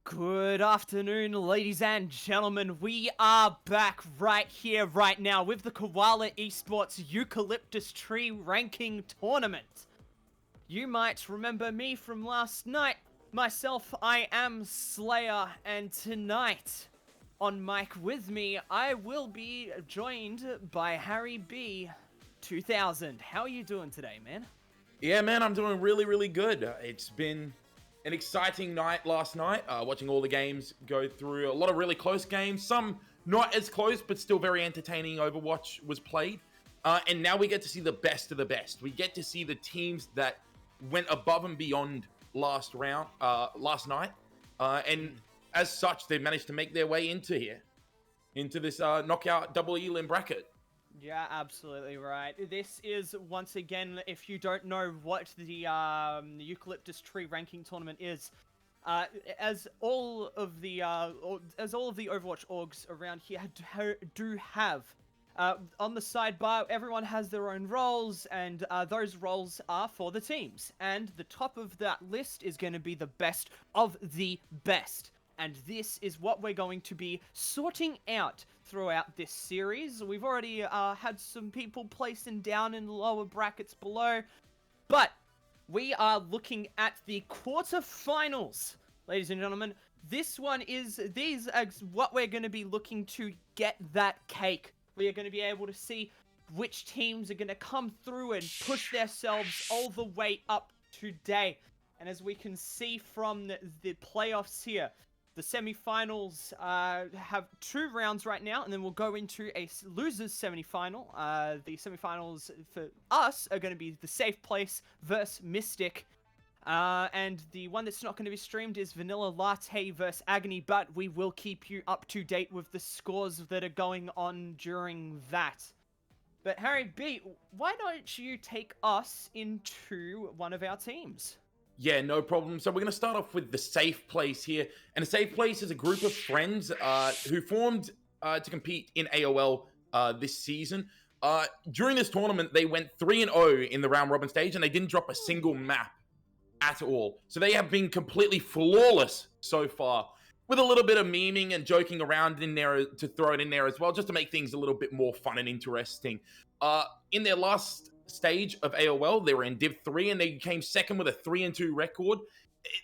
Good afternoon, ladies and gentlemen. We are back right here, right now, with the Koalas Esports Eucalyptus Tree Ranking Tournament. You might remember me from last night. Myself, I am Slayer, and tonight, on mic with me, I will be joined by Harry B. 2000. How are you doing today, man? Yeah, man, I'm doing really good. It's been an exciting night last night, watching all the games go through. A lot of really close games, some not as close, but still very entertaining. Overwatch was played. And now we get to see the best of the best. We get to see the teams that went above and beyond last night. And as such, they managed to make their way into this knockout double elim bracket. Yeah, absolutely right. This is, once again, if you don't know what the Eucalyptus Tree Ranking Tournament is, as all of the Overwatch orgs around here do have, on the sidebar, everyone has their own roles, and those roles are for the teams. And the top of that list is going to be the best of the best. And this is what we're going to be sorting out throughout this series. We've already had some people placing down in the lower brackets below, but we are looking at the quarterfinals, ladies and gentlemen. These are what we're going to be looking to get that cake. We are going to be able to see which teams are going to come through and push themselves all the way up today. And as we can see from the playoffs here, the semi-finals have 2 rounds right now, and then we'll go into a losers semi-final. The semi-finals for us are going to be the Safe Place versus Mystic. And the one that's not going to be streamed is Vanilla Latte versus Agony, but we will keep you up to date with the scores that are going on during that. But Harry B, why don't you take us into one of our teams? Yeah, no problem. So we're going to start off with the Safe Place here. And a Safe Place is a group of friends who formed to compete in AOL this season. During this tournament, they went 3-0 in the round robin stage, and they didn't drop a single map at all. So they have been completely flawless so far, with a little bit of memeing and joking around in there to throw it in there as well, just to make things a little bit more fun and interesting. In their last stage of AOL, they were in Div 3 and they came second with a 3-2 record.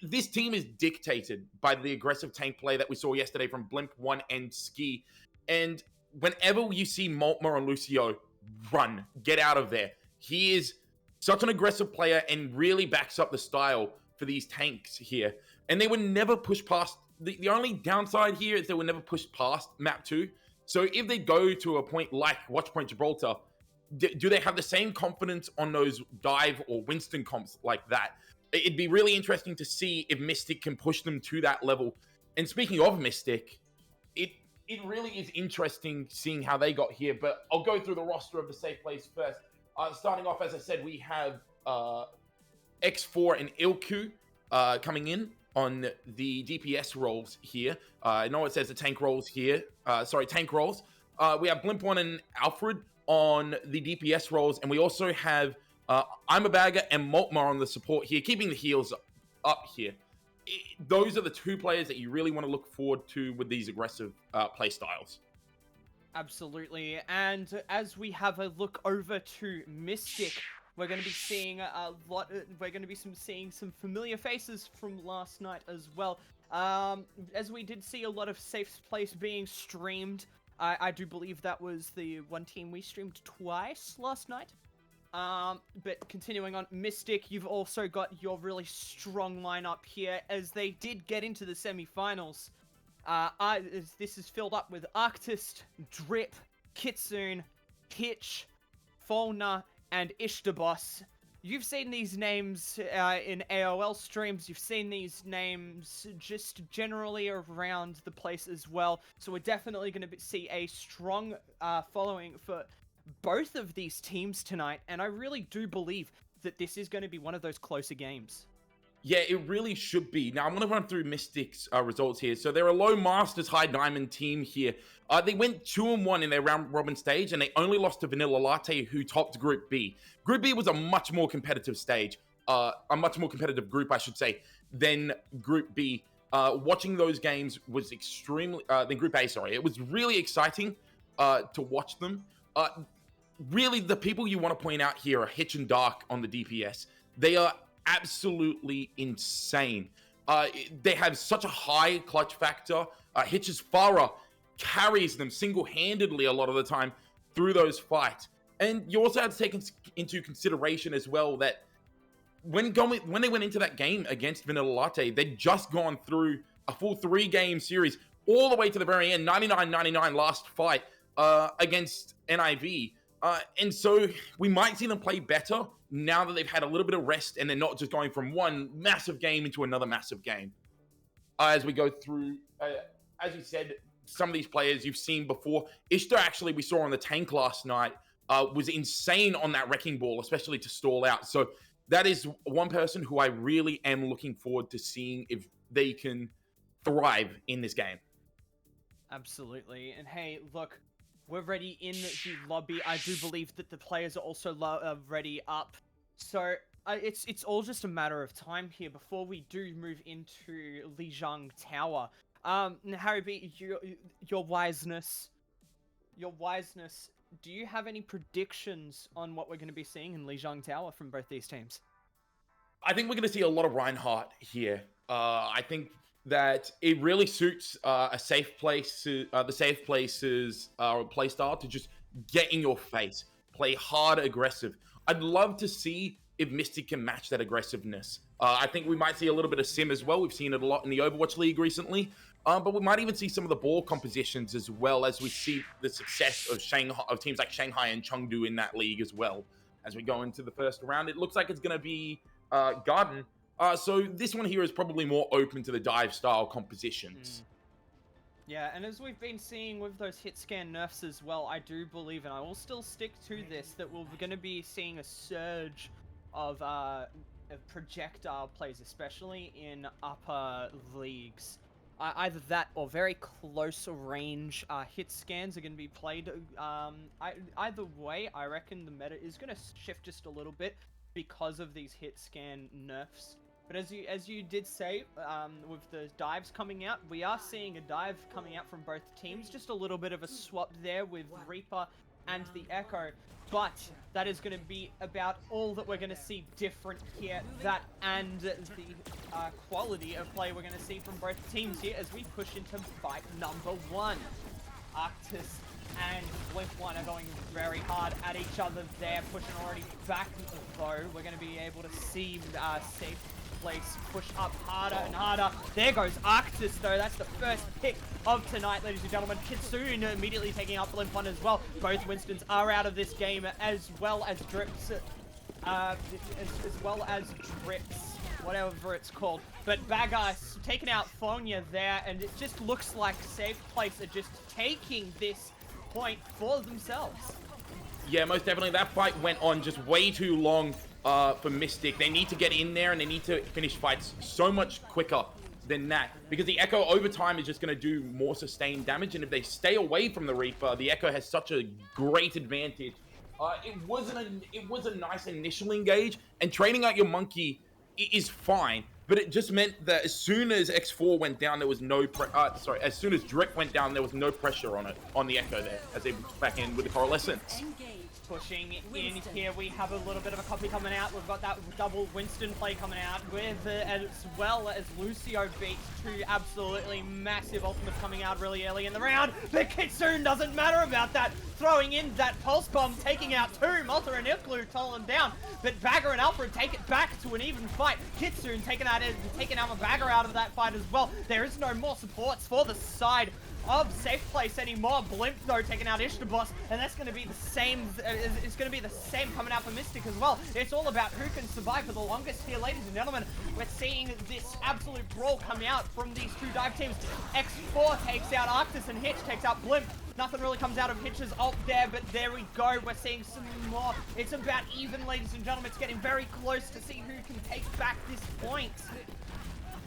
This team is dictated by the aggressive tank play that we saw yesterday from Blimp, One, and Ski. And whenever you see Maltmer and Lucio, run, get out of there. He is such an aggressive player and really backs up the style for these tanks here. And they would never push past, the only downside here is they would never push past map 2. So if they go to a point like Watchpoint Gibraltar, do they have the same confidence on those dive or Winston comps like that? It'd be really interesting to see if Mystic can push them to that level. And speaking of Mystic, it really is interesting seeing how they got here. But I'll go through the roster of the Safe Place first. Starting off, as I said, we have X4 and Ilku coming in on the DPS roles here. I know it says the tank roles here. Tank roles. We have Blimp One and Alfred on the DPS roles, and we also have I'm a Bagger and Maltmar on the support here, keeping the heals up here. Those are the 2 players that you really want to look forward to with these aggressive play styles. Absolutely, and as we have a look over to Mystic, we're going to be seeing a lot. We're going to be seeing some familiar faces from last night as well. As we did see a lot of Safe Place being streamed. I do believe that was the one team we streamed twice last night. But continuing on, Mystic, you've also got your really strong lineup here, as they did get into the semi-finals. This is filled up with Arctist, Drip, Kitsune, Hitch, Fauna, and Ishtabos. You've seen these names in AOL streams. You've seen these names just generally around the place as well. So we're definitely going to see a strong following for both of these teams tonight. And I really do believe that this is going to be one of those closer games. Yeah, it really should be. Now, I'm going to run through Mystic's results here. So they're a low Masters High Diamond team here. They went 2-1 in their round robin stage, and they only lost to Vanilla Latte, who topped Group B. Group B was a much more competitive stage, a much more competitive group, I should say, than Group B. Watching those games was extremely, the Group A, sorry, it was really exciting to watch them. Really, the people you want to point out here are Hitch and Dark on the DPS. They are absolutely insane. They have such a high clutch factor. Hitch's Farah carries them single-handedly a lot of the time through those fights. And you also have to take into consideration as well that when they went into that game against Vanilla Latte, they'd just gone through a full 3-game series all the way to the very end, 99-99 last fight against NIV. And so we might see them play better now that they've had a little bit of rest and they're not just going from one massive game into another massive game. As we go through, as you said, some of these players you've seen before. Ishtar, actually, we saw on the tank last night, was insane on that wrecking ball, especially to stall out. So that is one person who I really am looking forward to seeing if they can thrive in this game. Absolutely. And hey, look, we're ready in the lobby. I do believe that the players are also ready up. So it's all just a matter of time here before we do move into Lijiang Tower. Harry B, your wiseness, do you have any predictions on what we're going to be seeing in Lijiang Tower from both these teams? I think we're going to see a lot of Reinhardt here. I think that it really suits a safe place, the safe places play style to just get in your face, play hard, aggressive. I'd love to see if Mystic can match that aggressiveness. I think we might see a little bit of Sim as well. We've seen it a lot in the Overwatch League recently. But we might even see some of the ball compositions as well as we see the success of teams like Shanghai and Chengdu in that league as well. As we go into the first round, it looks like it's going to be Garden. So this one here is probably more open to the dive style compositions. Yeah, and as we've been seeing with those hit scan nerfs as well, I do believe, and I will still stick to this, that we're going to be seeing a surge of projectile plays, especially in upper leagues. Either that or very close range hit scans are going to be played. Either way, I reckon the meta is going to shift just a little bit because of these hit scan nerfs. But as you did say, with the dives coming out, we are seeing a dive coming out from both teams. Just a little bit of a swap there with Reaper and the Echo. But that is going to be about all that we're going to see different here. That and the quality of play we're going to see from both teams here as we push into fight number 1. Arctis and Blink1 are going very hard at each other there, pushing already back though. We're going to be able to see Safe Place push up harder and harder. There goes Arctis though. That's the first pick of tonight, ladies and gentlemen. Kitsune immediately taking out Blink1 as well. Both Winstons are out of this game, as well as Drips, whatever it's called. But Bagai's taking out Fonya there, and it just looks like Safe Place are just taking this point for themselves. Yeah, most definitely. That fight went on just way too long for Mystic. They need to get in there and they need to finish fights so much quicker than that, because the Echo over time is just going to do more sustained damage, and if they stay away from the Reaper, the Echo has such a great advantage. It was a nice initial engage, and trading out your monkey is fine, but it just meant that as soon as X4 went down, there was no as soon as Drip went down, there was no pressure on the Echo there as they went back in with the Coalescence. Pushing in here, we have a little bit of a copy coming out. We've got that double Winston play coming out with, as well as Lucio beats 2 absolutely massive ultimates coming out really early in the round. But Kitsune doesn't matter about that. Throwing in that pulse bomb, taking out 2. Malta and Iklu toll down. But Bagger and Alfred take it back to an even fight. Kitsune taking out Bagger out of that fight as well. There is no more supports for the side of Safe Place anymore. Blimp though taking out Ishtabos, and that's going to be the same. It's going to be the same coming out for Mystic as well. It's all about who can survive for the longest here, ladies and gentlemen. We're seeing this absolute brawl coming out from these 2 dive teams. X4 takes out Arctis and Hitch takes out Blimp. Nothing really comes out of Hitch's ult there, but there we go. We're seeing some more. It's about even, ladies and gentlemen. It's getting very close to see who can take back this point.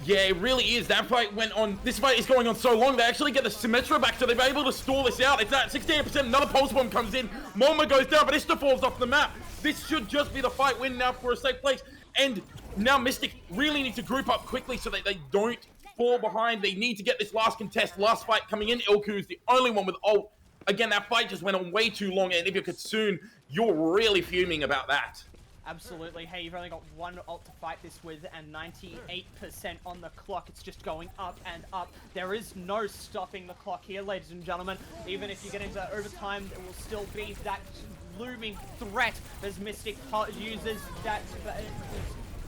Yeah, it really is. That fight went on. This fight is going on so long. They actually get the Symmetra back, so they're able to stall this out. It's at 68%. Another pulse bomb comes in. Momo goes down, but Ishtar falls off the map. This should just be the fight win now for a Safe Place. And now Mystic really need to group up quickly so that they don't fall behind. They need to get this last contest, last fight coming in. Ilku is the only one with ult. Again, that fight just went on way too long, and if you could soon, you're really fuming about that. Absolutely. Hey, you've only got one ult to fight this with, and 98% on the clock. It's just going up and up. There is no stopping the clock here, ladies and gentlemen. Even if you get into overtime, there will still be that looming threat as Mystic uses that...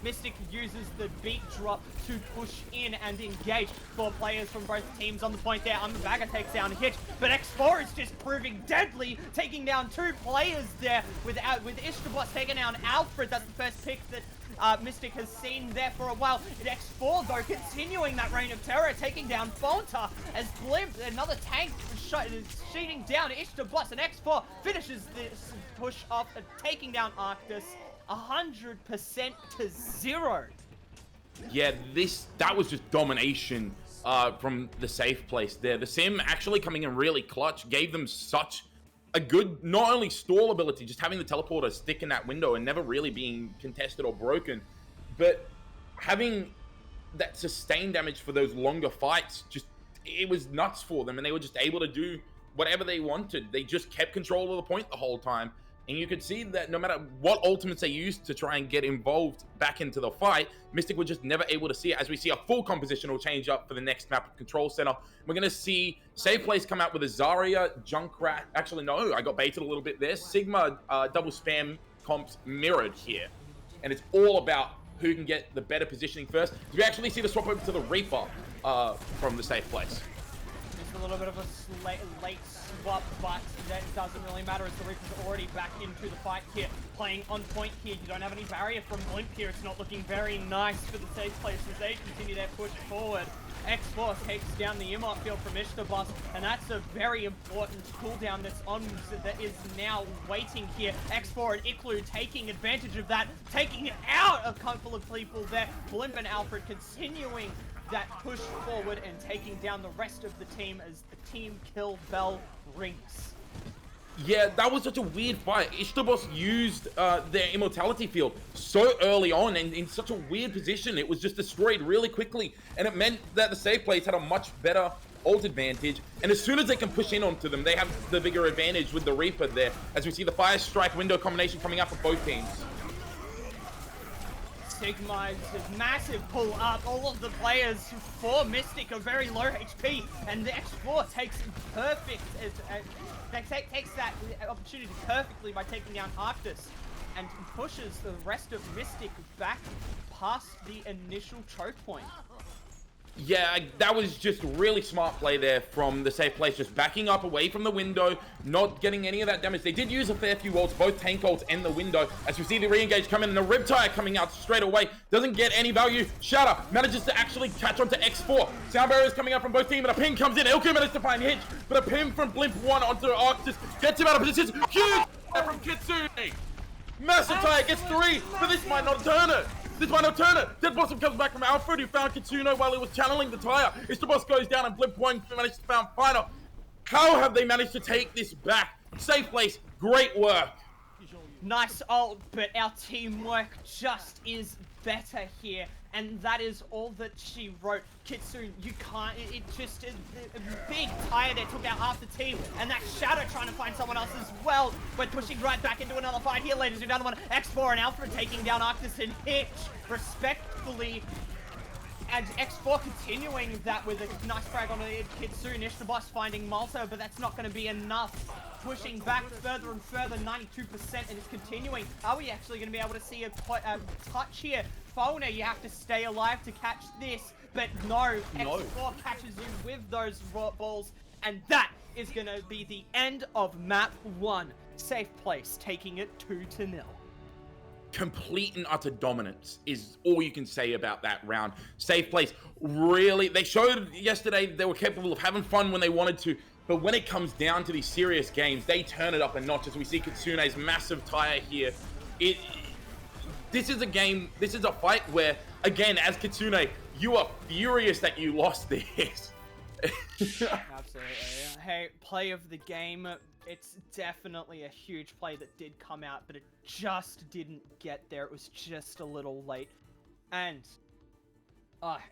Mystic uses the beat drop to push in and engage. 4 players from both teams on the point there. Bagger takes down Hitch, but X4 is just proving deadly, taking down 2 players there with Ishtabos taking down Alfred. That's the first pick that Mystic has seen there for a while. X4 though continuing that reign of terror, taking down Fonta as Blimp, another tank shooting down Ishtabos, and X4 finishes this push off, taking down Arctis 100% to 0. Yeah, that was just domination from the safe place there. The Sim actually coming in really clutch, gave them such a good, not only stall ability, just having the teleporter stick in that window and never really being contested or broken, but having that sustained damage for those longer fights, just, it was nuts for them, and they were just able to do whatever they wanted. They just kept control of the point the whole time. And you could see that no matter what ultimates they used to try and get involved back into the fight, Mystic were just never able to see it. As we see a full compositional change up for the next map of Control Center, we're going to see Safe Place come out with a Zarya, Junkrat. Actually, no, I got baited a little bit there. Sigma double spam comps mirrored here. And it's all about who can get the better positioning first. We actually see the swap over to the Reaper from the Safe Place. Just a little bit of a late swap, but that doesn't really matter as the Reaper's already back into the fight here, playing on point here. You don't have any barrier from Blimp here. It's not looking very nice for the Safe Place as they continue their push forward. X-Force takes down the Immort field from Ishtabos, and that's a very important cooldown that is now waiting here. X4 and Iklu taking advantage of that, taking out a couple of people there. Blimp and Alfred continuing that push forward and taking down the rest of the team as the team kill bell rings. Yeah, that was such a weird fight. Ishtabos used their immortality field so early on and in such a weird position. It was just destroyed really quickly, and it meant that the Safe Place had a much better ult advantage, and as soon as they can push in onto them, they have the bigger advantage with the Reaper there, as we see the Fire Strike window combination coming out for both teams. Sigma's massive pull up. All of the players for Mystic are very low HP, and the X4 takes perfect, takes that opportunity perfectly by taking down Arctis and pushes the rest of Mystic back past the initial choke point. Yeah, that was just really smart play there from the Safe Place, just backing up away from the window, not getting any of that damage. They did use a fair few ults, both tank ults and the window, as you see the re-engage come in, and the Riptide coming out straight away. Doesn't get any value. Shatter manages to actually catch onto X4. Sound barriers coming out from both teams, and a ping comes in. Ilku managed to find Hitch, but a ping from Blimp 1 onto Arctis gets him out of position. Huge from Kitsune. Massive tie gets 3, but this might not turn it. This might not turn it. Dead Blossom comes back from Alfred, who found Kitsune while he was channeling the tire. Ishtabos goes down and Blimp 1 managed to find Finder. How have they managed to take this back? Safe Place, great work. Nice ult, but our teamwork just is better here. And that is all that she wrote. Kitsune, you can't, it just is a big tire that took out half the team, and that Shadow trying to find someone else as well. We're pushing right back into another fight here, ladies and gentlemen. X4 and Alfred taking down Arctis and Hitch respectfully. And X4 continuing that with a nice frag on Kitsune. Ishtabos finding Malta, but that's not going to be enough. Pushing back further and further, 92%, and it's continuing. Are we actually going to be able to see a touch here? Fauna, you have to stay alive to catch this, but no. X4 catches you with those balls, and that is going to be the end of map 1. Safe Place taking it 2-0. Complete and utter dominance is all you can say about that round. Safe Place, really, they showed yesterday they were capable of having fun when they wanted to, but when it comes down to these serious games, they turn it up a notch, as we see Kitsune's massive tire here. This is a game, this is a fight where, again, as Kitsune, you are furious that you lost this. Absolutely. Hey, play of the game. It's definitely a huge play that did come out, but it just didn't get there. It was just a little late. And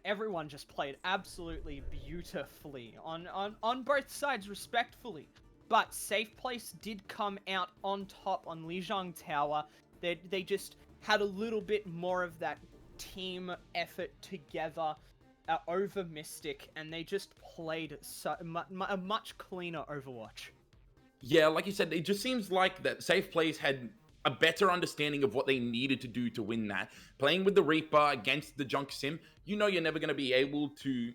Everyone just played absolutely beautifully on both sides, respectfully. But Safe Place did come out on top on Lijiang Tower. They just had a little bit more of that team effort together over Mystic, and they just played a much cleaner Overwatch. Yeah, like you said, it just seems like that Safe Place had a better understanding of what they needed to do to win that. Playing with the Reaper against the Junk Sim, you know you're never going to be able to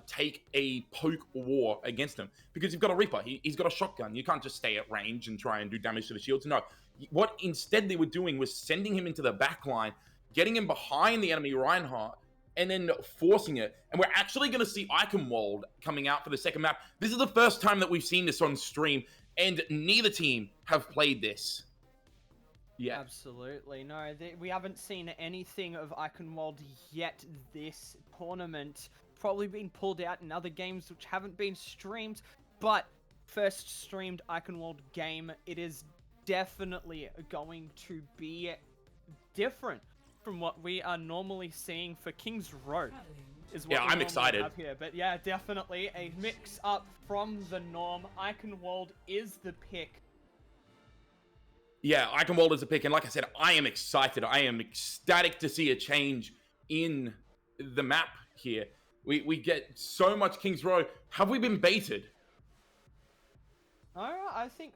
take a poke war against him because you've got a Reaper. He's got a shotgun. You can't just stay at range and try and do damage to the shields. No. What instead they were doing was sending him into the back line, getting him behind the enemy Reinhardt, and then forcing it. And we're actually going to see Eichenwald coming out for the second map. This is the first time that we've seen this on stream, and neither team have played this. Yeah. Absolutely. No, we haven't seen anything of Eichenwald yet this tournament. Probably been pulled out in other games which haven't been streamed, but first streamed Eichenwald game, it is definitely going to be different from what we are normally seeing for King's Road. Is what I'm excited. Have here. But yeah, definitely a mix up from the norm. Eichenwald is the pick. Yeah, Eichenwald is a pick, and like I said, I am excited. I am ecstatic to see a change in the map here. We get so much King's Row. Have we been baited? I think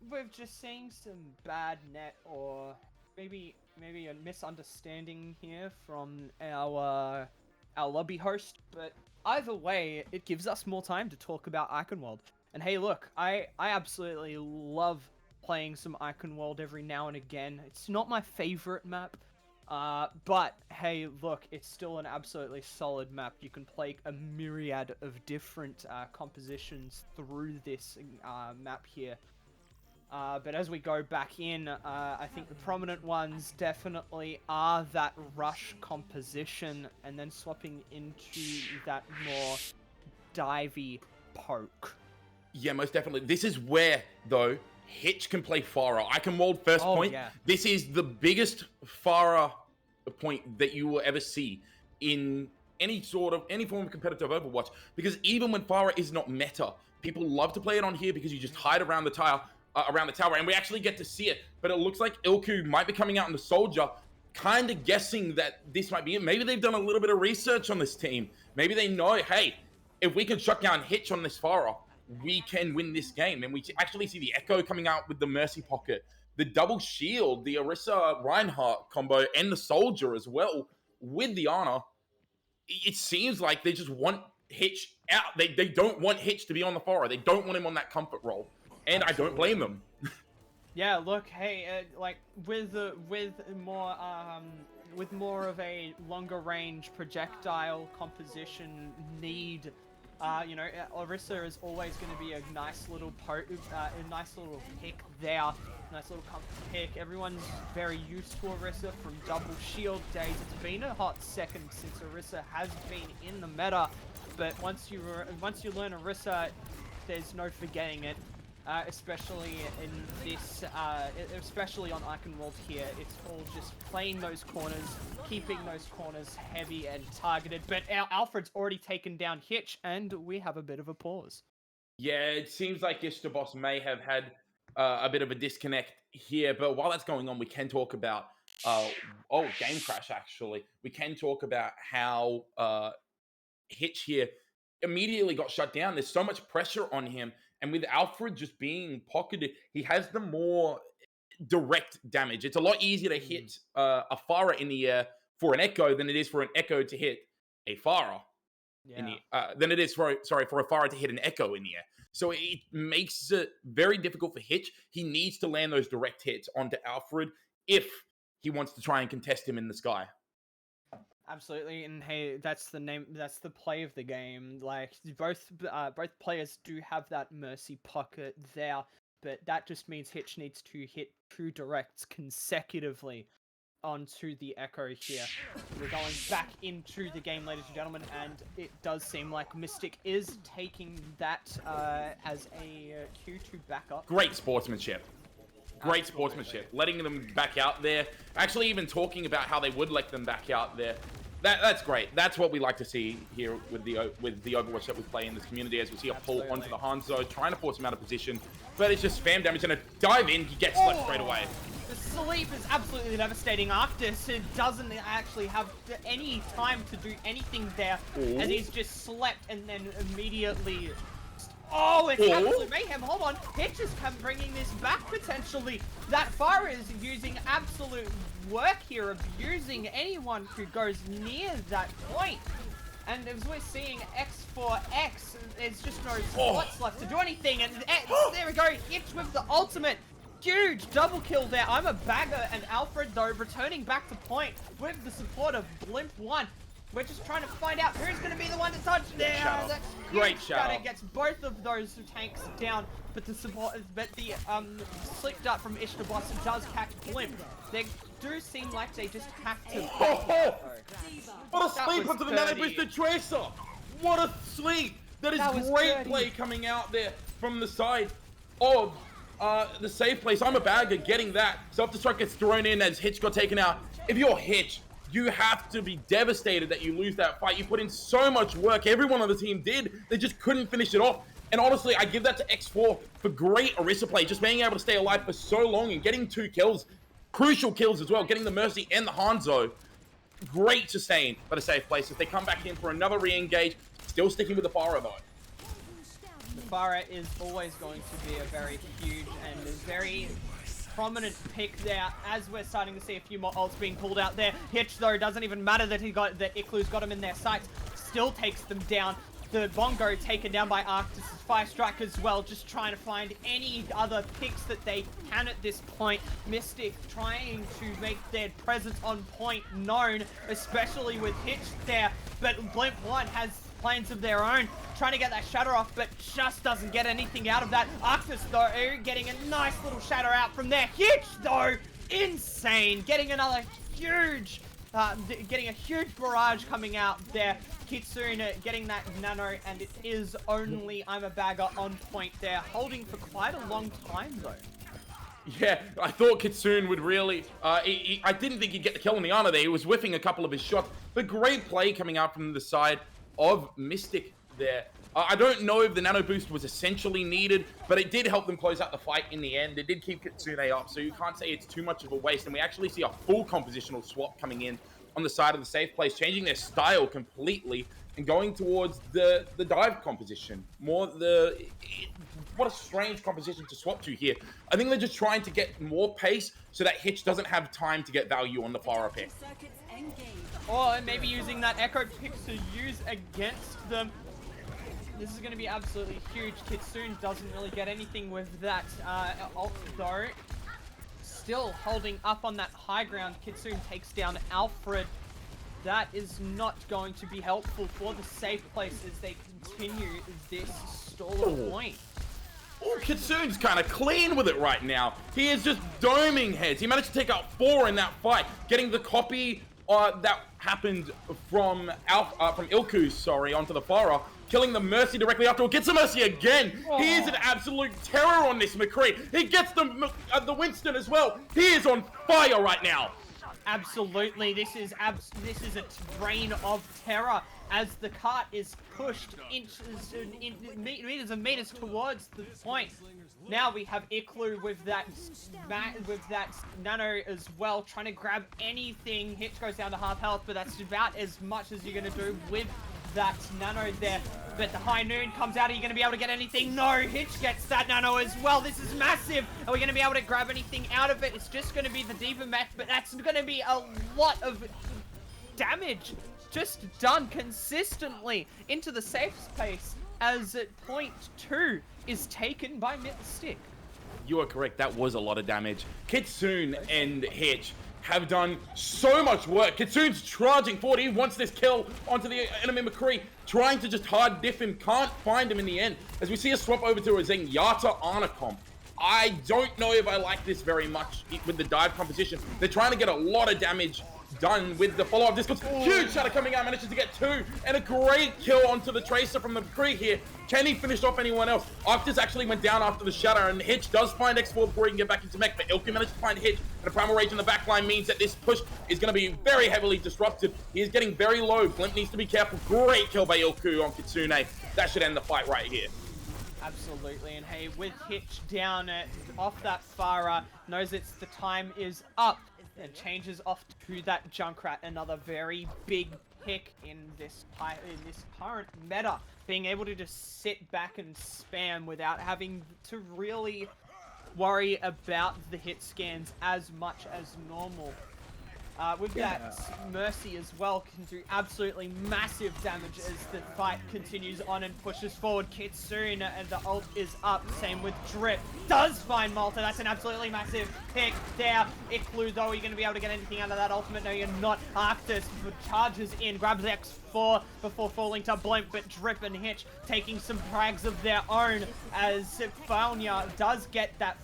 we're just seeing some bad net, or maybe a misunderstanding here from our lobby host. But either way, it gives us more time to talk about Eichenwald. And hey, look, I absolutely love playing some Eichenwald every now and again. It's not my favorite map, but hey, look, it's still an absolutely solid map. You can play a myriad of different compositions through this map here. But as we go back in, I think the prominent ones definitely are that rush composition, and then swapping into that more divey poke. Yeah, most definitely. This is where, though, Hitch can play Farah. Eichenwald first point. Yeah. This is the biggest Farah point that you will ever see in any form of competitive Overwatch. Because even when Farah is not meta, people love to play it on here because you just hide around the tower, and we actually get to see it. But it looks like Ilku might be coming out in the Soldier, kind of guessing that this might be it. Maybe they've done a little bit of research on this team. Maybe they know, hey, if we can shut down Hitch on this Farah, we can win this game. And we actually see the Echo coming out with the Mercy Pocket, the double shield, the Orisa Reinhardt combo, and the Soldier as well with the Ana. It seems like they just want Hitch out. They don't want Hitch to be on the Farah. They don't want him on that comfort role. And I don't blame them. Yeah, look, hey, like with more of a longer range projectile composition need, you know, Orisa is always going to be a nice little pick there, nice little comfort pick. Everyone's very used to Orisa from double shield days. It's been a hot second since Orisa has been in the meta, but once you learn Orisa, there's no forgetting it. Especially in this, especially on Eichenwald here, it's all just playing those corners, keeping those corners heavy and targeted. But our Alfred's already taken down Hitch, and we have a bit of a pause. Yeah, it seems like Boss may have had a bit of a disconnect here. But while that's going on, we can talk about, game crash, actually. We can talk about how Hitch here immediately got shut down. There's so much pressure on him. And with Alfred just being pocketed, he has the more direct damage. It's a lot easier to hit a Farah in the air for an Echo than it is for an Echo to hit a Farah. Yeah. Than it is for a Farah to hit an Echo in the air. So it makes it very difficult for Hitch. He needs to land those direct hits onto Alfred if he wants to try and contest him in the sky. Absolutely, and hey, that's the play of the game. Like, both players do have that Mercy Pocket there, but that just means Hitch needs to hit 2 directs consecutively onto the Echo here. We're going back into the game, ladies and gentlemen, and it does seem like Mystic is taking that as a cue to back up. Great sportsmanship. Great sportsmanship. Letting them back out there. Actually even talking about how they would let them back out there. That's great. That's what we like to see here with the Overwatch that we play in this community. As we see a pull onto the Hanzo, trying to force him out of position, but it's just spam damage. Gonna dive in, he gets slept straight away. The sleep is absolutely devastating. Arctis doesn't actually have any time to do anything there, as he's just slept and then immediately. Oh, it's absolute mayhem. Hold on. Hitch is bringing this back potentially. That fire is using absolute work here, abusing anyone who goes near that point. And as we're seeing X4X, there's just no slots left to do anything. And there we go. Hitch with the ultimate. Huge double kill there. I'm a bagger, and Alfred, though, returning back to point with the support of Blimp1. We're just trying to find out who's going to be the one to touch there. Great shadow. Gets both of those tanks down, but the support, but the sleep dart from Ishtabos does catch Blimp. They do seem like they just have to. What a sleep onto the Nano Boosted Tracer! What a sleep! That is great play coming out there from the side of the safe place. I'm a bagger getting that. Self-destruct gets thrown in as Hitch got taken out. If you're Hitch, you have to be devastated that you lose that fight. You put in so much work. Everyone on the team did. They just couldn't finish it off. And honestly, I give that to X4 for great Orisa play. Just being able to stay alive for so long and getting 2 kills. Crucial kills as well. Getting the Mercy and the Hanzo. Great sustain, but a safe place. If they come back in for another re-engage, still sticking with the Pharah though. The Pharah is always going to be a very huge and a very prominent pick there, as we're starting to see a few more ults being pulled out there. Hitch, though, doesn't even matter that that Iklu's got him in their sights, still takes them down. The Bongo taken down by Arctis' Fire Strike as well, just trying to find any other picks that they can at this point. Mystic trying to make their presence on point known, especially with Hitch there, but Blimp1 has plans of their own, trying to get that shatter off, but just doesn't get anything out of that. Arctis, though, getting a nice little shatter out from there. Hitch, though, insane, getting another huge, getting a huge barrage coming out there. Kitsune getting that nano, and it is only I'm a bagger on point there, holding for quite a long time, though. Yeah, I thought Kitsune would really, I didn't think he'd get the kill on the Ana there. He was whiffing a couple of his shots, but great play coming out from the side of Mystic there. I don't know if the nano boost was essentially needed, but it did help them close out the fight in the end. It did keep Kitsune up, so you can't say it's too much of a waste. And we actually see a full compositional swap coming in on the side of the safe place, changing their style completely and going towards the dive composition. What a strange composition to swap to here. I think they're just trying to get more pace so that Hitch doesn't have time to get value on the Pharah pick. Or maybe using that Echo pick to use against them. This is going to be absolutely huge. Kitsune doesn't really get anything with that ult though. Still holding up on that high ground. Kitsune takes down Alfred. That is not going to be helpful for the safe place as they continue this stall of point. Oh, Kitsune's kind of clean with it right now. He is just doming heads. He managed to take out 4 in that fight, getting the copy that happened from Ilku, sorry, onto the Pharah, killing the Mercy directly after. Gets the Mercy again. Oh. He is an absolute terror on this McCree. He gets the Winston as well. He is on fire right now. Absolutely, this is a reign of terror as the cart is pushed meters and meters towards the point. Now we have Iklu with that nano as well, trying to grab anything. Hitch goes down to half health, but that's about as much as you're going to do with that nano there. But the high noon comes out. Are you going to be able to get anything? No, Hitch gets that nano as well. This is massive. Are we going to be able to grab anything out of it? It's just going to be the Diva match, but that's going to be a lot of damage just done consistently into the safe space as point 2 is taken by Mystic. You are correct. That was a lot of damage. Kitsune and Hitch have done so much work. Kitsune's charging forward. He wants this kill onto the enemy McCree, trying to just hard diff him. Can't find him in the end. As we see a swap over to a Zenyatta Ana comp. I don't know if I like this very much with the dive composition. They're trying to get a lot of damage done with the follow-up discourse. Huge shatter coming out, manages to get 2, and a great kill onto the Tracer from the McCree here. Can he finish off anyone else? Arctis actually went down after the shatter, and Hitch does find X4 before he can get back into mech, but EUCALYPTUS managed to find Hitch, and a Primal Rage in the backline means that this push is going to be very heavily disrupted. He is getting very low. Blimp needs to be careful. Great kill by EUCALYPTUS on Kitsune. That should end the fight right here. Absolutely, and hey, with Hitch down off that Farah, knows it's the time is up, and changes off to that Junkrat. Another very big pick in this current meta, being able to just sit back and spam without having to really worry about the hit scans as much as normal. With that, Mercy as well can do absolutely massive damage as the fight continues on and pushes forward. Kitsune and the ult is up. Same with Drip. Does find Malta. That's an absolutely massive pick there. Iklu, though, are you going to be able to get anything out of that ultimate? No, you're not. Arctis charges in, grabs X4 before falling to Blimp, but Drip and Hitch taking some frags of their own as Faunia does get that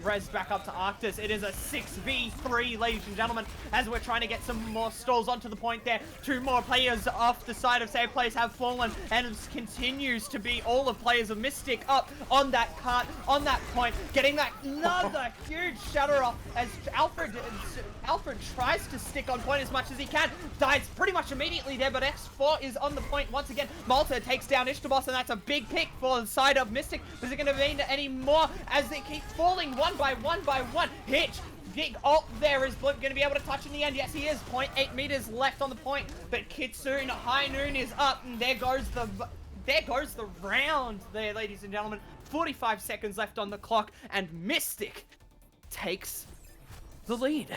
res back up to Arctis. It is a 6v3, ladies and gentlemen, as we're trying to get some more stalls onto the point there. 2 more players off the side of Save Place have fallen, and it continues to be all the players of Mystic up on that cart, on that point, getting that another huge shatter off as Alfred tries to stick on point as much as he can. Dies pretty much immediately there, but X4 is on the point once again. Malta takes down Ishtabos, and that's a big pick for the side of Mystic. Is it going to mean any more as they keep falling one by one by one? Hitch, big ult there. Is Blimp going to be able to touch in the end? Yes, he is. 0.8 meters left on the point, but Kitsune, High Noon is up, and there goes the round there, ladies and gentlemen. 45 seconds left on the clock, and Mystic takes the lead.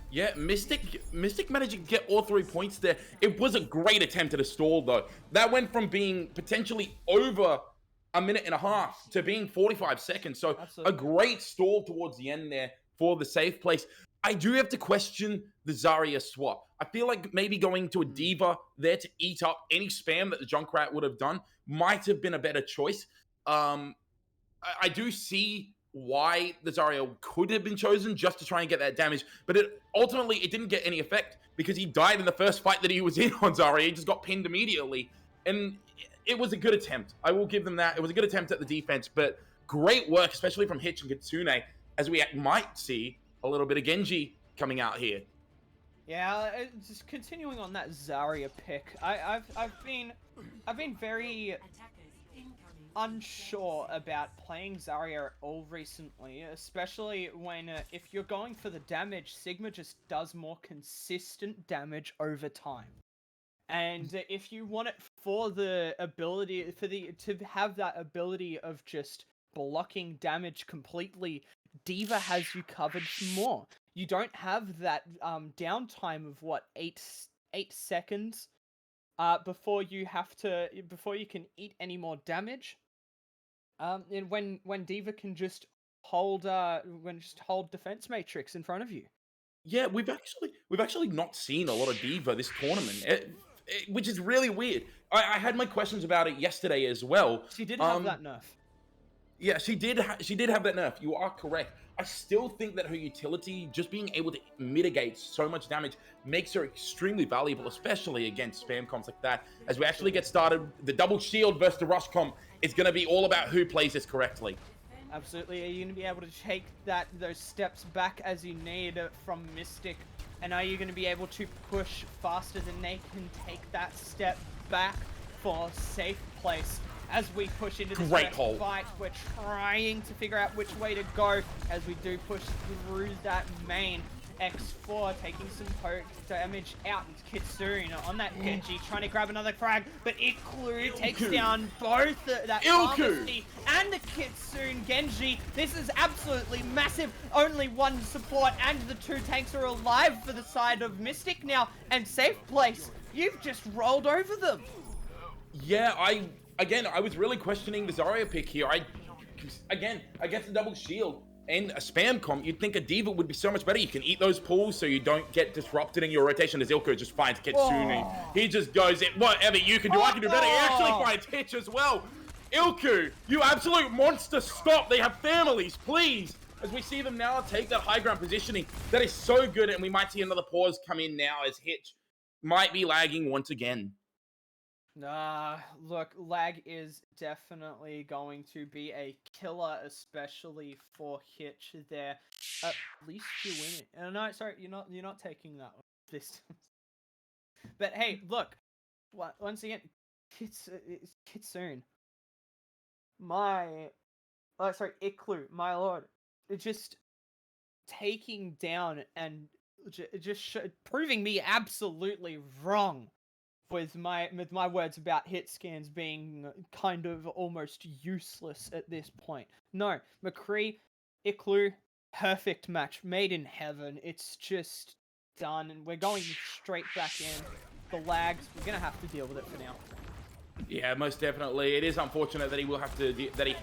Yeah, Mystic managed to get all 3 points there. It was a great attempt at a stall, though. That went from being potentially over a minute and a half to being 45 seconds. So absolutely, a great stall towards the end there for the Safe Place. I do have to question the Zarya swap. I feel like maybe going to a D.Va there to eat up any spam that the Junkrat would have done might have been a better choice. I do see why the Zarya could have been chosen just to try and get that damage, but ultimately it didn't get any effect because he died in the first fight that he was in on Zarya. He just got pinned immediately, and it was a good attempt. I will give them that. It was a good attempt at the defense, but great work, especially from Hitch and Kitsune, as we might see a little bit of Genji coming out here. Yeah, just continuing on that Zarya pick, I've been very unsure about playing Zarya at all recently, especially when if you're going for the damage, Sigma just does more consistent damage over time. And if you want it for the ability, to have that ability of just blocking damage completely, D.Va has you covered more. You don't have that downtime of what, 8 seconds before you can eat any more damage. And when D.Va can just hold defense matrix in front of you. Yeah, we've actually not seen a lot of D.Va this tournament, which is really weird. I had my questions about it yesterday as well. She did have that nerf. Yeah, she did have that nerf. You are correct. I still think that her utility, just being able to mitigate so much damage, makes her extremely valuable, especially against spam comps like that. As we actually get started, the double shield versus the rush comp is going to be all about who plays this correctly. Absolutely. Are you going to be able to take those steps back as you need from Mystic? And are you going to be able to push faster than they can take that step back for Safe Place? As we push into this fight, we're trying to figure out which way to go as we do push through that main. X4 taking some poke damage out. Kitsune on that Genji trying to grab another frag, but Iklu takes down both that Pharmacy and the Kitsune Genji. This is absolutely massive. Only one support and the 2 tanks are alive for the side of Mystic now. And Safe Place, you've just rolled over them. Yeah, I was really questioning the Zarya pick here. Against the double shield and a spam comp, you'd think a D.Va would be so much better. You can eat those pulls so you don't get disrupted in your rotation. As Ilko just finds Kitsune. He just goes, whatever you can do, I can do better. He actually finds Hitch as well. Ilko, you absolute monster, stop. They have families, please. as we see them now take that high ground positioning. That is so good, and we might see another pause come in now as Hitch might be lagging once again. Look, lag is definitely going to be a killer, especially for Hitch there. At least you win it. No, sorry, you're not taking that one this time. But hey, look, once again, Kitsune. Iklu, my lord, just taking down and just proving me absolutely wrong with my words about hit scans being kind of almost useless at this point. No, McCree, Iklu, perfect match, made in heaven. It's just done, and we're going straight back in. The lags, we're gonna have to deal with it for now. Yeah, most definitely. It is unfortunate that he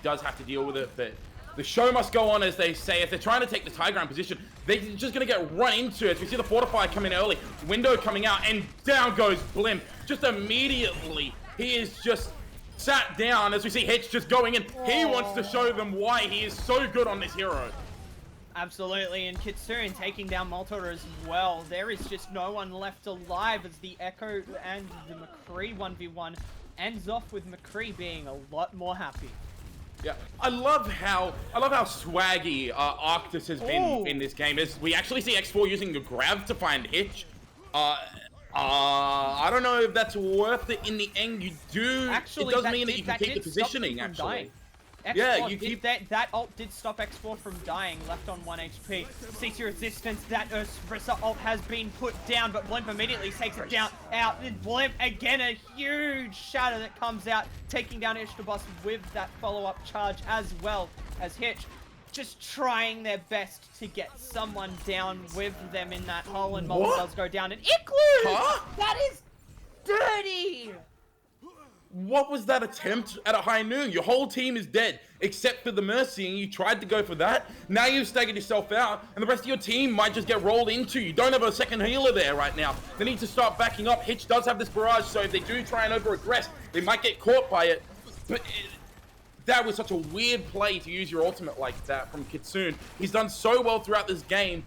does have to deal with it, but the show must go on, as they say. If they're trying to take the high ground position, they're just going to get run into it. We see the Fortify come in early, Window coming out, and down goes Blimp. Just immediately, he is just sat down as we see Hitch just going in. He wants to show them why he is so good on this hero. Absolutely, and Kitsune taking down Moltor as well. There is just no one left alive as the Echo and the McCree 1v1 ends off with McCree being a lot more happy. Yeah, I love how swaggy Arctis has been in this game. As we actually see X4 using the grab to find Hitch. I don't know if that's worth it in the end. You do. Actually, it does mean that you can keep the positioning. Actually. X4 you keep that ult did stop X4 from dying, left on 1 HP. CC resistance, that Ursa ult has been put down, but Blimp immediately takes it down, out. Blimp, again, a huge shatter that comes out, taking down Ishtabos with that follow-up charge, as well as Hitch. Just trying their best to get someone down with them in that hole, and Molten does go down, and Iklu! Huh? That is dirty! What was that attempt at a high noon? Your whole team is dead, except for the Mercy, and you tried to go for that. Now you've staggered yourself out, and the rest of your team might just get rolled into. You don't have a second healer there right now. They need to start backing up. Hitch does have this barrage, so if they do try and over-aggress, they might get caught by it. But that was such a weird play to use your ultimate like that from Kitsune. He's done so well throughout this game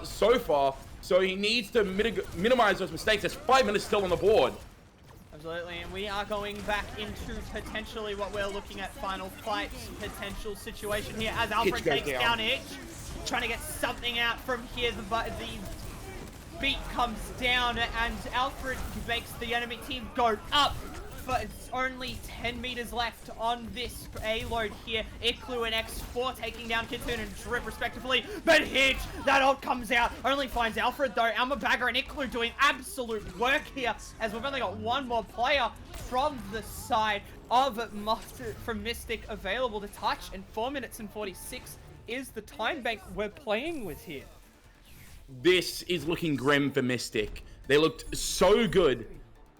so far, so he needs to minimize those mistakes. There's 5 minutes still on the board. Absolutely, and we are going back into potentially what we're looking at final fight potential situation here as Alfred takes down Hitch, trying to get something out from here. The beat comes down and Alfred makes the enemy team go up. But it's only 10 meters left on this A-load here. Iklu and X4 taking down Kitsune and Drip respectively. But Hitch, that ult comes out, only finds Alfred though. Alma Bagger and Iklu doing absolute work here, as we've only got one more player from the side of from Mystic available to touch, and 4 minutes and 46 is the time bank we're playing with here. This is looking grim for Mystic. They looked so good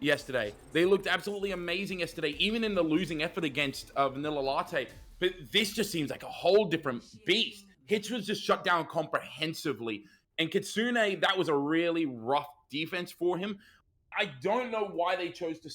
yesterday. They looked absolutely amazing yesterday, even in the losing effort against Vanilla Latte. But this just seems like a whole different beast. Hitch was just shut down comprehensively. And Kitsune, that was a really rough defense for him. I don't know why they chose to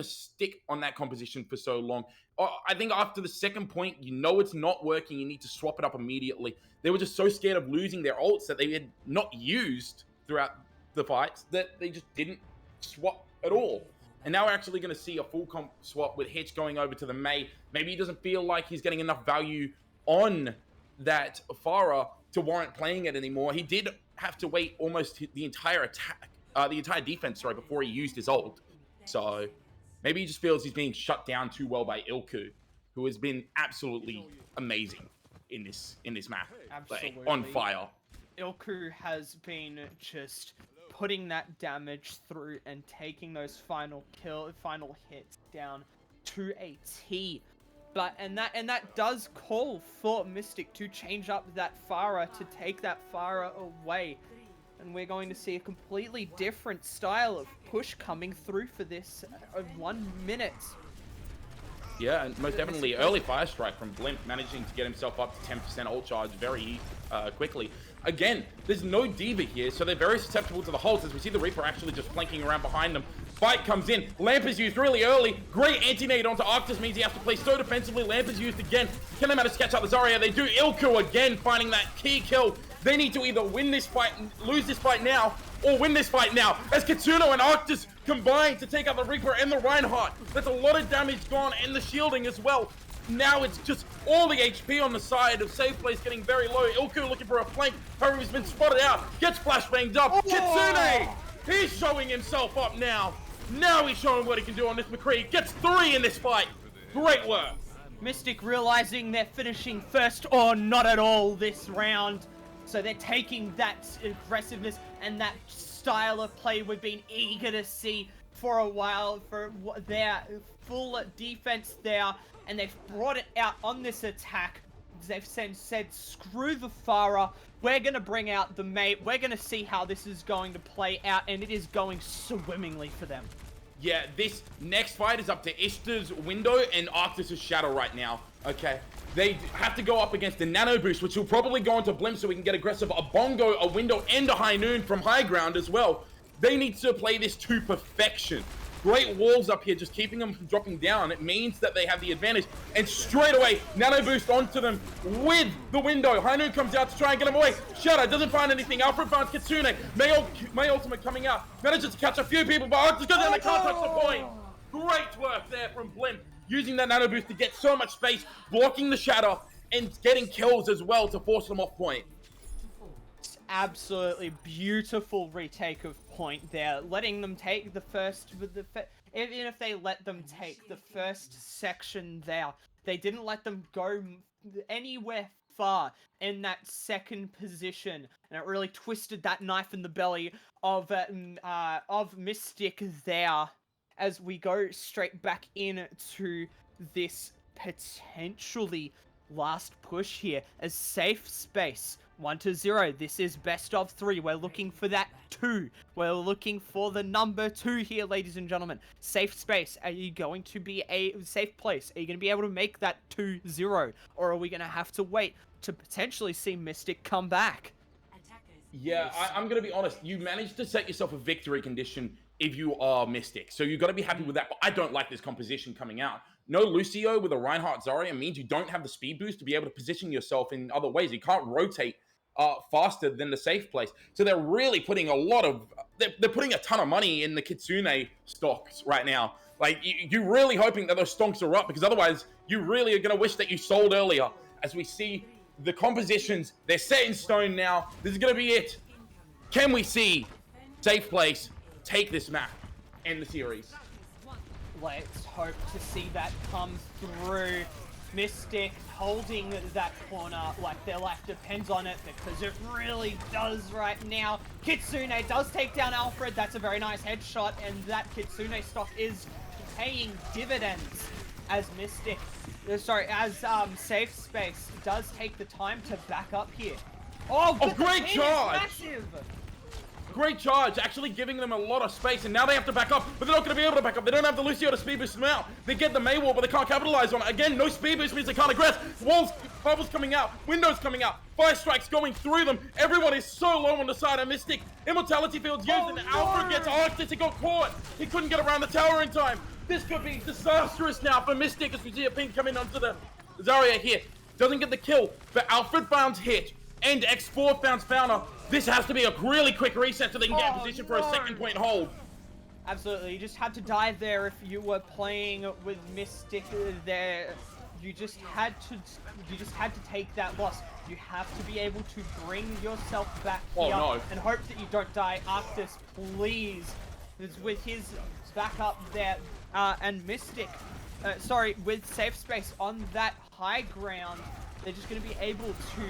stick on that composition for so long. I think after the second point, you know it's not working. You need to swap it up immediately. They were just so scared of losing their ults that they had not used throughout the fights that they just didn't swap at all. And now we're actually going to see a full comp swap with Hitch going over to the Mei. Maybe he doesn't feel like he's getting enough value on that Pharah to warrant playing it anymore. He did have to wait almost the entire defense, before he used his ult. So maybe he just feels he's being shut down too well by Ilku, who has been absolutely amazing in this map. Absolutely. Like, on fire. Ilku has been just putting that damage through and taking those final hits down to a T. And that does call for Mystic to change up that Pharah, to take that Pharah away. And we're going to see a completely different style of push coming through for this 1 minute. Yeah, and most definitely early fire strike from Blimp, managing to get himself up to 10% ult charge very quickly. Again, there's no D.Va here, so they're very susceptible to the holds, as we see the Reaper actually just flanking around behind them. Fight comes in. Lamp is used really early. Great anti-nade onto Arctis means he has to play so defensively. Lamp is used again. Can they manage to catch out the Zarya? They do. Ilku again finding that key kill. They need to either win this fight, lose this fight now, or win this fight now. As Kitsuno and Arctis combine to take out the Reaper and the Reinhardt. That's a lot of damage gone and the shielding as well. Now it's just all the HP on the side of Safe Place getting very low. Ilku looking for a flank. Haru's been spotted out. Gets flashbanged up. Oh! Kitsune! He's showing himself up now. Now he's showing what he can do on this McCree. Gets 3 in this fight. Great work. Mystic realizing they're finishing first or not at all this round. So they're taking that aggressiveness and that style of play we've been eager to see for a while, for their full defense there, and they've brought it out on this attack. They've said, screw the Pharah, we're going to bring out the mate, we're going to see how this is going to play out, and it is going swimmingly for them. Yeah, this next fight is up to Ishtar's Window and Arctis' Shadow right now, okay? They have to go up against the Nano Boost, which will probably go into Blimp so we can get aggressive. A Bongo, a Window, and a High Noon from high ground as well. They need to play this to perfection. Great walls up here, just keeping them from dropping down. It means that they have the advantage. And straight away, Nano Boost onto them with the Window. High Noon comes out to try and get him away. Shadow doesn't find anything. Alfred finds Kitsune. May Ultimate coming out. Manages to catch a few people, but Arctis goes down and can't touch the point. Great work there from Blimp. Using that Nano Boost to get so much space, blocking the Shadow, and getting kills as well to force them off point. Absolutely beautiful retake of point there, letting them take the first with the even if they let them take the first section there, they didn't let them go anywhere far in that second position, and it really twisted that knife in the belly of Mystic there. As we go straight back into this potentially last push here, as Safe Space 1-0. This is best of 3. We're looking for that 2. We're looking for the number 2 here, ladies and gentlemen. Safe Space, are you going to be a safe place? Are you going to be able to make that 2-0? Or are we going to have to wait to potentially see Mystic come back? Yeah, I'm going to be honest. You managed to set yourself a victory condition if you are Mystic. So you've got to be happy with that. But I don't like this composition coming out. No Lucio with a Reinhardt Zarya means you don't have the speed boost to be able to position yourself in other ways. You can't rotate faster than the Safe Place. So they're really putting a lot of... They're putting a ton of money in the Kitsune stocks right now. Like, you're really hoping that those stonks are up, because otherwise you really are going to wish that you sold earlier. As we see the compositions, they're set in stone now. This is going to be it. Can we see Safe Place take this map and the series? Let's hope to see that come through. Mystic holding that corner like their life depends on it, because it really does right now. Kitsune does take down Alfred. That's a very nice headshot, and that Kitsune stock is paying dividends as Mystic, as Safe Space does take the time to back up here. Oh, great charge! Massive. Great charge, actually giving them a lot of space, and now they have to back up, but they're not going to be able to back up. They don't have the Lucio to speed boost them out. They get the May wall, but they can't capitalize on it. Again, no speed boost means they can't aggress. Walls, bubbles coming out, windows coming out, fire strikes going through them. Everyone is so low on the side of Mystic. Immortality field's used, and Alfred gets Arctis. He got caught. He couldn't get around the tower in time. This could be disastrous now for Mystic, as we see a ping come in onto the Zarya here. Doesn't get the kill, but Alfred found hit, and X4 found Spawner. This has to be a really quick reset so they can get in position for a second point hold. Absolutely, you just had to die there if you were playing with Mystic there. You just had to take that loss. You have to be able to bring yourself back here and hope that you don't die. Arctis, please, with his backup there, and Mystic, with Safe Space on that high ground, they're just going to be able to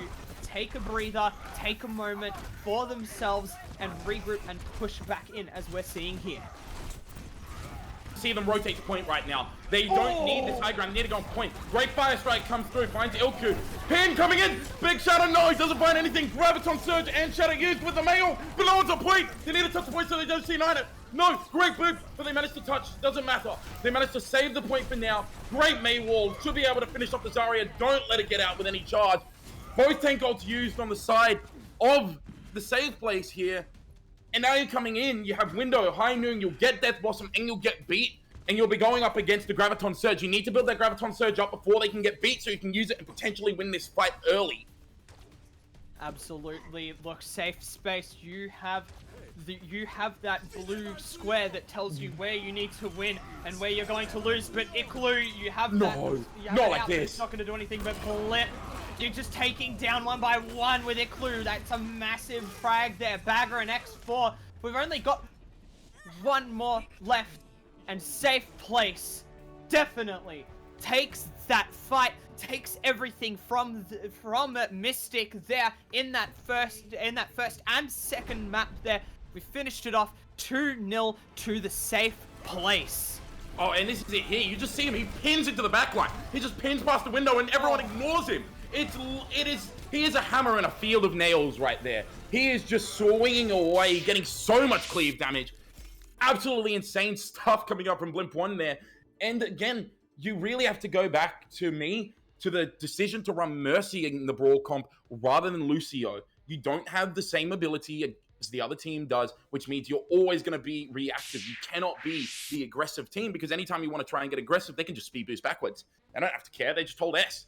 take a breather, take a moment for themselves, and regroup and push back in, as we're seeing here. See them rotate to point right now. They don't need this high ground. They need to go on point. Great fire strike comes through, finds Ilku. Pin coming in. Big Shadow, no, he doesn't find anything. Graviton Surge and Shadow used with the mail. But no one's on point. They need to touch the point so they don't see it. No, great boop, but they managed to touch. Doesn't matter. They managed to save the point for now. Great May wall. Should be able to finish off the Zarya. Don't let it get out with any charge. Both tank ults used on the side of the Safe Place here. And now you're coming in, you have Window, High Noon, you'll get Death Blossom, and you'll get beat. And you'll be going up against the Graviton Surge. You need to build that Graviton Surge up before they can get beat so you can use it and potentially win this fight early. Absolutely. Look, Safe Space, you have that blue square that tells you where you need to win and where you're going to lose. But Iclu, you have that. Not like this. It's not going to do anything but blip. You're just taking down one by one with Iclu. That's a massive frag there. Bagger and X4. We've only got one more left. And Safe Place definitely takes that fight, takes everything from Mystic there in that first and second map there. We finished it off 2-0 to the Safe Place. Oh, and this is it here. You just see him. He pins into the backline. He just pins past the window, and everyone ignores him. He is a hammer in a field of nails right there. He is just swinging away, getting so much cleave damage. Absolutely insane stuff coming up from Blimp 1 there. And again, you really have to go back to the decision to run Mercy in the Brawl comp rather than Lucio. You don't have the same ability as the other team does, which means you're always going to be reactive. You cannot be the aggressive team because anytime you want to try and get aggressive, they can just speed boost backwards. They don't have to care. They just hold S.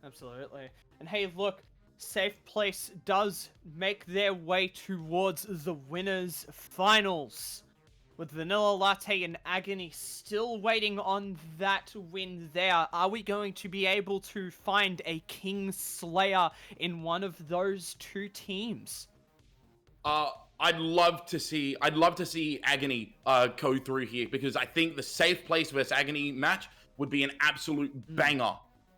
Absolutely. And hey, look, Safe Place does make their way towards the winners' finals. With Vanilla Latte and Agony still waiting on that win there, are we going to be able to find a King Slayer in one of those two teams? I'd love to see Agony go through here because I think the Safe Place versus Agony match would be an absolute banger.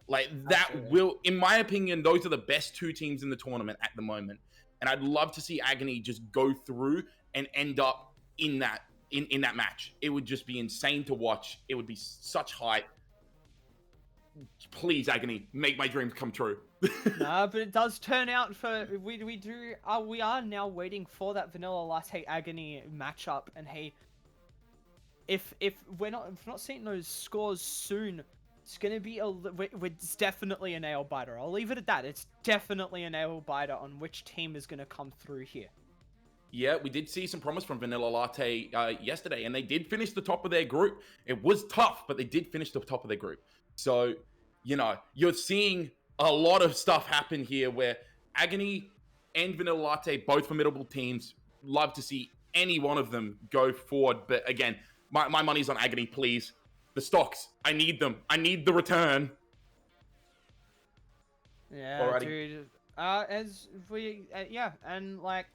Like that will, in my opinion, those are the best two teams in the tournament at the moment. And I'd love to see Agony just go through and end up in that match. It would just be insane to watch. It would be such hype. Please, Agony, make my dreams come true. Nah, but it does turn out for we are now waiting for that Vanilla Latte Agony matchup. And hey, if we're not seeing those scores soon, it's gonna be it's definitely a nail biter. I'll leave it at that. It's definitely a nail biter on which team is gonna come through here. Yeah, we did see some promise from Vanilla Latte yesterday, and they did finish the top of their group. It was tough, but they did finish the top of their group. So, you're seeing a lot of stuff happen here where Agony and Vanilla Latte, both formidable teams, love to see any one of them go forward. But again, my money's on Agony, please. The stocks, I need them. I need the return. Yeah, Alrighty. Dude. And like,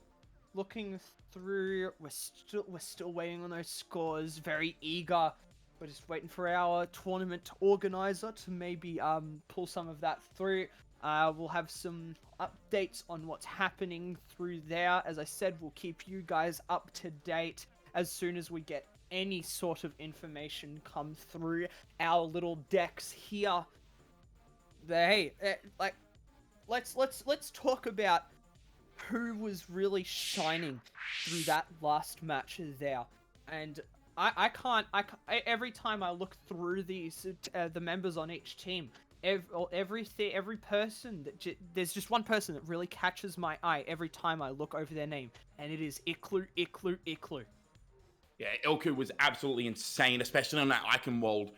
looking through, we're still waiting on those scores. Very eager. We're just waiting for our tournament organizer to maybe pull some of that through. We'll have some updates on what's happening through there. As I said, we'll keep you guys up to date as soon as we get any sort of information come through our little decks here. But hey, let's talk about who was really shining through that last match there. And I can't every time I look through these the members on each team, every person there's just one person that really catches my eye every time I look over their name, and it is Iclu. Yeah, Ilku was absolutely insane, especially on that Eichenwald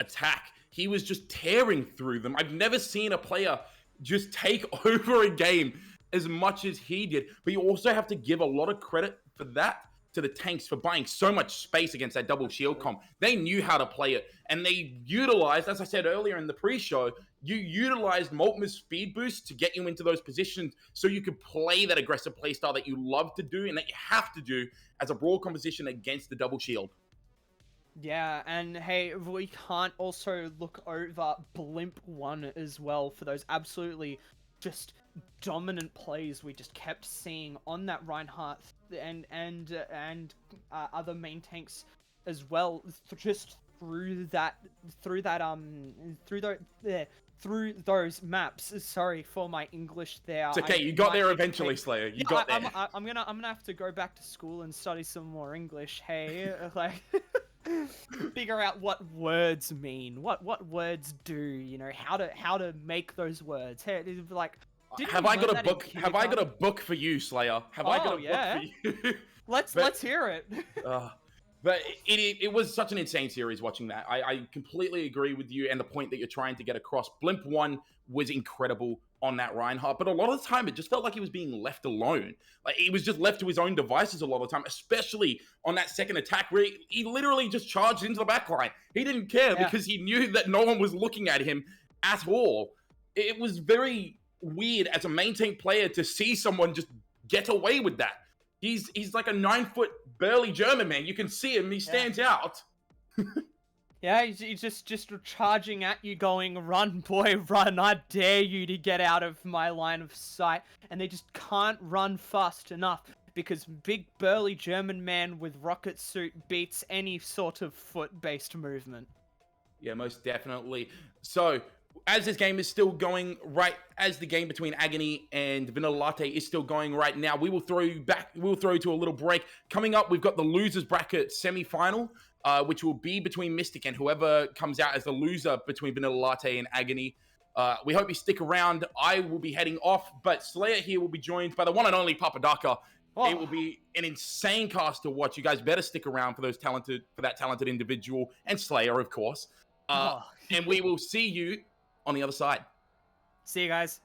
attack. He was just tearing through them. I've never seen a player just take over a game as much as he did. But you also have to give a lot of credit for that to the tanks for buying so much space against that double shield comp. They knew how to play it, and they utilized, as I said earlier in the pre-show, you utilized Moltmer's speed boost to get you into those positions so you could play that aggressive playstyle that you love to do and that you have to do as a brawl composition against the double shield. Yeah, and hey, we can't also look over Blimp 1 as well for those absolutely just dominant plays we just kept seeing on that Reinhardt and other main tanks as well, just through those maps. Sorry for my English there. It's okay, you got there eventually, Slayer. You got there. I'm gonna have to go back to school and study some more English. Hey, like figure out what words mean, what words do, how to make those words. Hey, like Didn't have you I got learn a that in book? Have I got a kindergarten? book for you, Slayer? Have I got Oh, a yeah. book for you? Let's hear it. But it was such an insane series watching that. I completely agree with you and the point that you're trying to get across. Blimp 1 was incredible on that Reinhardt, but a lot of the time it just felt like he was being left alone. Like he was just left to his own devices a lot of the time, especially on that second attack where he literally just charged into the backline. He didn't care because he knew that no one was looking at him at all. It was very weird as a main tank player to see someone just get away with that. He's like a 9-foot burly German man. You can see him. He stands out. Yeah, he's just charging at you going, run, boy, run. I dare you to get out of my line of sight. And they just can't run fast enough because big burly German man with rocket suit beats any sort of foot-based movement. Yeah, most definitely. So, as this game is still going right, as the game between Agony and Vanilla Latte is still going right now, we will throw to a little break. Coming up, we've got the losers bracket semi-final, which will be between Mystic and whoever comes out as the loser between Vanilla Latte and Agony. We hope you stick around. I will be heading off, but Slayer here will be joined by the one and only Papadaka. Oh. It will be an insane cast to watch. You guys better stick around for that talented individual, and Slayer, of course. And we will see you on the other side. See you guys.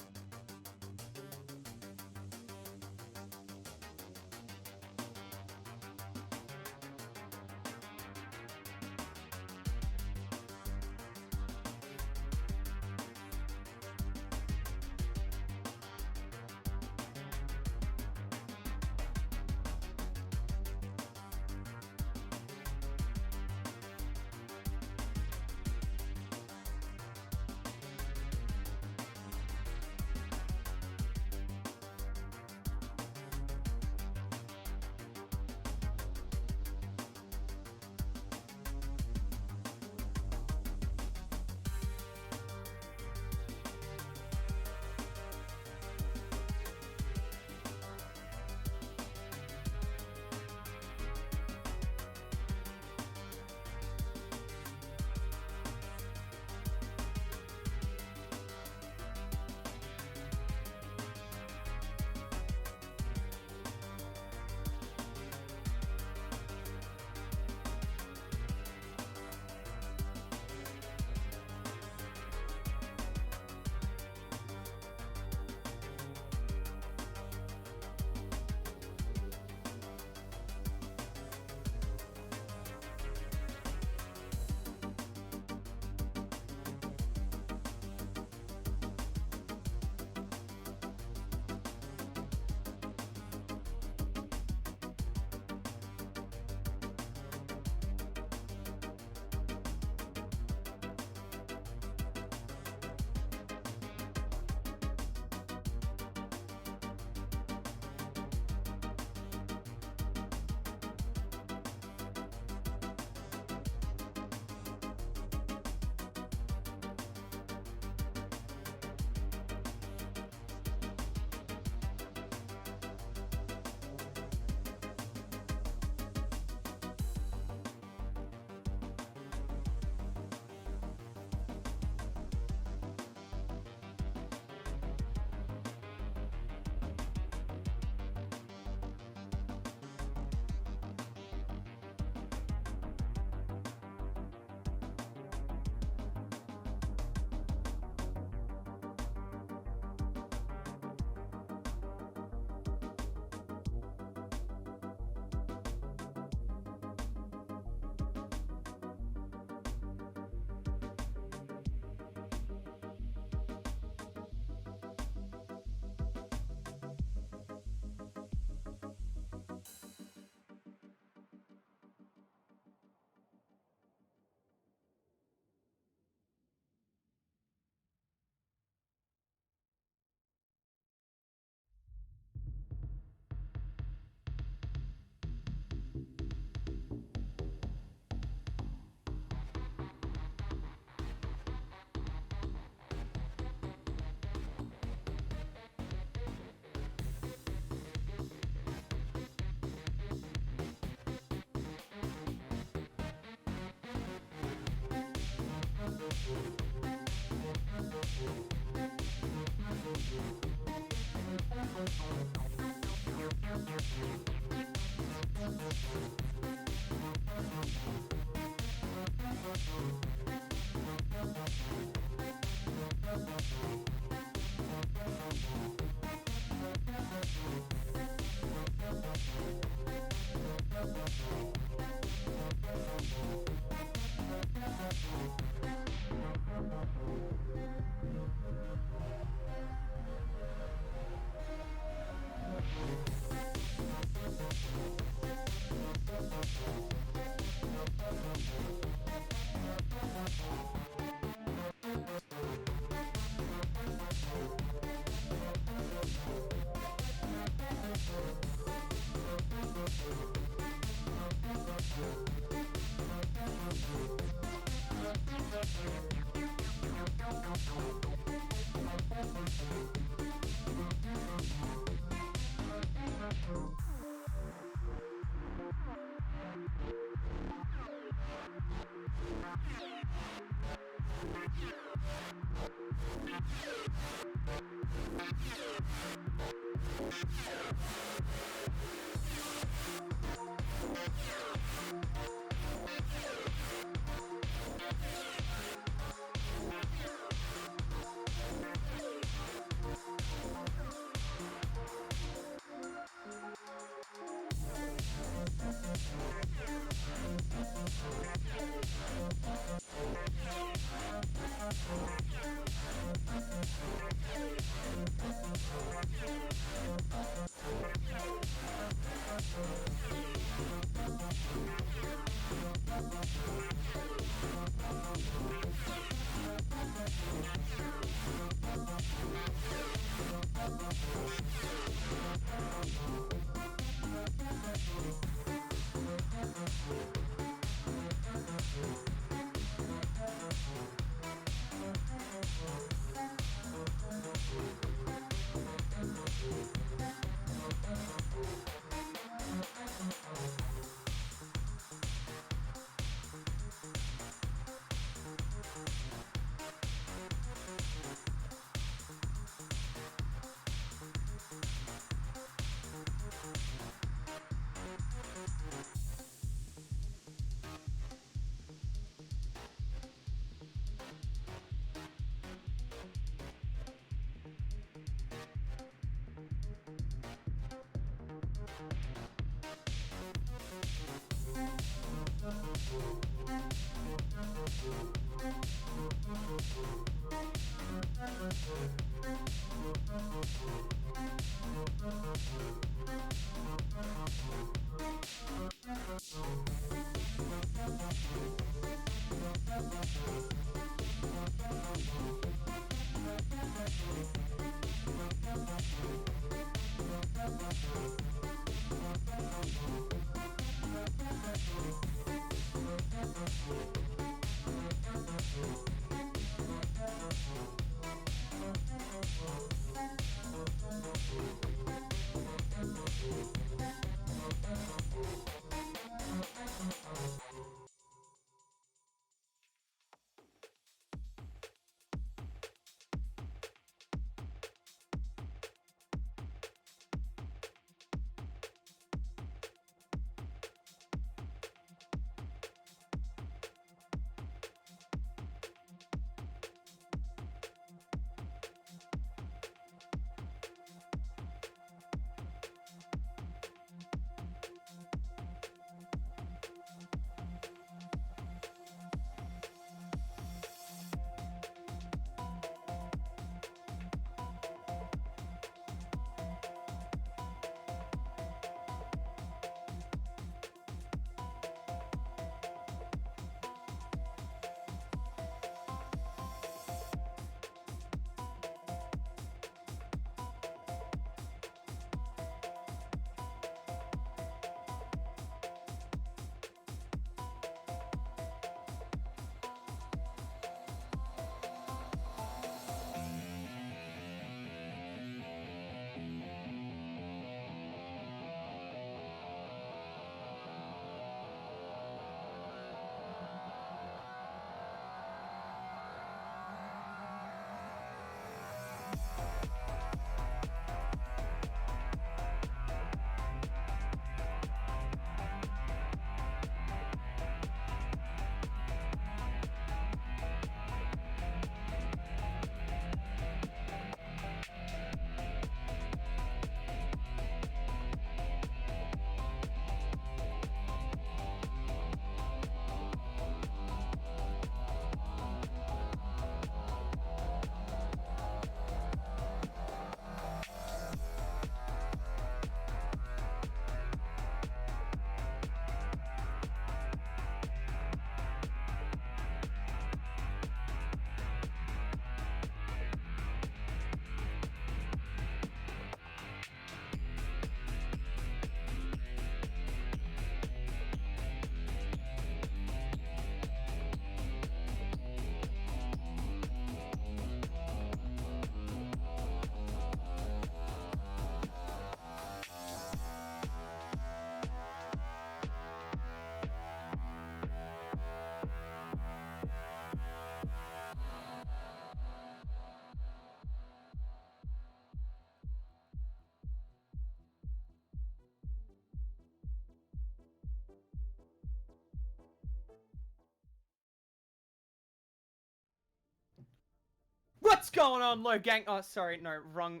What's going on, Lo Gang? Oh, sorry, no, wrong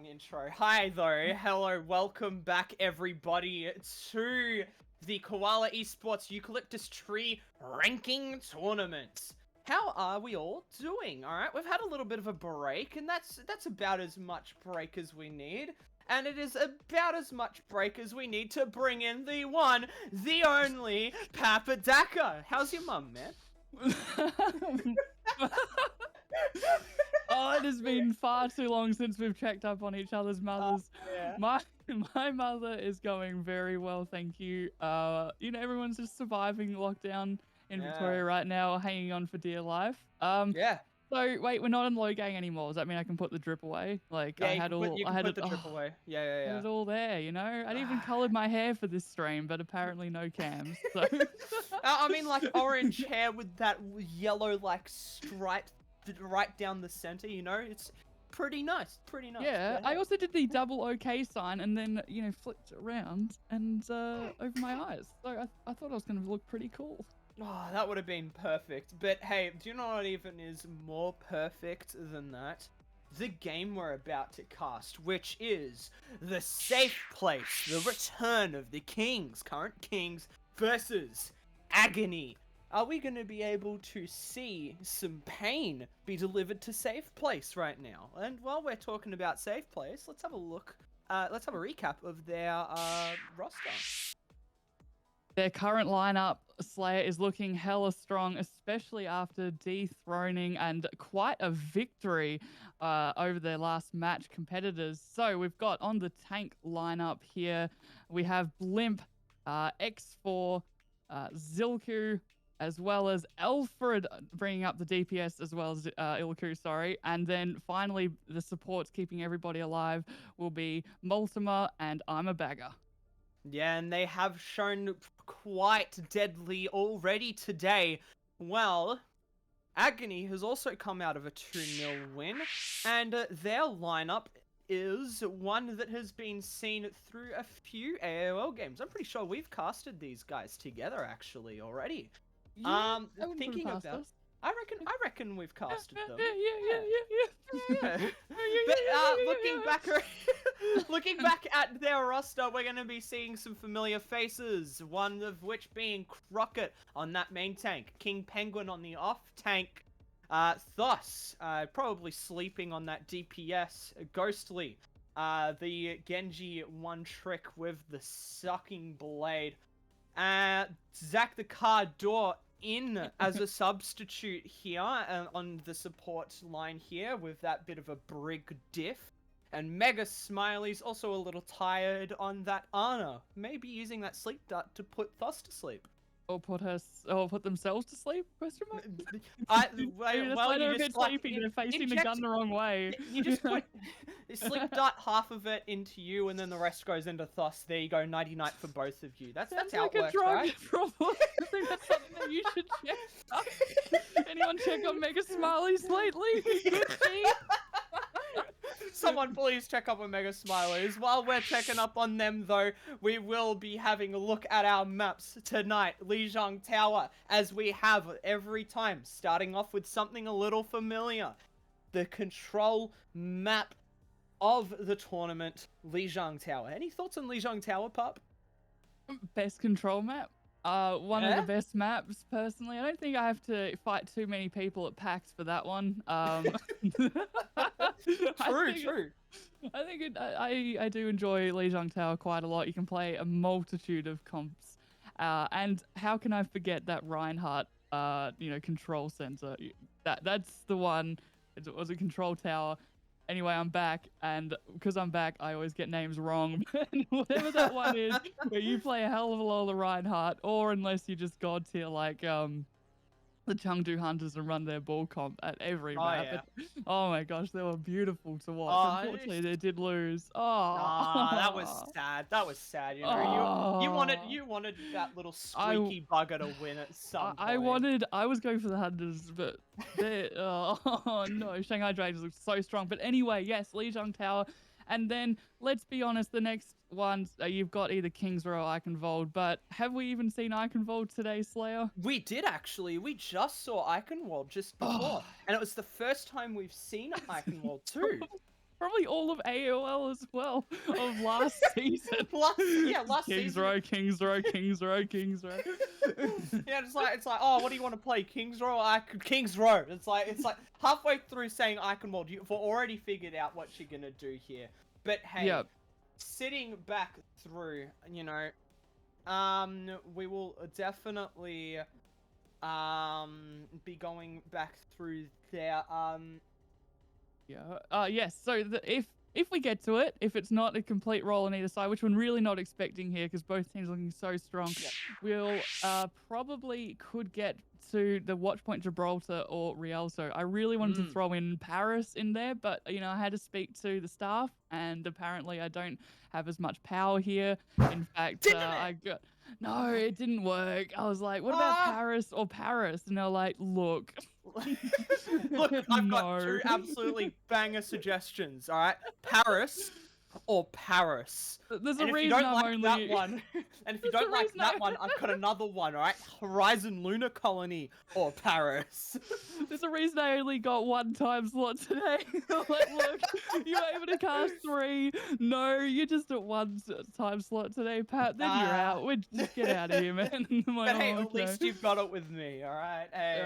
intro. Hi, though. Hello, welcome back, everybody, to the Koala Esports Eucalyptus Tree Ranking Tournament. How are we all doing? All right, we've had a little bit of a break, and that's about as much break as we need. And it is about as much break as we need to bring in the one, the only, Papa Daka. How's your mum, man? Oh, it has been far too long since we've checked up on each other's mothers. Yeah. My mother is going very well, thank you. You know, everyone's just surviving lockdown in Victoria right now, hanging on for dear life. Yeah. So wait, we're not in low gang anymore. Does that mean I can put the drip away? Like Yeah, I had all, you I can had put it, the drip away. Yeah. I had it all there, you know. I'd even coloured my hair for this stream, but apparently no cams. So I mean, like orange hair with that yellow like stripe right down the center. You know, it's pretty nice. Pretty nice. yeah, I also did the double OK sign and then flipped it around and over my eyes. So I thought I was gonna look pretty cool. Oh, that would have been perfect. But hey, do you know what even is more perfect than that? The game we're about to cast, which is the safe place, the return of the kings, current kings, versus Agony. Are we going to be able to see some pain be delivered to safe place right now? And while we're talking about safe place, let's have a look. Let's have a recap of their roster. Their current lineup, Slayer, is looking hella strong, especially after dethroning and quite a victory over their last match competitors. So we've got on the tank lineup here, we have Blimp, X4, Zilku, as well as Alfred bringing up the DPS as well as Ilku, sorry. And then finally, the supports keeping everybody alive will be Multimer and I'm a Bagger. Yeah, and they have shown quite deadly already today. Well, Agony has also come out of a 2-0 win, and their lineup is one that has been seen through a few AOL games. I'm pretty sure we've casted these guys together actually already. Yeah, Thinking about, I reckon we've casted them. Yeah. But looking back at their roster, we're going to be seeing some familiar faces. One of which being Crockett on that main tank, King Penguin on the off tank, Thus probably sleeping on that DPS, Ghostly, the Genji one trick with the sucking blade. ZakDaCarDoor in as a substitute here on the support line here with that bit of a brig diff. And Mega Smiley's also a little tired on that Ana, maybe using that sleep dart to put Thus to sleep. Or put themselves to sleep? Question mark. You just sleeping, they're facing the gun the wrong way. You just put sleep dart half of it into you, and then the rest goes into Thus. There you go, 90 night for both of you. That's how it works, right? Problem. I think that's something that you should check. Anyone check on Mega Smileys lately? Good tea? Someone please check up on Mega Smileys. While we're checking up on them, though, we will be having a look at our maps tonight. Lijiang Tower, as we have every time, starting off with something a little familiar. The control map of the tournament, Lijiang Tower. Any thoughts on Lijiang Tower, pup? Best control map. One of the best maps, personally. I don't think I have to fight too many people at PAX for that one. True. I think I do enjoy Lijiang Tower quite a lot. You can play a multitude of comps. And how can I forget that Reinhardt, control center? That's the one. It was a control tower. Anyway, I'm back, and because I'm back, I always get names wrong. Whatever that one is, where you play a hell of a lot of Reinhardt, or unless you just god tier like the Chengdu Hunters and run their ball comp at every map. Yeah. Oh my gosh, they were beautiful to watch. Unfortunately, they did lose. That was sad. That was sad. You know, you wanted that little squeaky bugger to win at some point. I was going for the Hunters, but no, Shanghai Dragons look so strong. But anyway, yes, Lijiang Tower, And then, let's be honest, the next ones, you've got either Kings Row or Eichenwald, but have we even seen Eichenwald today, Slayer? We did actually. We just saw Eichenwald just before. And it was the first time we've seen Eichenwald too. Probably all of AOL as well of last season. last Kings season. Row, Kings Row, Kings Row, Kings Row. Yeah, it's like, oh, what do you want to play, Kings Row or Kings Row? It's like halfway through saying Eichenwald, you've already figured out what you're gonna do here. But hey, Yep. sitting back through, you know, we will definitely be going back through there. Yes. So if we get to it, if it's not a complete roll on either side, which we're really not expecting here because both teams looking so strong, we'll probably could get to the Watch Point Gibraltar or Rialto. I really wanted to throw in Paris in there, but you know I had to speak to the staff, and apparently I don't have as much power here. In fact, no, it didn't work. I was like, what about Paris or Paris? And they're like, look. Look, I've got two absolutely banger suggestions, alright? Paris or Paris. There's a and if reason you don't I'm like only... that one, and if you don't like that one, I've got another one, alright? Horizon Lunar Colony or Paris. There's a reason I only got 1 time slot today. Like, look, you were able to cast 3. No, you're just at 1 time slot today, Pat. Then you're out. Just get out of here, man. But hey, at least you've got it with me, alright? Hey.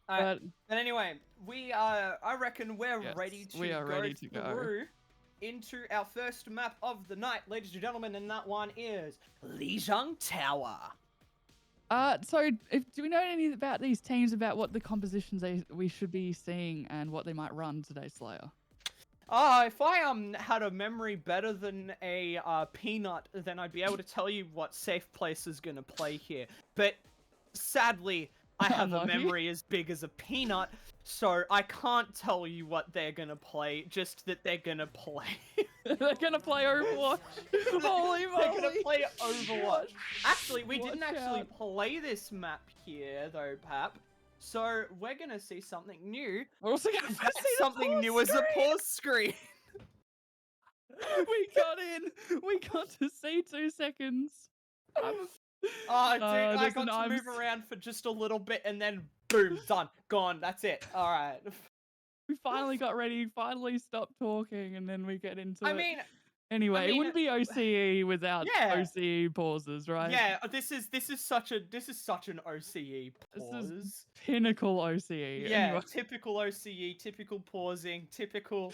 Alright. But anyway, I reckon we're ready to go through into our first map of the night, ladies and gentlemen, and that one is Lijiang Tower. So do we know any about these teams, about what the compositions we should be seeing and what they might run today, Slayer? If I had a memory better than a peanut, then I'd be able to tell you what safe place is gonna play here. But sadly, I have a memory as big as a peanut, so I can't tell you what they're gonna play, just that they're gonna play. They're gonna play Overwatch. Holy moly. They're gonna play Overwatch. Actually, we didn't actually out. play this map here, though, Pap. So we're gonna see something new. We're also gonna see something new as a pause screen. We got in. We got to see 2 seconds. Oh, dude, I got to move around for just a little bit and then boom, done, gone. That's it. All right. We finally got ready, finally stopped talking, and then we get into it. Anyway, it wouldn't be OCE without OCE pauses, right? Yeah, this is such an OCE pause. This is pinnacle OCE. Yeah, anyway. typical OCE, typical pausing, typical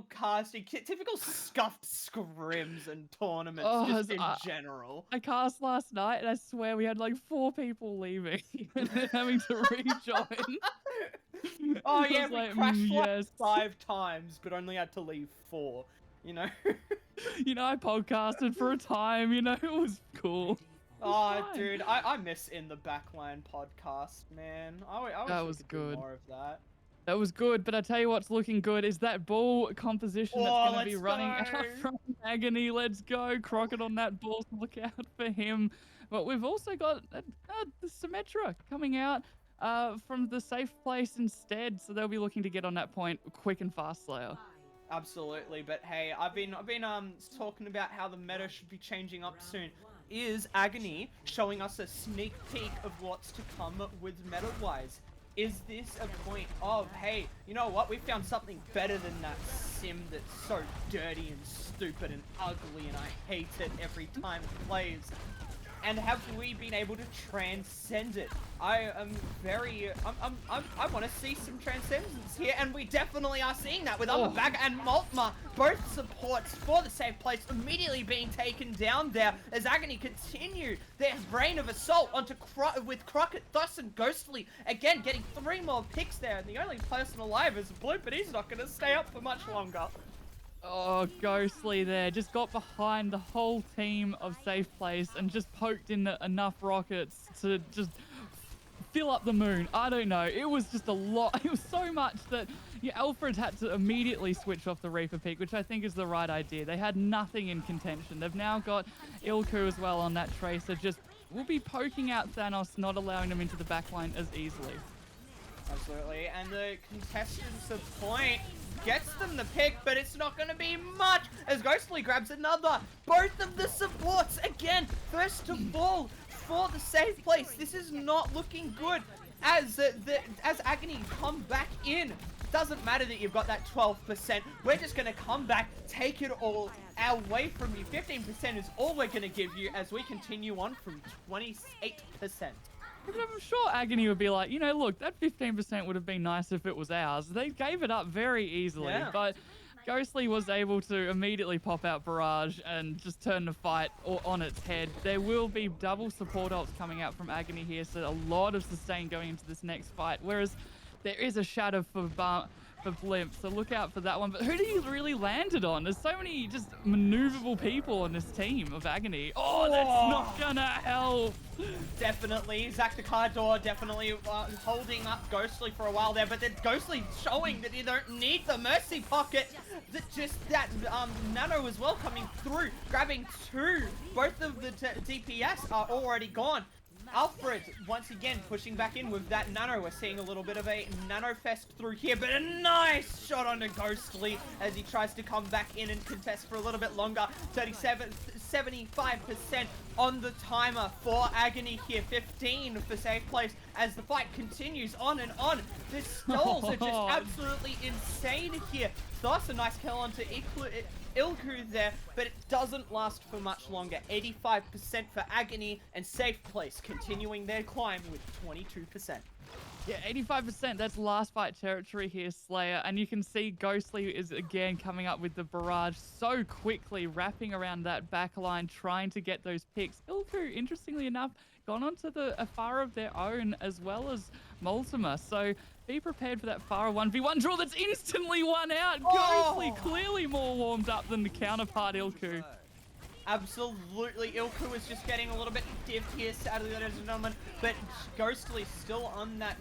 casting, typical scuffed scrims and tournaments just in general. I cast last night, and I swear we had like 4 people leaving and then having to rejoin. Oh yeah, we crashed like 5 times, but only had to leave 4. You know? I podcasted for a time, it was cool. Oh, dude, I miss In the Backline podcast, man. I wish we could do more of that. That was good, but I tell you what's looking good is that ball composition that's going to be running out from Agony. Let's go. Crockett on that ball, so look out for him. But we've also got the Symmetra coming out from the safe place instead, so they'll be looking to get on that point quick and fast, Slayer. Absolutely, but hey, I've been talking about how the meta should be changing up soon. Is Agony showing us a sneak peek of what's to come with meta-wise? Is this a point of, hey, you know what, we found something better than that sim that's so dirty and stupid and ugly and I hate it every time it plays? And have we been able to transcend it? I want to see some transcendence here, and we definitely are seeing that with Bag and Maltma, both supports for the safe place immediately being taken down there as Agony continue their reign of assault onto with Crockett, Thus, and Ghostly, again getting 3 more picks there, and the only person alive is Blue, but he's not going to stay up for much longer. Oh, Ghostly there. Just got behind the whole team of safe place and just poked in enough rockets to just fill up the moon. I don't know. It was just a lot. It was so much that Alfred had to immediately switch off the Reaper Peak, which I think is the right idea. They had nothing in contention. They've now got Ilku as well on that Tracer. Just will be poking out Thanos, not allowing them into the backline as easily. Absolutely. And the contestants of point gets them the pick, but it's not going to be much as Ghostly grabs another. Both of the supports, again, first to fall for the safe place. This is not looking good as Agony come back in. Doesn't matter that you've got that 12%. We're just going to come back, take it all away from you. 15% is all we're going to give you as we continue on from 28%. But I'm sure Agony would be like, you know, look, that 15% would have been nice if it was ours. They gave it up very easily, but Ghostly was able to immediately pop out Barrage and just turn the fight on its head. There will be double support ults coming out from Agony here, so a lot of sustain going into this next fight, whereas there is a shadow for Blimp, so look out for that one. But who do you really landed on? There's so many just maneuverable people on this team of Agony. Oh, that's not gonna help. Definitely, ZakDaCarDoor definitely holding up Ghostly for a while there, but then Ghostly showing that you don't need the Mercy Pocket. That Nano as well coming through, grabbing two. Both of the DPS are already gone. Alfred once again pushing back in with that Nano. We're seeing a little bit of a Nano fest through here, but a nice shot onto Ghostly as he tries to come back in and contest for a little bit longer. 75% on the timer for Agony here. 15 for safe place as the fight continues on and on. The stalls are just absolutely insane here. That's a nice kill onto Ilku there, but it doesn't last for much longer. 85% for Agony, and safe place continuing their climb with 22%. Yeah, 85%. That's last fight territory here, Slayer. And you can see Ghostly is again coming up with the barrage so quickly, wrapping around that back line, trying to get those picks. Ilku, interestingly enough, gone onto the Afara of their own as well as Multima. So be prepared for that Farah 1v1 draw that's instantly won out. Ghostly clearly more warmed up than the counterpart Ilku. Absolutely, Ilku is just getting a little bit diffed here, sadly, ladies and gentlemen, but Ghostly still on that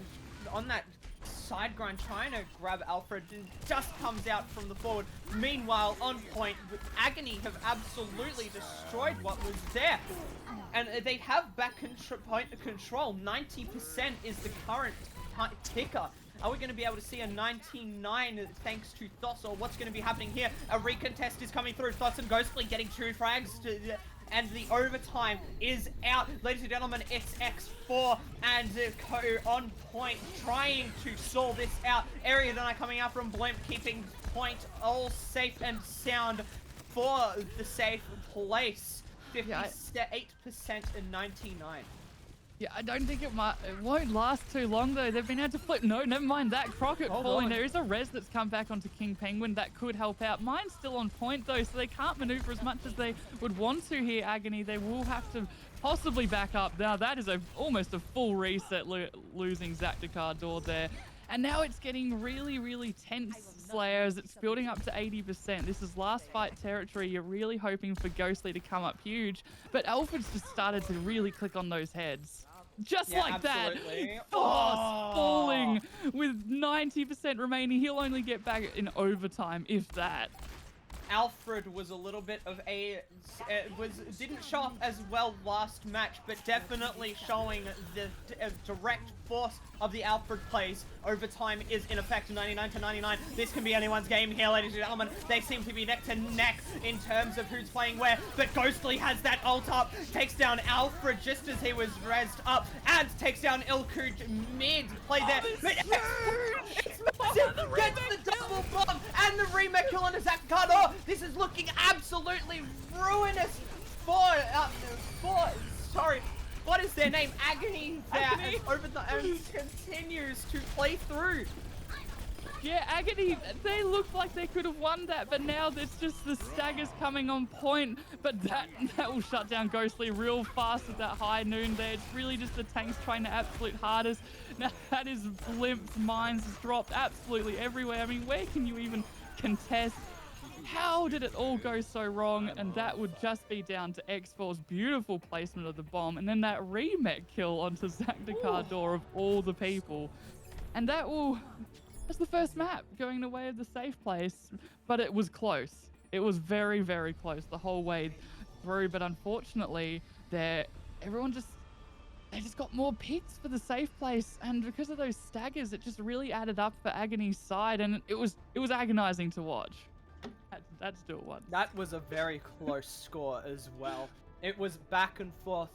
side grind, trying to grab Alfred, and just comes out from the forward. Meanwhile, on point, Agony have absolutely destroyed what was there, and they have back point control. 90% is the current ticker. Are we going to be able to see a 99 thanks to Thos, or what's going to be happening here? A recontest is coming through. Thos and Ghostly getting 2 frags, and the overtime is out. Ladies and gentlemen, it's X4 and Co on point, trying to solve this out. Ariadna coming out from Blimp, keeping point all safe and sound for the safe place. 58% and 99. Yeah, I don't think it won't last too long though. They've been able to flip. No, never mind that. Crockett falling. There is a res that's come back onto King Penguin that could help out. Mine's still on point though, so they can't maneuver as much as they would want to here, Agony. They will have to possibly back up. Now that is almost a full reset, losing ZakDaCarDoor there. And now it's getting really, really tense, Slayer, as it's building up to 80%. This is last fight territory. You're really hoping for Ghostly to come up huge, but Alfred's just started to really click on those heads. Just like absolutely. that. Falling with 90% remaining. He'll only get back in overtime, if that. Alfred was a little bit of didn't show up as well last match, but definitely showing the direct force of the Alfred plays. Overtime is in effect, 99 to 99. This can be anyone's game here, ladies and gentlemen. They seem to be neck to neck in terms of who's playing where, but Ghostly has that ult up, takes down Alfred just as he was rezzed up, and takes down Ilku mid play there. It's massive. Gets the double bomb and the remake kill on ZakDaCarDoor. This is looking absolutely ruinous for what is their name? Agony there and continues to play through. Yeah, Agony, they looked like they could have won that, but now it's just the staggers coming on point. But that will shut down Ghostly real fast with that high noon there. It's really just the tanks trying their absolute hardest. Now that is Blimp's mines has dropped absolutely everywhere. I mean, where can you even contest? How did it all go so wrong? And that would just be down to X4's beautiful placement of the bomb, and then that remake kill onto ZakDaCarDoor of all the people. And that's the first map going the way of the safe place, but it was close. It was very, very close the whole way through, but unfortunately, everyone just they just got more picks for the safe place, and because of those staggers, it just really added up for Agony's side, and it was agonizing to watch. That's still one. That was a very close score as well. It was back and forth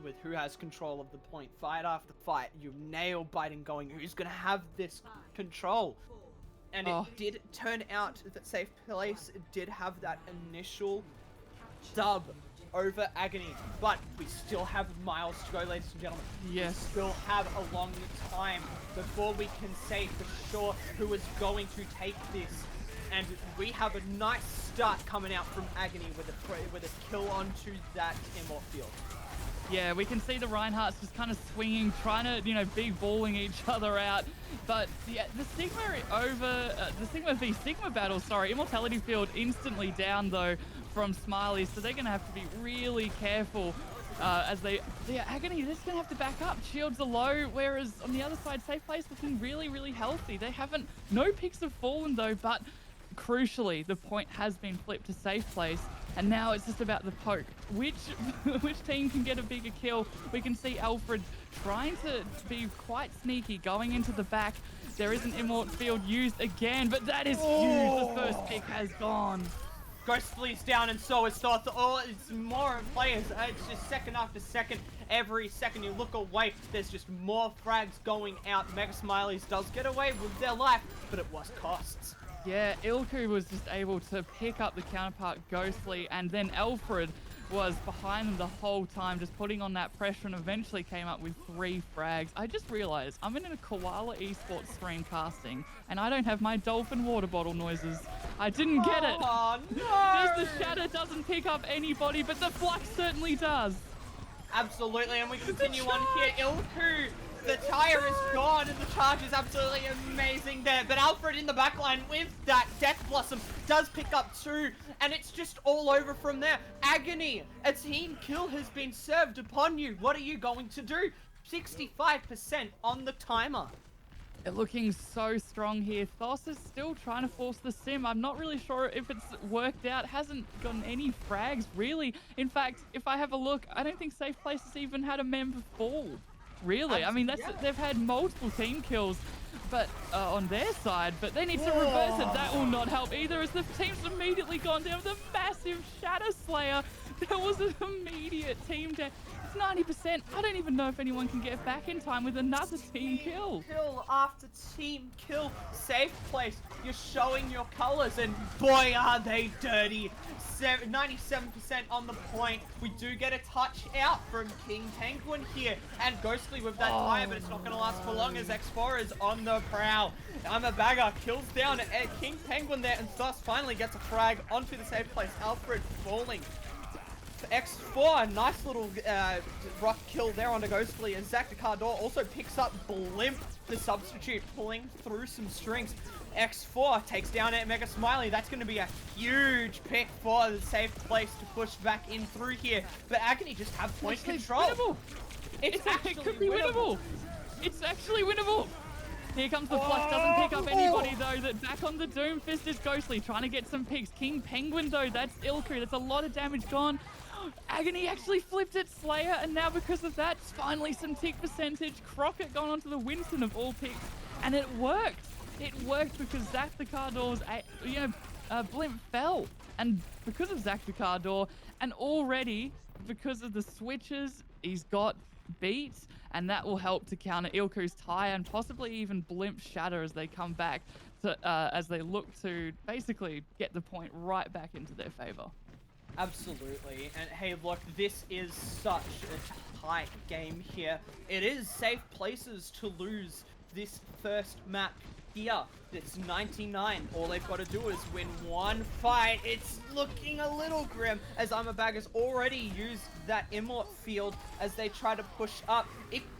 with who has control of the point. Fight after fight, you nail biting going, who's going to have this control? And it did turn out that Safe Place did have that initial dub over Agony, but we still have miles to go, ladies and gentlemen. Yes. We still have a long time before we can say for sure who is going to take this. And we have a nice start coming out from Agony with a kill onto that Immort field. Yeah, we can see the Reinhardts just kind of swinging, trying to, you know, big balling each other out. But yeah, the Sigma v Sigma battle, Immortality field instantly down though from Smiley, so they're going to have to be really careful as Agony, they're just going to have to back up. Shields are low, whereas on the other side, Safe Place looking really, really healthy. No picks have fallen though, but crucially, the point has been flipped to Safe Place, and now it's just about the poke. Which team can get a bigger kill? We can see Alfred trying to be quite sneaky, going into the back. There is an Immort field used again, but that is huge. The first pick has gone. Ghostly's down, and so is Thoth. It's more players. It's just second after second. Every second you look away, there's just more frags going out. Mega Smileys does get away with their life, but it was costs. Yeah, Ilku was just able to pick up the counterpart Ghostly, and then Alfred was behind them the whole time, just putting on that pressure, and eventually came up with 3 frags. I just realized I'm in a Koala Esports stream casting, and I don't have my dolphin water bottle noises. I didn't get it. Oh, no! Just the shatter doesn't pick up anybody, but the flux certainly does. Absolutely, and we continue on here. Ilku, the tire is gone, and the charge is absolutely amazing there. But Alfred in the backline with that Death Blossom does pick up 2, and it's just all over from there. Agony, a team kill has been served upon you. What are you going to do? 65% on the timer. They're looking so strong here. Thos is still trying to force the sim. I'm not really sure if it's worked out. Hasn't gotten any frags, really. In fact, if I have a look, I don't think Safe Place has even had a member fall. Really? I mean, they've had multiple team kills, but on their side, but they need to reverse it. That will not help either, as the team's immediately gone down with a massive Shatter Slayer. There was an immediate team down. It's 90%. I don't even know if anyone can get back in time with another team kill. Kill after team kill. Safe Place, you're showing your colors, and boy are they dirty. 97% on the point. We do get a touch out from King Penguin here, and Ghostly with that tire, but it's not going to last for long as X4 is on the prowl. I'm a bagger, kills down King Penguin there, and thus finally gets a frag onto the Safe Place. Alfred falling. X4, nice little rock kill there on the Ghostly, and ZakDaCarDoor also picks up Blimp, the substitute, pulling through some strings. X4 takes down Mega Smiley. That's going to be a huge pick for the Safe Place to push back in through here. But Agony just have point control. Winnable. It could be winnable. It's actually winnable. Here comes the flux, doesn't pick up anybody though. That back on the Doomfist is Ghostly, trying to get some picks. King Penguin though, that's Ilku. That's a lot of damage gone. Agony actually flipped it, Slayer, and now because of that, finally some tick percentage. Crockett gone onto the Winston of all picks, and it worked. It worked because ZakDaCarDoor's, Blimp fell, and because of ZakDaCarDoor, and already because of the switches, he's got beats, and that will help to counter Ilku's tire and possibly even Blimp Shatter as they come back to, as they look to basically get the point right back into their favor. Absolutely, and hey, look, this is such a tight game here. It is Safe Places to lose this first map here. It's 99. All they've got to do is win one fight. It's looking a little grim as Bagger's already used that Immort field as they try to push up.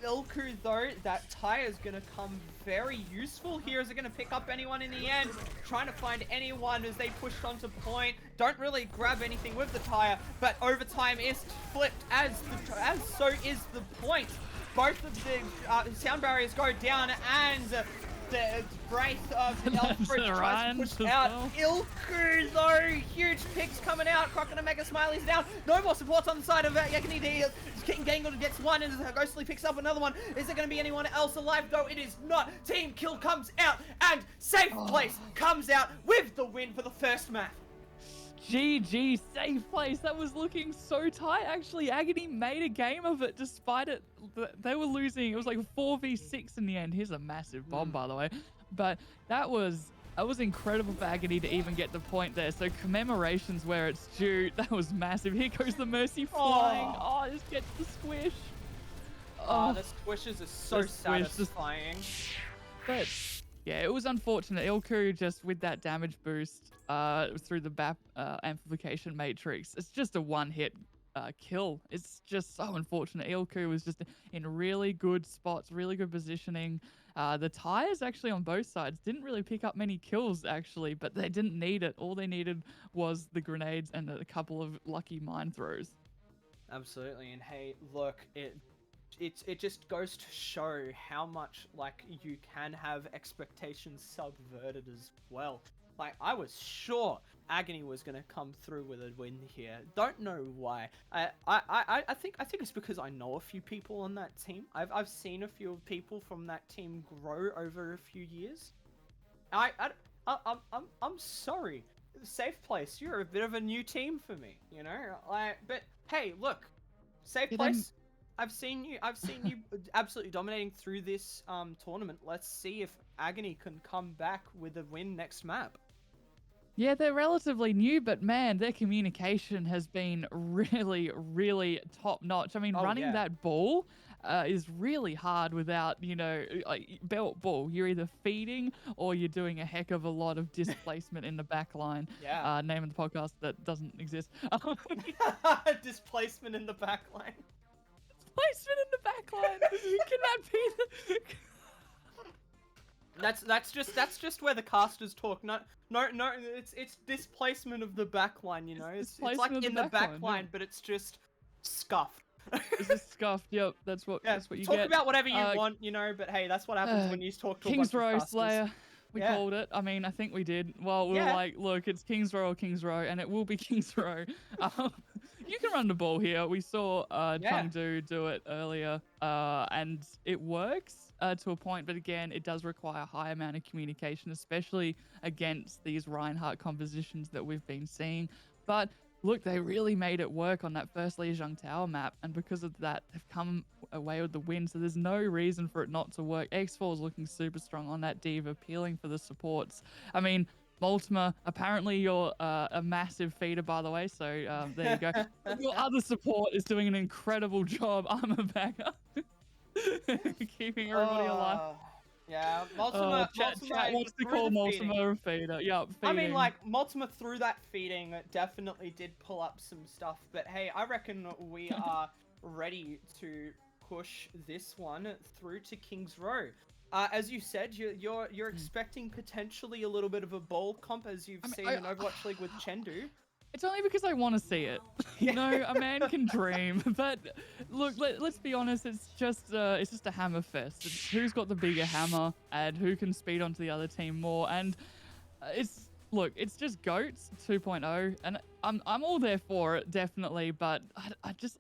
Ilku though, that tire is going to come very useful here. Is it going to pick up anyone in the end? Trying to find anyone as they pushed onto point. Don't really grab anything with the tire, but overtime is flipped as so is the point. Both of the sound barriers go down, and The brace of That's Elfred tries Ryan to push as out. well. Ilku though, huge picks coming out. Croc and Mega Smiley's down. No more supports on the side of Yakini. King Gangle gets one and Ghostly picks up another one. Is there going to be anyone else alive? No, it is not. Team Kill comes out and Safe Place comes out with the win for the first map. GG, safe place. That was looking so tight. Actually, Agony made a game of it despite it. They were losing. It was like 4v6 in the end. Here's a massive bomb, by the way. But that was incredible for Agony to even get the point there. So commemorations where it's due. That was massive. Here goes the Mercy flying. Oh, this gets the squish. Oh, the squishes are so satisfying. But yeah, it was unfortunate. Ilku just with that damage boost through the BAP amplification matrix. It's just a one-hit kill. It's just so unfortunate. Ilku was just in really good spots, really good positioning. The tires actually on both sides didn't really pick up many kills actually, but they didn't need it. All they needed was the grenades and a couple of lucky mine throws. Absolutely, and hey, look, it just goes to show how much like you can have expectations subverted as well. Like I was sure Agony was gonna come through with a win here. Don't know why. I think it's because I know a few people on that team. I've seen a few people from that team grow over a few years. I'm sorry. Safe Place, you're a bit of a new team for me, you know. Like, but hey, look, Safe Place. I've seen you absolutely dominating through this tournament. Let's see if Agony can come back with a win next map. Yeah, they're relatively new, but man, their communication has been really, really top notch. I mean, running that ball is really hard without, you know, like ball. You're either feeding or you're doing a heck of a lot of displacement in the back line. Yeah. Name of the podcast that doesn't exist. Displacement in the back line. Displacement in the back line. Can that be the... That's just where the casters talk. No, it's displacement of the back line, you know. It's like in the back line, but it's just scuffed. It's just scuffed. Yep, that's what you talk get. about whatever you want, you know, but hey, that's what happens when you talk to King's a bunch Row of casters. Slayer. We called it. I mean, I think we did. Well, we were like, look, it's King's Row or King's Row, and it will be King's Row. You can run the ball here. We saw Chengdu do it earlier, and it works to a point, but again, it does require a high amount of communication, especially against these Reinhardt compositions that we've been seeing. But look, they really made it work on that first Lijiang Tower map, and because of that, they've come away with the win, so there's no reason for it not to work. X4 is looking super strong on that div, appealing for the supports. I mean, Multimer, apparently you're a massive feeder, by the way, so there you go. Your other support is doing an incredible job, Armor Backer, keeping everybody alive. Yeah, Multimer Chat wants to call Multimer a feeder. Yep, feeding. I mean, like, Multimer through that feeding definitely did pull up some stuff, but hey, I reckon we are ready to push this one through to King's Row. As you said, you're expecting potentially a little bit of a ball comp, as you've seen in Overwatch League with Chengdu. It's only because I want to see it. You know, a man can dream. But look, let's be honest. It's just a hammer fest. It's who's got the bigger hammer and who can speed onto the other team more. And it's just GOATs 2.0, and I'm all there for it, definitely. But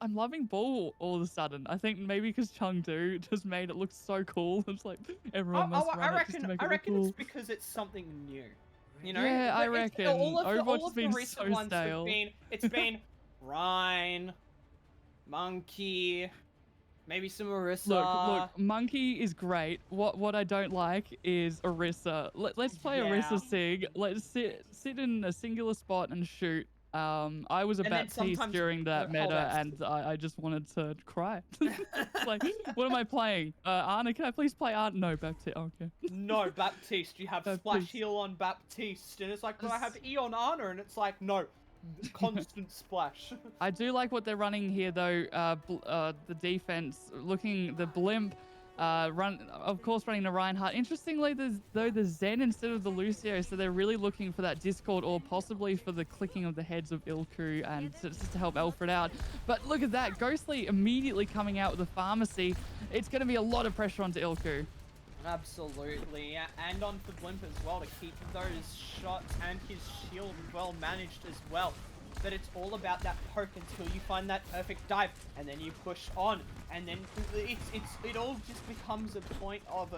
I'm loving ball all of a sudden. I think maybe because Chengdu just made it look so cool. It's like everyone must run it just to make it look cool. It's because it's something new. You know, yeah, I reckon. All Overwatch of has been the recent so ones stale. It's been Rhine, Monkey, maybe some Orisa. Look, Monkey is great. What I don't like is Orisa. Let's play Orisa Sig. Let's sit in a singular spot and shoot. I was a Baptiste during that meta, and I just wanted to cry. Like, what am I playing? Arna, can I please play Arna? No, Baptiste. Okay. No, Baptiste. You have Splash Heal on Baptiste, and it's like, but I have E on Arna, and it's like, no, constant splash. I do like what they're running here, though. The defense, the blimp. Of course, running the Reinhardt. Interestingly, there's the Zen instead of the Lucio, so they're really looking for that Discord or possibly for the clicking of the heads of Ilku and just to help Alfred out. But look at that, Ghostly immediately coming out with the pharmacy. It's going to be a lot of pressure onto Ilku. Absolutely, and on for Blimp as well to keep those shots and his shield well managed as well. But it's all about that poke until you find that perfect dive, and then you push on, and then it all just becomes a point of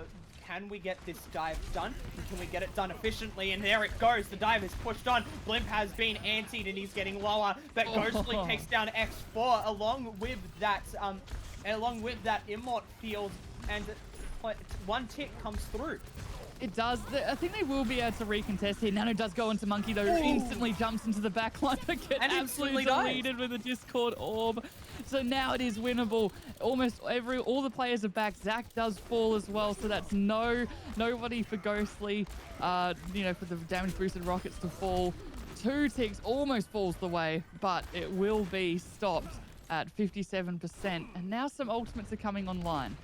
can we get this dive done? And can we get it done efficiently? And there it goes. The dive is pushed on. Blimp has been antied and he's getting lower, but Ghostly takes down X4 along with that Immort field, and one tick comes through. It does. I think they will be able to recontest here. Nano does go into Monkey though, who instantly jumps into the back line, but gets absolutely deleted with a Discord orb. So now it is winnable. Almost all the players are back. Zach does fall as well, so that's nobody for Ghostly. You know, for the damage boosted rockets to fall. 2 ticks almost falls the way, but it will be stopped at 57%. And now some ultimates are coming online.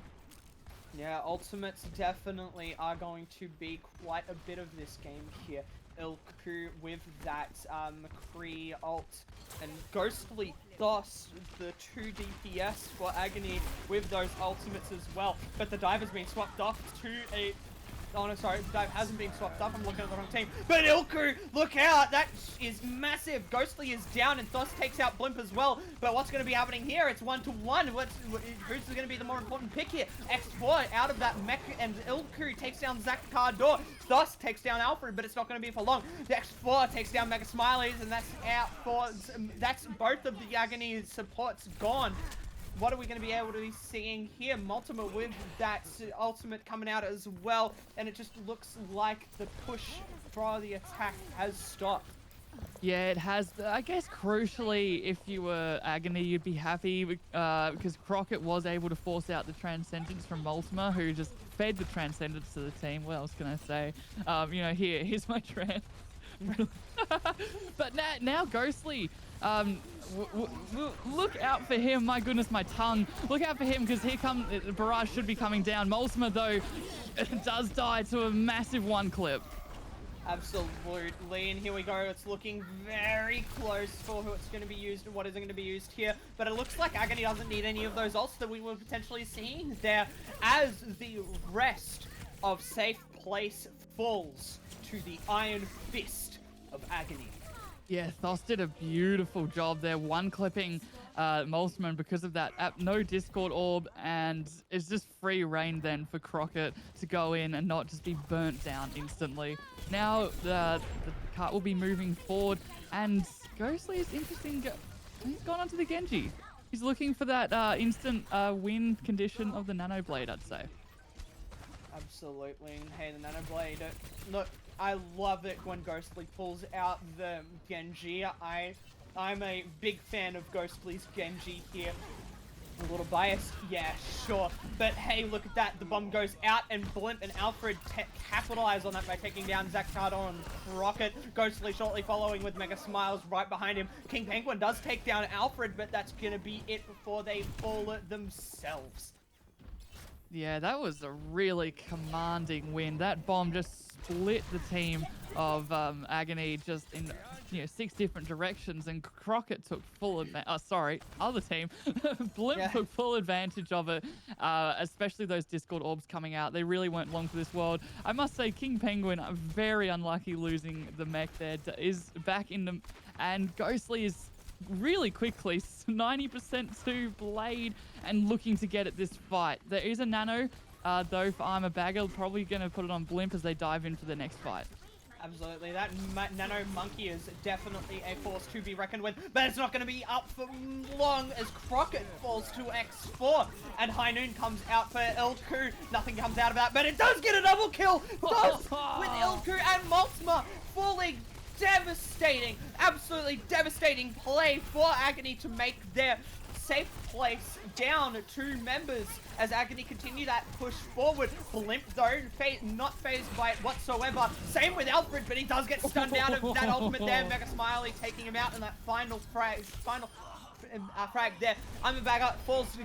Yeah, ultimates definitely are going to be quite a bit of this game here. Ilku with that Kree ult, and Ghostly Thos, the 2 DPS for Agony with those ultimates as well. But the dive has been swapped off to a... Oh no, sorry, the dive hasn't been swapped up. I'm looking at the wrong team. But Ilku, look out! That is massive. Ghostly is down, and Thos takes out Blimp as well. But what's going to be happening here? It's 1-to-1. Who's going to be the more important pick here? X4 out of that mech, and Ilku takes down ZakDaCarDoor. Thos takes down Alfred, but it's not going to be for long. The X4 takes down Mega Smileys, and that's out for... That's both of the Agony supports gone. What are we going to be able to be seeing here? Multima with that ultimate coming out as well, and it just looks like the push for the attack has stopped. Yeah, it has. I guess crucially, if you were Agony, you'd be happy because Crockett was able to force out the Transcendence from Multima, who just fed the Transcendence to the team. What else can I say? You know, here's my trans. But now Ghostly, look out for him. My goodness, my tongue. Look out for him, because here comes Barrage should be coming down. Multima though does die to a massive 1 clip. Absolutely, and here we go. It's looking very close for who it's going to be used and what isn't going to be used here. But it looks like Agony doesn't need any of those ults that we were potentially seeing there, as the rest of Safe Place falls to the Iron Fist of Agony. Yeah, Thos did a beautiful job there, 1-clipping Multiman because of that no Discord orb, and it's just free reign then for Crockett to go in and not just be burnt down instantly. Now the cart will be moving forward, and Ghostly is interesting. He's gone onto the Genji. He's looking for that instant win condition of the Nano Blade, I'd say. Absolutely. Hey, the Nano Blade. Look, I love it when Ghostly pulls out the Genji. I'm a big fan of Ghostly's Genji here. A little biased, yeah, sure. But hey, look at that. The bomb goes out, and Blimp and Alfred capitalize on that by taking down ZakDaCarDoor and Rocket. Ghostly shortly following with Mega Smiles right behind him. King Penguin does take down Alfred, but that's gonna be it before they fall themselves. Yeah, that was a really commanding win. That bomb just split the team of Agony just in 6 different directions, and Crockett took full advantage. Other team. Blimp took full advantage of it, especially those Discord orbs coming out. They really weren't long for this world. I must say, King Penguin, very unlucky losing the mech there, is back in the... And Ghostly is really quickly 90% to Blade and looking to get at this fight. There is a Nano, though, for Armor Bagger. Probably going to put it on Blimp as they dive into the next fight. Absolutely, that Nano Monkey is definitely a force to be reckoned with, but it's not going to be up for long as Crockett falls to X4, and High Noon comes out for Ilku. Nothing comes out of that, but it does get a double kill! Does with Ilku and Multima falling. Devastating, absolutely devastating play for Agony to make their Safe Place down 2 members as Agony continue that push forward. Blimp though, not phased by it whatsoever. Same with Alfred, but he does get stunned out of that ultimate there. Mega Smiley taking him out in that final frag there. I'm a bagger, falls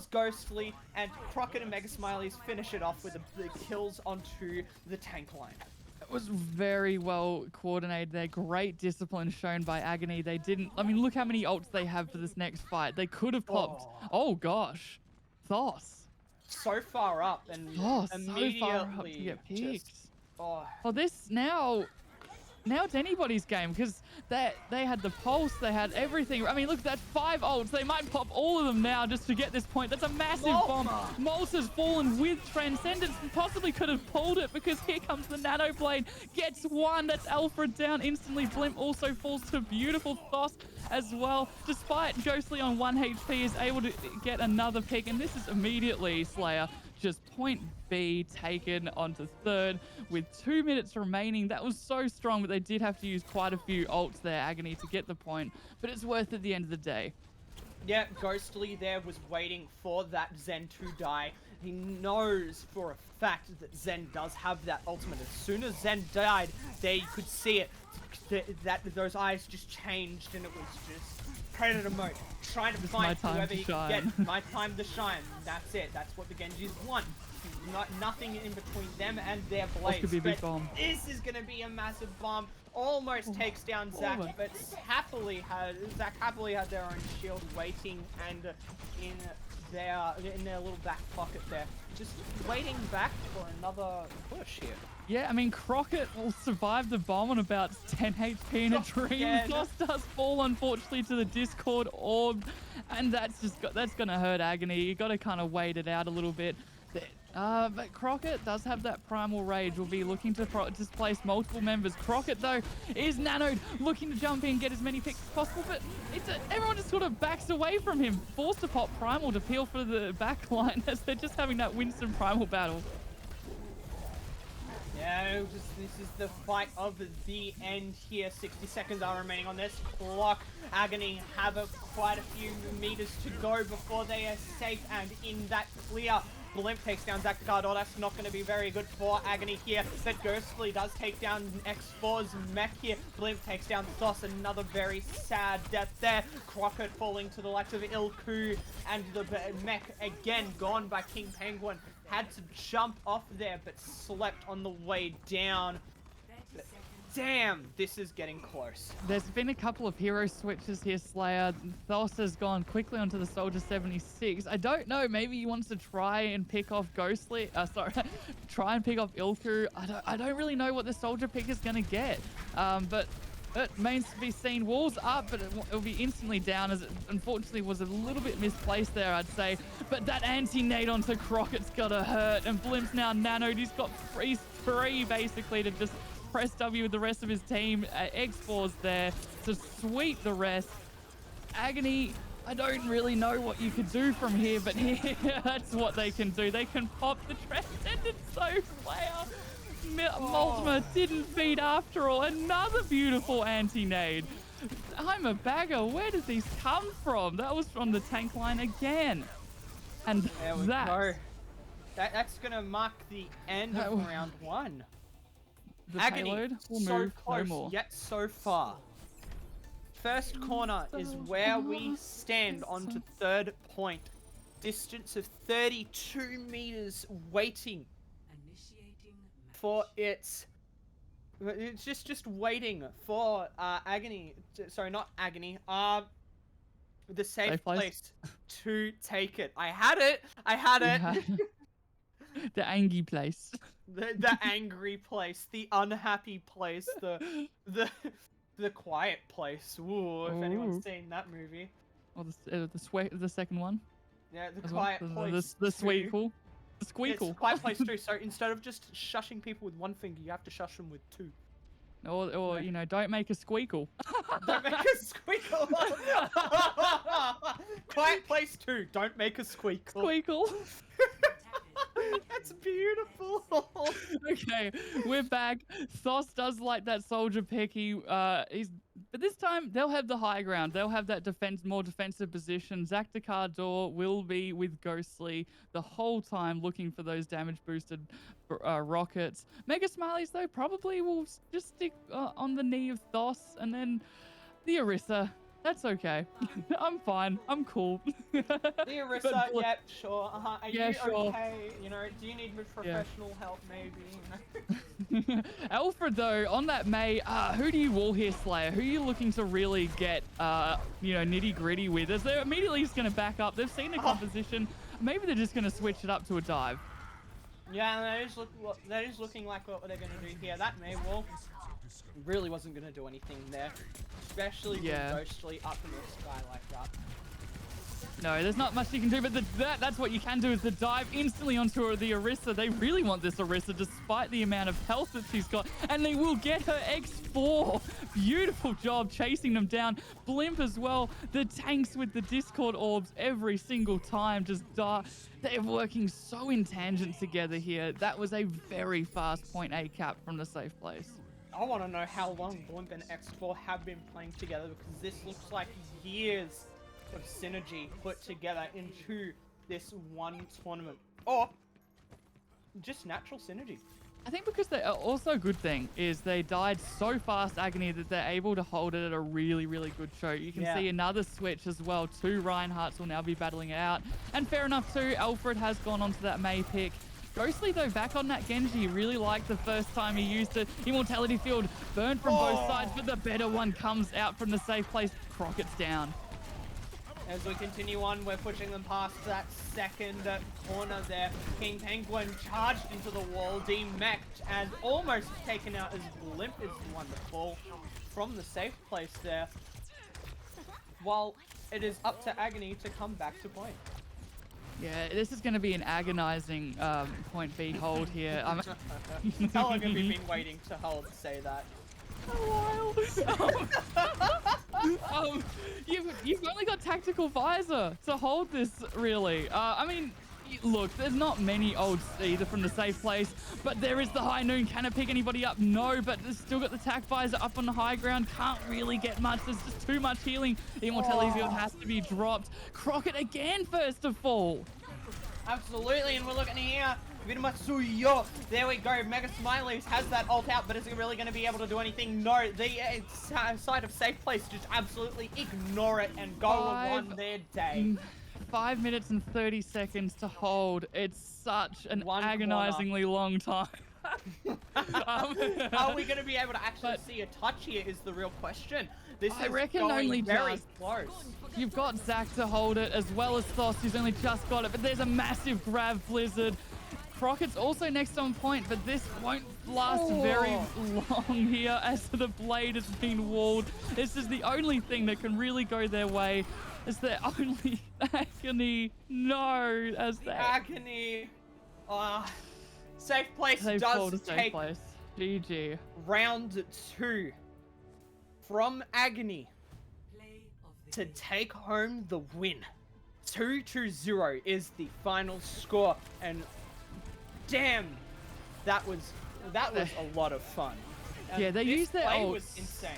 Ghostly, and Crockett and Mega Smileys finish it off with the kills onto the tank line. It was very well coordinated there. Great discipline shown by Agony. They didn't... I mean, look how many ults they have for this next fight. They could have popped... Oh, gosh. Thos. so far up and Oh, so immediately far up to get picked. just, oh. Well, this now it's anybody's game because they had the pulse, they had everything. I mean, look, that's 5 ults. They might pop all of them now just to get this point. That's a massive bomb. Malta's fallen with Transcendence and possibly could have pulled it because here comes the Nano Blade. Gets one. That's Alfred down instantly. Blimp also falls to beautiful Thos as well. Despite Ghostly on 1 HP is able to get another pick, and this is immediately Slayer. Just point B taken onto third with 2 minutes remaining. That was so strong, but they did have to use quite a few ults there, Agony, to get the point. But it's worth it at the end of the day. Yeah, Ghostly there was waiting for that Zen to die. He knows for a fact that Zen does have that ultimate. As soon as Zen died, there you could see it. That those eyes just changed, and it was just Predator mode, trying to find whoever he can get. My time to shine. That's it. That's what the Genjis want. Nothing in between them and their blades. This could be a big bomb. This is going to be a massive bomb. Almost takes down Zach, but Zach happily had their own shield waiting and in their little back pocket there, just waiting back for another push here. Yeah, I mean, Crockett will survive the bomb on about 10 HP in a dream. Thos does fall, unfortunately, to the Discord orb, and that's going to hurt Agony. You got to kind of wait it out a little bit. But Crockett does have that primal rage. Will be looking to displace multiple members. Crockett, though, is nanoed, looking to jump in, get as many picks as possible, but everyone just sort of backs away from him, forced to pop primal to peel for the back line as they're just having that Winston primal battle. Yeah, this is the fight of the end here. 60 seconds are remaining on this clock. Agony have quite a few meters to go before they are safe and in that clear. Blimp takes down ZakDaCarDoor. That's not going to be very good for Agony here. But Ghostly does take down X4's mech here. Blimp takes down Thos. Another very sad death there. Crockett falling to the likes of Ilku. And the mech again gone by King Penguin. Had to jump off there, but slept on the way down. Damn, this is getting close. There's been a couple of hero switches here, Slayer. Thos has gone quickly onto the Soldier 76. I don't know, maybe he wants to try and pick off Ghostly. Try and pick off Ilku. I don't really know what the Soldier pick is going to get. But it remains to be seen. Wall's up, but it'll be instantly down, as it unfortunately was a little bit misplaced there, I'd say. But that anti-nade onto Crockett's got to hurt. And Blimp's now nanoed. He's got free basically to just press W with the rest of his team. X4's there to sweep the rest. Agony, I don't really know what you could do from here, but here, that's what they can do. They can pop the Transcendence, so Slayer. Multima didn't feed after all. Another beautiful anti-nade. I'm a bagger. Where did these come from? That was from the tank line again. And that's going to mark the end of round 1. The Agony, payload will so move close, no more. yet so far. First corner is where we stand onto third point. Distance of 32 meters waiting for its... It's just waiting for Agony... Sorry, not Agony. The safe place to take it. I had it! The angry place. The angry place, the unhappy place, the quiet place. Ooh, if anyone's seen that movie. Or the second one. Yeah, the quiet place. The squeakle. The squeakle. It's quiet place too. So instead of just shushing people with one finger, you have to shush them with 2. Or you know, don't make a squeakle. Don't make a squeakle. Quiet place 2. Don't make a squeakle. Squeakle. That's beautiful. Okay, we're back. Thos does like that soldier pick. But this time they'll have the high ground. They'll have that more defensive position. ZakDaCarDoor will be with Ghostly the whole time, looking for those damage boosted rockets. Mega Smileys though probably will just stick on the knee of Thos, and then the Orisa. That's okay. I'm fine. I'm cool. The Orisa, yeah, sure. Are you sure. okay? You know, do you need professional help maybe? You know? Alfred, though, on that May, who do you wall here, Slayer? Who are you looking to really get, nitty gritty with? As they're immediately just going to back up. They've seen the composition maybe they're just going to switch it up to a dive. Yeah, that is looking like what they're going to do here. That Maywall really wasn't going to do anything there, especially with Ghostly up in the sky like that. No, there's not much you can do, but that's what you can do is the dive instantly onto the Orisa. They really want this Orisa despite the amount of health that she's got, and they will get her X4. Beautiful job chasing them down. Blimp as well. The tanks with the Discord orbs every single time just die. They're working so in tangent together here. That was a very fast point A cap from the safe place. I want to know how long Blimp and X4 have been playing together, because this looks like years of synergy put together into this one tournament, or just natural synergy. I think because they also a good thing is they died so fast, Agony, that they're able to hold it at a really, really good show. You can see another switch as well. 2 Reinhardts will now be battling it out, and fair enough too, Alfred has gone onto that May pick. Ghostly though back on that Genji, really liked the first time he used it. Immortality Field burned from both sides, but the better one comes out from the safe place. Crockett's down. As we continue on, we're pushing them past that second corner there. King Penguin charged into the wall, demech'd, and almost taken out as Blimp is the one to fall from the safe place there. While it is up to Agony to come back to point. Yeah, this is going to be an agonizing point B hold here. How long have you been waiting to say that? A while. You've only got Tactical Visor to hold this, really. I mean, look, there's not many ults either from the safe place, but there is the High Noon. Can it pick anybody up? No, but there's still got the Tac Visor up on the high ground. Can't really get much. There's just too much healing. The Immortality Field has to be dropped. Crockett again first to fall. Absolutely, and we're looking here. Virumatsuyo. There we go. Mega Smileys has that ult out, but is it really going to be able to do anything? No. The side of safe place just absolutely ignore it and go on their day. 5 minutes and 30 seconds to hold. It's such an agonizingly long time. Are we going to be able to actually see a touch here is the real question. This I is reckon going only very just. close. You've got Zach to hold it, as well as Thos, who's only just got it, but there's a massive grab blizzard. Crockett's also next on point, but this won't last very long here as the blade has been walled. This is the only thing that can really go their way. It's their only Agony. No, as the Agony. Safe place They've does safe take place. GG. round 2 from Agony to take home the win. 2-0 is the final score, and damn, that was a lot of fun. And yeah, they used their ults. Was insane.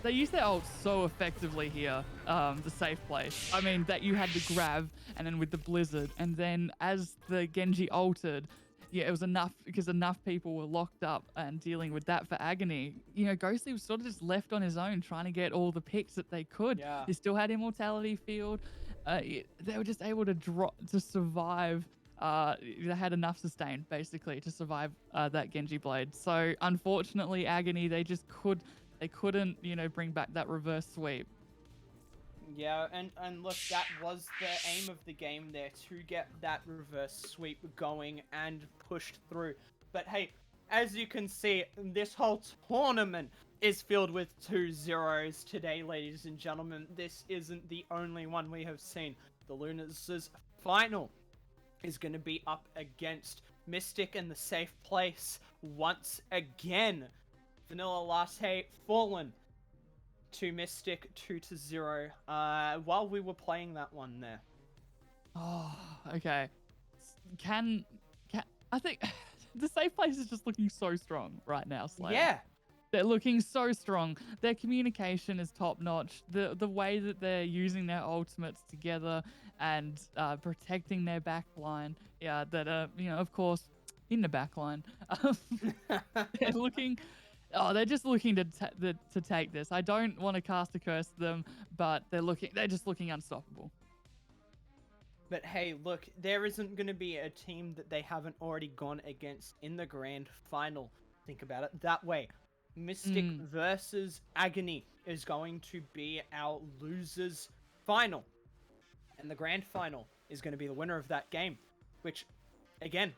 They used their ults so effectively here, the safe place. I mean, that you had the grab, and then with the blizzard, and then as the Genji ulted, yeah, it was enough because enough people were locked up and dealing with that for Agony. You know, Ghostly was sort of just left on his own trying to get all the picks that they could. Yeah. They still had Immortality Field. They were just able to survive. They had enough sustain basically to survive that Genji blade. So unfortunately, Agony, they couldn't, you know, bring back that reverse sweep. Yeah, and look, that was the aim of the game there, to get that reverse sweep going and pushed through. But hey, as you can see, this whole tournament is filled with 2-0s today, ladies and gentlemen. This isn't the only one we have seen. The Lunas' final is going to be up against Mystic in the safe place once again. Vanilla Latte fallen to Mystic 2-0 while we were playing that one there. Oh, okay. Can I think the safe place is just looking so strong right now, Slayer. Yeah. They're looking so strong. Their communication is top notch. The way that they're using their ultimates together and protecting their backline. Yeah, that you know, of course, in the backline. They're looking. Oh, they're just looking to take this. I don't want to cast a curse at them, but they're just looking unstoppable. But hey, look, there isn't going to be a team that they haven't already gone against in the grand final. Think about it that way. Mystic versus Agony is going to be our losers final. And the grand final is going to be the winner of that game, which, again,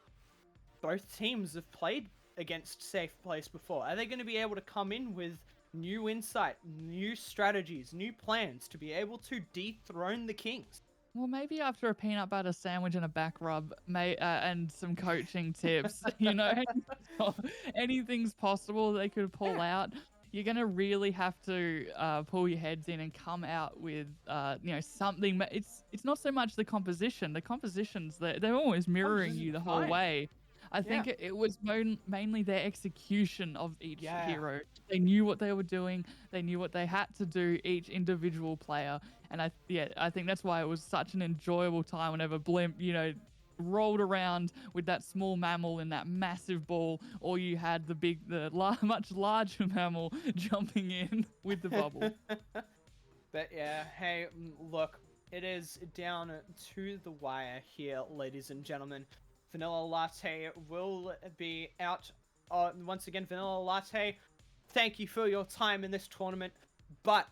both teams have played against Safe Place before. Are they going to be able to come in with new insight, new strategies, new plans to be able to dethrone the Kings? Well, maybe after a peanut butter sandwich and a back rub, and some coaching tips, anything's possible they could pull out. You're gonna really have to pull your heads in and come out with something. It's not so much the composition. The compositions they're always mirroring you the whole way. I think it was mainly their execution of each hero. They knew what they were doing. They knew what they had to do, each individual player. And I think that's why it was such an enjoyable time whenever Blimp, rolled around with that small mammal in that massive ball, or you had the much larger mammal jumping in with the bubble. But yeah, hey, look, it is down to the wire here, ladies and gentlemen. Vanilla Latte will be out. Once again, Vanilla Latte, thank you for your time in this tournament, but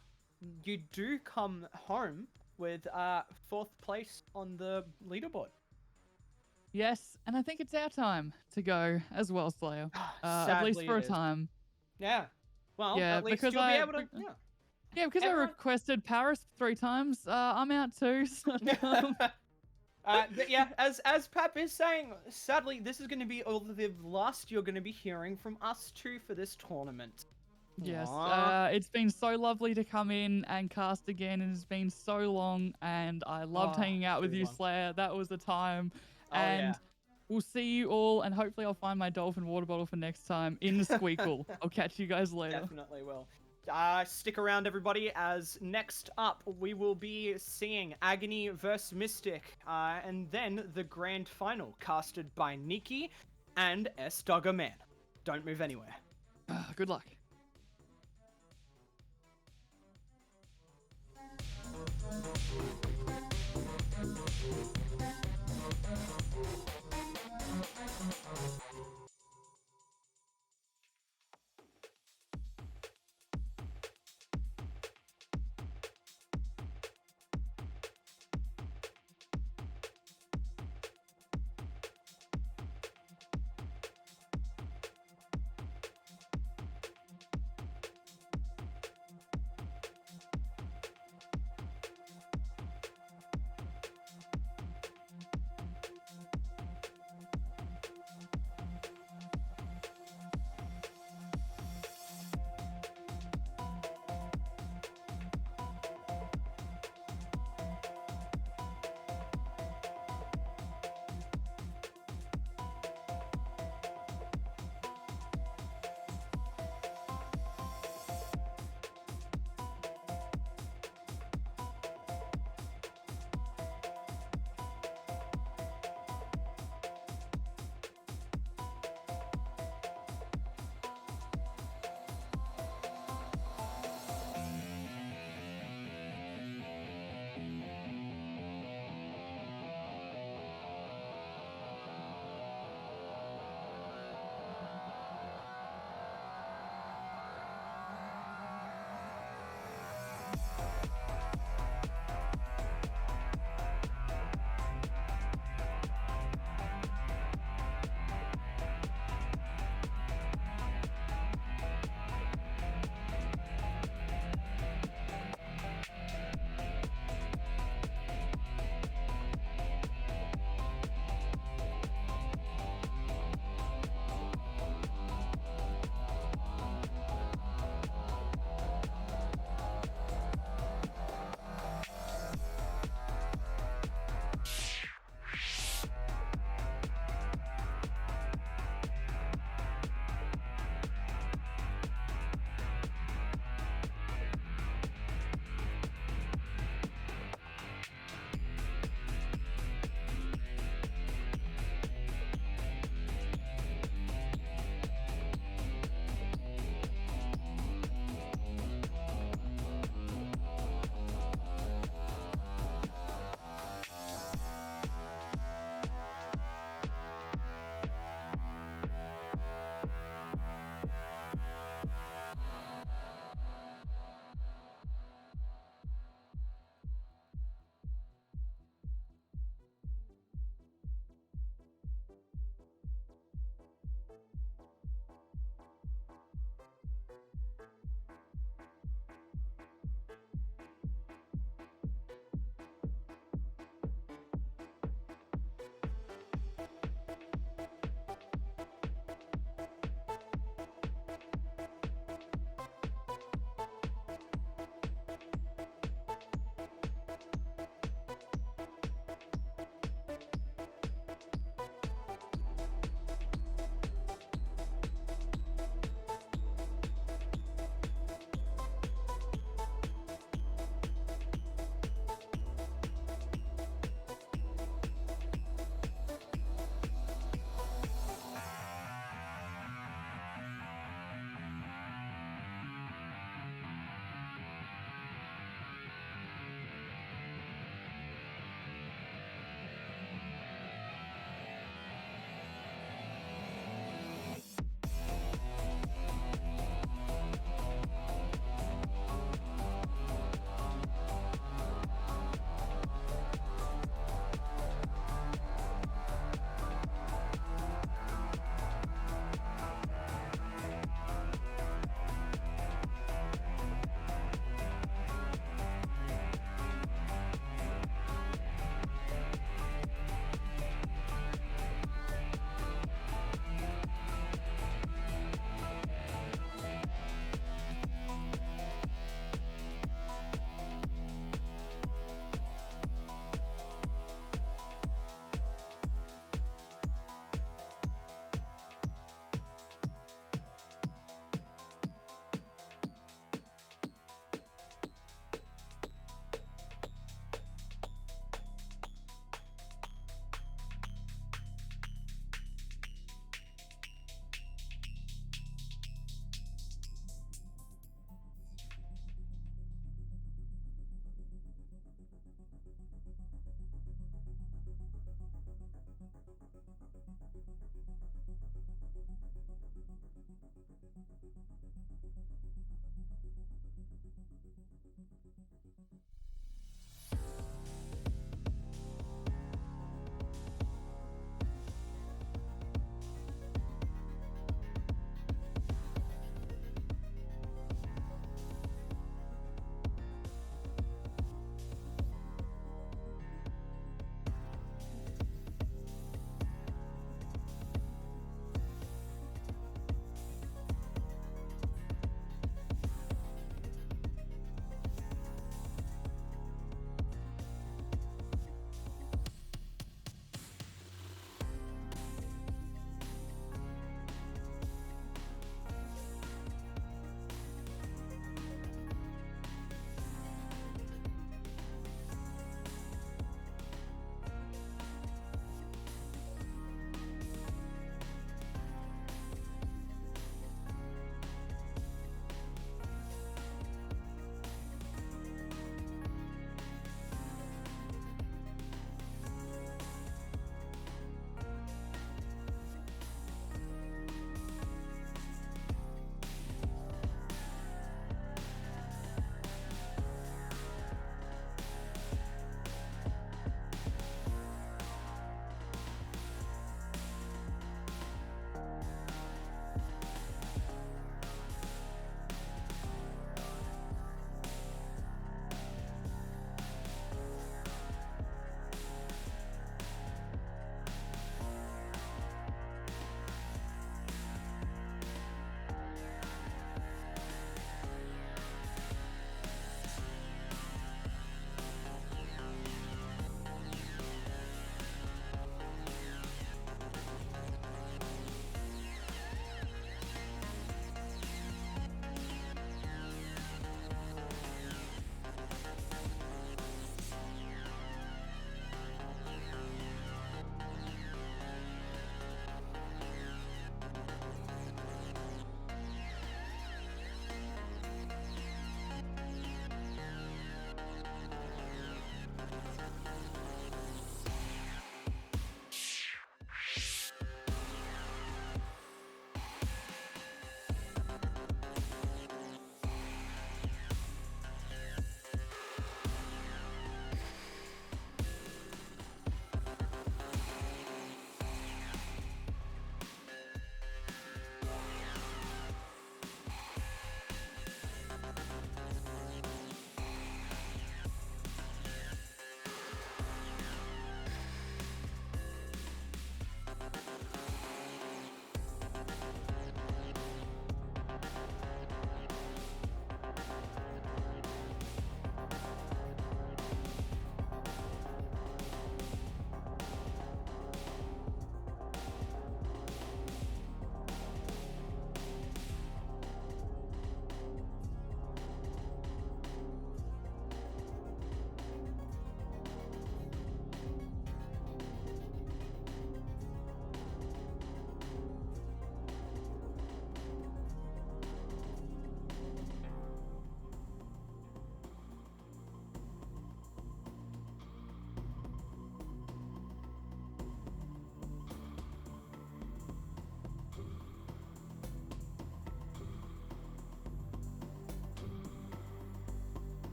you do come home with 4th place on the leaderboard. Yes, and I think it's our time to go as well, Slayer. At least for a time. Yeah. Well, at least you'll be able to... Yeah, because I requested Paris 3 times. I'm out too. So, but yeah, as Pap is saying, sadly, this is going to be all the last you're going to be hearing from us two for this tournament. Yes, it's been so lovely to come in and cast again, and it's been so long, and I loved hanging out with you, Slayer. That was the time. And we'll see you all, and hopefully I'll find my dolphin water bottle for next time in the Squeakle. I'll catch you guys later. Definitely will. Stick around, everybody, as next up we will be seeing Agony vs Mystic, and then the grand final casted by Nikki and Sdogga Man. Don't move anywhere. Good luck.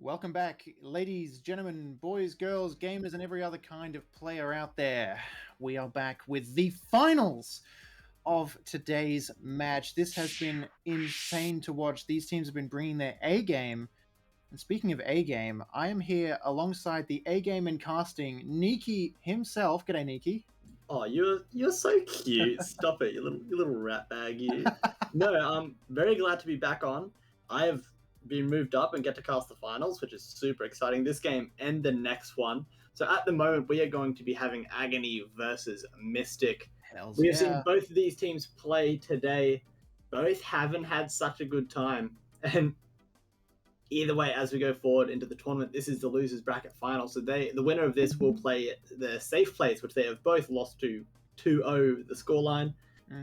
Welcome back, ladies, gentlemen, boys, girls, gamers, and every other kind of player out there. We are back with the finals of today's match. This has been insane to watch. These teams have been bringing their A game. And speaking of A game, I am here alongside the A game in casting, Niki himself. G'day, Niki. Oh, you're so cute. Stop it, you little rat bag, you. No, I'm very glad to be back on. I have been moved up and get to cast the finals, which is super exciting. This game and the next one. So at the moment, we are going to be having Agony versus Mystic. Hells We yeah. have seen both of these teams play today. Both haven't had such a good time. And either way, as we go forward into the tournament, this is the losers bracket final. So the winner of this will play the safe place, which they have both lost to 2-0 the scoreline.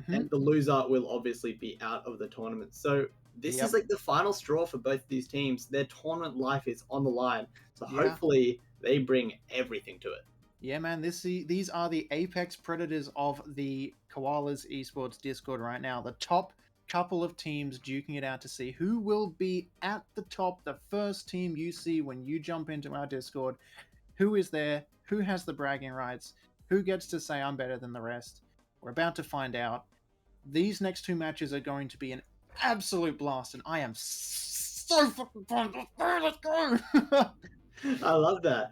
And the loser will obviously be out of the tournament. So this is like the final straw for both of these teams. Their tournament life is on the line. So hopefully they bring everything to it. Yeah, man, these are the apex predators of the Koalas Esports Discord right now. The top couple of teams duking it out to see who will be at the top, the first team you see when you jump into our Discord. Who is there? Who has the bragging rights? Who gets to say I'm better than the rest? We're about to find out. These next two matches are going to be an absolute blast, and I am so fucking pumped. Let's go! I love that.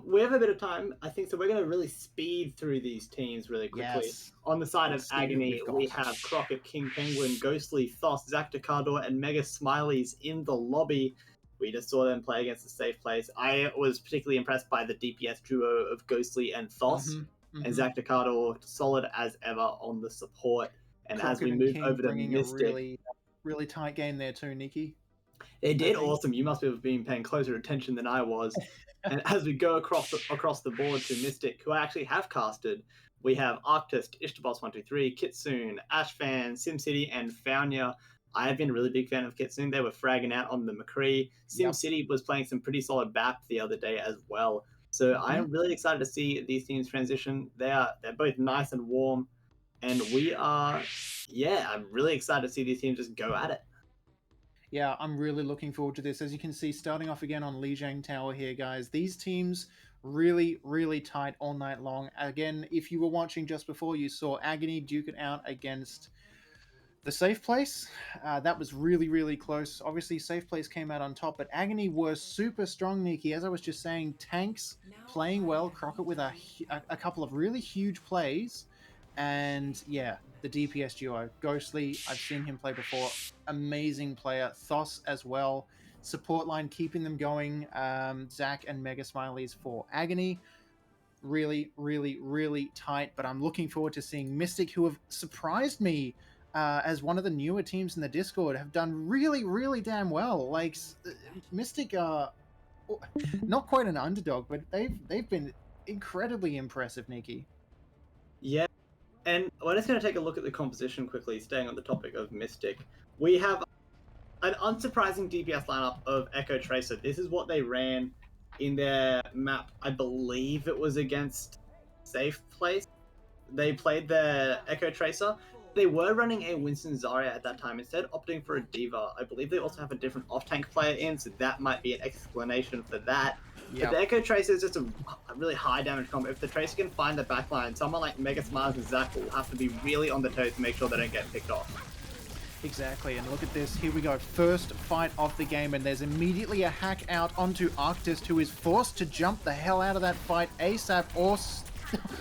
We have a bit of time, I think, so we're going to really speed through these teams really quickly. Yes. On the side Let's of see who Agony, we've we got. have Crockett, King Penguin, Ghostly, Thoss, ZakDaCarDoor, and Mega Smileys in the lobby. We just saw them play against the safe place. I was particularly impressed by the DPS duo of Ghostly and Thoss, and ZakDaCarDoor solid as ever on the support. And Crockett as we and move King over to bringing Mystic, a really tight game there too, Nikki. they did think. awesome. You must have been paying closer attention than I was. And as we go across the board to Mystic, who I actually have casted, we have Arctist, Ishtaboss123, Kitsune, Ashfan, SimCity, and Faunia. I have been a really big fan of Kitsune. They were fragging out on the McCree. SimCity was playing some pretty solid BAP the other day as well. So I am really excited to see these teams transition. They're both nice and warm. And I'm really excited to see these teams just go at it. Yeah, I'm really looking forward to this. As you can see, starting off again on Lijiang Tower here, guys. These teams really, really tight all night long. Again, if you were watching just before, you saw Agony duke it out against the Safe Place. That was really, really close. Obviously, Safe Place came out on top, but Agony were super strong, Nikki. As I was just saying, tanks playing well. Crockett with a couple of really huge plays. And yeah, the DPS duo. Ghostly, I've seen him play before. Amazing player. Thoss as well. Support line keeping them going. Zach and Mega Smileys for Agony. Really, really, really tight. But I'm looking forward to seeing Mystic, who have surprised me as one of the newer teams in the Discord, have done really, really damn well. Like, Mystic are not quite an underdog, but they've been incredibly impressive, Nikki. Yeah. And we're just going to take a look at the composition quickly, staying on the topic of Mystic. We have an unsurprising DPS lineup of Echo Tracer. This is what they ran in their map. I believe it was against Safe Place. They played their Echo Tracer. They were running a Winston Zarya at that time, instead opting for a D.Va. I believe they also have a different off-tank player in, so that might be an explanation for that. Yep. But the Echo Tracer is just a really high damage combo. If the Tracer can find the backline, someone like Mega Smiles and Zach will have to be really on the toes to make sure they don't get picked off. Exactly, and look at this. Here we go. First fight of the game, and there's immediately a hack out onto Arctist, who is forced to jump the hell out of that fight ASAP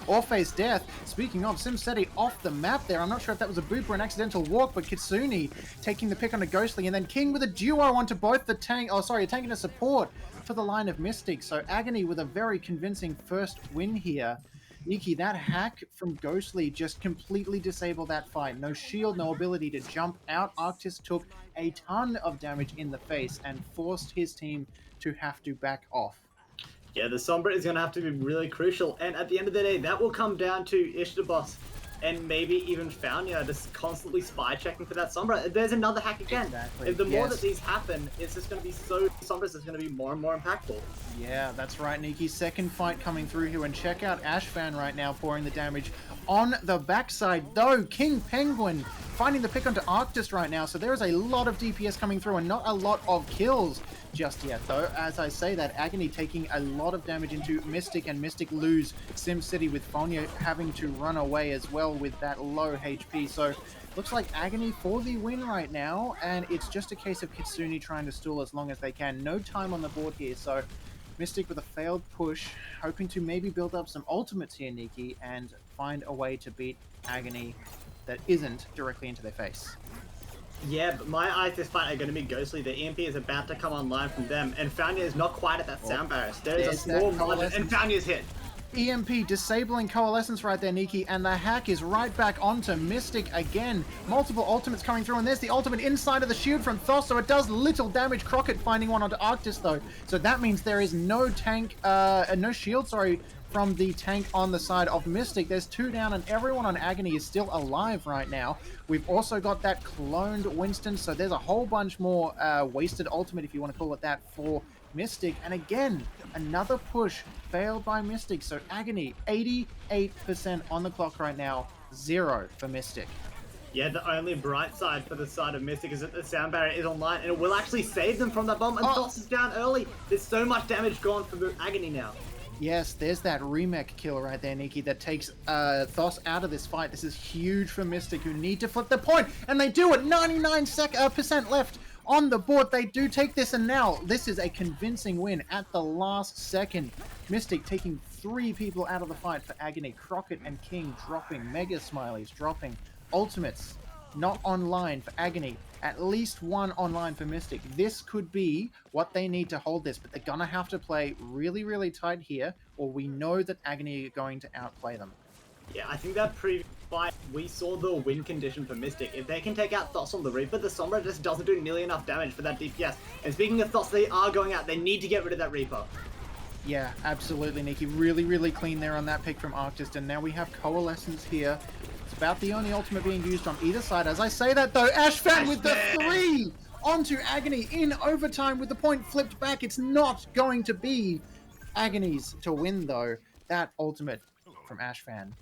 or face death. Speaking of, SimCity off the map there. I'm not sure if that was a boop or an accidental walk, but Kitsune taking the pick on a Ghostly, and then King with a duo onto both the tank. Oh, sorry, a tank and a support for the line of Mystic. So Agony with a very convincing first win here. Nikki, that hack from Ghostly just completely disabled that fight. No shield, no ability to jump out. Arctis took a ton of damage in the face and forced his team to have to back off. Yeah, the Sombra is going to have to be really crucial. And at the end of the day, that will come down to Ishtaboss and maybe even Faunia just constantly spy checking for that Sombra. There's another hack again. Exactly. The more that these happen, it's just going to be Sombra's is going to be more and more impactful. Yeah, that's right, Nikki. Second fight coming through here, and check out Ashfan right now pouring the damage on the backside, though. King Penguin finding the pick onto Arctis right now, so there is a lot of DPS coming through and not a lot of kills just yet, though. As I say that, Agony taking a lot of damage into Mystic, and Mystic lose SimCity with Fonya having to run away as well with that low HP. So looks like Agony for the win right now, and it's just a case of Kitsune trying to stall as long as they can. No time on the board here, so Mystic with a failed push, hoping to maybe build up some ultimates here, Nikki, and find a way to beat Agony that isn't directly into their face. Yeah, but my eyes this fight are going to be ghostly. The EMP is about to come online from them, and Fonya is not quite at that sound barrier. There is a small margin, and Founya's hit. EMP disabling Coalescence right there, Nikki, and the hack is right back onto Mystic again. Multiple ultimates coming through, and there's the ultimate inside of the shield from Thoth, so it does little damage. Crockett finding one onto Arctis, though, so that means there is no tank, no shield, sorry, from the tank on the side of Mystic. There's 2 down, and everyone on Agony is still alive right now. We've also got that cloned Winston, so there's a whole bunch more wasted ultimate, if you want to call it that, for Mystic. And again, another push failed by Mystic. So Agony, 88% on the clock right now, 0 for Mystic. Yeah, the only bright side for the side of Mystic is that the sound barrier is online, and it will actually save them from that bomb, and Thoth is down early. There's so much damage gone from Agony now. Yes, there's that remake kill right there, Nikki, that takes Thos out of this fight. This is huge for Mystic, who need to flip the point, and they do it. 99% left on the board. They do take this, and now this is a convincing win at the last second. Mystic taking 3 people out of the fight for Agony. Crockett and King dropping, Mega Smileys dropping, ultimates not online for Agony. At least 1 online for Mystic. This could be what they need to hold this, but they're gonna have to play really, really tight here, or we know that Agony are going to outplay them. Yeah, I think that previous fight, we saw the win condition for Mystic. If they can take out Thoth on the Reaper, the Sombra just doesn't do nearly enough damage for that DPS. And speaking of Thoth, they are going out. They need to get rid of that Reaper. Yeah, absolutely, Nikki. Really, really clean there on that pick from Arctis, and now we have Coalescence here. It's about the only ultimate being used on either side. As I say that, though, Ashfan with the 3 onto Agony in overtime with the point flipped back. It's not going to be Agony's to win, though. That ultimate from Ashfan.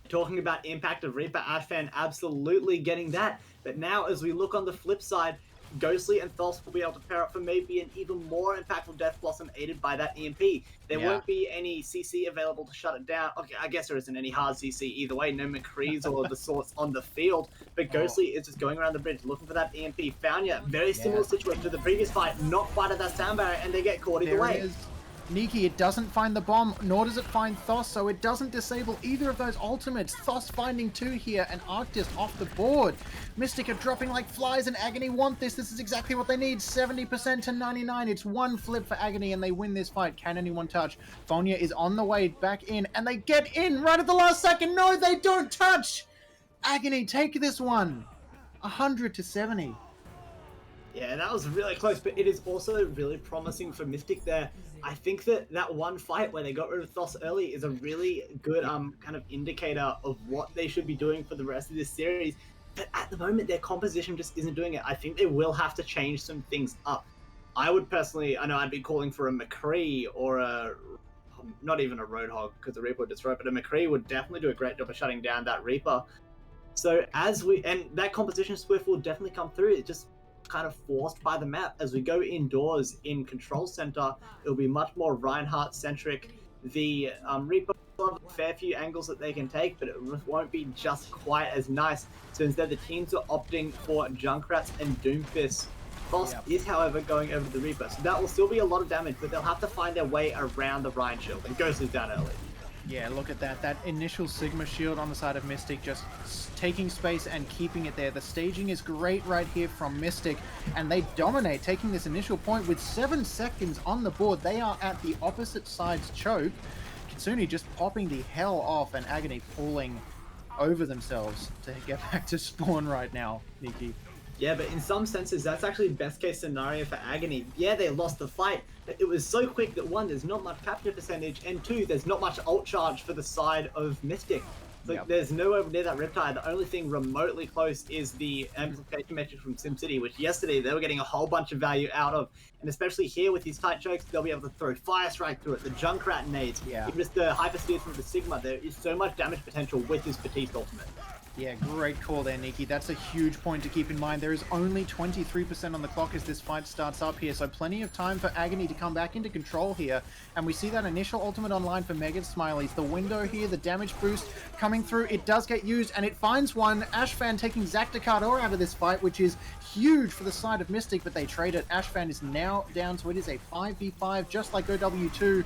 Talking about impact of Reaper, Ashfan absolutely getting that. But now, as we look on the flip side, Ghostly and Thoth will be able to pair up for maybe an even more impactful Death Blossom aided by that EMP. There won't be any CC available to shut it down. Okay, I guess there isn't any hard CC either way. No McCrees or the sorts on the field. But Ghostly is just going around the bridge looking for that EMP. Fonya, very similar situation to the previous fight. Not quite at that sound barrier, and they get caught either way. Nikki, it doesn't find the bomb, nor does it find Thos, so it doesn't disable either of those ultimates. Thos finding 2 here, and Arctis off the board. Mystic are dropping like flies, and Agony want this. This is exactly what they need. 70% to 99. It's 1 flip for Agony, and they win this fight. Can anyone touch? Fonya is on the way back in, and they get in right at the last second. No, they don't touch! Agony, take this one. 100 to 70. Yeah, that was really close, but it is also really promising for Mystic there. I think that 1 fight where they got rid of Thos early is a really good kind of indicator of what they should be doing for the rest of this series. But at the moment, their composition just isn't doing it. I think they will have to change some things up. I would personally, I know I'd be calling for a McCree or not even a Roadhog because the Reaper would destroy it, but a McCree would definitely do a great job of shutting down that Reaper. So and that composition Swift will definitely come through. It just kind of forced by the map. As we go indoors in Control Center, it'll be much more Reinhardt centric. The Reaper will have a fair few angles that they can take, but it won't be just quite as nice. So instead, the teams are opting for Junkrats and Doomfist. Boss is, however, going over the Reaper, so that will still be a lot of damage, but they'll have to find their way around the Rhine shield, and Ghost is down early. Yeah, look at that. That initial Sigma shield on the side of Mystic just taking space and keeping it there. The staging is great right here from Mystic, and they dominate, taking this initial point with 7 seconds on the board. They are at the opposite side's choke. Kitsune just popping the hell off, and Agony falling over themselves to get back to spawn right now, Nikki. Yeah, but in some senses, that's actually best case scenario for Agony. Yeah, they lost the fight, but it was so quick that 1, there's not much capture percentage, and 2, there's not much ult charge for the side of Mystic. So Yep. there's nowhere near that Riptide. The only thing remotely close is the amplification metric from SimCity, which yesterday they were getting a whole bunch of value out of. And especially here with these tight chokes, they'll be able to throw Fire Strike through it, the Junkrat nades, Yeah. even just the Hyper Spears from the Sigma. There is so much damage potential with this Batiste ultimate. Yeah, great call there, Nikki. That's a huge point to keep in mind. There is only 23% on the clock as this fight starts up here, so plenty of time for Agony to come back into control here. And we see that initial ultimate online for Mega Smileys. The window here, the damage boost coming through. It does get used, and it finds one. Ashfan taking ZakDaCarDoor out of this fight, which is huge for the side of Mystic, but they trade it. Ashfan is now down, so it is a 5v5, just like OW2.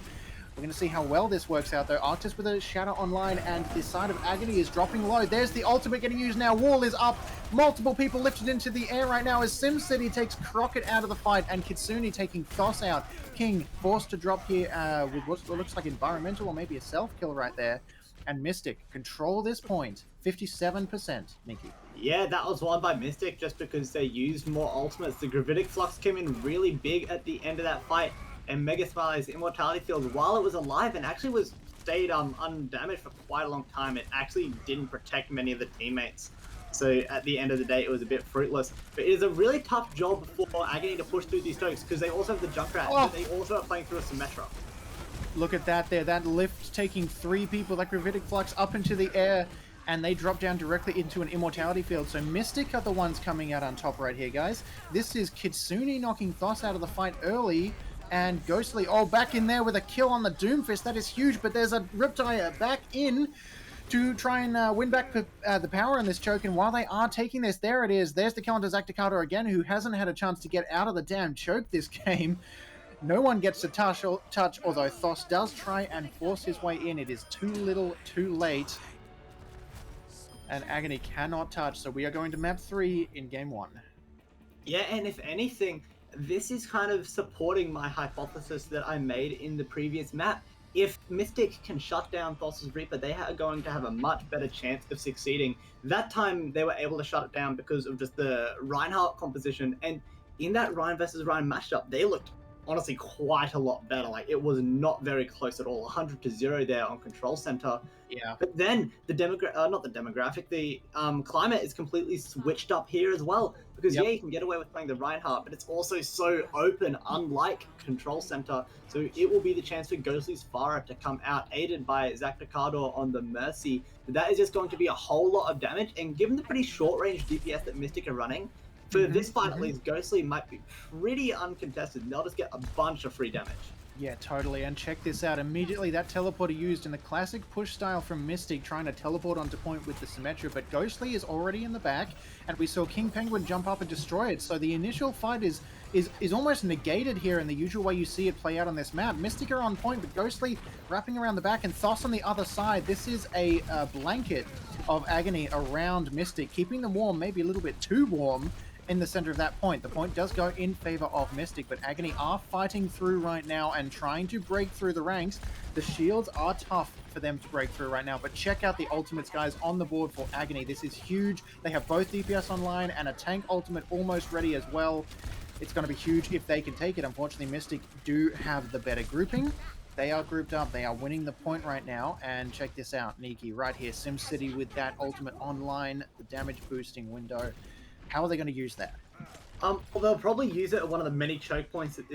We're going to see how well this works out, though. Arctis with a Shatter online, and this side of Agony is dropping low. There's the ultimate getting used now. Wall is up. Multiple people lifted into the air right now as SimCity takes Crockett out of the fight, and Kitsune taking Thos out. King forced to drop here with what looks like environmental or maybe a self-kill right there. And Mystic control this point. 57%, Nikki. Yeah, that was won by Mystic just because they used more ultimates. The Gravitic Flux came in really big at the end of that fight. And Mega Smile's Immortality Field, while it was alive and actually stayed undamaged for quite a long time, it actually didn't protect many of the teammates. So at the end of the day, it was a bit fruitless. But it is a really tough job for Agony to push through these chokes because they also have the Junkrat, but they also are playing through a Symmetra. Look at that there. That lift taking 3 people, that Gravitic Flux up into the air, and they drop down directly into an Immortality Field. So Mystic are the ones coming out on top right here, guys. This is Kitsune knocking Thos out of the fight early. And Ghostly, back in there with a kill on the Doomfist. That is huge, but there's a Riptide back in to try and win back the power in this choke. And while they are taking this, there it is. There's the kill onto ZakDaCarDoor again, who hasn't had a chance to get out of the damn choke this game. No one gets to touch, although Thos does try and force his way in. It is too little, too late. And Agony cannot touch, so we are going to map 3 in game 1. Yeah, and if anything, this is kind of supporting my hypothesis that I made in the previous map. If Mystic can shut down Thos' Reaper, they are going to have a much better chance of succeeding. That time, they were able to shut it down because of just the Reinhardt composition. And in that Ryan versus Ryan matchup, they looked honestly quite a lot better. Like, it was not very close at all. 100-0 there on Control Center. Yeah. But then the climate is completely switched up here as well. Because yeah, you can get away with playing the Reinhardt, but it's also so open, unlike Control Center. So it will be the chance for Ghostly's Farah to come out, aided by ZakDaCarDoor on the Mercy. But that is just going to be a whole lot of damage, and given the pretty short-range DPS that Mystic are running, for this fight at least, Ghostly might be pretty uncontested. They'll just get a bunch of free damage. Yeah, totally. And check this out. Immediately, that teleporter used in the classic push style from Mystic, trying to teleport onto point with the Symmetra, but Ghostly is already in the back, and we saw King Penguin jump up and destroy it. So the initial fight is almost negated here in the usual way you see it play out on this map. Mystic are on point, but Ghostly wrapping around the back, and Thos on the other side. This is a blanket of Agony around Mystic, keeping them warm, maybe a little bit too warm, in the center of that point. The point does go in favor of Mystic, but Agony are fighting through right now and trying to break through the ranks. The shields are tough for them to break through right now, but check out the ultimates, guys, on the board for Agony. This is huge. They have both DPS online and a tank ultimate almost ready as well. It's going to be huge if they can take it. Unfortunately, Mystic do have the better grouping. They are grouped up. They are winning the point right now. And check this out, Niki, right here. SimCity with that ultimate online, the damage boosting window. How are they going to use that? Well, they'll probably use it at one of the many choke points that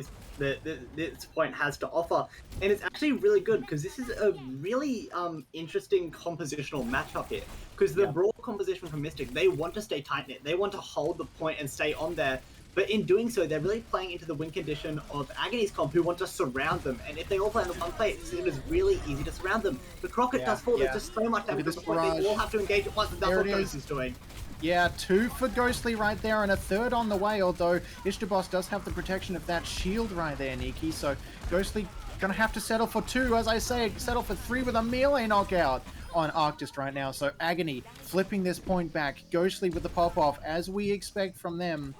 this point has to offer. And it's actually really good because this is a really interesting compositional matchup here. Because the broad composition from Mystic, they want to stay tight-knit. They want to hold the point and stay on there. But in doing so, they're really playing into the win condition of Agony's comp, who want to surround them. And if they all play on the one plate, it is really easy to surround them. The Crockett does fall. There's just so much damage at the point. They all have to engage at once, and that's what Ghost is doing. Yeah, 2 for Ghostly right there, and a 3rd on the way, although Ishtabos does have the protection of that shield right there, Niki. So Ghostly gonna have to settle for 2, as I say, settle for 3 with a melee knockout on Arctis right now. So Agony flipping this point back. Ghostly with the pop-off, as we expect from them.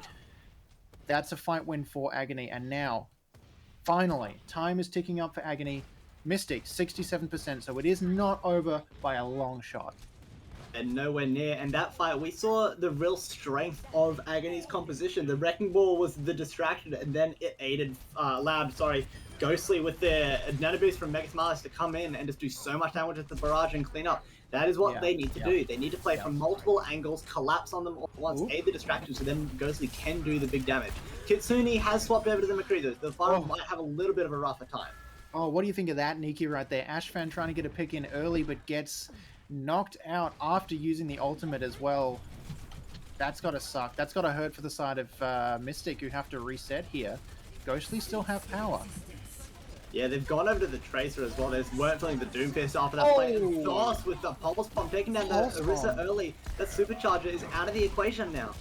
That's a fight win for Agony, and now, finally, time is ticking up for Agony. Mystic, 67%, so it is not over by a long shot. And nowhere near. And that fight, we saw the real strength of Agony's composition. The Wrecking Ball was the distraction, and then it allowed Ghostly with their Nano Boost from Mega Smiles to come in and just do so much damage with the barrage and clean up. That is what Yeah, they need to yeah, do. They need to play yeah. from multiple angles, collapse on them all at once, Ooh. aid the distraction, so then Ghostly can do the big damage. Kitsune has swapped over to the McCree, though. The Fire Oh. might have a little bit of a rougher time. Oh, what do you think of that, Nikki, right there? Ashfan trying to get a pick in early, but gets knocked out after using the ultimate as well. That's got to suck. That's got to hurt for the side of Mystic, who have to reset here. Ghostly still have power. Yeah, they've gone over to the Tracer as well. They weren't feeling the Doomfist after that play. And Thos with the Pulse Bomb, taking down the Pulse Orisa Bomb. early. That Supercharger is out of the equation now.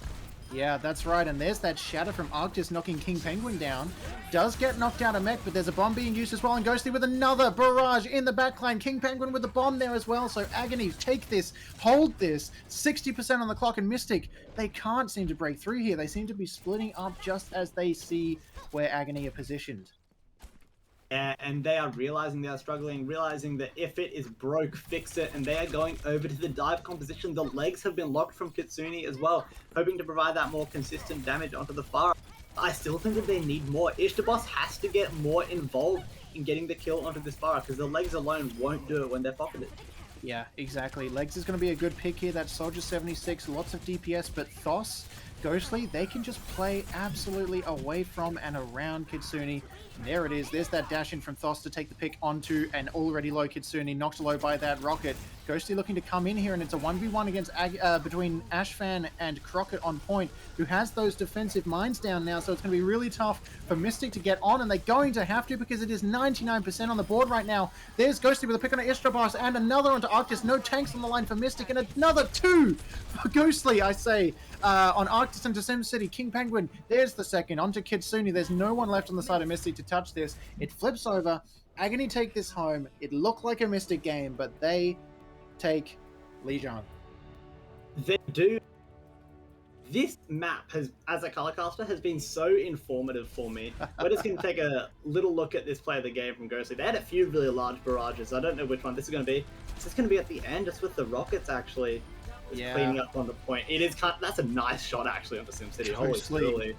Yeah, that's right. And there's that shatter from Arctis knocking King Penguin down. Does get knocked out of mech, but there's a bomb being used as well. And Ghostly with another barrage in the backline. King Penguin with the bomb there as well. So Agony, take this, hold this. 60% on the clock. And Mystic, they can't seem to break through here. They seem to be splitting up just as they see where Agony are positioned. And they are realizing they are struggling, realizing that if it is broke, fix it, and they are going over to the dive composition. The legs have been locked from Kitsune as well, hoping to provide that more consistent damage onto the Pharah. I still think that they need more. Ishtabos has to get more involved in getting the kill onto this Pharah, because the legs alone won't do it when they're pocketed. Yeah, exactly. Legs is going to be a good pick here. That's Soldier 76, lots of DPS, but Thos, Ghostly, they can just play absolutely away from and around Kitsune. And there it is. There's that dash in from Thos to take the pick onto an already low Kitsune, knocked low by that rocket. Ghostly looking to come in here, and it's a 1v1 against between Ashfan and Crockett on point, who has those defensive mines down now, so it's going to be really tough for Mystic to get on, and they're going to have to because it is 99% on the board right now. There's Ghostly with a pick on Istrabos, and another onto Arctis. No tanks on the line for Mystic, and another 2 for Ghostly, I say, on Arctis into Sim City. King Penguin, there's the second. Onto Kitsune. There's no one left on the side of Mystic to touch this. It flips over. Agony take this home. It looked like a Mystic game, but they take Lijiang. They do. This map has, as a color caster, has been so informative for me. We're just going to take a little look at this play of the game from Ghostly. They had a few really large barrages. I don't know which one this is going to be. It's just going to be at the end, just with the rockets actually cleaning up on the point. It is that's a nice shot actually onto SimCity. Holy schmoly.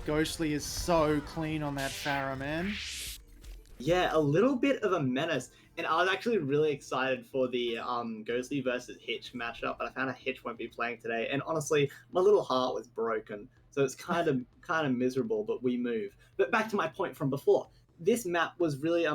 Ghostly is so clean on that Pharah, man. Yeah, a little bit of a menace. And I was actually really excited for the Ghostly versus Hitch matchup, but I found out Hitch won't be playing today. And honestly, my little heart was broken. So it's kind of miserable, but we move. But back to my point from before. This map was really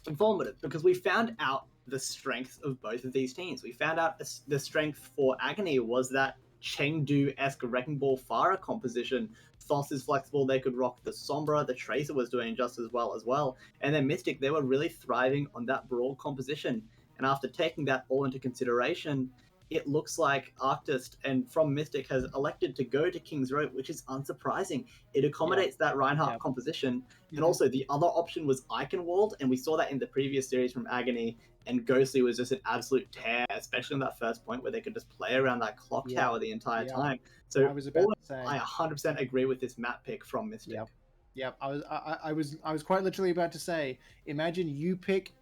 informative because we found out the strengths of both of these teams. We found out the strength for Agony was that Chengdu-esque Wrecking Ball Pharah composition. Thos is flexible, they could rock the Sombra, the Tracer was doing just as well. And then Mystic, they were really thriving on that broad composition. And after taking that all into consideration, it looks like Arctis and from Mystic has elected to go to King's Road, which is unsurprising. It accommodates that Reinhardt composition. And also the other option was Eichenwald, and we saw that in the previous series from Agony, and Ghostly was just an absolute tear, especially on that first point where they could just play around that clock tower the entire time. So I was about to say, I 100% agree with this map pick from Mystic. Yep. I was quite literally about to say, imagine you pick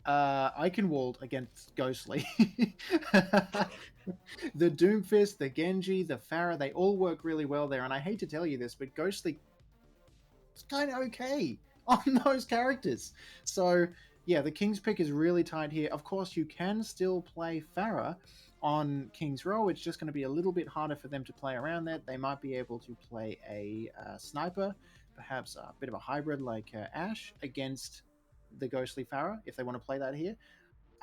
Eichenwald against Ghostly. The Doomfist, the Genji, the Pharah, they all work really well there. And I hate to tell you this, but Ghostly is kind of okay on those characters. So yeah, the King's pick is really tight here. Of course, you can still play Pharah on King's Row. It's just going to be a little bit harder for them to play around that. They might be able to play a sniper, perhaps a bit of a hybrid like Ash against the Ghostly Pharah, if they want to play that here.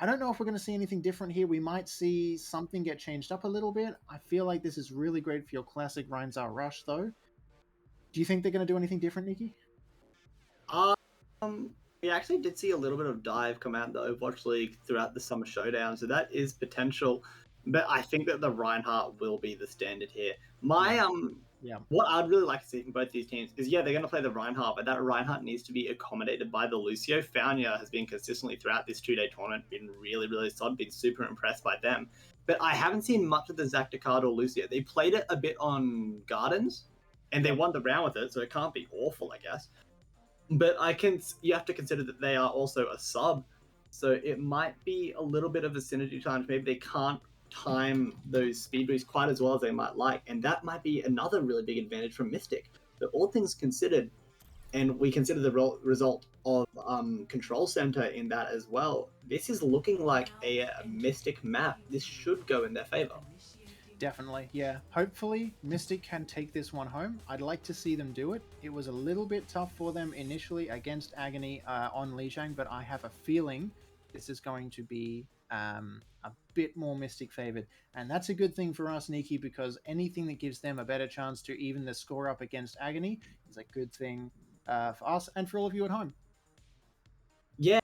I don't know if we're going to see anything different here. We might see something get changed up a little bit. I feel like this is really great for your classic Reinzar Rush, though. Do you think they're going to do anything different, Nikki? We actually did see a little bit of dive come out in the Overwatch League throughout the Summer Showdown, so that is potential. But I think that the Reinhardt will be the standard here. What I'd really like to see from both these teams is, they're going to play the Reinhardt, but that Reinhardt needs to be accommodated by the Lucio. Faunia has been consistently throughout this 2-day tournament, been really, really solid, been super impressed by them. But I haven't seen much of the ZakDaCarDoor Lucio. They played it a bit on Gardens, and they won the round with it, so it can't be awful, I guess. But you have to consider that they are also a sub, so it might be a little bit of a synergy challenge. Maybe they can't time those speed boosts quite as well as they might like, and that might be another really big advantage from Mystic. But all things considered, and we consider the result of Control Center in that as well, this is looking like a Mystic map. This should go in their favor. Definitely, yeah. Hopefully, Mystic can take this one home. I'd like to see them do it. It was a little bit tough for them initially against Agony on Lijiang, but I have a feeling this is going to be a bit more Mystic favored. And that's a good thing for us, Nikki, because anything that gives them a better chance to even the score up against Agony is a good thing for us and for all of you at home. Yeah.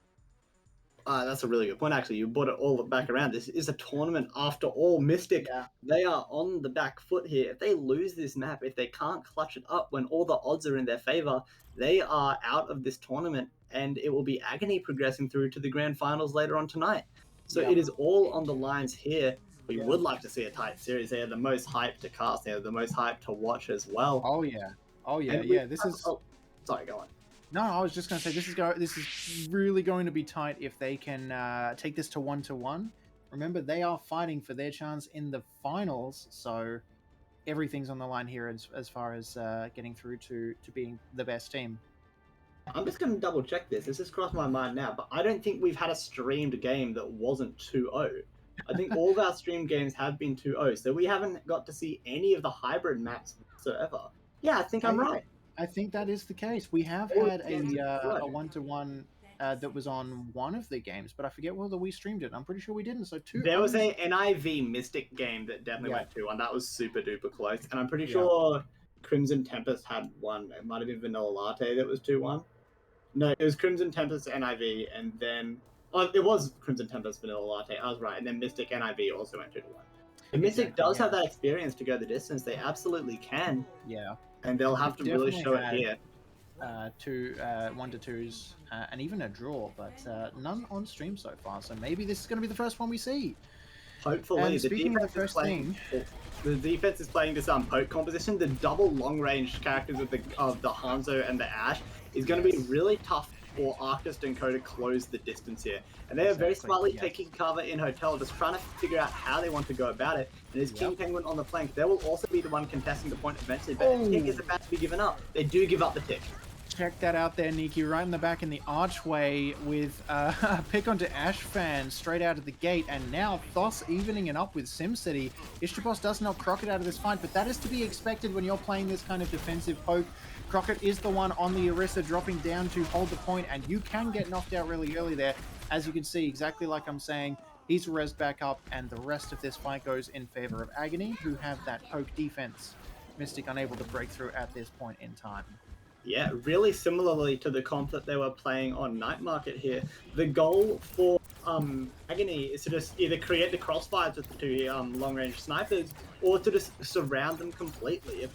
That's a really good point, actually. You brought it all back around. This is a tournament after all. Mystic, they are on the back foot here. If they lose this map, if they can't clutch it up when all the odds are in their favor, they are out of this tournament, and it will be Agony progressing through to the grand finals later on tonight. So it is all on the lines here. We would like to see a tight series. They are the most hyped to cast. They are the most hyped to watch as well. Oh, yeah. Oh, yeah, And yeah. This is... Oh, sorry, go on. No, I was just going to say, this is really going to be tight if they can take this to 1-1. Remember, they are fighting for their chance in the finals, so everything's on the line here as far as getting through to being the best team. I'm just going to double check this. This has crossed my mind now, but I don't think we've had a streamed game that wasn't 2-0. I think all of our streamed games have been 2-0, so we haven't got to see any of the hybrid maps whatsoever. Yeah, I think I'm right. I think that is the case. We have had a 1-1 that was on one of the games, but I forget whether we streamed it. I'm pretty sure we didn't. So there was a NIV Mystic game that definitely went 2-1. That was super duper close, and I'm pretty sure Crimson Tempest had one. It might have been Vanilla Latte that was 2-1. No, it was Crimson Tempest NIV, and then it was Crimson Tempest Vanilla Latte. I was right, and then Mystic NIV also went 2-1. And Mystic does have that experience to go the distance. They absolutely can. Yeah. And they'll have to really show it here. 1-2s, and even a draw, but none on stream so far. So maybe this is going to be the first one we see. Hopefully, and speaking of the first thing, the defense is playing this poke composition. The double long range characters of the Hanzo and the Ashe is going to be really tough for Arctis and Co to close the distance here. And they are very smartly taking cover in Hotel, just trying to figure out how they want to go about it. And there's King Penguin on the flank. They will also be the one contesting the point eventually, but the tick is about to be given up. They do give up the tick. Check that out there, Nikki, right in the back in the archway with a pick onto Ashe fan straight out of the gate, and now Thos evening it up with SimCity. Ishtabos does knock Crockett out of this fight, but that is to be expected when you're playing this kind of defensive poke. Crockett is the one on the Orisa dropping down to hold the point, and you can get knocked out really early there. As you can see, exactly like I'm saying, he's rezzed back up, and the rest of this fight goes in favor of Agony, who have that poke defense. Mystic unable to break through at this point in time. Yeah, really similarly to the comp that they were playing on Night Market here. The goal for Agony is to just either create the crossfires with the two long-range snipers, or to just surround them completely.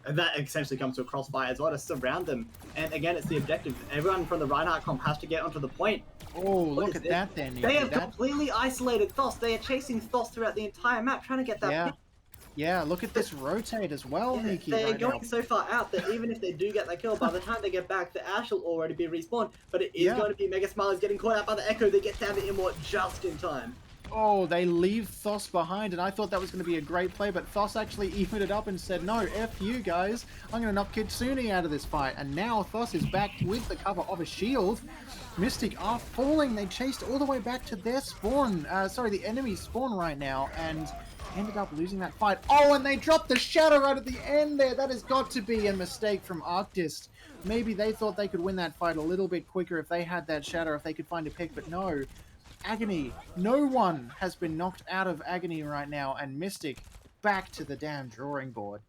That essentially comes to a crossfire as well, to surround them. And again, it's the objective. Everyone from the Reinhardt comp has to get onto the point. Oh, look at that then. They have completely isolated Thos. They are chasing Thos throughout the entire map, trying to get that pick. Yeah, look at this rotate as well, Nikki. They're going so far out that even if they do get that kill, by the time they get back, the Ashe will already be respawned. But it is going to be Mega Smilers getting caught out by the Echo. They get down to Immort just in time. Oh, they leave Thos behind, and I thought that was going to be a great play, but Thos actually evened it up and said, no, F you guys, I'm going to knock Kitsune out of this fight. And now Thos is back with the cover of a shield. Mystic are falling. They chased all the way back to their spawn, the enemy spawn right now, and ended up losing that fight. Oh, and they dropped the shadow right at the end there. That has got to be a mistake from Arctis. Maybe they thought they could win that fight a little bit quicker if they had that shadow, if they could find a pick, but no. Agony. No one has been knocked out of Agony right now, and Mystic back to the damn drawing board.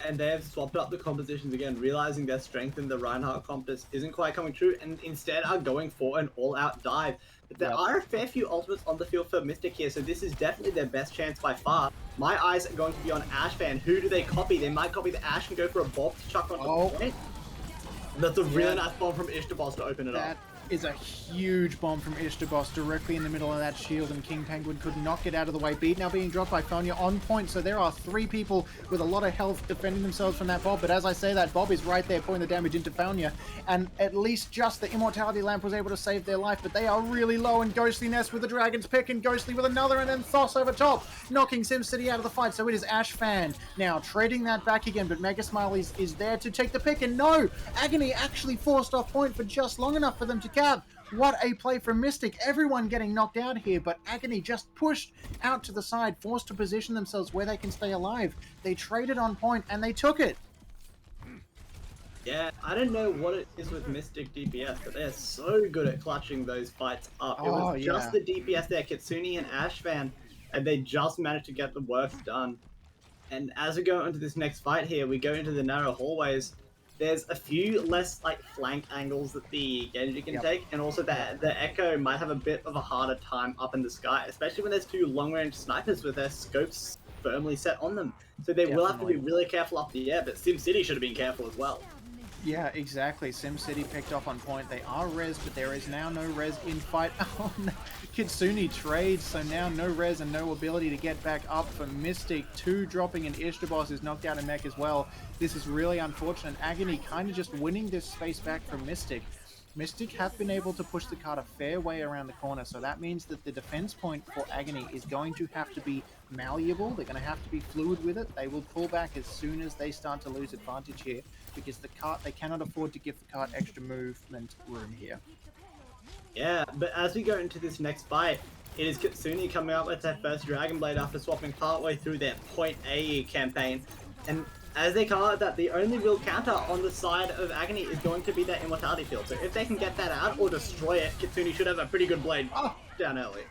And they have swapped up the compositions again, realizing their strength in the Reinhardt comp isn't quite coming true, and instead are going for an all-out dive. But there are a fair few ultimates on the field for Mystic here, so this is definitely their best chance by far. My eyes are going to be on Ashe fan. Who do they copy? They might copy the Ashe and go for a bob to chuck on the point. That's a really nice bomb from Ishtabos to open it up. is a huge bomb from Sdogga directly in the middle of that shield, and King Penguin could not get out of the way. Beat now being dropped by Fonya on point, so there are 3 people with a lot of health defending themselves from that Bob, but as I say that, Bob is right there putting the damage into Fonya, and at least just the Immortality Lamp was able to save their life, but they are really low, and Ghostly Nest with the Dragon's Pick, and Ghostly with another, and then Thos over top, knocking SimCity out of the fight, so it is Ashfan now trading that back again, but Mega Smile is there to take the pick, and no! Agony actually forced off point for just long enough for them to cap. What a play from Mystic. Everyone getting knocked out here, but Agony just pushed out to the side, forced to position themselves where they can stay alive. They traded on point, and they took it. Yeah, I don't know what it is with Mystic DPS, but they're so good at clutching those fights up. It was just the DPS there, Kitsune and Ashfan, and they just managed to get the work done. And as we go into this next fight here, we go into the narrow hallways. There's a few less like flank angles that the Genji can take, and also the Echo might have a bit of a harder time up in the sky, especially when there's 2 long-range snipers with their scopes firmly set on them. So they will have to be really careful up the air, but SimCity should have been careful as well. Yeah, exactly. SimCity picked off on point. They are res, but there is now no res in fight. Oh, no. Kitsune trades, so now no res and no ability to get back up for Mystic. 2 dropping, and Sdogga is knocked out in mech as well. This is really unfortunate. Agony kind of just winning this space back from Mystic. Mystic have been able to push the card a fair way around the corner, so that means that the defense point for Agony is going to have to be malleable. They're going to have to be fluid with it. They will pull back as soon as they start to lose advantage here, because the cart, they cannot afford to give the cart extra movement room here. Yeah, but as we go into this next fight, it is Kitsune coming up with their first Dragon Blade after swapping partway through their Point A campaign. And as they come out with that, the only real counter on the side of Agony is going to be that Immortality Field. So if they can get that out or destroy it, Kitsune should have a pretty good blade down early.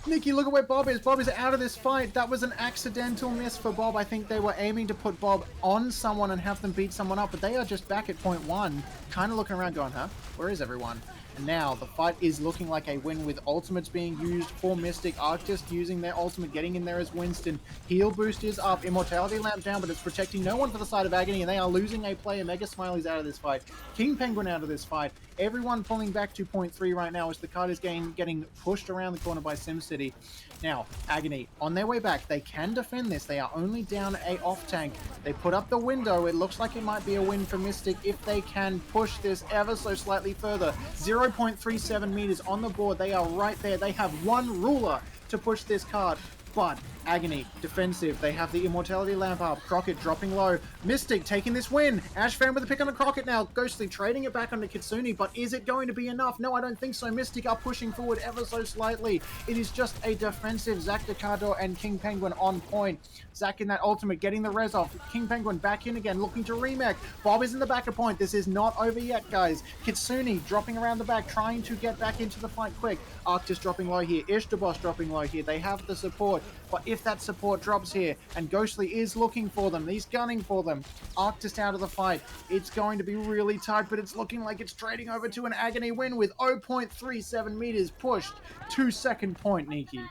Nikki, look at where Bob is. Bob is out of this fight. That was an accidental miss for Bob. I think they were aiming to put Bob on someone and have them beat someone up, but they are just back at point 1, kind of looking around going, huh? Where is everyone? And now the fight is looking like a win with ultimates being used for Mystic. Arctis using their ultimate, getting in there as Winston. Heal boost is up. Immortality Lamp down, but it's protecting no one for the side of Agony, and they are losing a player. Mega Smiley's out of this fight. King Penguin out of this fight. Everyone pulling back to point 3 right now as the card is getting pushed around the corner by SimCity. Now, Agony, on their way back, they can defend this. They are only down a off-tank. They put up the window. It looks like it might be a win for Mystic if they can push this ever so slightly further. 0.37 meters on the board. They are right there. They have 1 ruler to push this card. But Agony, defensive. They have the Immortality Lamp up. Crockett dropping low. Mystic taking this win. Ashfan with a pick on the Crockett now. Ghostly trading it back onto Kitsune, but is it going to be enough? No, I don't think so. Mystic are pushing forward ever so slightly. It is just a defensive ZakDaCarDoor and King Penguin on point. Zak in that ultimate, getting the res off. King Penguin back in again, looking to remake. Bob is in the back of point. This is not over yet, guys. Kitsune dropping around the back, trying to get back into the fight quick. Arctis dropping low here. Sdogga dropping low here. They have the support, but if that support drops here, and Ghostly is looking for them, he's gunning for them. Arctis out of the fight. It's going to be really tight, but it's looking like it's trading over to an Agony win with 0.37 meters pushed to second point, Nikki.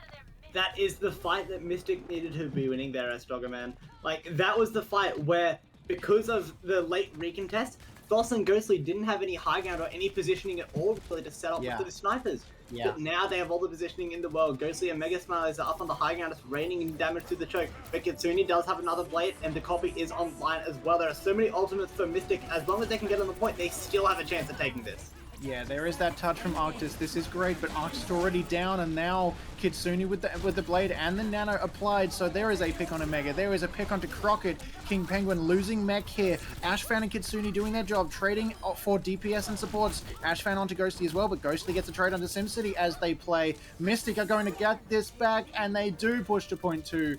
That is the fight that Mystic needed to be winning there, Sdogga Man. Like, that was the fight where, because of the late recontest, Thos and Ghostly didn't have any high ground or any positioning at all really to set up for the snipers. Yeah. But now they have all the positioning in the world. Ghostly and Mega Smileys are up on the high ground, just raining in damage to the choke. But Kitsune does have another blade, and the copy is online as well. There are so many ultimates for Mystic. As long as they can get on the point, they still have a chance of taking this. Yeah, there is that touch from Arctis. This is great, but Arctis already down, and now Kitsune with the blade and the nano applied. So there is a pick on Omega. There is a pick onto Crockett. King Penguin losing mech here. Ashfan and Kitsune doing their job, trading for DPS and supports. Ashfan onto Ghostly as well, but Ghostly gets a trade onto SimCity as they play. Mystic are going to get this back, and they do push to point 2.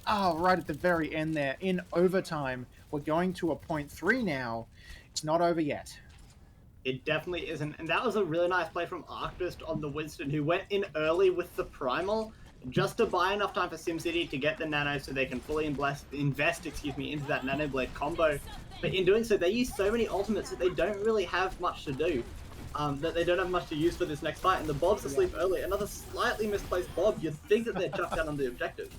Oh, right at the very end there, in overtime. We're going to a point 3 now. It's not over yet. It definitely isn't, and that was a really nice play from Arctis on the Winston, who went in early with the Primal, just to buy enough time for SimCity to get the Nano so they can fully invest into that Nano Blade combo. But in doing so, they use so many ultimates that they don't really have much to do, that they don't have much to use for this next fight, and the Bob's asleep early. Another slightly misplaced Bob. You'd think that they're chucked out on the objective.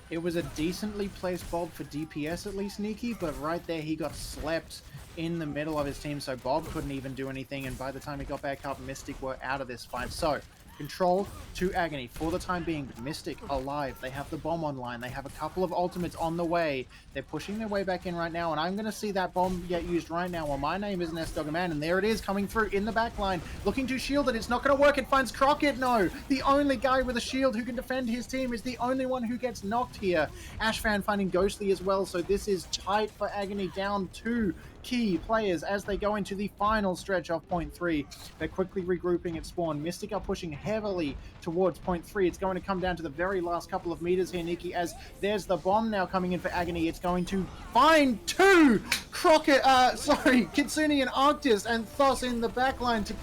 It was a decently placed Bob for DPS at least, Nikki, but right there he got slept. in the middle of his team, so Bob couldn't even do anything, and by the time he got back up, Mystic were out of this fight. So, Control to Agony for the time being, but Mystic alive. They have the bomb online. They have a couple of ultimates on the way. They're pushing their way back in right now, and I'm going to see that bomb get used right now. Well, my name isn't Sdogga Man, and there it is coming through in the back line. Looking to shield it. It's not going to work. It finds Crockett. No, the only guy with a shield who can defend his team is the only one who gets knocked here. Ashfan finding Ghostly as well, so this is tight for Agony, down 2 key players as they go into the final stretch of point 3. They're quickly regrouping at spawn. Mystic are pushing heavily towards point 3. It's going to come down to the very last couple of meters here, Nikki, as there's the bomb now coming in for Agony. It's going to find 2 Kitsune and Arctis, and Thos in the backline to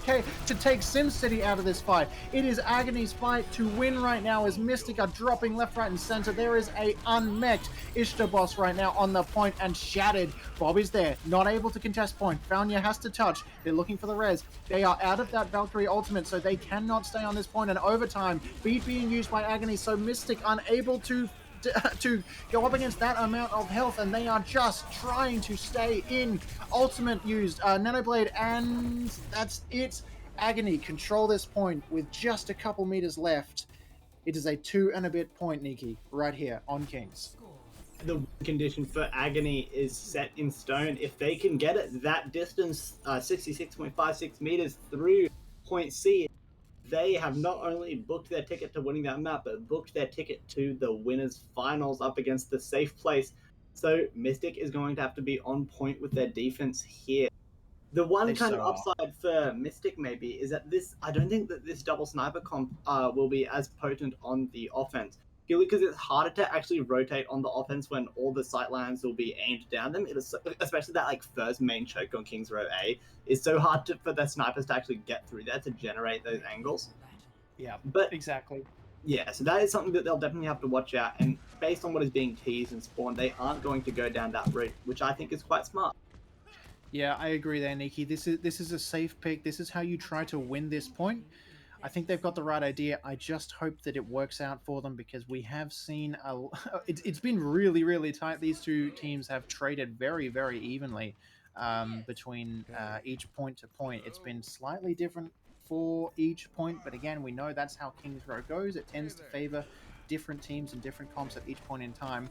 take SimCity out of this fight. It is Agony's fight to win right now as Mystic are dropping left, right, and center. There is a unmechted Ishtar boss right now on the point and shattered. Bob is there, not able to contest point. Faunia has to touch. They're looking for the res. They are out of that Valkyrie ultimate, so they cannot stay on this point. And overtime, beat being used by Agony, so Mystic unable to go up against that amount of health, and they are just trying to stay in. Ultimate used, Nanoblade, and that's it. Agony control this point with just a couple meters left. It is a 2 and a bit point, Nikki, right here on Kings. The condition for Agony is set in stone. If they can get it that distance, 66.56 meters through point C, they have not only booked their ticket to winning that map, but booked their ticket to the winners finals up against the safe place. So Mystic is going to have to be on point with their defense here. The one kind of upside for Mystic maybe is that I don't think that this double sniper comp will be as potent on the offense. Purely because it's harder to actually rotate on the offense when all the sightlines will be aimed down them. It is, especially that first main choke on Kings Row A, is so hard for the snipers to actually get through there to generate those angles. Yeah, but exactly. Yeah, so that is something that they'll definitely have to watch out. And based on what is being teased and spawned, they aren't going to go down that route, which I think is quite smart. Yeah, I agree there, Nikki. This is a safe pick. This is how you try to win this point. I think they've got the right idea. I just hope that it works out for them, because we have seen it's been really, really tight. These two teams have traded very, very evenly between each point to point. It's been slightly different for each point, but again, we know that's how Kings Row goes. It tends to favor different teams and different comps at each point in time.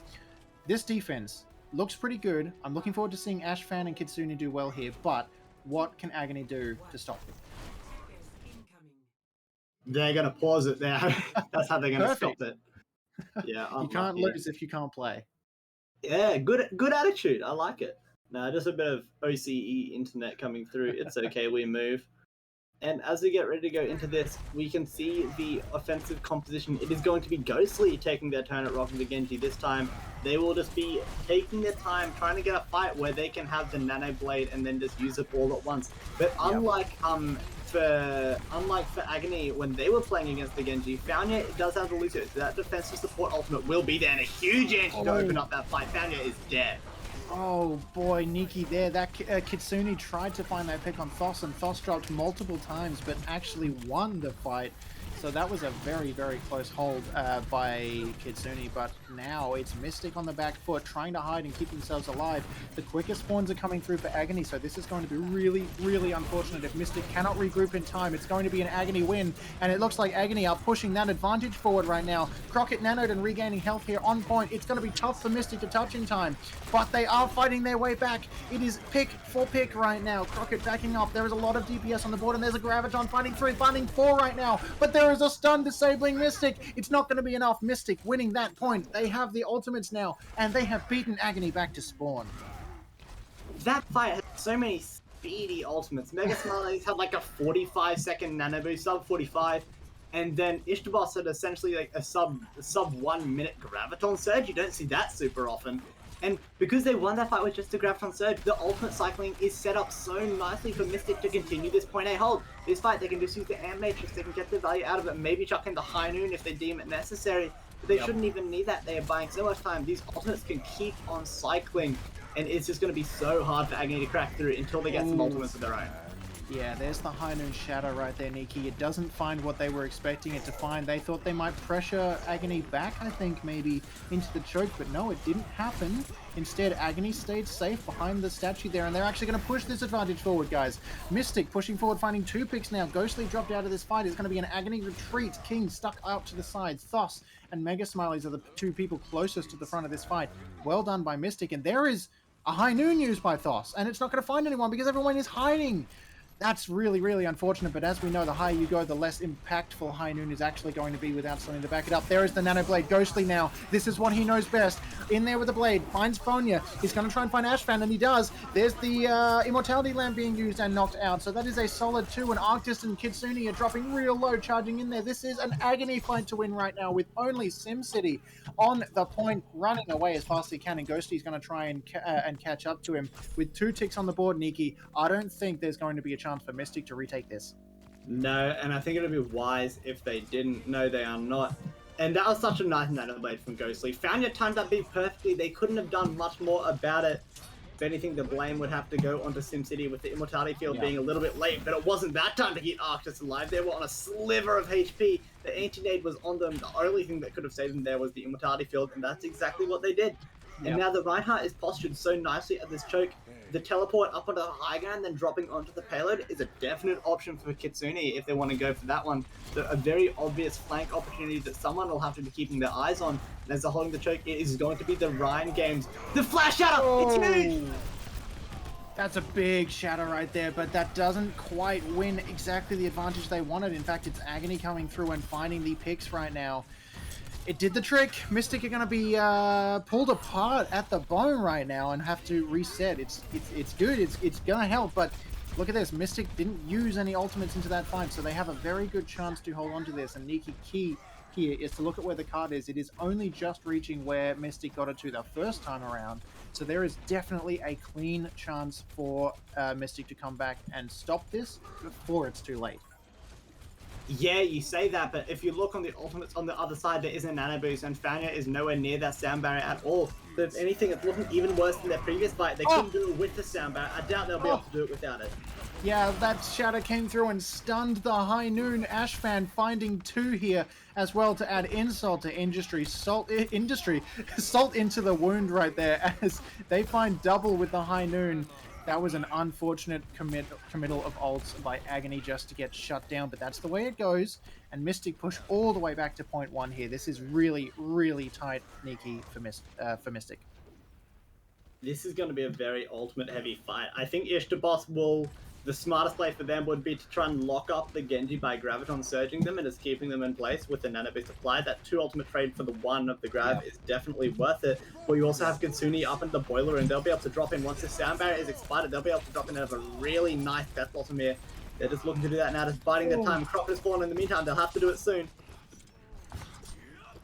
This defense looks pretty good. I'm looking forward to seeing Ashfan and Kitsune do well here, but what can Agony do to stop it? They're going to pause it there. That's how they're going to stop it. Yeah, you can't lose if you can't play. Yeah, good attitude. I like it. Nah, just a bit of OCE internet coming through. It's okay, we move. And as we get ready to go into this, we can see the offensive composition. It is going to be Ghostly taking their turn at rocking the Genji. This time, they will just be taking their time, trying to get a fight where they can have the Nano Blade and then just use it all at once. But unlike for Agony, when they were playing against the Genji, Faunia does have the Lucio, so that defensive support ultimate will be there, and a huge anti to open up that fight. Faunia is dead. Oh boy, Nikki there. That Kitsune tried to find that pick on Thos, and Thos dropped multiple times, but actually won the fight. So that was a very, very close hold by Kitsune, but now it's Mystic on the back foot, trying to hide and keep themselves alive. The quickest spawns are coming through for Agony, so this is going to be really, really unfortunate. If Mystic cannot regroup in time, it's going to be an Agony win, and it looks like Agony are pushing that advantage forward right now. Crockett nanoed and regaining health here on point. It's going to be tough for Mystic to touch in time, but they are fighting their way back. It is pick for pick right now. Crockett backing up. There is a lot of DPS on the board, and there's a Graviton fighting 3, finding 4 right now, but there is a stun disabling Mystic. It's not going to be enough. Mystic winning that point. They have the ultimates now, and they have beaten Agony back to spawn. That fight has so many speedy ultimates. Mega Smileys had like a 45-second nano boost, sub 45, and then Ishtabos had essentially like a sub 1 minute Graviton surge. You don't see that super often. And because they won that fight with just a Graviton surge, the ultimate cycling is set up so nicely for Mystic to continue this point A hold. This fight, they can just use the Amp Matrix, they can get the value out of it, maybe chuck in the High Noon if they deem it necessary. But they shouldn't even need that. They are buying so much time. These ultimates can keep on cycling, and it's just going to be so hard for Agony to crack through until they get some ultimates of their own. Yeah, there's the High Noon Shadow right there, Nikki. It doesn't find what they were expecting it to find. They thought they might pressure Agony back, I think, maybe into the choke, but no, it didn't happen. Instead, Agony stayed safe behind the statue there, and they're actually going to push this advantage forward, guys. Mystic pushing forward, finding 2 picks now. Ghostly dropped out of this fight. It's going to be an Agony retreat. King stuck out to the side. Thos and Mega Smileys are the 2 people closest to the front of this fight. Well done by Mystic, and there is a High Noon used by Thos, and it's not going to find anyone because everyone is hiding. That's really, really unfortunate, but as we know, the higher you go, the less impactful High Noon is actually going to be without something to back it up. There is the Nano Blade. Ghostly now. This is what he knows best. In there with the blade. Finds Fonya. He's going to try and find Ashfan, and he does. There's the Immortality Lamp being used and knocked out, so that is a solid 2, and Arctis and Kitsune are dropping real low, charging in there. This is an agony fight to win right now, with only SimCity on the point, running away as fast as he can, and Ghostly's going to try and catch up to him. With 2 ticks on the board, Nikki, I don't think there's going to be a chance for Mystic to retake this. No, and I think it would be wise if they didn't. No, they are not. And that was such a nice Nano Blade from Ghostly. Found your timed that beat perfectly. They couldn't have done much more about it. If anything, the blame would have to go onto SimCity with the Immortality Field being a little bit late, but it wasn't that time to get Arctis alive. They were on a sliver of HP. The Anti-Nade was on them. The only thing that could have saved them there was the Immortality Field, and that's exactly what they did. And now the Reinhardt is postured so nicely at this choke. The teleport up onto the high ground, then dropping onto the payload is a definite option for Kitsune if they want to go for that one. So a very obvious flank opportunity that someone will have to be keeping their eyes on. And as they're holding the choke, it is going to be the Ryan Games. The flash shadow! It's huge! That's a big shadow right there, but that doesn't quite win exactly the advantage they wanted. In fact, it's Agony coming through and finding the picks right now. It did the trick. Mystic are going to be pulled apart at the bone right now and have to reset. It's good. It's going to help, but look at this. Mystic didn't use any ultimates into that fight, so they have a very good chance to hold on to this. And Nikki, key here is to look at where the card is. It is only just reaching where Mystic got it to the first time around, so there is definitely a clean chance for Mystic to come back and stop this before it's too late. Yeah, you say that, but if you look on the ultimates on the other side, there is a nano boost, and Fanya is nowhere near that sound barrier at all. So if anything, it's looking even worse than their previous fight. They couldn't do it with the sound barrier. I doubt they'll be able to do it without it. Yeah, that shadow came through and stunned the High Noon. Ashfan finding 2 here as well to add insult to industry. Salt into the wound right there as they find double with the High Noon. That was an unfortunate committal of ults by Agony just to get shut down, but that's the way it goes. And Mystic push all the way back to point 1 here. This is really, really tight, Nikki, for Mystic. This is going to be a very ultimate heavy fight. I think Ishtabos will... The smartest play for them would be to try and lock up the Genji by Graviton surging them and just keeping them in place with the Nano Boost applied. That 2 ultimate trade for the 1 of the grab is definitely worth it. But you also have Kitsune up in the boiler and they'll be able to drop in once the sound barrier is expired. They'll be able to drop in out of a really nice Death Blossom here. They're just looking to do that now, just biding their time. Crop is fallen in the meantime. They'll have to do it soon.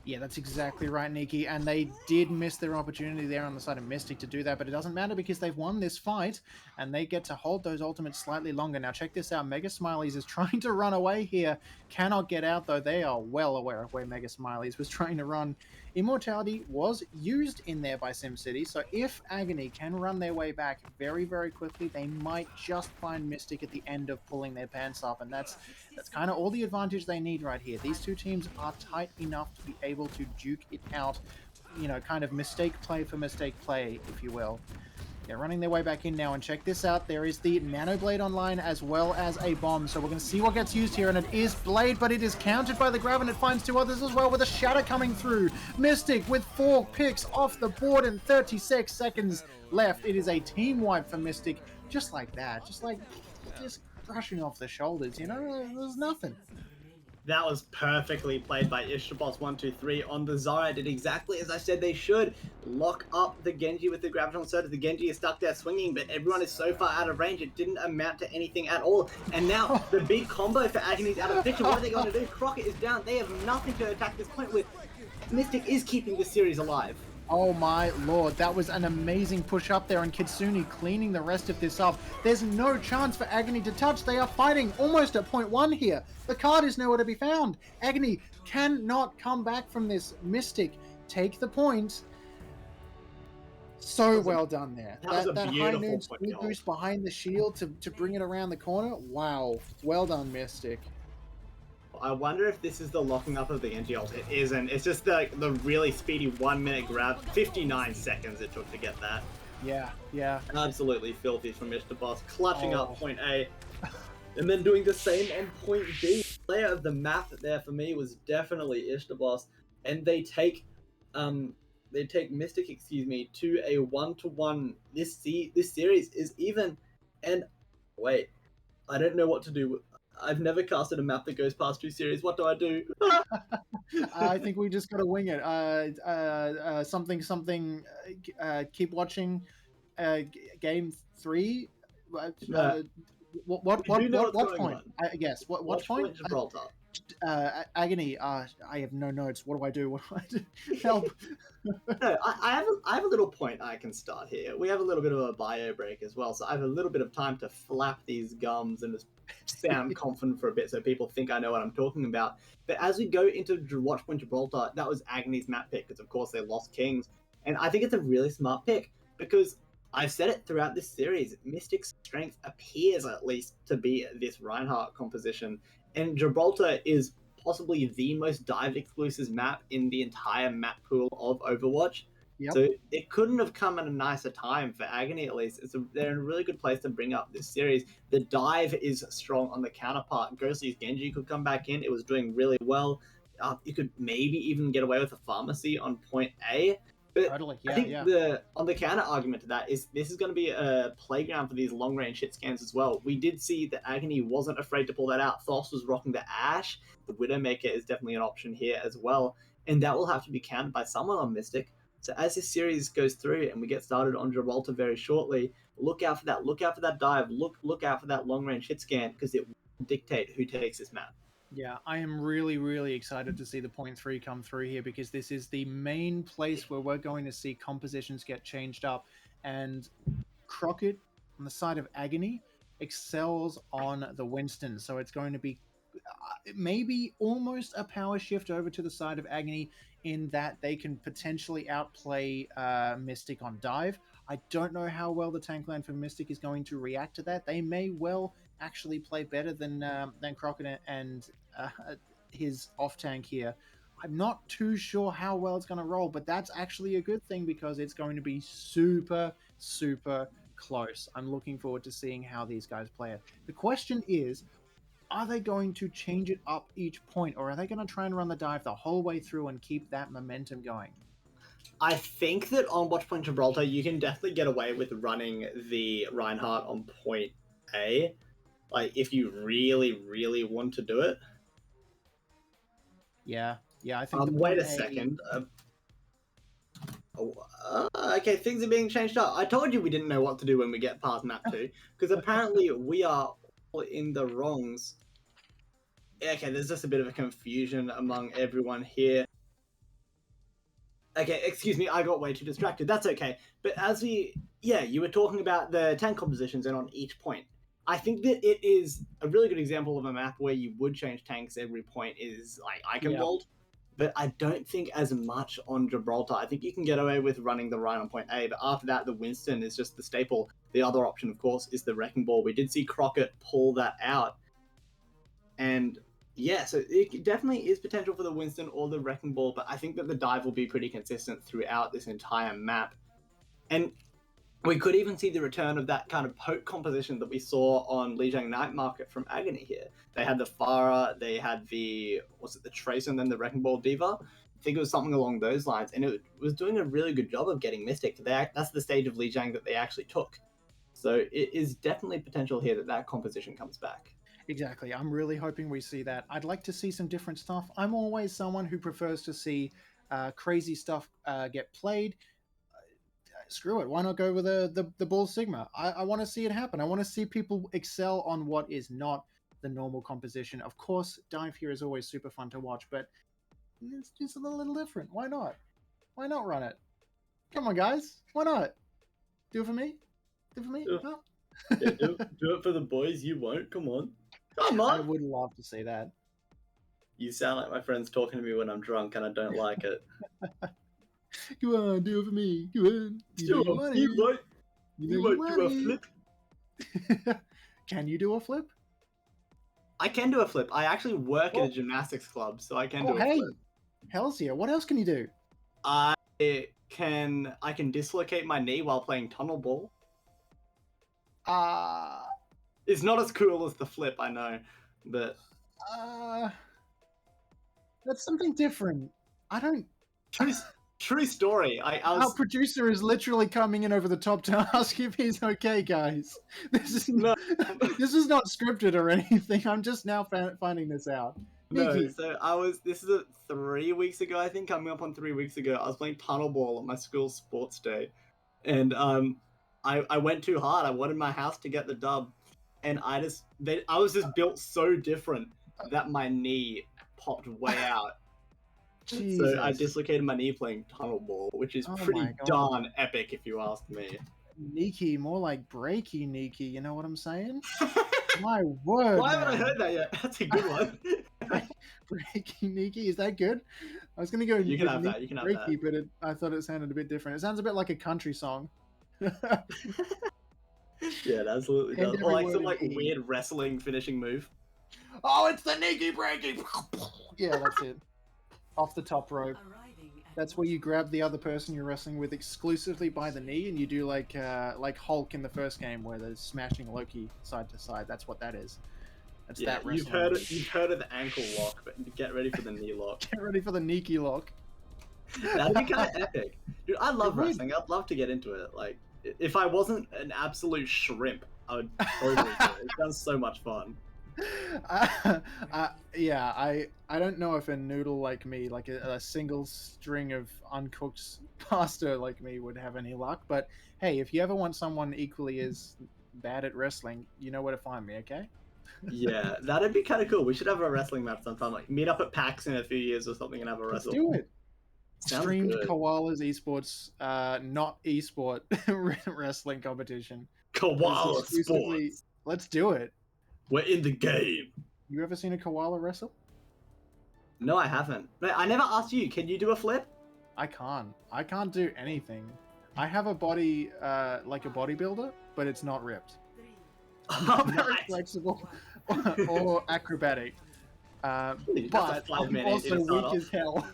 Yeah, that's exactly right, Nikki, and they did miss their opportunity there on the side of Mystic to do that, but it doesn't matter because they've won this fight, and they get to hold those ultimates slightly longer. Now, check this out. Mega Smileys is trying to run away here. Cannot get out, though. They are well aware of where Mega Smileys was trying to run. Immortality was used in there by SimCity, so if Agony can run their way back very, very quickly, they might just find Mystic at the end of pulling their pants up, and that's kind of all the advantage they need right here. These 2 teams are tight enough to be able to duke it out, you know, kind of mistake play for mistake play, if you will. They're running their way back in now, and check this out. There is the Nano Blade online as well as a bomb, so we're going to see what gets used here, and it is Blade, but it is countered by the grab, and it finds 2 others as well with a Shatter coming through. Mystic with 4 picks off the board and 36 seconds left. It is a team wipe for Mystic, just like that, just brushing off the shoulders, you know, there's nothing. That was perfectly played by Ishtabos123 on the Zarya. Did exactly as I said they should. Lock up the Genji with the Graviton Surge. The Genji is stuck there swinging, but everyone is so far out of range, it didn't amount to anything at all. And now the big combo for Agony's out of the picture. What are they going to do? Crockett is down. They have nothing to attack this point with. Mystic is keeping this series alive. Oh my lord, that was an amazing push up there, and Kitsune cleaning the rest of this up. There's no chance for Agony to touch. They are fighting almost at point 1 here. The card is nowhere to be found. Agony cannot come back from this. Mystic take the point. So was a- well done there. that was a That high beautiful noon point speed behold. boost behind the shield to bring it around the corner. Wow. Well done, Mystic. I wonder if this is the locking up of the Genji ult. It isn't. It's just the really speedy 1 minute grab. 59 seconds it took to get that. Yeah, yeah. Absolutely filthy from Mr. Boss. Clutching Oh. up point A. And then doing the same on point B. Player of the map there for me was definitely Ishtabos. And they take Mystic, to a 1-to-1. This series is even. And wait, I don't know what to do. I've never casted a map that goes past 2 series. What do I do? I think we just gotta wing it. Keep watching. Game 3. No. What We do know what's what going point? on. I guess what Watch point? Gibraltar. Agony. I have no notes. What do I do? What do I do? Help. No, I have a little point I can start here. We have a little bit of a bio break as well, so I have a little bit of time to flap these gums and just sound confident for a bit so people think I know what I'm talking about. But as we go into Watchpoint Gibraltar, that was Agony's map pick because, of course, they lost Kings. And I think it's a really smart pick because I've said it throughout this series. Mystic's strength appears, at least, to be this Reinhardt composition. And Gibraltar is possibly the most dive exclusive map in the entire map pool of Overwatch. Yep. So it couldn't have come at a nicer time for Agony, at least. They're in a really good place to bring up this series. The dive is strong on the counterpart. Ghostly's Genji could come back in. It was doing really well. You could maybe even get away with a pharmacy on point A. But Totally. I Yeah, think yeah. on the counter argument to that is this is going to be a playground for these long range hit scans as well. We did see that Agony wasn't afraid to pull that out. Thos was rocking the Ash. The Widowmaker is definitely an option here as well, and that will have to be countered by someone on Mystic. So as this series goes through and we get started on Gibraltar very shortly, look out for that. Look out for that dive. Look out for that long range hit scan because it will dictate who takes this map. Yeah, I am really, really excited to see the point 3 come through here because this is the main place where we're going to see compositions get changed up. And Crockett, on the side of Agony, excels on the Winston. So it's going to be maybe almost a power shift over to the side of Agony in that they can potentially outplay Mystic on dive. I don't know how well the tank line for Mystic is going to react to that. They may well actually play better than Crockett and his off tank here. I'm not too sure how well it's going to roll, but that's actually a good thing because it's going to be super, super close. I'm looking forward to seeing how these guys play it. The question is, are they going to change it up each point, or are they going to try and run the dive the whole way through and keep that momentum going? I think that on Watchpoint Gibraltar, you can definitely get away with running the Reinhardt on point A, like if you really, really want to do it. Yeah, I think. Wait a second. Okay, things are being changed up. I told you we didn't know what to do when we get past map 2, because apparently we are all in the wrongs. Okay, there's just a bit of a confusion among everyone here. Okay, excuse me, I got way too distracted. That's okay. But you were talking about the tank compositions and on each point. I think that it is a really good example of a map where you would change tanks every point is like Eichenwald. But I don't think as much on Gibraltar. I think you can get away with running the Rhine on point A, but after that, the Winston is just the staple. The other option, of course, is the Wrecking Ball. We did see Crockett pull that out. And yeah, so it definitely is potential for the Winston or the Wrecking Ball, but I think that the dive will be pretty consistent throughout this entire map. And we could even see the return of that kind of poke composition that we saw on Lijiang Night Market from Agony here. They had the Farah, they had the Tracer, and then the Wrecking Ball Diva. I think it was something along those lines, and it was doing a really good job of getting Mystic. That's the stage of Lijiang that they actually took. So it is definitely potential here that composition comes back. Exactly. I'm really hoping we see that. I'd like to see some different stuff. I'm always someone who prefers to see crazy stuff get played. Screw it. Why not go with the Bull Sigma? I want to see it happen. I want to see people excel on what is not the normal composition. Of course, dive here is always super fun to watch, but it's just a little different. Why not? Why not run it? Come on, guys. Why not? Do it for me. Do it for me. Yeah. No? Yeah, do it for the boys. You won't. Come on. Come on. I would love to see that. You sound like my friends talking to me when I'm drunk, and I don't like it. Come on, do it for me. Come on. You know you want it. You know you want it. Can you do a flip? I can do a flip. I actually work at a gymnastics club, so I can do a flip. Hell's yeah. What else can you do? I can dislocate my knee while playing tunnel ball. It's not as cool as the flip, I know, but that's something different. I don't. True story. Our producer is literally coming in over the top to ask if he's okay, guys. This is not scripted or anything. I'm just now finding this out. No, Nikki. so this is 3 weeks ago, I think, coming up on 3 weeks ago. I was playing tunnel ball at my school sports day, and I went too hard. I wanted my house to get the dub, and I was just built so different that my knee popped way out. Jesus. So I dislocated my knee playing tunnel ball, which is pretty darn epic, if you ask me. Nikki, more like breaky Nikki. You know what I'm saying? My word. Why haven't I heard that yet? That's a good one. Breaky Nikki, is that good? I was gonna go. You can have that. You can have breaky, that. But I thought it sounded a bit different. It sounds a bit like a country song. Yeah, it absolutely does. Or like some weird wrestling finishing move. Oh, it's the Nikki breaky. Yeah, that's it. Off the top rope. That's where you grab the other person you're wrestling with exclusively by the knee, and you do like Hulk in the first game, where they're smashing Loki side to side. That's what that is. That's that wrestling. You've heard of the ankle lock, but get ready for the knee lock. Get ready for the Nikki lock. That'd be kind of epic, dude. I love wrestling. I'd love to get into it. Like, if I wasn't an absolute shrimp, I would totally do it. It sounds so much fun. Yeah, I don't know if a noodle like me, like a single string of uncooked pasta like me, would have any luck. But hey, if you ever want someone equally as bad at wrestling, you know where to find me, okay? Yeah, that'd be kind of cool. We should have a wrestling match sometime. Like, meet up at PAX in a few years or something and have a wrestle. Let's do it. Sounds Streamed good. Koalas Esports, not esport wrestling competition. Koalas Esports. Let's do it. We're in the game. You ever seen a koala wrestle? No, I haven't. I never asked you. Can you do a flip? I can't do anything. I have a body like a bodybuilder, but it's not ripped. Oh, Very nice. flexible or acrobatic. But I'm man also weak as hell.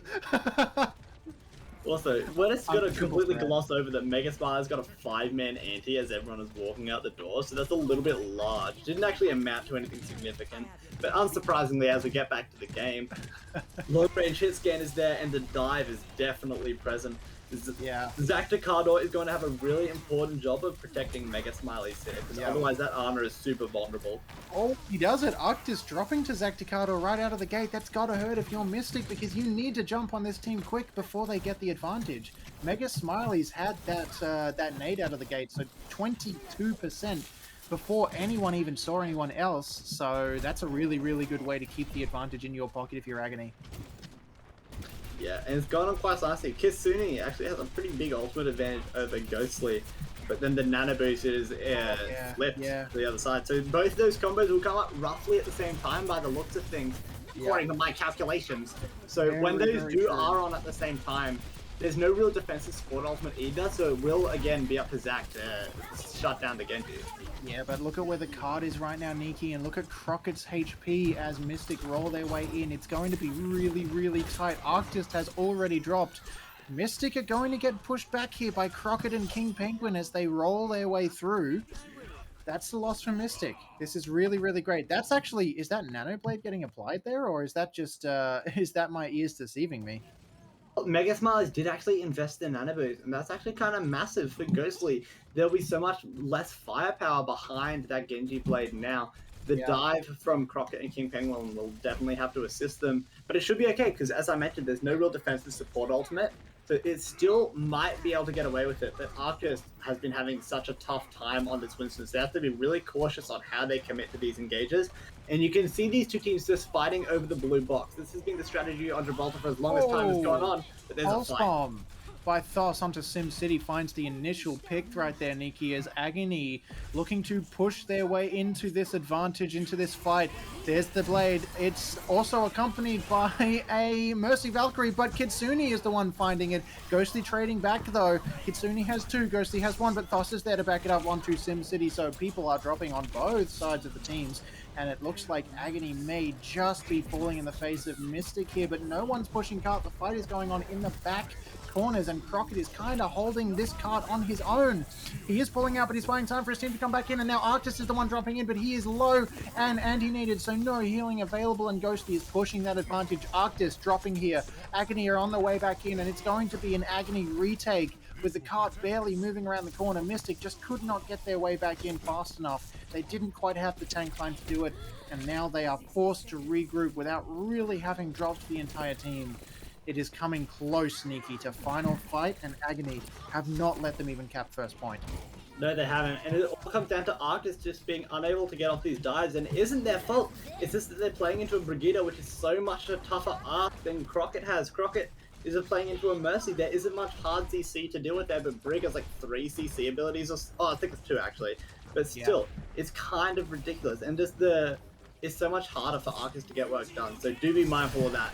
Also, we're just gonna I'm completely triple gloss over that Megaspire's got a 5-man ante as everyone is walking out the door, so that's a little bit large. Didn't actually amount to anything significant, but unsurprisingly, as we get back to the game, long-range hit scan is there, and the dive is definitely present. Yeah. ZakDaCarDoor is going to have a really important job of protecting Mega Smiley's here, because otherwise that armor is super vulnerable. Oh, he does it. Arctis dropping to ZakDaCarDoor right out of the gate. That's gotta hurt if you're Mystic, because you need to jump on this team quick before they get the advantage. Mega Smiley's had that nade out of the gate, so 22% before anyone even saw anyone else. So that's a really, really good way to keep the advantage in your pocket if you're Agony. Yeah, and it's gone on quite nicely. Kisune actually has a pretty big ultimate advantage over Ghostly, but then the Nano Boost is flipped to the other side. So both of those combos will come up roughly at the same time by the looks of things, according to my calculations. So when those are on at the same time, there's no real defensive support ultimate either, so it will again be up to Zak to shut down the Genji. Yeah, but look at where the card is right now, Nikki, and look at Crockett's HP as Mystic roll their way in. It's going to be really, really tight. Arctis has already dropped. Mystic are going to get pushed back here by Crockett and King Penguin as they roll their way through. That's the loss for Mystic. This is really, really great. That's actually, is that Nanoblade getting applied there, or is that just, is that my ears deceiving me? Mega Smiles did actually invest in Nano Boost, and that's actually kind of massive for Ghostly. There'll be so much less firepower behind that Genji Blade now. The dive from Crockett and King Penguin will definitely have to assist them, but it should be okay, because as I mentioned, there's no real defensive support ultimate, so it still might be able to get away with it, but Arcus has been having such a tough time on this Winston, so they have to be really cautious on how they commit to these engages. And you can see these two teams just fighting over the blue box. This has been the strategy on Gibraltar for as long as time has gone on, but there's a fight. Bomb. by Thos onto Sim City finds the initial pick right there, Nikki, as Agony looking to push their way into this advantage, into this fight. There's the blade. It's also accompanied by a Mercy Valkyrie, but Kitsune is the one finding it. Ghostly trading back though. Kitsune has 2, Ghostly has 1, but Thos is there to back it up onto Sim City, so people are dropping on both sides of the teams. And it looks like Agony may just be falling in the face of Mystic here, but no one's pushing cart. The fight is going on in the back corners, and Crockett is kind of holding this cart on his own. He is pulling out, but he's buying time for his team to come back in, and now Arctis is the one dropping in, but he is low and anti-needed, so no healing available, and Ghosty is pushing that advantage. Arctis dropping here. Agony are on the way back in, and it's going to be an Agony retake with the cart barely moving around the corner. Mystic just could not get their way back in fast enough. They didn't quite have the tank line to do it, and now they are forced to regroup without really having dropped the entire team. It is coming close, Nikki, to final fight, and Agony have not let them even cap first point. No, they haven't, and it all comes down to Arctis just being unable to get off these dives, and it isn't their fault. It's just that they're playing into a Brigida, which is so much a tougher arc than Crockett has. Crockett is playing into a Mercy. There isn't much hard CC to deal with there, but Brig has like 3 CC abilities, or I think it's 2 actually. But still, it's kind of ridiculous, and just it's so much harder for Arctis to get work done, so do be mindful of that.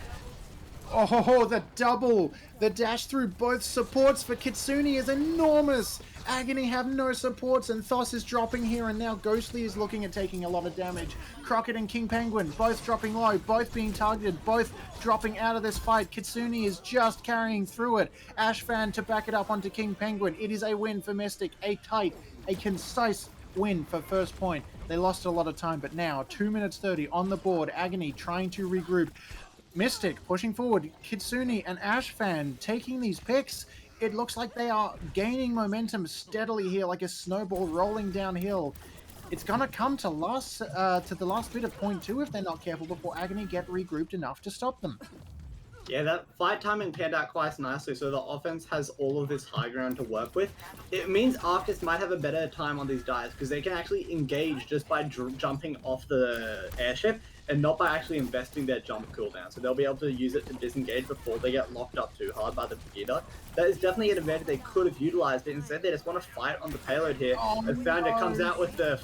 Oh, the double! The dash through both supports for Kitsune is enormous! Agony have no supports, and Thos is dropping here, and now Ghostly is looking at taking a lot of damage. Crockett and King Penguin both dropping low, both being targeted, both dropping out of this fight. Kitsune is just carrying through it. Ashfan to back it up onto King Penguin. It is a win for Mystic, a tight, a concise win for first point. They lost a lot of time, but now 2 minutes 30 on the board. Agony trying to regroup. Mystic pushing forward. Kitsune and Ashfan taking these picks. It looks like they are gaining momentum steadily here, like a snowball rolling downhill. It's gonna come to the last bit of point 2 if they're not careful before Agony get regrouped enough to stop them. Yeah, that fight timing panned out quite nicely, so the offense has all of this high ground to work with. It means Arctis might have a better time on these dives, because they can actually engage just by jumping off the airship, and not by actually investing their jump cooldown. So they'll be able to use it to disengage before they get locked up too hard by the Brigida. That is definitely an advantage they could have utilized, but instead they just want to fight on the payload here. And found it comes out with the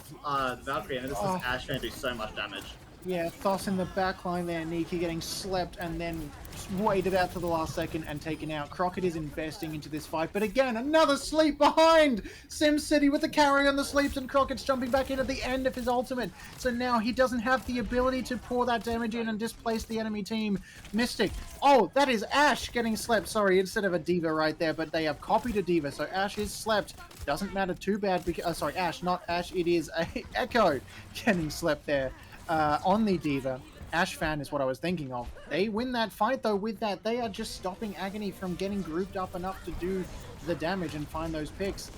Valkyrie, and this is Ash going to do so much damage. Yeah, Thos in the back line there, Nikki getting slept and then waited out to the last second and taken out. Crockett is investing into this fight, but again, another sleep behind! SimCity with the carry on the sleeps, and Crockett's jumping back in at the end of his ultimate. So now he doesn't have the ability to pour that damage in and displace the enemy team. Mystic. Oh, that is Ash getting slept. Sorry, instead of a Diva right there, but they have copied a Diva, so Ash is slept. Doesn't matter too bad because, sorry, Ash, not Ash. It is a Echo getting slept there. On the Diva. Ashfan is what I was thinking of. They win that fight though. With that, they are just stopping Agony from getting grouped up enough to do the damage and find those picks.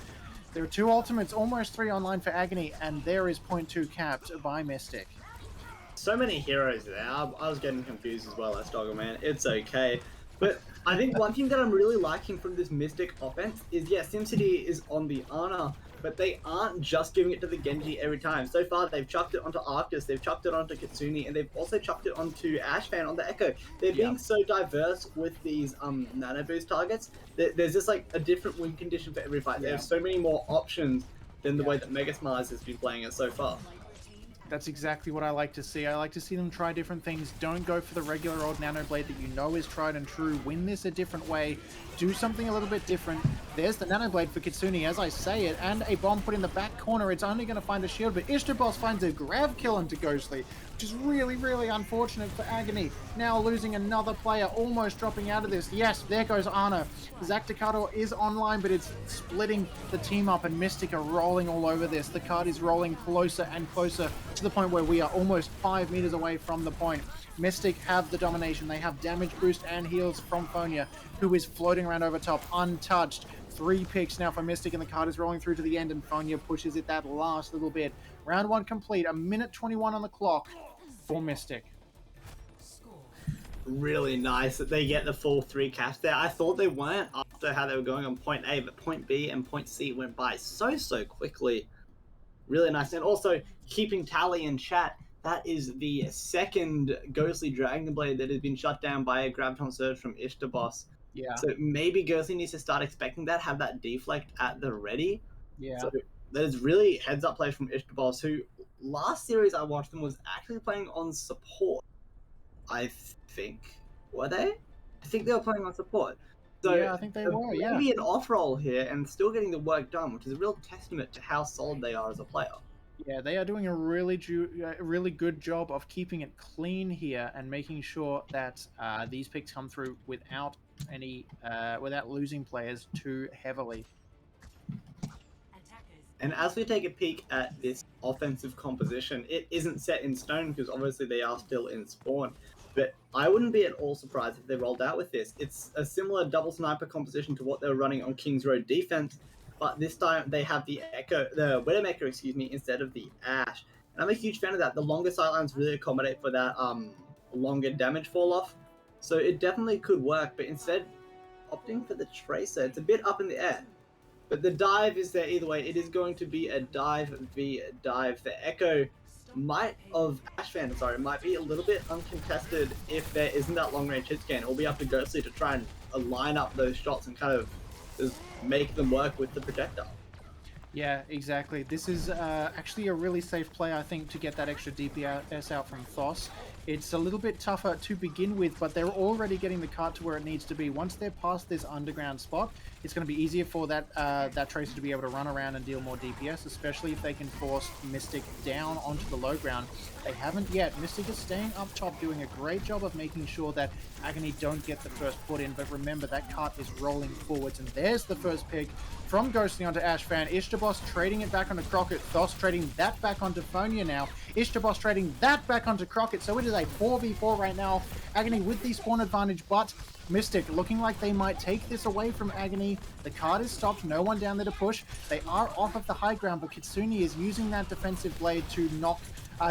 There are 2 ultimates, almost 3 online for Agony, and there is point 2 capped by Mystic. So many heroes there. I was getting confused as well, Sdogga Man. It's okay. But I think one thing that I'm really liking from this Mystic offense is, yeah, SimCity is on the Ana, but they aren't just giving it to the Genji every time. So far, they've chucked it onto Arctis, they've chucked it onto Kitsune, and they've also chucked it onto Ashfan on the Echo. They're being so diverse with these nano boost targets. There's just like a different win condition for every fight. They have so many more options than the way that Mega Smiles has been playing it so far. That's exactly what I like to see. I like to see them try different things. Don't go for the regular old Nano Blade that you know is tried and true. Win this a different way. Do something a little bit different. There's the Nano Blade for Kitsune as I say it, and a bomb put in the back corner. It's only going to find a shield, but Ishtabos finds a grab kill into Ghostly, which is really, really unfortunate for Agony. Now losing another player, almost dropping out of this. Yes, there goes Ana. ZakDaCarDoor is online, but it's splitting the team up, and Mystic are rolling all over this. The card is rolling closer and closer to the point where we are almost 5 meters away from the point. Mystic have the domination. They have damage boost and heals from Fonia, who is floating around over top, untouched. 3 picks now for Mystic, and the card is rolling through to the end, and Fonia pushes it that last little bit. Round 1 complete, 1:21 on the clock for Mystic. Really nice that they get the full 3 caps there. I thought they weren't after how they were going on point A, but point B and point C went by so quickly. Really nice. And also, keeping tally in chat, that is the second Ghostly Dragon Blade that has been shut down by a Graviton Surge from Ishtabos. Yeah. So maybe Ghostly needs to start expecting that, have that deflect at the ready. Yeah. So there's really heads-up plays from Ishtabos, who last series I watched them was actually playing on support. I think. Were they? I think they were playing on support. So Yeah, I think they were, yeah. maybe an off roll here and still getting the work done, which is a real testament to how solid they are as a player. Yeah, they are doing a really good job of keeping it clean here and making sure that these picks come through without without losing players too heavily. And as we take a peek at this offensive composition, it isn't set in stone because obviously they are still in spawn. But I wouldn't be at all surprised if they rolled out with this. It's a similar double sniper composition to what they were running on Kings Road defense, but this time they have the Widowmaker, instead of the Ash. And I'm a huge fan of that. The longer sightlines really accommodate for that longer damage fall off. So it definitely could work, but instead opting for the Tracer, it's a bit up in the air. But the dive is there either way. It is going to be a dive v dive. The Echo might be a little bit uncontested if there isn't that long range hit scan. It'll be up to Ghostly to try and line up those shots and kind of just make them work with the projectile. Yeah, exactly. This is actually a really safe play, I think, to get that extra DPS out from Thos. It's a little bit tougher to begin with, but they're already getting the cart to where it needs to be. Once they're past this underground spot, it's going to be easier for that Tracer to be able to run around and deal more DPS, especially if they can force Mystic down onto the low ground. They haven't yet. Mystic is staying up top, doing a great job of making sure that Agony don't get the first put in, but remember, that cart is rolling forwards, and there's the first pick from Ghostly onto Ashfan. Ishtabos trading it back onto Crockett. Thos trading that back onto Phonia now. Ishtabos trading that back onto Crockett. So it is a 4v4 right now. Agony with the spawn advantage, but Mystic looking like they might take this away from Agony. The card is stopped. No one down there to push. They are off of the high ground, but Kitsune is using that defensive blade to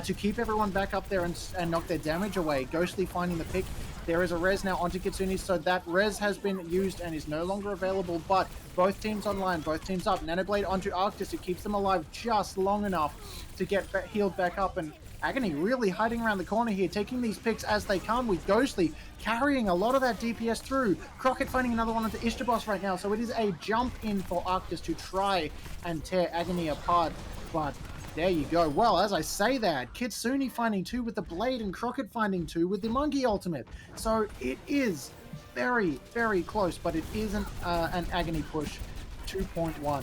to keep everyone back up there and knock their damage away. Ghostly finding the pick. There is a res now onto Kitsune, so that res has been used and is no longer available, but both teams online, both teams up. Nanoblade onto Arctis. It keeps them alive just long enough to get healed back up, and Agony really hiding around the corner here, taking these picks as they come, with Ghostly carrying a lot of that DPS through. Crockett finding another one into Ishtabos right now, so it is a jump in for Arctis to try and tear Agony apart, but there you go. Well, as I say that, Kitsune finding 2 with the blade and Crockett finding 2 with the monkey ultimate. So it is very, very close, but it isn't an Agony push. 2.1.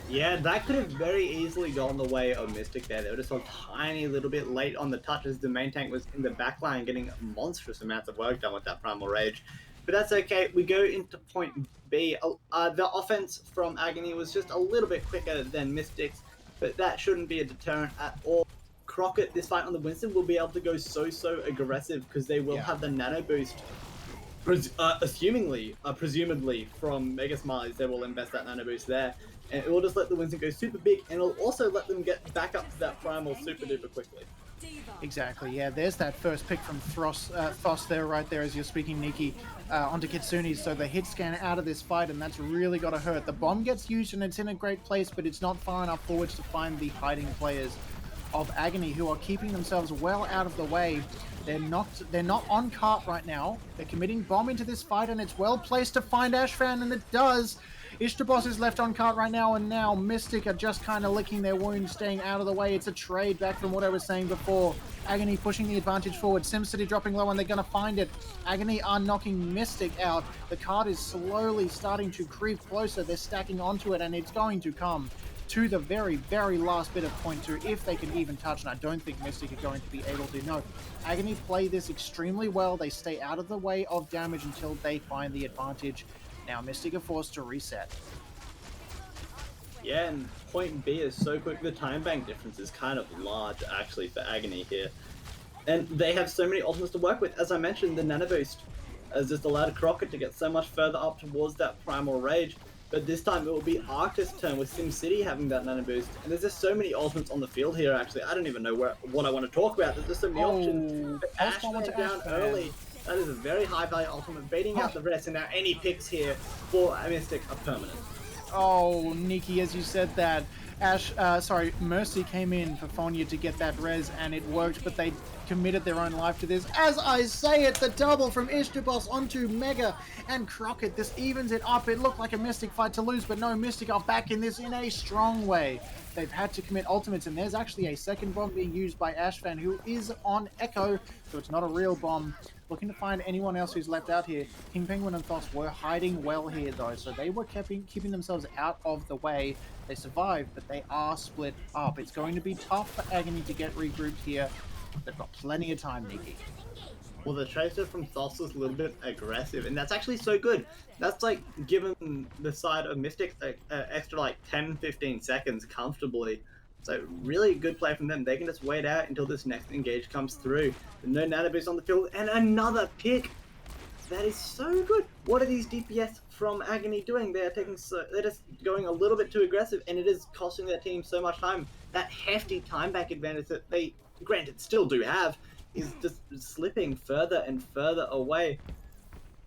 Yeah, that could have very easily gone the way of Mystic there. They were just a tiny little bit late on the touch as the main tank was in the back line getting monstrous amounts of work done with that Primal Rage. But that's okay. We go into point B. The offense from Agony was just a little bit quicker than Mystic's, but that shouldn't be a deterrent at all. Crockett, this fight on the Winston, will be able to go so aggressive because they will have the nano boost. Presumably from Mega Smileys, they will invest that nano boost there. And it will just let the Winston go super big, and it'll also let them get back up to that primal super duper quickly. Exactly, yeah. There's that first pick from Thos there, right there, as you're speaking, Nikki, onto Kitsune. So the hit scan out of this fight, and that's really got to hurt. The bomb gets used, and it's in a great place, but it's not far enough forwards to find the hiding players of Agony, who are keeping themselves well out of the way. They're not on cart right now. They're committing bomb into this fight, and it's well placed to find Ashfan, and it does. Ishtabos is left on cart right now, and now Mystic are just kind of licking their wounds, staying out of the way. It's a trade back from what I was saying before. Agony pushing the advantage forward. SimCity dropping low, and they're going to find it. Agony are knocking Mystic out. The cart is slowly starting to creep closer. They're stacking onto it, and it's going to come to the very, very last bit of point 2, if they can even touch, and I don't think Mystic are going to be able to. No, Agony play this extremely well. They stay out of the way of damage until they find the advantage. Now Mystic are forced to reset. Yeah, and point B is so quick. The time bank difference is kind of large, actually, for Agony here. And they have so many ultimates to work with. As I mentioned, the Nano Boost has just allowed Crockett to get so much further up towards that Primal Rage. But this time it will be Arctis' turn, with SimCity having that Nano Boost. And there's just so many ultimates on the field here, actually. I don't even know what I want to talk about. There's just so many options. But Ashman down early. That is a very high value ultimate, baiting out the rest, and now any picks here for Mystic are permanent. Oh, Nikki, as you said that, Mercy came in for Fonya to get that res, and it worked, but they committed their own life to this. As I say it, the double from Ishtabos onto Mega and Crockett. This evens it up. It looked like a Mystic fight to lose, but no, Mystic are back in this in a strong way. They've had to commit ultimates, and there's actually a second bomb being used by Ashfan, who is on Echo, so it's not a real bomb. Looking to find anyone else who's left out here. King Penguin and Thos were hiding well here, though, so they were keeping themselves out of the way. They survived, but they are split up. It's going to be tough for Agony to get regrouped here. They've got plenty of time, Nikki. Well, the Tracer from Thos was a little bit aggressive, and that's actually so good. That's like giving the side of Mystics extra like 10-15 seconds comfortably. So really good play from them. They can just wait out until this next engage comes through. No nano boost on the field, and another pick. That is so good. What are these DPS from Agony doing? They're just going a little bit too aggressive, and it is costing their team so much time. That hefty time back advantage that they, granted, still do have, is just slipping further and further away.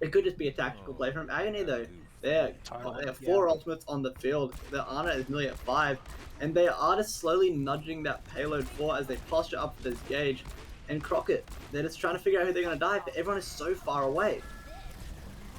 It could just be a tactical play from Agony, though. They have 4 ultimates on the field. The Ana is nearly at 5, and they are just slowly nudging that payload 4 as they posture up for this gauge. And Crockett, they're just trying to figure out who they're going to die, but everyone is so far away.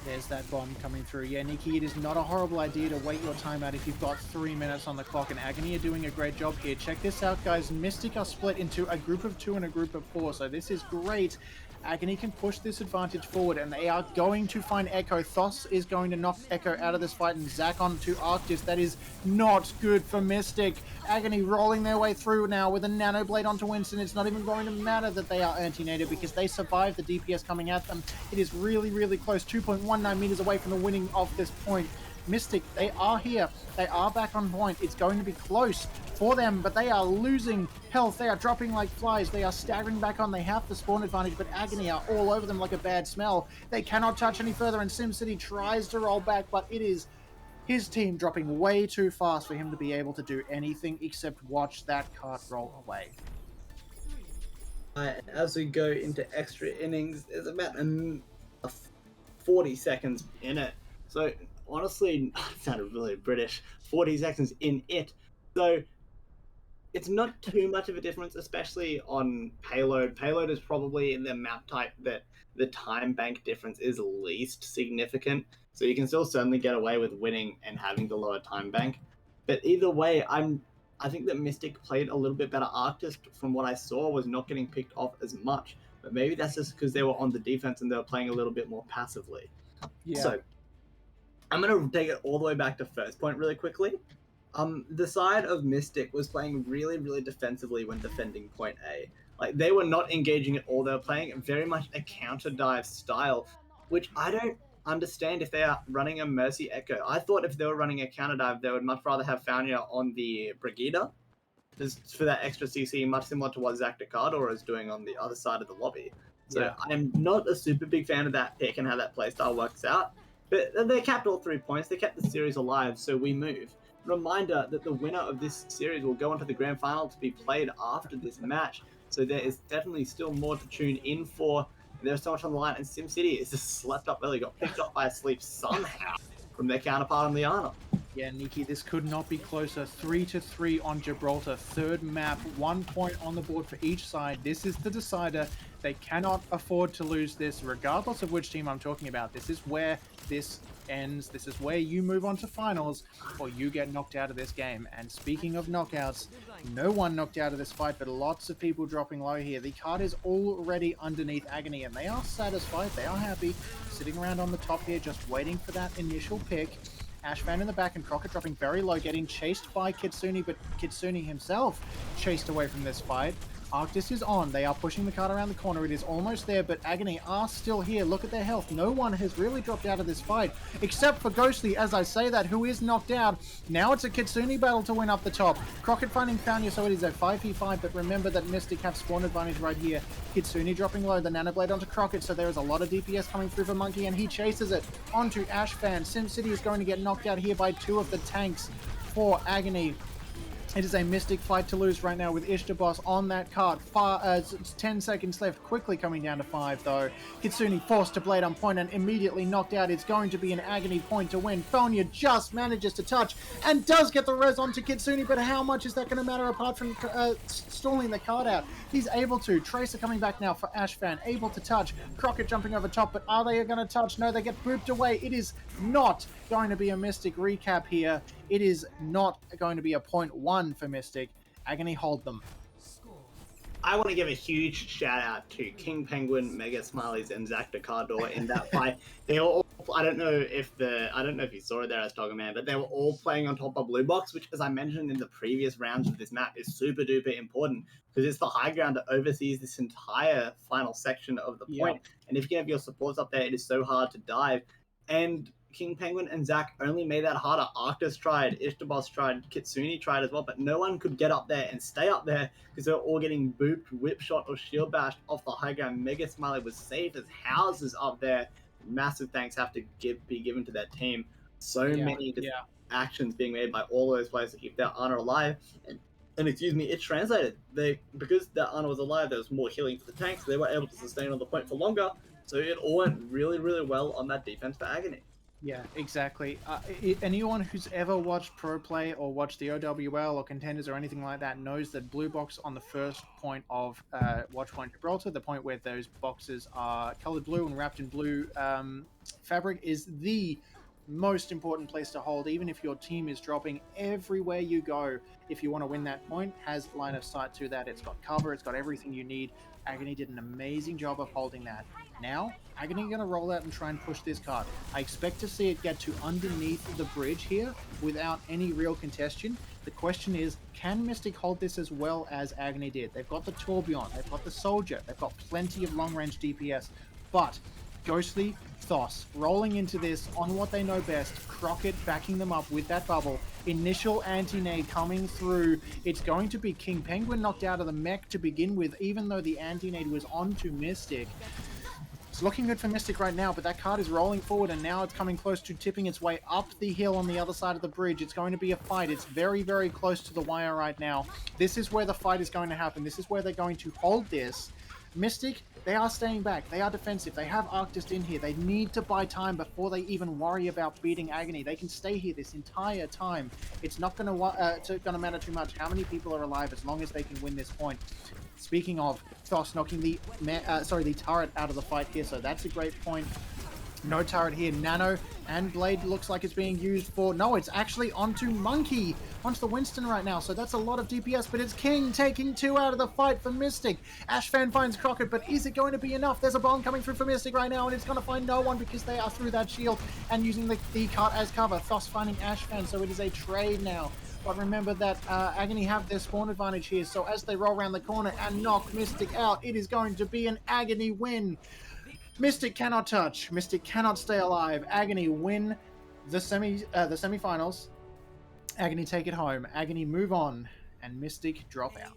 There's that bomb coming through. Yeah, Nikki, it is not a horrible idea to wait your time out if you've got 3 minutes on the clock, and Agony are doing a great job here. Check this out, guys. Mystic are split into a group of 2 and a group of 4, so this is great. Agony can push this advantage forward, and they are going to find Echo. Thos is going to knock Echo out of this fight, and Zak onto Arctis. That is not good for Mystic. Agony rolling their way through now with a Nano Blade onto Winston. It's not even going to matter that they are anti-native because they survived the DPS coming at them. It is really, really close. 2.19 meters away from the winning of this point. Mystic, they are here. They are back on point. It's going to be close for them, but they are losing health. They are dropping like flies. They are staggering back on. They have the spawn advantage, but Agony are all over them like a bad smell. They cannot touch any further, and SimCity tries to roll back, but it is his team dropping way too fast for him to be able to do anything except watch that cart roll away. As we go into extra innings, there's about 40 seconds in it. So honestly, it sounded really British. 40 seconds in it. So it's not too much of a difference, especially on payload. Payload is probably in the map type that the time bank difference is least significant. So you can still certainly get away with winning and having the lower time bank. But either way, I think that Mystic played a little bit better. Arctis, from what I saw, was not getting picked off as much. But maybe that's just because they were on the defense and they were playing a little bit more passively. Yeah. So I'm going to take it all the way back to first point really quickly. The side of Mystic was playing really, really defensively when defending point A. Like, they were not engaging at all. They were playing very much a counter dive style, which I don't understand if they are running a Mercy Echo. I thought if they were running a counter dive, they would much rather have Faunia on the Brigida, just for that extra CC, much similar to what ZakDaCarDoor is doing on the other side of the lobby. So yeah. I'm not a super big fan of that pick and how that playstyle works out. But they kept all 3 points. They kept the series alive, so we move. Reminder that the winner of this series will go on to the grand final to be played after this match. So there is definitely still more to tune in for. There's so much on the line, and SimCity is just slept up early, got picked up by a sleep somehow from their counterpart on Liana. Yeah, Nikki, this could not be closer. 3-3 on Gibraltar. Third map, 1 point on the board for each side. This is the decider. They cannot afford to lose this, regardless of which team I'm talking about. This is where this ends. This is where you move on to finals, or you get knocked out of this game. And speaking of knockouts, no one knocked out of this fight, but lots of people dropping low here. The card is already underneath Agony, and they are satisfied. They are happy, sitting around on the top here, just waiting for that initial pick. Ashfan in the back and Crockett dropping very low, getting chased by Kitsune, but Kitsune himself chased away from this fight. Arctis is on. They are pushing the cart around the corner. It is almost there, but Agony are still here. Look at their health. No one has really dropped out of this fight, except for Ghostly, as I say that, who is knocked out. Now it's a Kitsune battle to win up the top. Crockett finding Faunia, so it is a 5v5, but remember that Mystic have spawn advantage right here. Kitsune dropping low, the Nanoblade onto Crockett, so there is a lot of DPS coming through for Monkey, and he chases it onto Ashfan. SimCity is going to get knocked out here by 2 of the tanks for Agony. It is a Mystic fight to lose right now with Ishtabos on that cart. 10 seconds left, quickly coming down to 5 though. Kitsune forced to blade on point and immediately knocked out. It's going to be an agony point to win. Felnia just manages to touch and does get the res onto Kitsune, but how much is that going to matter apart from stalling the card out? He's able to. Tracer coming back now for Ashfan, able to touch. Crockett jumping over top, but are they going to touch? No, they get booped away. It is not going to be a Mystic recap here. It is not going to be a 0.1 for Mystic. Agony hold them. I want to give a huge shout out to King Penguin, Mega Smileys, and ZakDaCarDoor in that fight. They were all, I don't know if you saw it there as Sdogga Man, but they were all playing on top of blue box, which, as I mentioned in the previous rounds of this map, is super duper important because it's the high ground that oversees this entire final section of the point. Yep. And if you have your supports up there, it is so hard to dive. And King Penguin and Zak only made that harder. Arctus tried, Ishtabos tried, Kitsune tried as well, but no one could get up there and stay up there because they were all getting booped, whip shot, or shield bashed off the high ground. Mega Smiley was safe as houses up there. Massive thanks have to be given to that team. So many actions being made by all those players to keep their honor alive. And excuse me, it translated. Because their honor was alive, there was more healing for the tanks. They were able to sustain on the point for longer. So it all went really, really well on that defense for Agony. Yeah, exactly. Anyone who's ever watched Pro Play or watched the OWL or Contenders or anything like that knows that blue box on the first point of Watch Point Gibraltar, the point where those boxes are colored blue and wrapped in blue fabric, is the most important place to hold. Even if your team is dropping everywhere you go, if you want to win that point, has line of sight to that. It's got cover, it's got everything you need. Agony did an amazing job of holding that. Now, Agony are going to roll out and try and push this card. I expect to see it get to underneath the bridge here without any real contention. The question is, can Mystic hold this as well as Agony did? They've got the Tourbillon, they've got the Soldier, they've got plenty of long-range DPS, but Ghostly, Thos, rolling into this on what they know best, Crockett backing them up with that bubble, initial anti-nade coming through. It's going to be King Penguin knocked out of the mech to begin with, even though the anti-nade was onto Mystic. It's looking good for Mystic right now, but that card is rolling forward, and now it's coming close to tipping its way up the hill on the other side of the bridge. It's going to be a fight. It's very, very close to the wire right now. This is where the fight is going to happen. This is where they're going to hold this. Mystic, they are staying back. They are defensive. They have Arctis in here. They need to buy time before they even worry about beating Agony. They can stay here this entire time. It's not going to matter too much how many people are alive as long as they can win this point. Speaking of, Thos knocking the turret out of the fight here, so that's a great point. No turret here. Nano and Blade looks like it's being used for... No, it's actually onto Monkey, onto the Winston right now. So that's a lot of DPS, but it's King taking 2 out of the fight for Mystic. Ashfan finds Crockett, but is it going to be enough? There's a bomb coming through for Mystic right now, and it's going to find no one because they are through that shield and using the cart as cover. Thos finding Ashfan, so it is a trade now. But remember that Agony have their spawn advantage here, so as they roll around the corner and knock Mystic out, it is going to be an Agony win. Mystic cannot touch. Mystic cannot stay alive. Agony win the semifinals. Agony take it home. Agony move on, and Mystic drop out.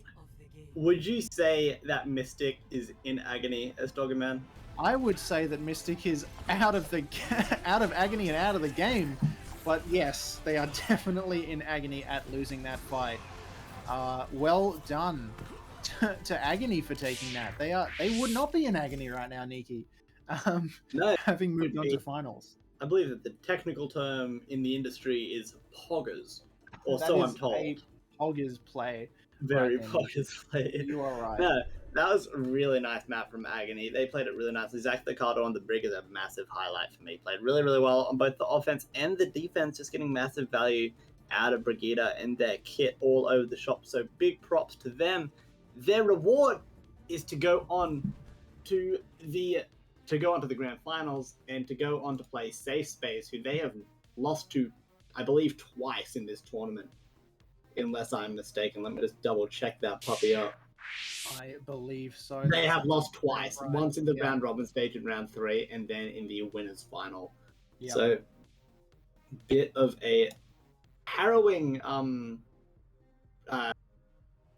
Would you say that Mystic is in Agony as Sdogga Man? I would say that Mystic is out of Agony and out of the game. But yes, they are definitely in Agony at losing that fight. Well done to Agony for taking that. They would not be in Agony right now, Nikki. No, having moved on to finals. I believe that the technical term in the industry is poggers, or That so is I'm told. a poggers play. Very right, poggers play. You are right. No, that was a really nice map from Agony. They played it really nicely. ZakDaCarDoor on the Brig is a massive highlight for me. Played really, really well on both the offense and the defense, just getting massive value out of Brigida and their kit all over the shop. So big props to them. Their reward is to go on to the grand finals and to go on to play Safe Space, who they have lost to, I believe, twice in this tournament, unless I'm mistaken. Let me just double check that puppy up. I believe so. They have lost twice, right. once in the round robin stage in round 3, and then in the winners final. Yep. So, bit of a harrowing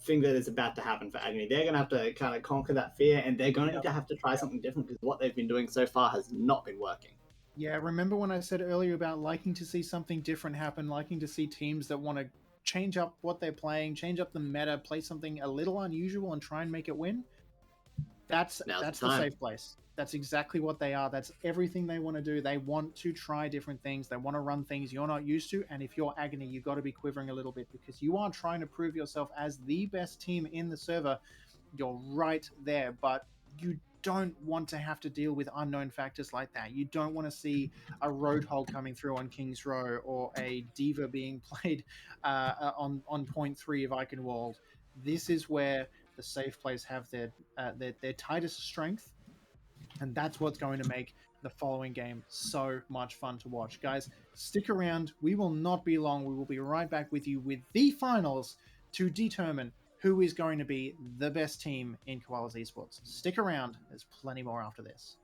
thing that is about to happen for Agony. They're going to have to kind of conquer that fear, and they're going to have to try something different because what they've been doing so far has not been working. Yeah, remember when I said earlier about liking to see something different happen, liking to see teams that want to change up what they're playing, change up the meta, play something a little unusual, and try and make it win. That's the safe place. That's exactly what they are. That's everything they want to do. They want to try different things. They want to run things you're not used to. And if you're Agony, you got to be quivering a little bit because you are trying to prove yourself as the best team in the server. You're right there, but you don't want to have to deal with unknown factors like that. You don't want to see a Roadhog coming through on King's Row or a Diva being played on point 3 of Eichenwald. This is where the safe plays have their tightest strength, and that's what's going to make the following game so much fun to watch. Guys, stick around. We will not be long. We will be right back with you with the finals to determine who is going to be the best team in Koalas Esports. Stick around. There's plenty more after this.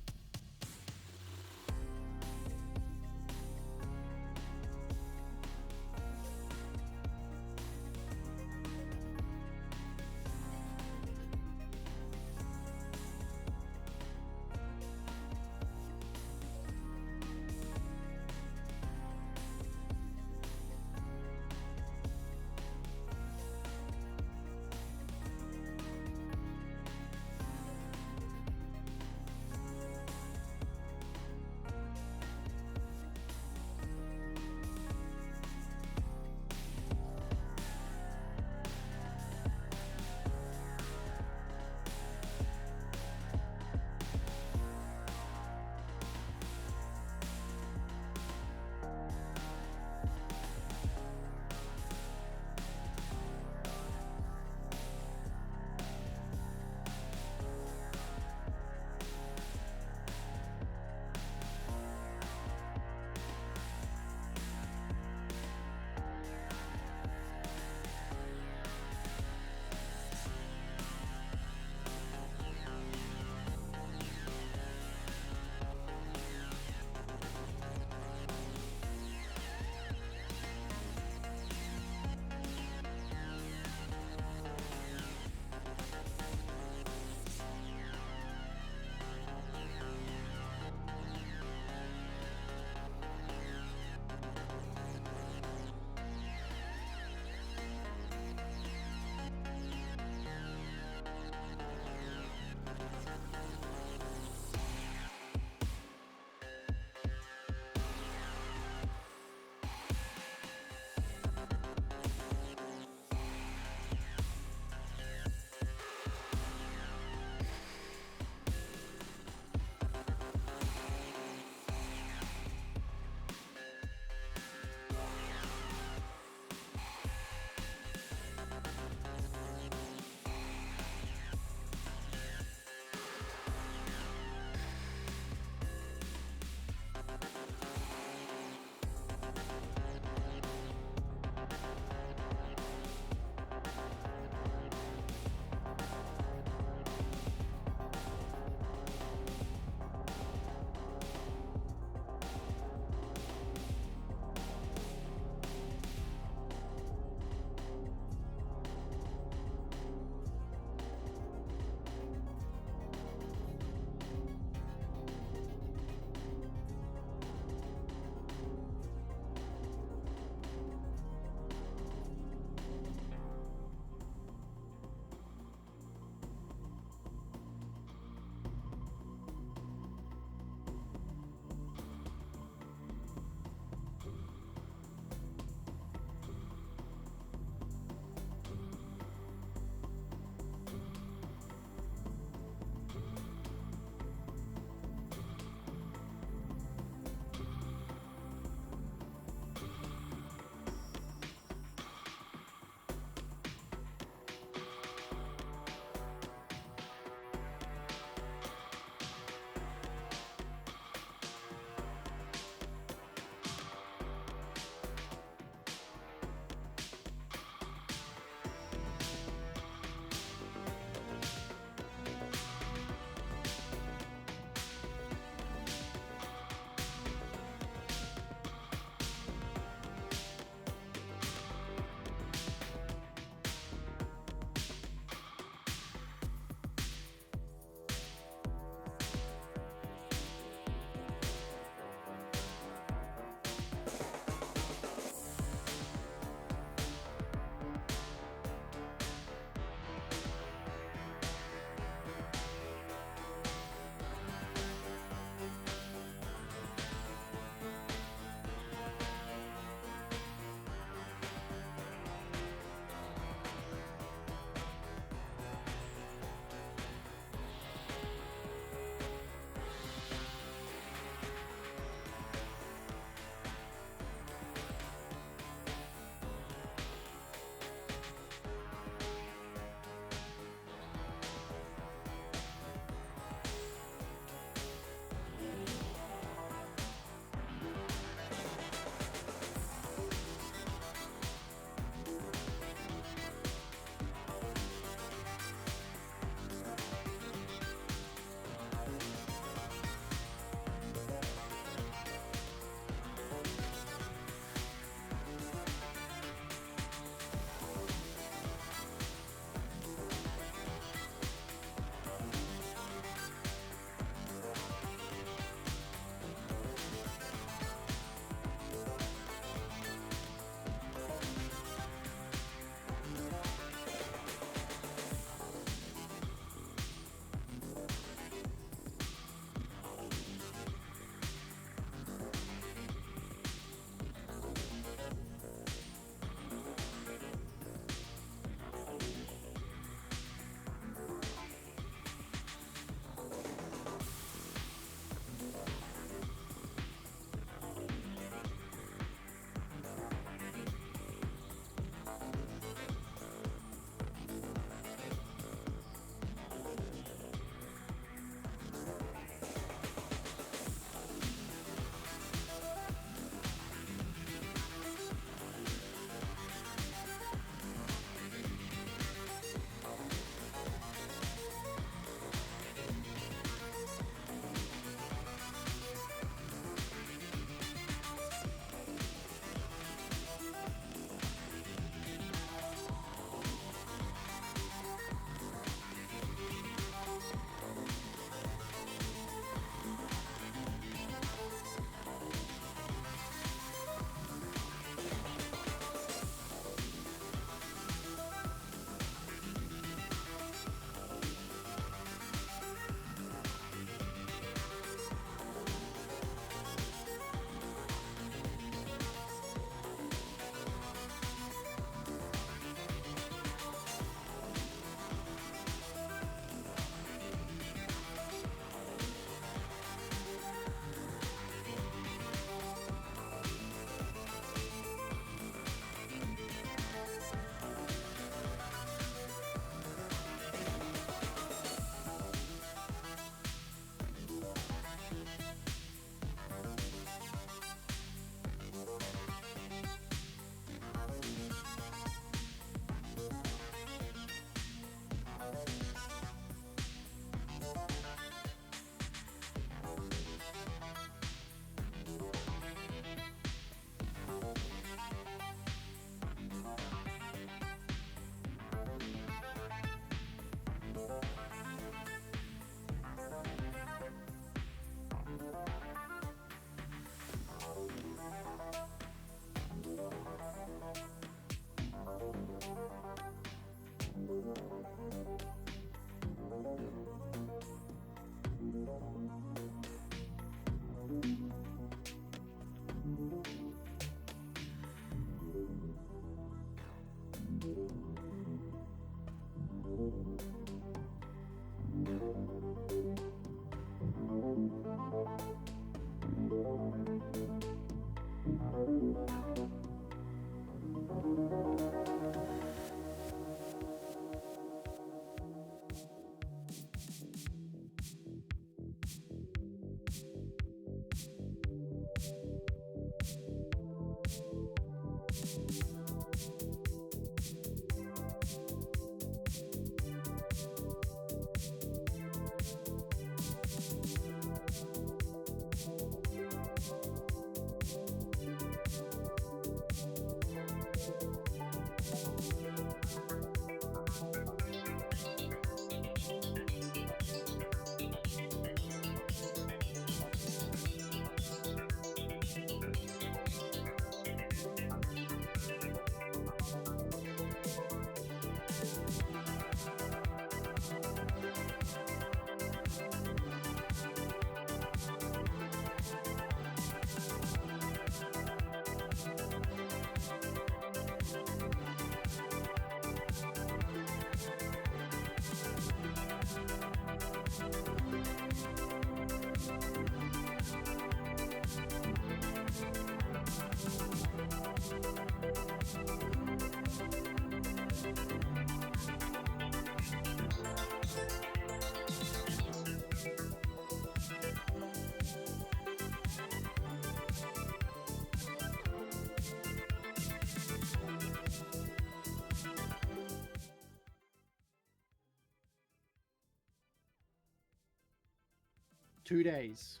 2 days.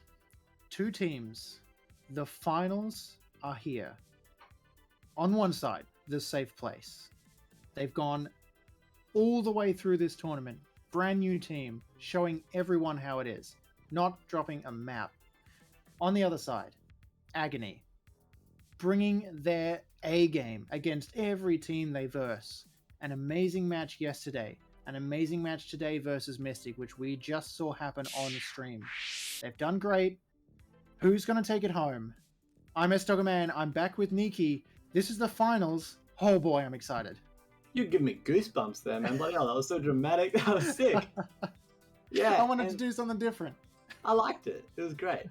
2 teams. The finals are here. On one side, the safe place. They've gone all the way through this tournament. Brand new team, showing everyone how it is. Not dropping a map. On the other side, Agony. Bringing their A game against every team they verse. An amazing match yesterday. An amazing match today versus Mystic, which we just saw happen on stream. They've done great. Who's going to take it home? I'm Sdogga Man. I'm back with Nikki. This is the finals. Oh boy, I'm excited. You give me goosebumps there, man. Bloody hell, that was so dramatic. That was sick. Yeah. I wanted to do something different. I liked it. It was great.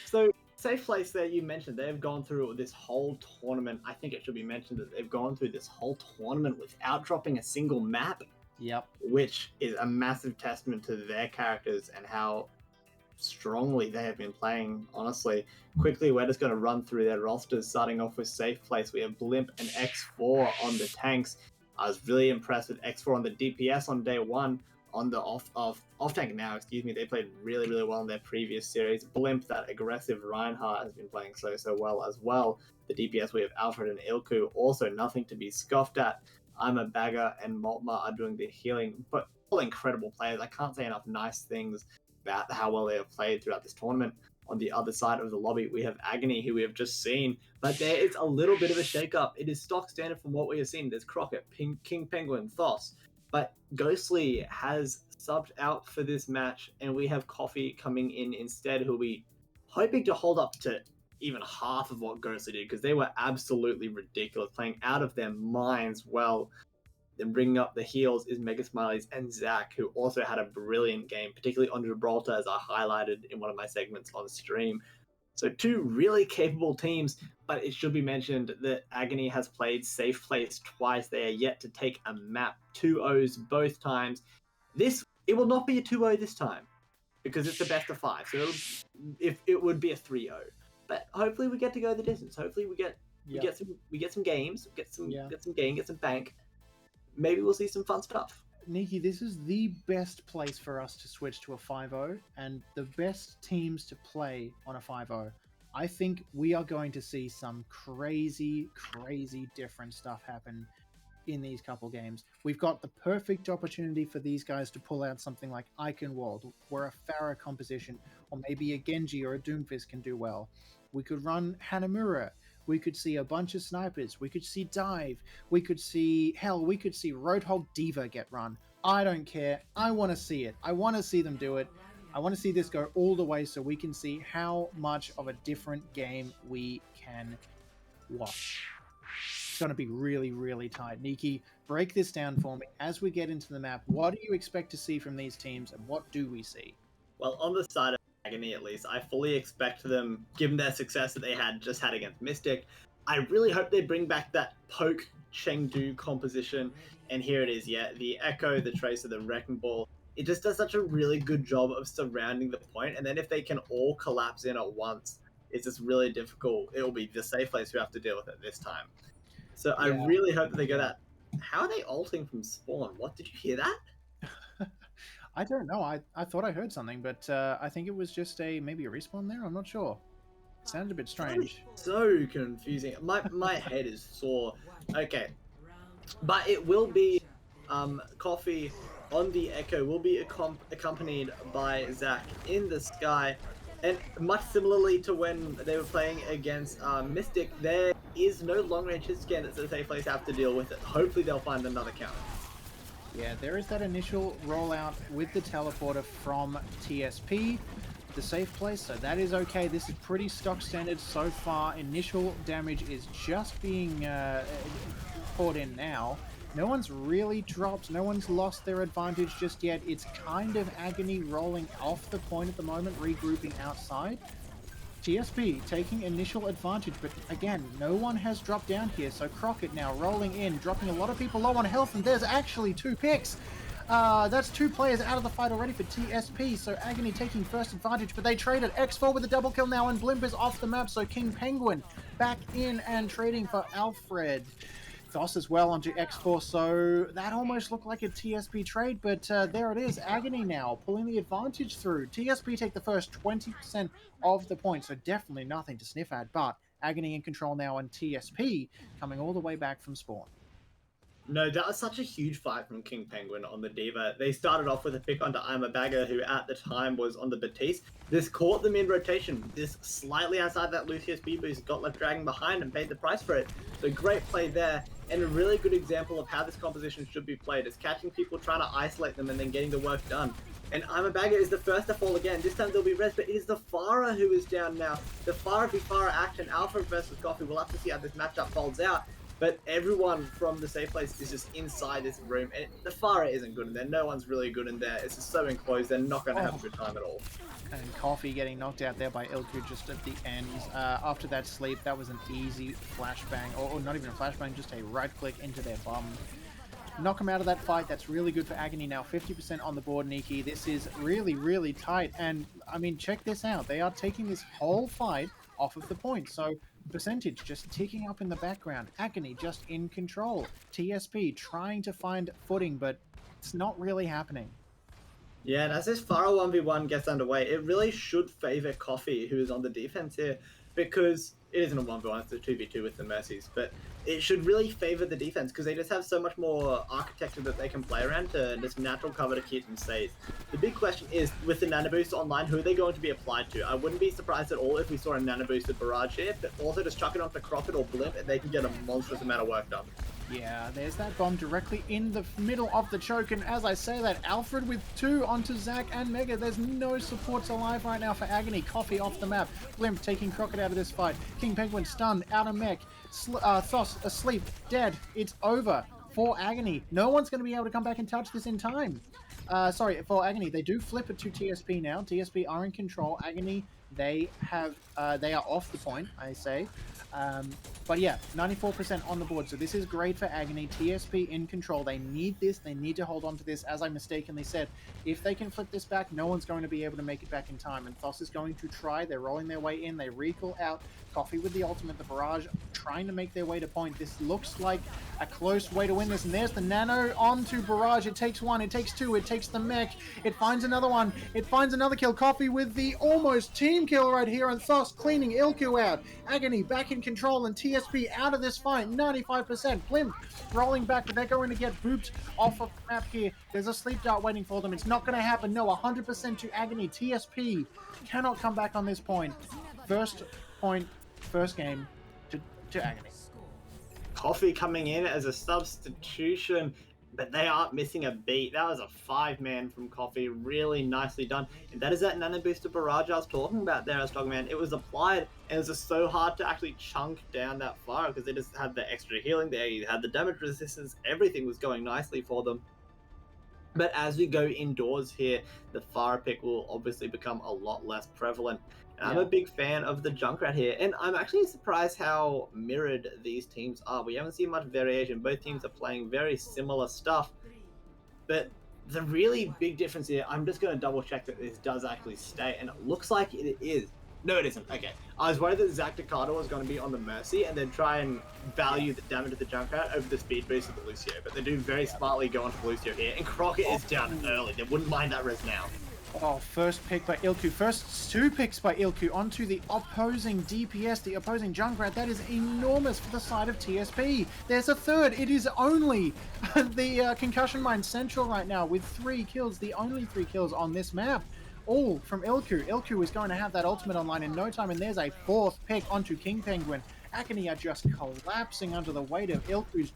So safe place there, you mentioned they've gone through this whole tournament. I think it should be mentioned that they've gone through this whole tournament without dropping a single map. Yep. Which is a massive testament to their characters and how strongly they have been playing, honestly. Quickly, we're just going to run through their rosters, starting off with safe place. We have Blimp and X4 on the tanks. I was really impressed with X4 on the DPS on day one. On the off tank now, excuse me, they played really, really well in their previous series. Blimp, that aggressive Reinhardt, has been playing so well as well. The DPS, we have Alfred and Ilku, also nothing to be scoffed at. I'm a Bagger and Maltma are doing the healing, but all incredible players. I can't say enough nice things about how well they have played throughout this tournament. On the other side of the lobby, we have Agony, who we have just seen, but there is a little bit of a shake-up. It is stock standard from what we have seen. There's Crockett, King Penguin, Thos, but Ghostly has subbed out for this match, and we have Coffee coming in instead, who'll be hoping to hold up to even half of what Ghostly did, because they were absolutely ridiculous, playing out of their minds well. Then bringing up the heels is Mega Smileys and Zach, who also had a brilliant game, particularly on Gibraltar, as I highlighted in one of my segments on stream. So 2 really capable teams, but it should be mentioned that Agony has played safe place twice. They are yet to take a map, 2-0s both times. It will not be a 2-0 this time, because it's the best of 5. So it would be a 3-0. But hopefully we get to go the distance. Hopefully we get some games, get some bank. Maybe we'll see some fun stuff. Nikki, this is the best place for us to switch to a 5-0 and the best teams to play on a 5-0. I think we are going to see some crazy different stuff happen in these couple games. We've got the perfect opportunity for these guys to pull out something like Eichenwald, where a Pharah composition, or maybe a Genji or a Doomfist can do well. We could run Hanamura. We could see a bunch of snipers. We could see Dive. We could see Roadhog Diva get run. I don't care. I want to see it. I want to see them do it. I want to see this go all the way so we can see how much of a different game we can watch. It's going to be really tight. Nikki, break this down for me. As we get into the map, what do you expect to see from these teams, and what do we see? Well, on the side of Agony, at least, I fully expect them, given their success that they just had against Mystic, I really hope they bring back that Poke Chengdu composition. And here it is, the Echo, the Tracer, the Wrecking Ball. It just does such a really good job of surrounding the point, and then if they can all collapse in at once, it's just really difficult. It will be the safe place who have to deal with it this time. So I really hope that they go that. How are they ulting from spawn? What, did you hear that? I don't know. I thought I heard something, but I think it was just maybe a respawn there. I'm not sure. It sounded a bit strange. So confusing. My head is sore. Okay, but it will be Coffee on the Echo will be accompanied by Zach in the sky, and much similarly to when they were playing against Mystic, there is no long range hit scan that the safe place have to deal with it. Hopefully they'll find another counter. Yeah, there is that initial rollout with the teleporter from TSP, the safe place, so that is okay. This is pretty stock standard so far. Initial damage is just being poured in now. No one's really dropped, no one's lost their advantage just yet. It's kind of Agony rolling off the point at the moment, regrouping outside. TSP taking initial advantage, but again, no one has dropped down here, so Crockett now rolling in, dropping a lot of people low on health, and there's actually 2 picks. That's 2 players out of the fight already for TSP, so Agony taking first advantage, but they traded. X4 with a double kill now, and Blimp is off the map, so King Penguin back in and trading for Alfred. Thos as well onto X4, so that almost looked like a TSP trade, but there it is. Agony now pulling the advantage through. TSP take the first 20% of the points, so definitely nothing to sniff at, but Agony in control now, and TSP coming all the way back from spawn. No, that was such a huge fight from King Penguin on the Diva. They started off with a pick onto I'm a Bagger, who at the time was on the Batiste. This caught them in rotation. This slightly outside that Lucius B boost got left dragging behind and paid the price for it. So great play there, and a really good example of how this composition should be played. Is catching people, trying to isolate them, and then getting the work done. And I'm a Bagger is the first to fall again. This time there'll be res, but it is the Farah who is down now. The Farah v Farah action, Alpha versus Coffee. We'll have to see how this matchup folds out. But everyone from the safe place is just inside this room, and the Farah isn't good in there. No one's really good in there. It's just so enclosed. They're not going to have a good time at all. And Coffee getting knocked out there by Ilku just at the end. After that sleep, that was an easy flashbang, or not even a flashbang, just a right click into their bum. Knock him out of that fight. That's really good for Agony now. 50% on the board, Nikki. This is really, really tight. And, I mean, check this out. They are taking this whole fight off of the point. So, percentage just ticking up in the background. Agony just in control. TSP trying to find footing, but it's not really happening. Yeah, and as this Farah 1v1 gets underway, it really should favor Coffee, who is on the defense here, because it isn't a 1v1, it's a 2v2 with the Mercies, but it should really favor the defense because they just have so much more architecture that they can play around to just natural cover to keep them safe. The big question is, with the Nano Boost online, who are they going to be applied to? I wouldn't be surprised at all if we saw a Nano Boosted Barrage here, but also just chuck it onto Crockett or Blimp and they can get a monstrous amount of work done. Yeah, there's that bomb directly in the middle of the choke, and as I say that, Alfred with 2 onto Zach and Mega. There's no supports alive right now for Agony. Coffee off the map. Blimp taking Crockett out of this fight. King Penguin stunned, out of mech. Thos asleep, dead. It's over for Agony. No one's going to be able to come back and touch this in time. Sorry, for Agony. They do flip it to TSP now. TSP are in control. Agony, they are off the point, I say. But yeah, 94% on the board, so this is great for Agony. TSP in control. They need this. They need to hold on to this. As I mistakenly said, if they can flip this back, no one's going to be able to make it back in time, and Thos is going to try. They're rolling their way in. They recall out. Coffee with the ultimate, the Barrage trying to make their way to point. This looks like a close way to win this, and there's the Nano onto Barrage. It takes 1, it takes 2, it takes the mech, it finds another one, it finds another kill. Coffee with the almost team kill right here, and Thos cleaning Ilku out. Agony back in control, and TSP out of this fight, 95%. Blimp rolling back, but they're going to get booped off of the map here. There's a sleep dart waiting for them. It's not going to happen. No, 100% to Agony. TSP cannot come back on this point. First point, first game to Agony. Coffee coming in as a substitution, but they aren't missing a beat. That was a 5-man from Coffee, really nicely done. And that is that Nano Booster Barrage I was talking about there, Sdogga Man. It was applied, and it was just so hard to actually chunk down that fire because they just had the extra healing there, you had the damage resistance, everything was going nicely for them. But as we go indoors here, the fire pick will obviously become a lot less prevalent. And I'm a big fan of the Junkrat here, and I'm actually surprised how mirrored these teams are. We haven't seen much variation. Both teams are playing very similar stuff, but the really big difference here, I'm just going to double check that this does actually stay, and it looks like it is. No, it isn't. Okay. I was worried that ZakDaCarDoor was going to be on the Mercy and then try and value the damage of the Junkrat over the speed boost of the Lucio, but they do very smartly go onto the Lucio here, and Crockett is down early. They wouldn't mind that res now. Oh, first pick by Ilku. First 2 picks by Ilku onto the opposing DPS, the opposing Junkrat. That is enormous for the side of TSP. There's a third. It is only the Concussion Mine Central right now with 3 kills, the only 3 kills on this map. All from Ilku. Ilku is going to have that ultimate online in no time, and there's a 4th pick onto King Penguin. Agony are just collapsing under the weight of Ilku's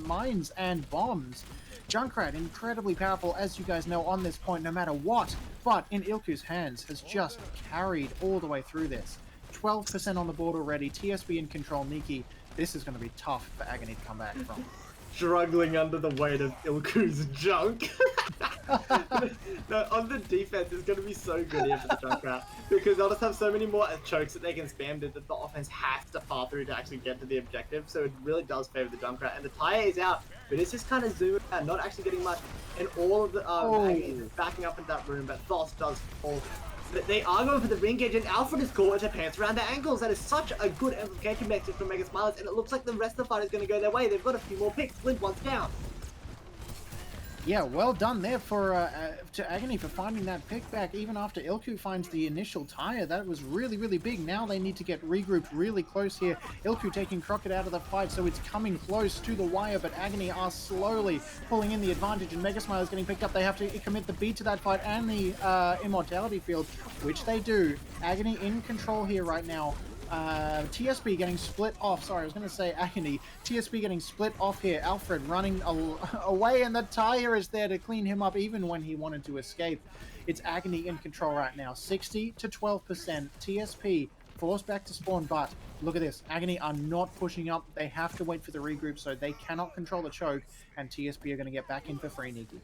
mines and bombs. Junkrat, incredibly powerful, as you guys know, on this point, no matter what, but in Ilku's hands, has just carried all the way through this. 12% on the board already, TSB in control, Nikki. This is going to be tough for Agony to come back from. Struggling under the weight of Ilku's junk. No, on the defense, it's going to be so good here for the Junkrat because they'll just have so many more chokes that they can spam that the offense has to far through to actually get to the objective. So it really does favor the Junkrat, and the tire is out, but it's just kind of zooming out, not actually getting much. And all of the Agony is backing up into that room, but Thos does fall But they are going for the re-engage, and Alfred is caught with her pants around their ankles. That is such a good amplification message from Mega Smilers, and it looks like the rest of the fight is going to go their way. They've got a few more picks. Flint once down. Yeah, well done there for to Agony for finding that pick back even after Ilku finds the initial tire. That was really, really big. Now they need to get regrouped really close here. Ilku taking Crockett out of the fight, so it's coming close to the wire, but Agony are slowly pulling in the advantage, and Mega Smile is getting picked up. They have to commit the beat to that fight and the Immortality Field, which they do. Agony in control here right now. TSB getting split off. Sorry, I was going to say Agony. TSB getting split off here. Alfred running away, and the tire is there to clean him up even when he wanted to escape. It's Agony in control right now. 60 to 12%. TSP forced back to spawn, but look at this. Agony are not pushing up. They have to wait for the regroup, so they cannot control the choke, and TSP are going to get back in for free, Nikki.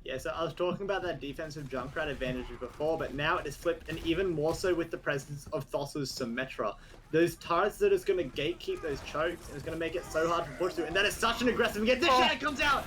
Yeah, so I was talking about that defensive Junkrat advantage before, but now it is flipped, and even more so with the presence of Thossa's Symmetra. Those turrets that is going to gatekeep those chokes, and it's going to make it so hard to push through, and that is such an aggressive get. This shot comes out!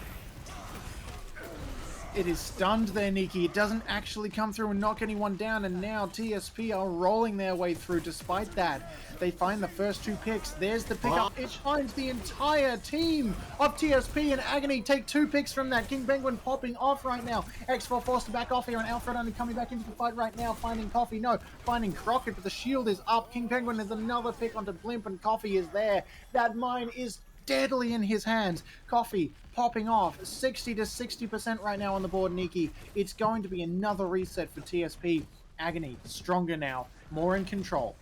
It is stunned there, Nikki. It doesn't actually come through and knock anyone down, and now TSP are rolling their way through despite that. They find the first two picks. There's the pickup. It finds the entire team of TSP, and Agony take 2 picks from that. King Penguin popping off right now. X4 forced to back off here, and Alfred only coming back into the fight right now, finding Coffee. No, finding Crockett, but the shield is up. King Penguin is another pick onto Blimp, and Coffee is there. That mine is deadly in his hands. Coffee popping off 60 to 60% right now on the board, Nikki. It's going to be another reset for TSP. Agony stronger now, more in control.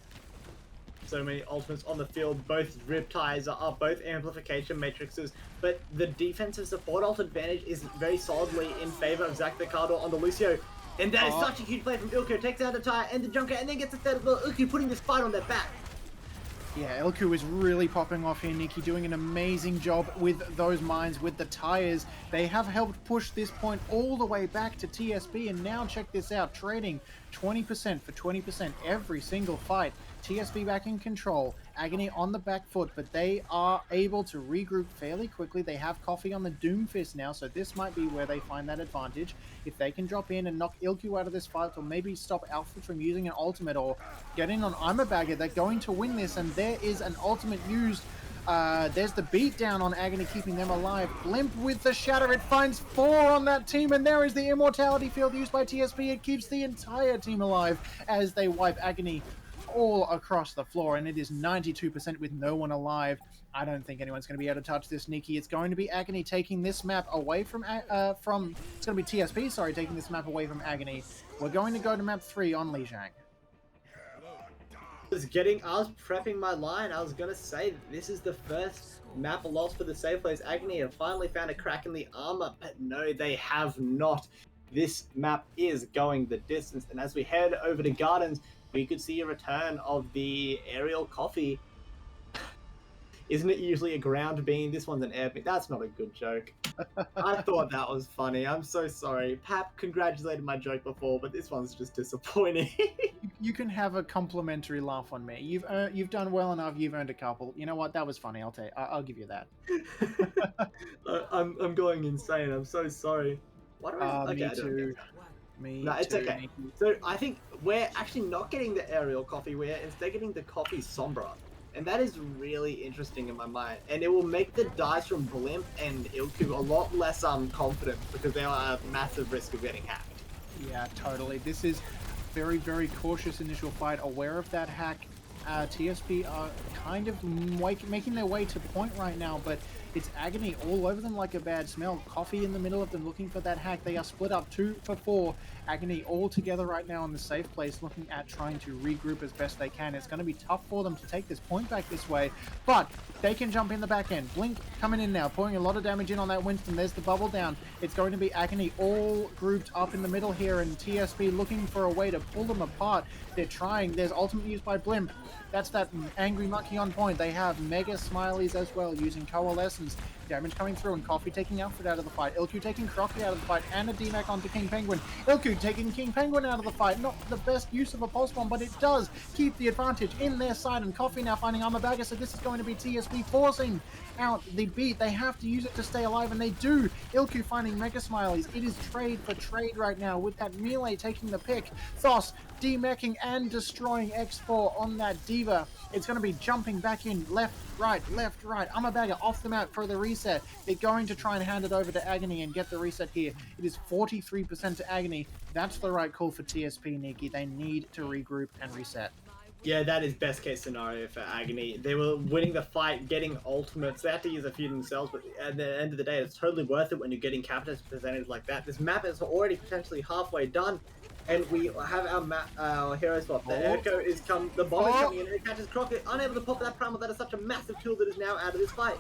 So many ultimates on the field, both riptides are up, both amplification matrices, but the defensive support ult advantage is very solidly in favor of ZakDaCarDoor on the Lucio. And that is such a huge play from Ilku. Takes out the tire and the junker, and then gets a third blow. Ilku putting this fight on their back. Yeah, Ilku is really popping off here, Nikki, doing an amazing job with those mines, with the tires. They have helped push this point all the way back to TSB, and now check this out, trading 20% for 20% every single fight. TSB back in control, Agony on the back foot, but they are able to regroup fairly quickly. They have Coffee on the Doomfist now, so this might be where they find that advantage. If they can drop in and knock Ilku out of this fight, or maybe stop Alfred from using an ultimate, or get in on I'm a Bagger, they're going to win this, and there is an ultimate used. There's the beatdown on Agony, keeping them alive. Blimp with the shatter, it finds 4 on that team, and there is the Immortality Field used by TSB. It keeps the entire team alive as they wipe Agony all across the floor, and it is 92% with no one alive. I don't think anyone's going to be able to touch this, Nikki. It's going to be Agony taking this map away from it's going to be TSP, sorry, taking this map away from Agony. We're going to go to map 3 on Lijiang. I was prepping my line. I was going to say that this is the first map loss for the safe place. Agony have finally found a crack in the armor, but no, they have not. This map is going the distance, and as we head over to Gardens, we could see a return of the aerial Coffee. Isn't it usually a ground beam? This one's an air beam. That's not a good joke. I thought that was funny. I'm so sorry. Pap congratulated my joke before, but this one's just disappointing. You can have a complimentary laugh on me. You've done well enough. You've earned a couple. You know what? That was funny. I'll give you that. I'm going insane. I'm so sorry. What do I? Okay, me too. No, it's okay. So I think we're actually not getting the aerial Coffee. We're instead getting the Coffee Sombra. And that is really interesting in my mind. And it will make the dice from Blimp and Ilku a lot less confident, because they are at massive risk of getting hacked. Yeah, totally. This is very, very cautious initial fight. Aware of that hack. TSP are kind of making their way to point right now, but it's Agony all over them like a bad smell. Coffee in the middle of them looking for that hack. They are split up 2 for 4. Agony all together right now in the safe place, looking at trying to regroup as best they can. It's going to be tough for them to take this point back this way, but they can jump in the back end. Blink coming in now, pouring a lot of damage in on that Winston. There's the bubble down. It's going to be Agony all grouped up in the middle here, and TSP looking for a way to pull them apart. They're trying. There's ultimate used by Blimp. That's that angry monkey on point. They have Mega Smileys as well, using Coalescence. damage coming through, and Coffee taking Alfred out of the fight. Ilku taking Crocky out of the fight, and a DMAC onto King Penguin. Ilku taking King Penguin out of the fight. Not the best use of a pulse bomb, but it does keep the advantage in their side, and Coffee now finding Armor Bagger, so this is going to be TSP forcing out the beat. They have to use it to stay alive, and they do. Ilku finding Mega Smileys. It is trade for trade right now, with that melee taking the pick. Thos demeching and destroying X4 on that Diva. It's going to be jumping back in, left, right. Armor Bagger off the map for the reset. They're going to try and hand it over to Agony and get the reset here. It is 43% to Agony. That's the right call for TSP, Nikki. They need to regroup and reset. Yeah, that is best case scenario for Agony. They were winning the fight, getting ultimates. They had to use a few themselves, but at the end of the day, it's totally worth it when you're getting capitals percentage like that. This map is already potentially halfway done, and we have our hero swap. The Echo is the bomb is coming in, and it catches Crockett, unable to pop that primal. That is such a massive kill that is now out of this fight.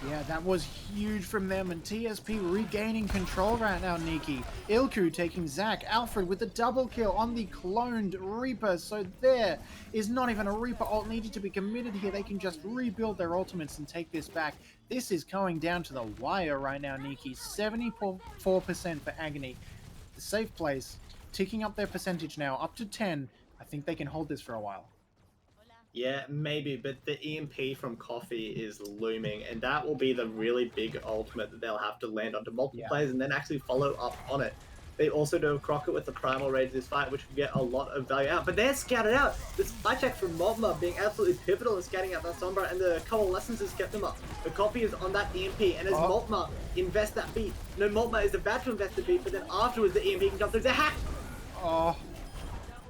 Yeah, that was huge from them, and TSP regaining control right now, Nikki. Ilku taking Zach. Alfred with the double kill on the cloned Reaper, so there is not even a Reaper ult needed to be committed here. They can just rebuild their ultimates and take this back. This is going down to the wire right now, Nikki. 74% for Agony. The safe place, ticking up their percentage now, up to 10. I think they can hold this for a while. Yeah, maybe, but the EMP from Coffee is looming, and that will be the really big ultimate that they'll have to land onto multiple players and then actually follow up on it. They also do a Crockett with the Primal Rage this fight, which will get a lot of value out. But they're scouted out. The spy check from Mogma being absolutely pivotal in scouting out that Sombra, and the Coalescence has kept them up. The Coffee is on that EMP, and as Mogma invests that beat, Mogma is about to invest the beat, but then afterwards the EMP can come through. It's a hack!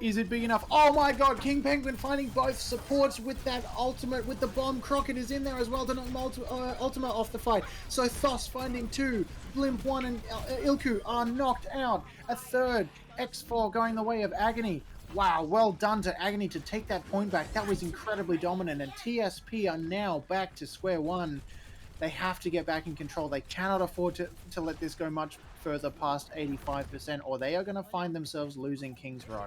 Is it big enough? Oh my god, King Penguin finding both supports with that ultimate, with the bomb. Crockett is in there as well to knock ultimate off the fight. So Thos finding 2, Blimp 1 and Ilku are knocked out. A third, X4 going the way of Agony. Wow, well done to Agony to take that point back. That was incredibly dominant, and TSP are now back to square one. They have to get back in control. They cannot afford to let this go much further past 85%, or they are going to find themselves losing King's Row.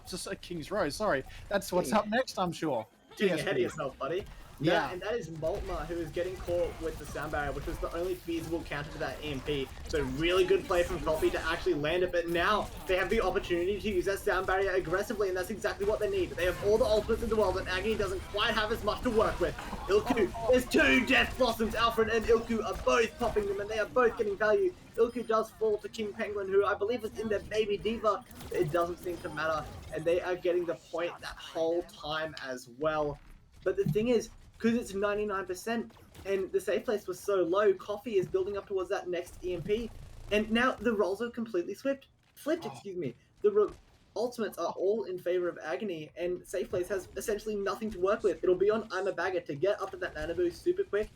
Just King's Row, sorry. That's what's up next, I'm sure. Getting ahead of yourself, buddy. Yeah. And that is Moltma, who is getting caught with the sound barrier, which was the only feasible counter to that EMP. So really good play from Coffee to actually land it, but now they have the opportunity to use that sound barrier aggressively, and that's exactly what they need. They have all the ultimates in the world, and Agony doesn't quite have as much to work with. Ilku, there's 2 Death Blossoms. Alfred and Ilku are both popping them, and they are both getting value. Ilku does fall to King Penguin, who I believe is in their baby Diva. It doesn't seem to matter, and they are getting the point that whole time as well. But the thing is, because it's 99% and the safe place was so low, Coffee is building up towards that next EMP, and now the roles are completely flipped, excuse me. The ultimates are all in favor of Agony, and safe place has essentially nothing to work with. It'll be on Armor Bagger to get up to that nano boost super quick,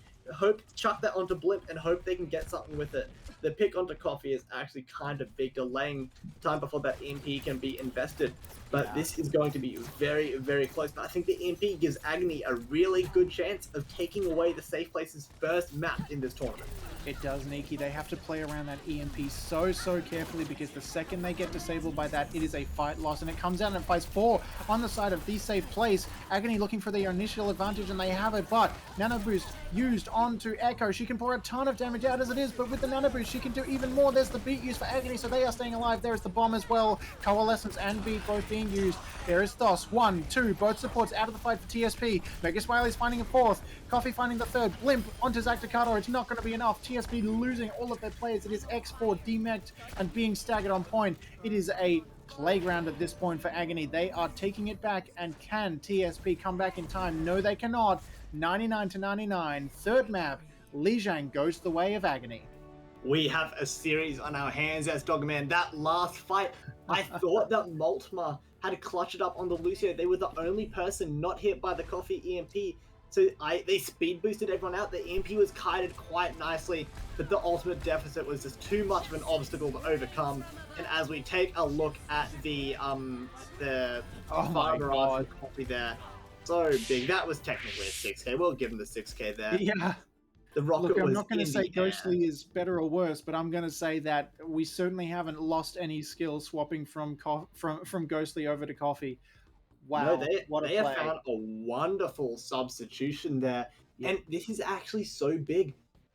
chuck that onto Blimp, and hope they can get something with it. The pick onto Coffee is actually kind of big, delaying time before that EMP can be invested. But this is going to be very, very close. But I think the EMP gives Agony a really good chance of taking away the safe place's first map in this tournament. It does, Nikki. They have to play around that EMP so carefully, because the second they get disabled by that, it is a fight loss, and it comes out and fights 4 on the side of the safe place. Agony looking for their initial advantage, and they have it, but Nano Boost used onto Echo. She can pour a ton of damage out as it is, but with the Nano Boost, she can do even more. There's the beat used for Agony, so they are staying alive. There is the bomb as well. Coalescence and beat both being used. There is Thos, 1, 2, both supports out of the fight for TSP. Mega Smiley's finding a 4th. Coffee finding the 3rd. Blimp onto ZakDaCarDoor. It's not going to be enough. TSP losing all of their players. It is X4 demeched and being staggered on point. It is a playground at this point for Agony. They are taking it back, and can TSP come back in time? No, they cannot. 99-99. 3rd map. Lijiang goes the way of Agony. We have a series on our hands as Sdogga Man. That last fight, I thought that Moltma had to clutch it up on the Lucio. They were the only person not hit by the Coffee EMP. So they speed boosted everyone out. The EMP was kited quite nicely, but the ultimate deficit was just too much of an obstacle to overcome. And as we take a look at the fire barrage of Coffee there, so big. That was technically a 6k. We'll give him the 6k there. Yeah. The rocket Look, I'm was not going to in say the air. Ghostly is better or worse, but I'm going to say that we certainly haven't lost any skill swapping from Ghostly over to Coffee. Wow, No, what a they have play. found a wonderful substitution there. Yeah. And this is actually so big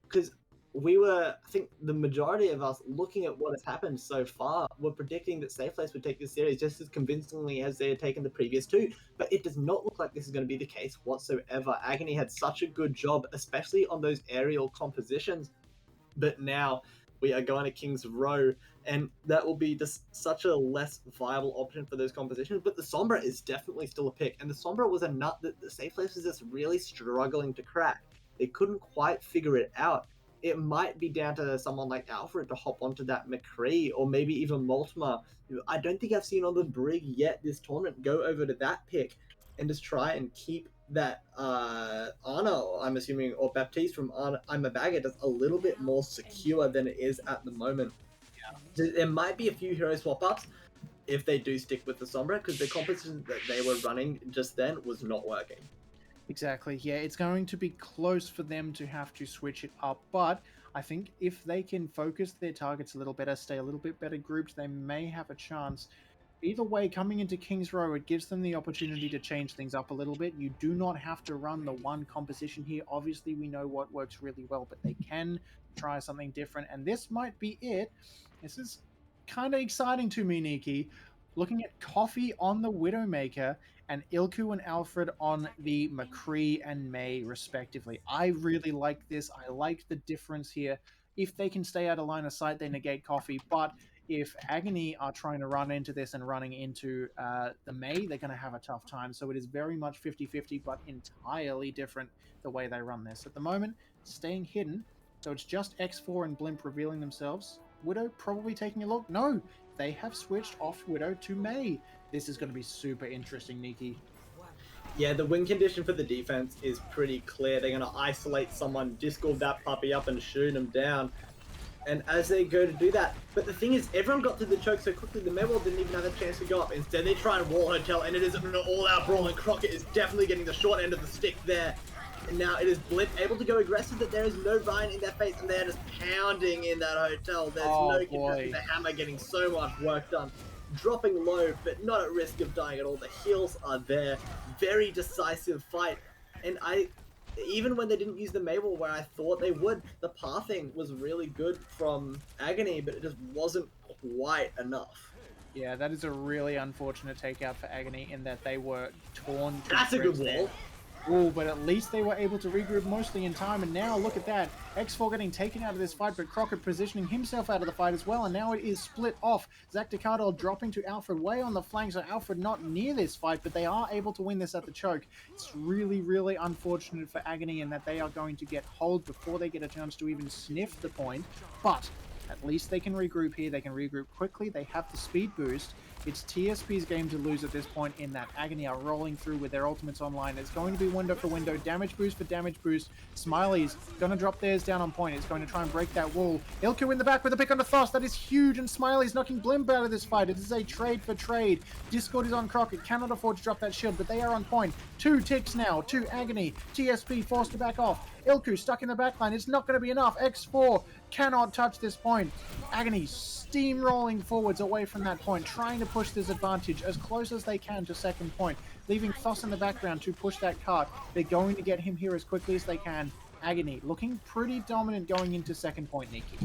because we were, I think the majority of us looking at what has happened so far were predicting that Safe Place would take this series just as convincingly as they had taken the previous two. But it does not look like this is going to be the case whatsoever. Agony had such a good job, especially on those aerial compositions. But now we are going to King's Row, and that will be just such a less viable option for those compositions. But the Sombra is definitely still a pick, and the Sombra was a nut that the Safe Place was just really struggling to crack. They couldn't quite figure it out. It might be down to someone like Alfred to hop onto that McCree, or maybe even Multimer. I don't think I've seen on the Brig yet this tournament go over to that pick and just try and keep that Arno, I'm assuming, or Baptiste from I'm a Bagger, just a little bit more secure than it is at the moment. Yeah. There might be a few hero swap-ups if they do stick with the Sombra, because the composition that they were running just then was not working. Exactly. Yeah, it's going to be close for them to have to switch it up, but I think if they can focus their targets a little better, stay a little bit better grouped, they may have a chance. Either way, coming into King's Row, it gives them the opportunity to change things up a little bit. You do not have to run the one composition here. Obviously, we know what works really well, but they can try something different, and this might be it. This is kind of exciting to me, Nikki. Looking at Coffee on the Widowmaker and Ilku and Alfred on the McCree and May, respectively. I really like this. I like the difference here. If they can stay out of line of sight, they negate Coffee, but if Agony are trying to run into this and running into the May, they're going to have a tough time. So it is very much 50-50, but entirely different the way they run this. At the moment, staying hidden, so it's just X4 and Blimp revealing themselves. Widow probably taking a look. No, they have switched off Widow to May. This is going to be super interesting, Nikki. Yeah, the win condition for the defense is pretty clear. They're going to isolate someone, discord that puppy up and shoot him down. And as they go to do that, but the thing is, everyone got to the choke so quickly, the Maywall didn't even have a chance to go up. Instead, they try and wall Hotel, and it is an all-out brawl, and Crockett is definitely getting the short end of the stick there. And now it is Blimp able to go aggressive, but there is no Ryan in their face, and they're just pounding in that Hotel. There's no contesting the hammer, getting so much work done. Dropping low, but not at risk of dying at all. The heals are there. Very decisive fight. And even when they didn't use the Maywall where I thought they would, the pathing was really good from Agony, but it just wasn't quite enough. Yeah, that is a really unfortunate takeout for Agony in that they were torn. That's a good wall. Oh, but at least they were able to regroup mostly in time, and now look at that. X4 getting taken out of this fight, but Crockett positioning himself out of the fight as well, and now it is split off. ZakDaCarDoor dropping to Alfred way on the flank, so Alfred not near this fight, but they are able to win this at the choke. It's really, really unfortunate for Agony in that they are going to get hold before they get a chance to even sniff the point, but at least they can regroup here. They can regroup quickly. They have the speed boost. It's TSP's game to lose at this point in that Agony are rolling through with their ultimates online. It's going to be window for window, damage boost for damage boost. Smiley's going to drop theirs down on point. It's going to try and break that wall. Ilku in the back with a pick on the Thoss. That is huge, and Smiley's knocking Blimp out of this fight. It is a trade for trade. Discord is on Crockett. Cannot afford to drop that shield, but they are on point. 2 ticks now to Agony. TSP forced to back off. Ilku stuck in the backline. It's not going to be enough. X4 cannot touch this point. Agony steamrolling forwards away from that point, trying to push this advantage as close as they can to second point, leaving Thoss in the background to push that cart. They're going to get him here as quickly as they can. Agony looking pretty dominant going into second point, Nikki.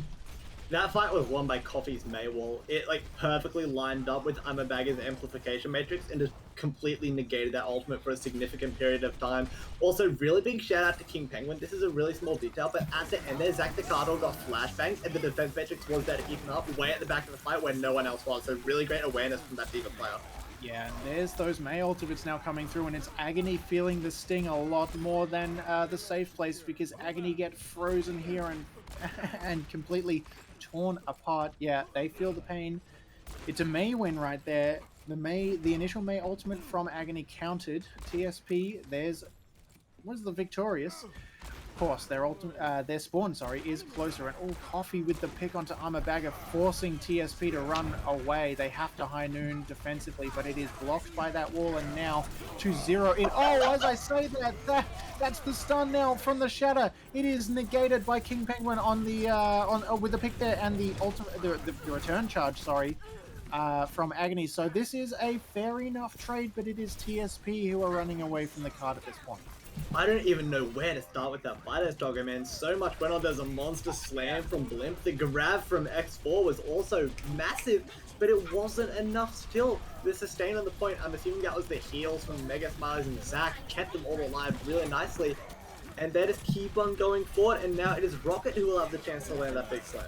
That fight was won by Coffee's Maywall. It perfectly lined up with I'm a Bagger's amplification matrix and just completely negated that ultimate for a significant period of time. Also, really big shout out to King Penguin. This is a really small detail, but at the end there, ZakDaCarDoor got flashbangs and the defense matrix was there to keep him up way at the back of the fight where no one else was. So really great awareness from that D.Va player. Yeah, there's those May ultimates now coming through, and it's Agony feeling the sting a lot more than the safe place, because Agony get frozen here and completely torn apart. Yeah, they feel the pain. It's a May win right there. The initial May ultimate from Agony counted. TSP, what is the victorious? Of course, their spawn, is closer, and all Coffee with the pick onto Armor Bagger, forcing TSP to run away. They have to high noon defensively, but it is blocked by that wall, and now to zero in. Oh, as I say that's the stun now from the Shatter. It is negated by King Penguin on the with the pick there, and the ultimate the return charge, from Agony. So this is a fair enough trade, but it is TSP who are running away from the card at this point. I don't even know where to start with that fight as Sdogga Man. So much went on. There's a monster slam from Blimp. The grab from X4 was also massive, but it wasn't enough still. The sustain on the point, I'm assuming that was the heals from Mega Smiles and Zach, kept them all alive really nicely. And they just keep on going forward, and now it is Rocket who will have the chance to land that big slam.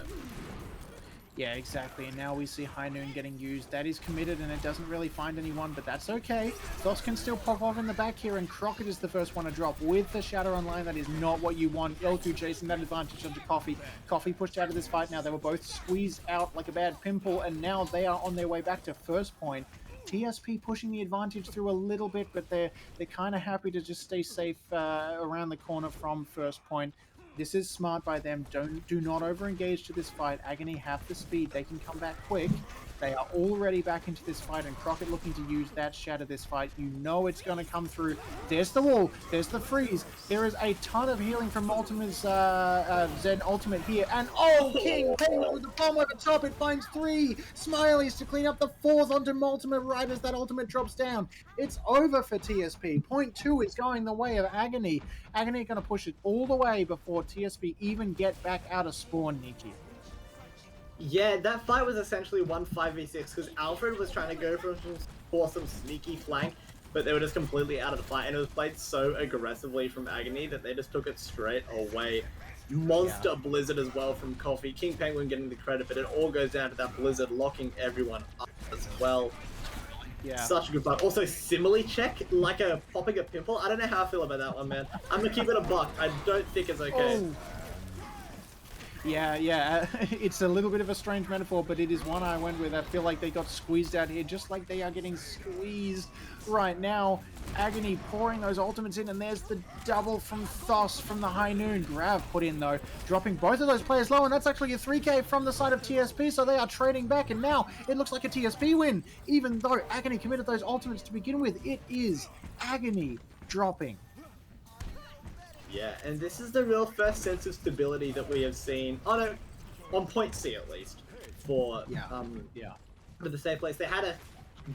Yeah, exactly. And now we see High Noon getting used. That is committed, and it doesn't really find anyone, but that's okay. Thos can still pop off in the back here, and Crockett is the first one to drop with the Shadow online. That is not what you want. L2 chasing that advantage onto Coffee. Coffee pushed out of this fight now. They were both squeezed out like a bad pimple, and now they are on their way back to first point. TSP pushing the advantage through a little bit, but they're kind of happy to just stay safe around the corner from first point. This is smart by them. Do not over-engage to this fight. Agony have the speed. They can come back quick. They are already back into this fight, and Crockett looking to use that shatter this fight. You know it's going to come through. There's the wall. There's the freeze. There is a ton of healing from Multima's Zen ultimate here. And oh, King Penguin with the bomb over top. It finds 3 Smileys to clean up the 4th onto Multima right as that ultimate drops down. It's over for TSP. Point 2 is going the way of Agony. Agony going to push it all the way before TSP even get back out of spawn, Nikki. Yeah, that fight was essentially 1-5v6 because Alfred was trying to go for some sneaky flank, but they were just completely out of the fight, and it was played so aggressively from Agony that they just took it straight away. Monster Blizzard as well from Coffee. King Penguin getting the credit, but it all goes down to that Blizzard locking everyone up as well. Yeah. Such a good fight. Also, simile check, like a popping a pimple. I don't know how I feel about that one, man. I'm gonna keep it a buck. I don't think it's okay. Oh. Yeah, it's a little bit of a strange metaphor, but it is one I went with. I feel like they got squeezed out here, just like they are getting squeezed right now. Agony pouring those ultimates in, and there's the double from Thos from the High Noon. Grav put in, though, dropping both of those players low, and that's actually a 3k from the side of TSP, so they are trading back, and now it looks like a TSP win. Even though Agony committed those ultimates to begin with, it is Agony dropping. Yeah, and this is the real first sense of stability that we have seen, on point C at least, for the safe place. They had a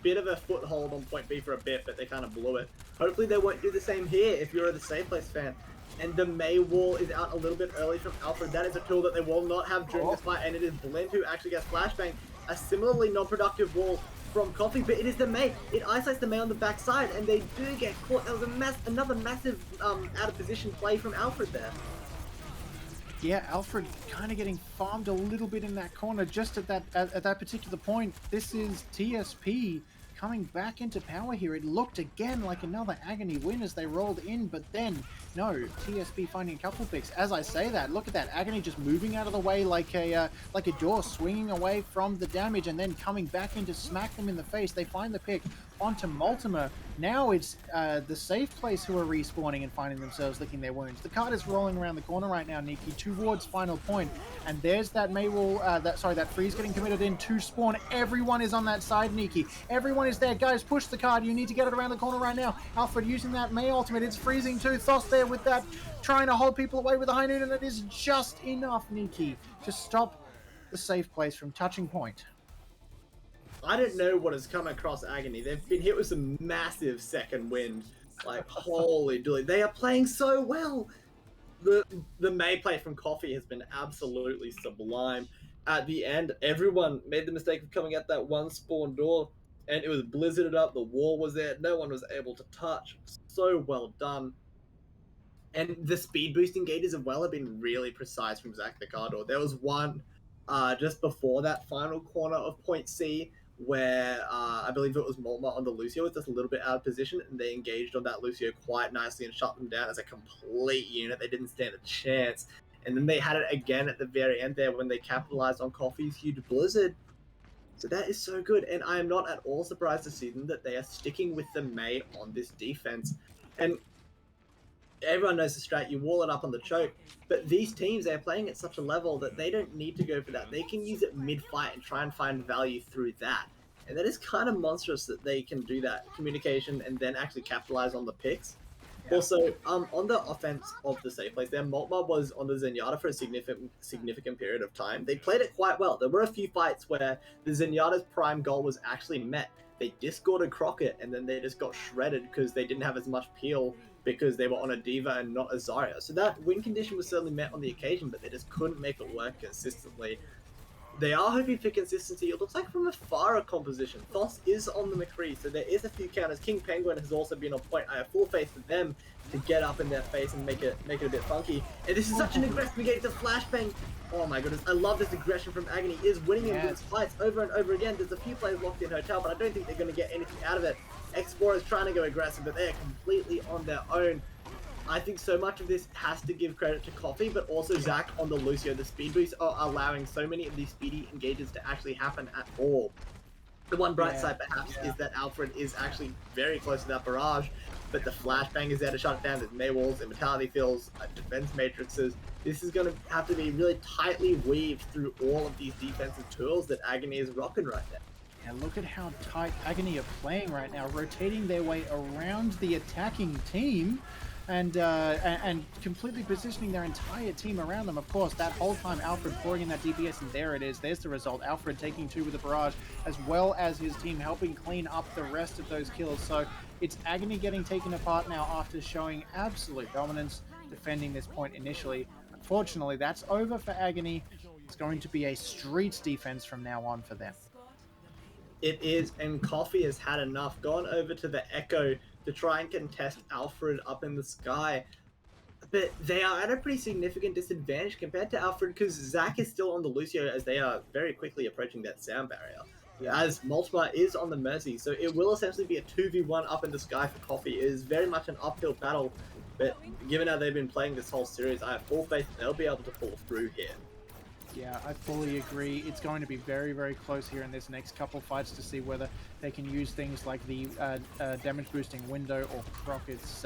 bit of a foothold on point B for a bit, but they kind of blew it. Hopefully they won't do the same here if you're the safe place fan. And the May wall is out a little bit early from Alfred. That is a tool that they will not have during this fight, and it is Blend who actually gets flashbang. A similarly non-productive wall from Coffee, but it is the May. It isolates the May on the backside, and they do get caught. There was another massive out of position play from Alfred there. Yeah, Alfred kind of getting farmed a little bit in that corner just at that particular point. This is TSP coming back into power here. It looked again like another Agony win as they rolled in, but then no, TSP finding a couple picks. As I say that, look at that Agony just moving out of the way like a door, swinging away from the damage and then coming back in to smack them in the face. They find the pick onto Multima. Now it's the safe place who are respawning and finding themselves licking their wounds. The card is rolling around the corner right now, Nikki, towards final point, and there's that Maywall, that freeze getting committed in to spawn. Everyone is on that side, Nikki. Everyone is there. Guys, push the card. You need to get it around the corner right now. Alfred using that May ultimate. It's freezing too. Thos there with that, trying to hold people away with the High Noon, and it is just enough, Nikki, to stop the safe place from touching point. I don't know what has come across Agony. They've been hit with some massive second wind. Like, holy dooly. They are playing so well. The May play from Coffee has been absolutely sublime. At the end, everyone made the mistake of coming at that one spawn door, and it was blizzarded up. The wall was there. No one was able to touch. So well done. And the speed boosting gauges as well have been really precise from ZakDaCarDoor. There was one just before that final corner of point C where I believe it was Molma on the Lucio was just a little bit out of position, and they engaged on that Lucio quite nicely and shut them down as a complete unit. They didn't stand a chance. And then they had it again at the very end there when they capitalized on Coffee's huge blizzard. So that is so good, and I am not at all surprised to see them that they are sticking with the May on this defense. And everyone knows the strat, you wall it up on the choke, but these teams, they're playing at such a level that they don't need to go for that. They can use it mid-fight and try and find value through that. And that is kind of monstrous that they can do that, communication, and then actually capitalize on the picks. Also, on the offense of the safe place, their Moltmob was on the Zenyatta for a significant period of time. They played it quite well. There were a few fights where the Zenyatta's prime goal was actually met. They discorded Crockett, and then they just got shredded because they didn't have as much peel because they were on a D.Va and not a Zarya. So that win condition was certainly met on the occasion, but they just couldn't make it work consistently. They are hoping for consistency. It looks like from a Farah composition. Thos is on the McCree, so there is a few counters. King Penguin has also been on point. I have full faith in them to get up in their face and make it a bit funky. And this is such an aggressive engage. The flashbang. Oh my goodness, I love this aggression from Agony. Is winning in these fights over and over again. There's a few players locked in Hotel, but I don't think they're going to get anything out of it. X4 is trying to go aggressive, but they are completely on their own. I think so much of this has to give credit to Coffee, but also Zach on the Lucio. The speed boosts are allowing so many of these speedy engages to actually happen at all. The one bright side perhaps is that Alfred is actually very close to that barrage, but the flashbang is there to shut it down. There's Maywalls, Immortality Fields, defense matrices. This is going to have to be really tightly weaved through all of these defensive tools that Agony is rocking right now. Yeah, look at how tight Agony are playing right now, rotating their way around the attacking team. And completely positioning their entire team around them. Of course, that whole time Alfred pouring in that DPS, and there it is. There's the result. Alfred taking 2 with the barrage, as well as his team helping clean up the rest of those kills. So it's Agony getting taken apart now after showing absolute dominance, defending this point initially. Unfortunately, that's over for Agony. It's going to be a street defense from now on for them. It is, and Coffee has had enough. Gone over to the Echo to try and contest Alfred up in the sky. But they are at a pretty significant disadvantage compared to Alfred because Zach is still on the Lucio as they are very quickly approaching that sound barrier. As Multimer is on the Mercy, so it will essentially be a 2v1 up in the sky for Coffee. It is very much an uphill battle, but given how they've been playing this whole series, I have full faith they'll be able to pull through here. Yeah, I fully agree. It's going to be very, very close here in this next couple fights to see whether they can use things like the damage boosting window or Crockett's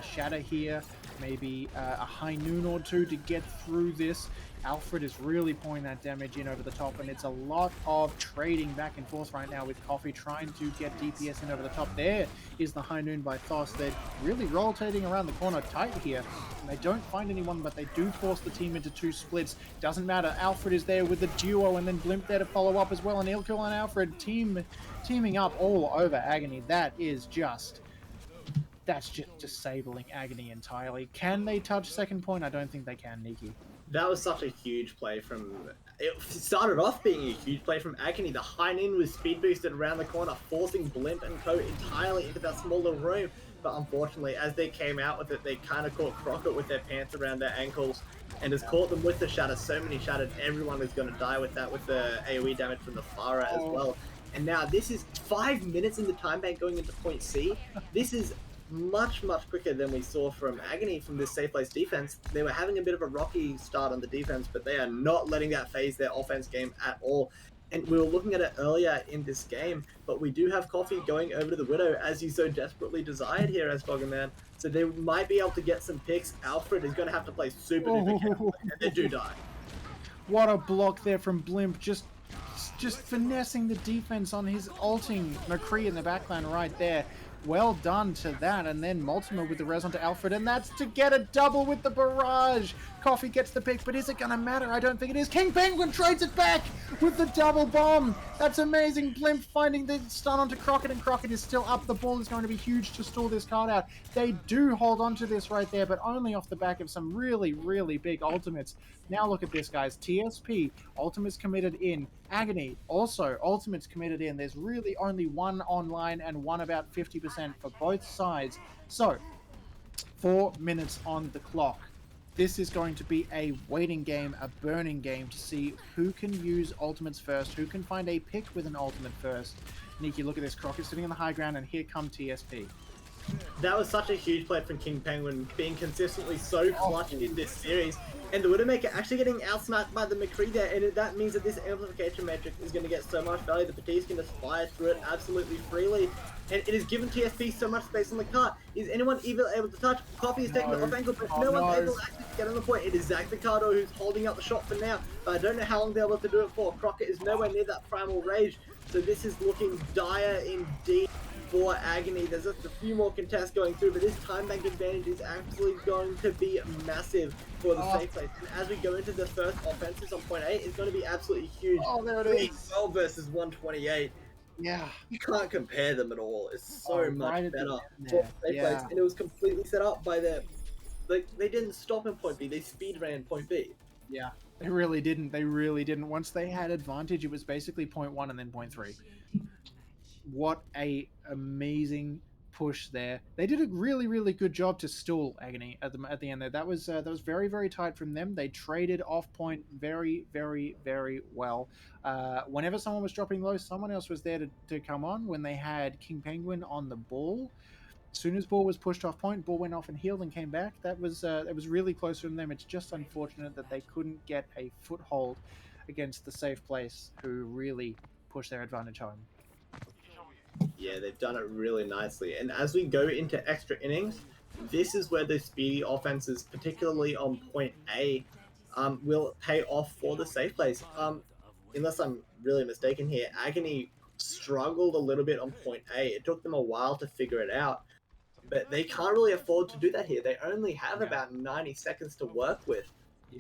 Shatter here. Maybe a high noon or two to get through this. Alfred is really pouring that damage in over the top, and it's a lot of trading back and forth right now with Coffee trying to get DPS in over the top. There is the high noon by Thos. They're really rotating around the corner tight here, and they don't find anyone, but they do force the team into 2 splits. Doesn't matter. Alfred is there with the duo, and then Blimp there to follow up as well, and Ilkill and Alfred teaming up all over Agony. That's just disabling Agony entirely. Can they touch second point? I don't think they can, Nikki. That was such a huge play from... It started off being a huge play from Agony. The high noon was speed boosted around the corner, forcing Blimp and Co. entirely into that small little room. But unfortunately, as they came out with it, they kind of caught Crockett with their pants around their ankles and has caught them with the shatter. So many shattered. Everyone is going to die with that, with the AoE damage from the Farah as well. And now this is 5 minutes in the time bank going into point C. This is much quicker than we saw from Agony from this safe place defense. They were having a bit of a rocky start on the defense, but they are not letting that phase their offense game at all. And we were looking at it earlier in this game, but we do have Coffee going over to the Widow as you so desperately desired here as Sdogga Man. So they might be able to get some picks. Alfred is going to have to play super duper carefully, and they do die. What a block there from Blimp, just finessing the defense on his ulting McCree in the backline right there. Well done to that, and then Multimer with the res onto Alfred, and that's to get a double with the barrage. Coffee gets the pick, but is it gonna matter? I don't think it is. King Penguin trades it back with the double bomb. That's amazing. Blimp finding the stun onto Crockett, and Crockett is still up. The ball is going to be huge to stall this card out. They do hold on to this right there, but only off the back of some really, really big ultimates. Now look at this, guys. TSP, ultimates committed in. Agony, also ultimates committed in. There's really only one online and one about 50% for both sides. So, 4 minutes on the clock. This is going to be a waiting game, a burning game to see who can use ultimates first, who can find a pick with an ultimate first. Nikki, look at this. Crockett sitting on the high ground, and here come TSP. That was such a huge play from King Penguin, being consistently so clutch in this series. And the Widowmaker actually getting outsmacked by the McCree there, and that means that this amplification matrix is going to get so much value. The Batiste can just fire through it absolutely freely, and it has given TSP so much space on the cart. Is anyone even able to touch? Coffee is taking it off angle, but no one's able to actually get on the point. It is ZakDaCarDoor who's holding up the shot for now, but I don't know how long they're able to do it for. Crockett is nowhere near that primal rage, so this is looking dire indeed for Agony. There's just a few more contests going through, but this time bank advantage is actually going to be massive for the safe place. And as we go into the first offenses on point 8, it's going to be absolutely huge. Oh, there it is. 12 versus 128. Yeah. You can't compare them at all. It's so much right at the better end for there. the safe Yeah. place, and it was completely set up by their. Like, they didn't stop in point B, they speed ran point B. Yeah, they really didn't. They really didn't. Once they had advantage, it was basically point 1 and then point 3. What a amazing push there. They did a really, really good job to stall Agony at the end there. That was very, very tight from them. They traded off point very, very, very well. Whenever someone was dropping low, someone else was there to come on. When they had King Penguin on the ball, as soon as ball was pushed off point, ball went off and healed and came back. That was really close from them. It's just unfortunate that they couldn't get a foothold against the safe place, who really pushed their advantage home. Yeah, they've done it really nicely. And as we go into extra innings, this is where the speedy offenses, particularly on point A, will pay off for the safe place. Unless I'm really mistaken here, Agony struggled a little bit on point A. It took them a while to figure it out, but they can't really afford to do that here. They only have about 90 seconds to work with.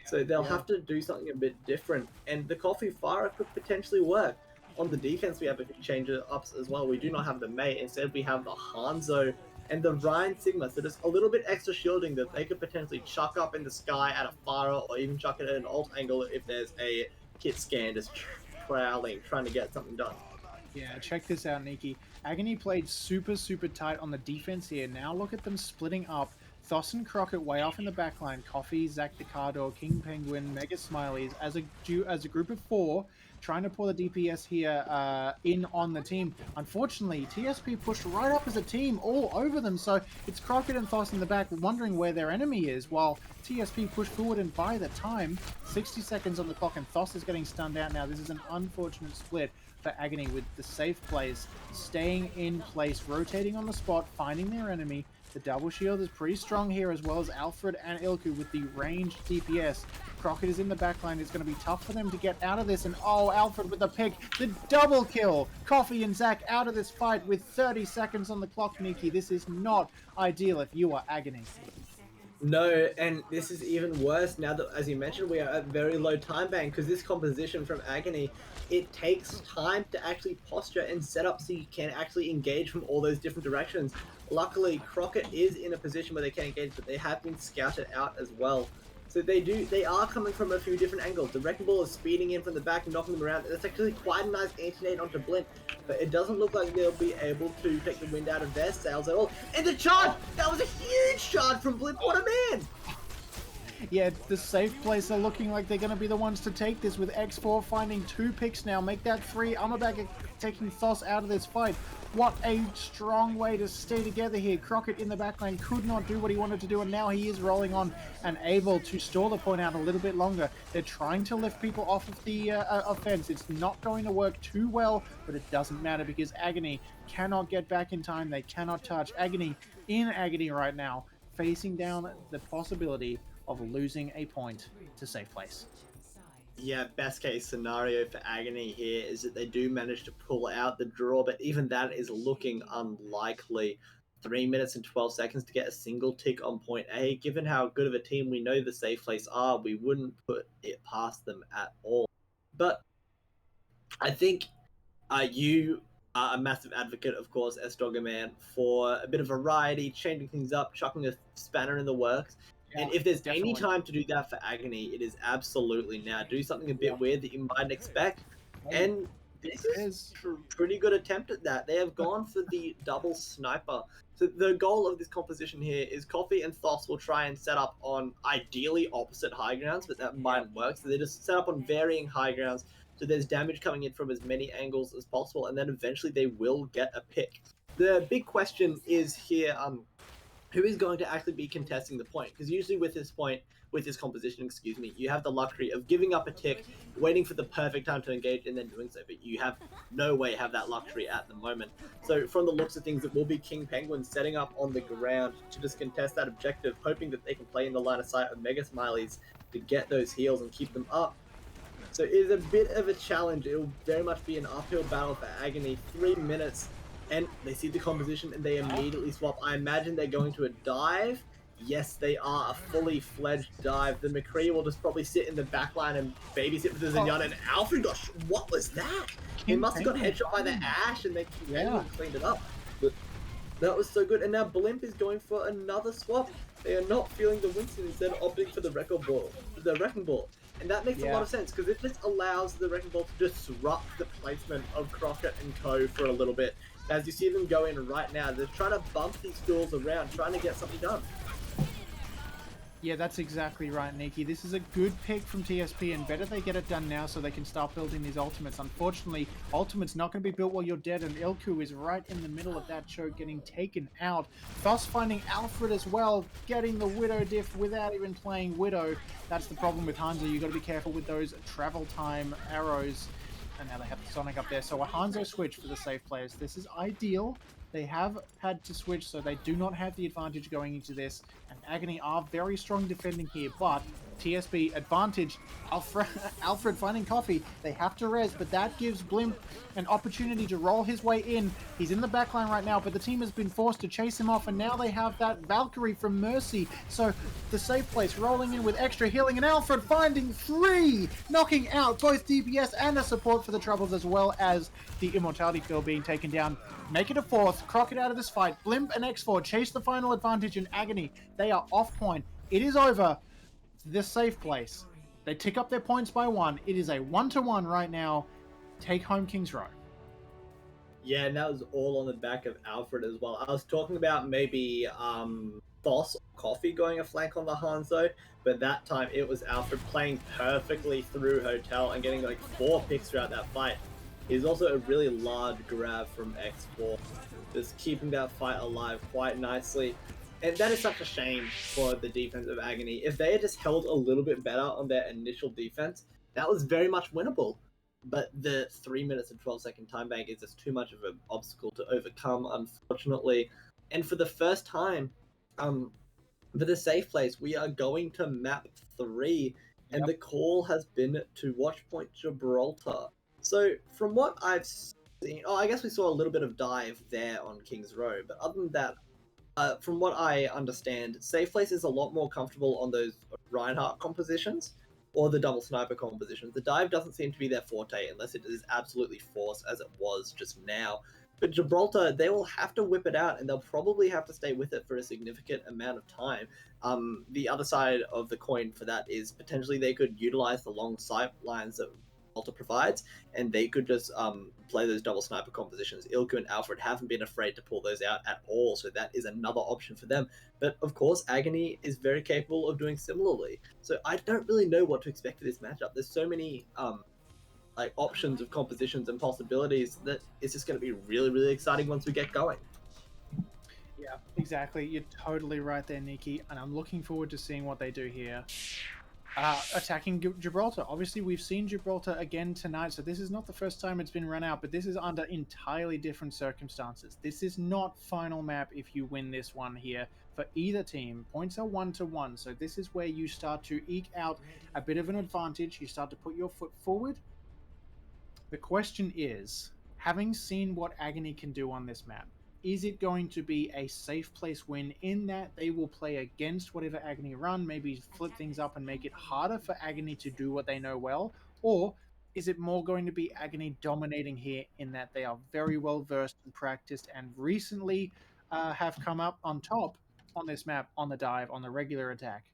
So they'll have to do something a bit different. And the Coffee Fire could potentially work. On the defense, we have a few change-ups as well. We do not have the Mate. Instead, we have the Hanzo and the Ryan Sigma. So there's a little bit extra shielding that they could potentially chuck up in the sky at a fire, or even chuck it at an alt angle if there's a kit scan just prowling, trying to get something done. Yeah, check this out, Nikki. Agony played super, super tight on the defense here. Now look at them splitting up. Thos and Crockett way off in the backline. Coffee, ZakDaCarDoor, King Penguin, Mega Smileys as a group of 4, trying to pour the DPS here in on the team. Unfortunately, TSP pushed right up as a team all over them, so it's Crockett and Thos in the back wondering where their enemy is, while TSP pushed forward, and by the time, 60 seconds on the clock, and Thos is getting stunned out now. This is an unfortunate split for Agony, with the safe plays staying in place, rotating on the spot, finding their enemy. The double shield is pretty strong here, as well as Alfred and Ilku with the ranged DPS. Crockett is in the backline. It's going to be tough for them to get out of this. And oh, Alfred with the pick. The double kill. Coffee and Zach out of this fight with 30 seconds on the clock, Nikki. This is not ideal if you are Agony. No, and this is even worse now that, as you mentioned, we are at very low time bank, because this composition from Agony, it takes time to actually posture and set up so you can actually engage from all those different directions. Luckily, Crockett is in a position where they can engage, but they have been scouted out as well. So they are coming from a few different angles. The Wrecking Ball is speeding in from the back and knocking them around. That's actually quite a nice anti-nade onto Blimp, but it doesn't look like they'll be able to take the wind out of their sails at all. And the charge! That was a huge charge from Blimp. What a man! Yeah, the safe place are looking like they're going to be the ones to take this, with X4 finding 2 picks now. Make that 3. Armorback taking Thos out of this fight. What a strong way to stay together here. Crockett in the backline could not do what he wanted to do, and now he is rolling on and able to stall the point out a little bit longer. They're trying to lift people off of the offense. It's not going to work too well, but it doesn't matter, because Agony cannot get back in time. They cannot touch. Agony in agony right now, facing down the possibility of losing a point to safe place. Yeah, best case scenario for Agony here is that they do manage to pull out the draw, but even that is looking unlikely. 3 minutes and 12 seconds to get a single tick on point A. Given how good of a team we know the safe place are, we wouldn't put it past them at all. But I think you are a massive advocate, of course, Sdogga Man, for a bit of variety, changing things up, chucking a spanner in the works. Yeah, and if there's definitely. any time to do that for Agony, it is absolutely now. Do something a bit weird that you mightn't expect. And this is a pretty good attempt at that. They have gone for the double sniper. So the goal of this composition here is Coffee and Thos will try and set up on ideally opposite high grounds, but that mightn't work. So they just set up on varying high grounds, so there's damage coming in from as many angles as possible, and then eventually they will get a pick. The big question is here, who is going to actually be contesting the point? Because usually with this composition, you have the luxury of giving up a tick, waiting for the perfect time to engage, and then doing so, but you have no way have that luxury at the moment. So from the looks of things, it will be King Penguin setting up on the ground to just contest that objective, hoping that they can play in the line of sight of Mega Smileys to get those heals and keep them up. So it is a bit of a challenge. It will very much be an uphill battle for Agony. 3 minutes And they see the composition and they immediately swap. I imagine they're going to a dive. Yes, they are a fully fledged dive. The McCree will just probably sit in the back line and babysit for the Zenyatta. And Alfred got... What was that? He must have got headshot by the Ash and they cleaned it up. But that was so good. And now Blimp is going for another swap. They are not feeling the Winston, instead opting for the Wrecking Ball. And that makes a lot of sense, because it just allows the Wrecking Ball to disrupt the placement of Crockett and Co. for a little bit. As you see them go in right now, they're trying to bump these duels around, trying to get something done. Yeah, that's exactly right, Nikki. This is a good pick from TSP, and better they get it done now so they can start building these ultimates. Unfortunately, ultimate's not going to be built while you're dead, and Ilku is right in the middle of that choke getting taken out. Thus finding Alfred as well, getting the Widow diff without even playing Widow. That's the problem with Hanzo. You've got to be careful with those travel time arrows. And now they have the Sonic up there. So a Hanzo switch for the safe players. This is ideal. They have had to switch, so they do not have the advantage going into this. And Agony are very strong defending here, but TSB advantage. Alfred finding Coffee. They have to res, but that gives Blimp an opportunity to roll his way in. He's in the backline right now, but the team has been forced to chase him off, and now they have that Valkyrie from Mercy. So the safe place rolling in with extra healing, and Alfred finding 3, knocking out both DPS and a support for the Troubles, as well as the Immortality Field being taken down. Make it a 4th, Crockett out of this fight. Blimp and X4 chase the final advantage in Agony. They are off point. It is over. This safe place. They tick up their points by 1. It is a 1-1 right now. Take home Kings Row. Yeah, and that was all on the back of Alfred as well. I was talking about maybe Boss or Coffee going a flank on the Hanzo, but that time it was Alfred playing perfectly through Hotel and getting like 4 picks throughout that fight. He's also a really large grab from X4, just keeping that fight alive quite nicely. And that is such a shame for the defense of Agony. If they had just held a little bit better on their initial defense, that was very much winnable. But the 3 minutes and 12-second time bank is just too much of an obstacle to overcome, unfortunately. And for the first time, for the safe place, we are going to map 3, and the call has been to Watchpoint Gibraltar. So from what I've seen, I guess we saw a little bit of dive there on Kings Row, but other than that, from what I understand, safe place is a lot more comfortable on those Reinhardt compositions or the double sniper compositions. The dive doesn't seem to be their forte unless it is absolutely forced, as it was just now. But Gibraltar, they will have to whip it out, and they'll probably have to stay with it for a significant amount of time. The other side of the coin for that is potentially they could utilize the long sight lines that Gibraltar provides, and they could just play those double sniper compositions. Ilku and Alfred haven't been afraid to pull those out at all, so that is another option for them. But of course, Agony is very capable of doing similarly. So I don't really know what to expect for this matchup. There's so many like options of compositions and possibilities that it's just going to be really, really exciting once we get going. Yeah, exactly. You're totally right there, Nikki, and I'm looking forward to seeing what they do here. Attacking Gibraltar. Obviously, we've seen Gibraltar again tonight, so this is not the first time it's been run out, but this is under entirely different circumstances. This is not final map if you win this one here for either team. Points are 1-1, so this is where you start to eke out a bit of an advantage. You start to put your foot forward. The question is, having seen what Agony can do on this map, is it going to be a safe place win in that they will play against whatever Agony run, maybe flip things up and make it harder for Agony to do what they know well? Or is it more going to be Agony dominating here in that they are very well versed and practiced and recently have come up on top on this map, on the dive, on the regular attack?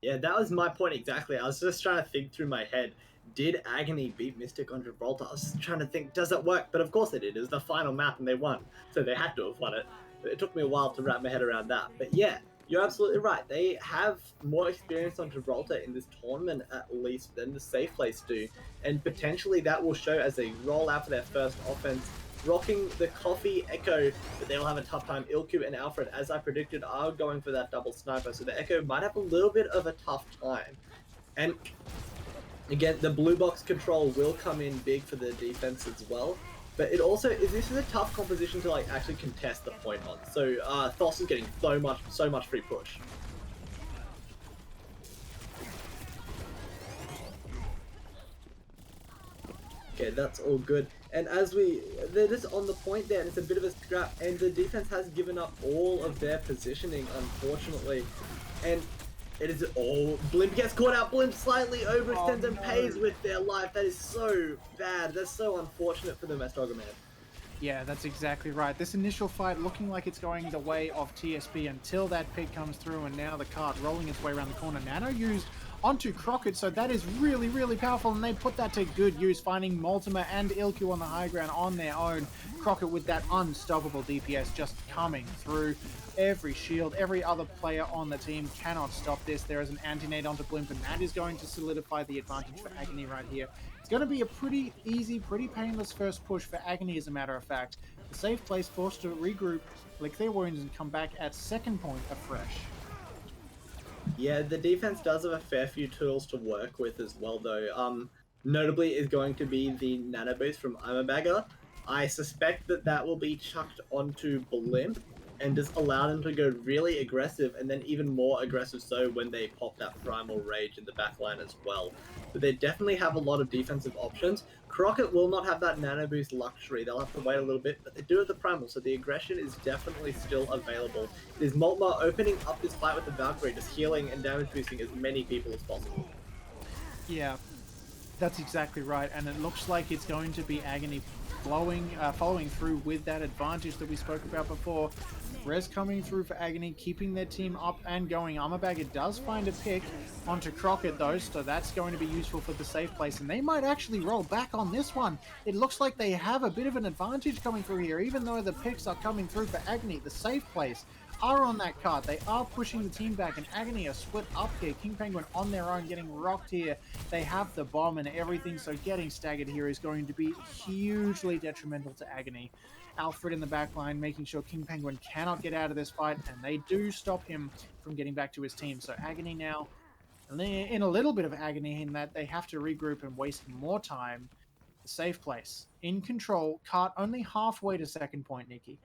Yeah, that was my point exactly. I was just trying to think through my head. Did Agony beat Mystic on Gibraltar? I was just trying to think, does it work? But of course they did. It was the final map and they won. So they had to have won it. But it took me a while to wrap my head around that. But yeah, you're absolutely right. They have more experience on Gibraltar in this tournament, at least, than the safe place do. And potentially that will show as they roll out for their first offense, rocking the Coffee Echo, but they will have a tough time. Ilku and Alfred, as I predicted, are going for that double sniper. So the Echo might have a little bit of a tough time. And again, the blue box control will come in big for the defense as well. But it also this is a tough composition to like actually contest the point on. So Thos is getting so much free push. Okay, that's all good. And they're just on the point there, and it's a bit of a scrap, and the defense has given up all of their positioning, unfortunately. And it is all, Blimp gets caught out, Blimp slightly overextends and pays with their life. That is so bad. That's so unfortunate for them, Sdogga Man. Yeah, that's exactly right. This initial fight looking like it's going the way of TSP until that pick comes through, and now the cart rolling its way around the corner. Nano used onto Crockett, so that is really, really powerful, and they put that to good use, finding Multimer and Ilku on the high ground on their own. Crockett with that unstoppable DPS just coming through. Every shield, every other player on the team cannot stop this. There is an anti-nade onto Blimp, and that is going to solidify the advantage for Agony right here. It's going to be a pretty easy, pretty painless first push for Agony, as a matter of fact. The safe place forced to regroup, lick their wounds, and come back at second point afresh. Yeah, the defense does have a fair few tools to work with as well, though. Notably is going to be the nano boost from Imabagger. I suspect that will be chucked onto Blimp and just allow them to go really aggressive, and then even more aggressive so when they pop that Primal Rage in the backline as well. But they definitely have a lot of defensive options. Crockett will not have that nano boost luxury. They'll have to wait a little bit, but they do have the Primal, so the aggression is definitely still available. It is Moltmar opening up this fight with the Valkyrie, just healing and damage boosting as many people as possible. Yeah, that's exactly right, and it looks like it's going to be Agony following through with that advantage that we spoke about before. Res coming through for Agony, keeping their team up and going. Armorbagger does find a pick onto Crockett though, so that's going to be useful for the safe place, and they might actually roll back on this one. It looks like they have a bit of an advantage coming through here, even though the picks are coming through for Agony. The safe place are on that card. They are pushing the team back, and Agony are split up here. King Penguin on their own, getting rocked here. They have the bomb and everything, so getting staggered here is going to be hugely detrimental to Agony. Alfred in the back line, making sure King Penguin cannot get out of this fight, and they do stop him from getting back to his team. So Agony now in a little bit of agony in that they have to regroup and waste more time. The safe place, in control, cart only halfway to second point, Nikki.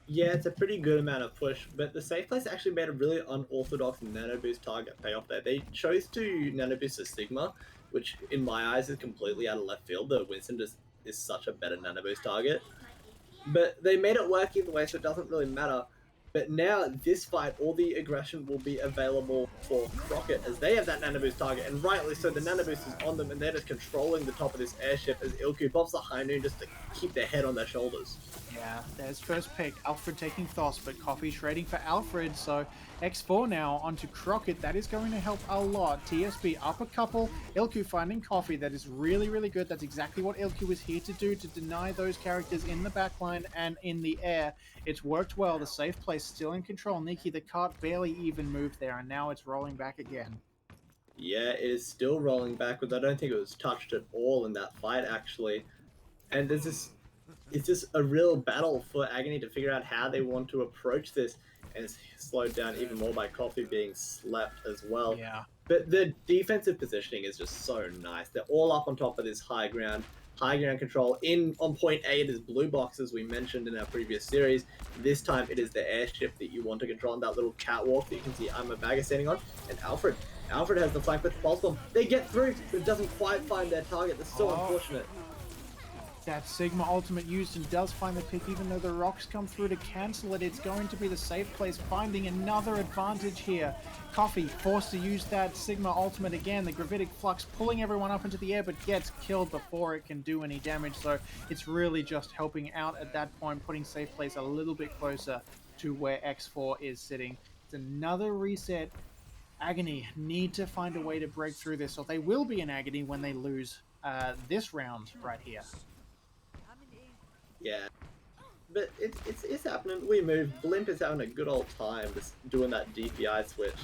Yeah, it's a pretty good amount of push, but the safe place actually made a really unorthodox nano boost target payoff there. They chose to nano boost a Sigma, which in my eyes is completely out of left field. The Winston just is such a better nano boost target. But they made it work either way, so it doesn't really matter. But now, this fight, all the aggression will be available for Crockett, as they have that nano boost target, and rightly so, the nano boost is on them, and they're just controlling the top of this airship as Ilku pops the high noon just to keep their head on their shoulders. Yeah, there's first pick. Alfred taking Thos, but Coffee trading for Alfred, so X4 now onto Crockett. That is going to help a lot. TSB up a couple. Ilku finding Coffee. That is really, really good. That's exactly what Ilku was here to do, to deny those characters in the backline and in the air. It's worked well. The safe place still in control. Nikki, the cart barely even moved there, and now it's rolling back again. Yeah, it is still rolling backwards. I don't think it was touched at all in that fight, actually. And there's this... It's just a real battle for Agony to figure out how they want to approach this, and it's slowed down even more by Coffee being slept as well. Yeah. But the defensive positioning is just so nice. They're all up on top of this high ground control. On point A, it is blue box, as we mentioned in our previous series. This time it is the airship that you want to control, and that little catwalk that you can see Imabagger standing on, and Alfred. Alfred has the flank with the pulse bomb. They get through, but it doesn't quite find their target. That's so unfortunate. That Sigma ultimate used and does find the pick, even though the rocks come through to cancel it. It's going to be the safe place, finding another advantage here. Coffee forced to use that Sigma ultimate again. The Gravitic Flux pulling everyone up into the air, but gets killed before it can do any damage. So it's really just helping out at that point, putting safe place a little bit closer to where X4 is sitting. It's another reset. Agony need to find a way to break through this, or they will be in agony when they lose this round right here. Yeah, but it's happening. We moved. Blimp is having a good old time just doing that DPI switch.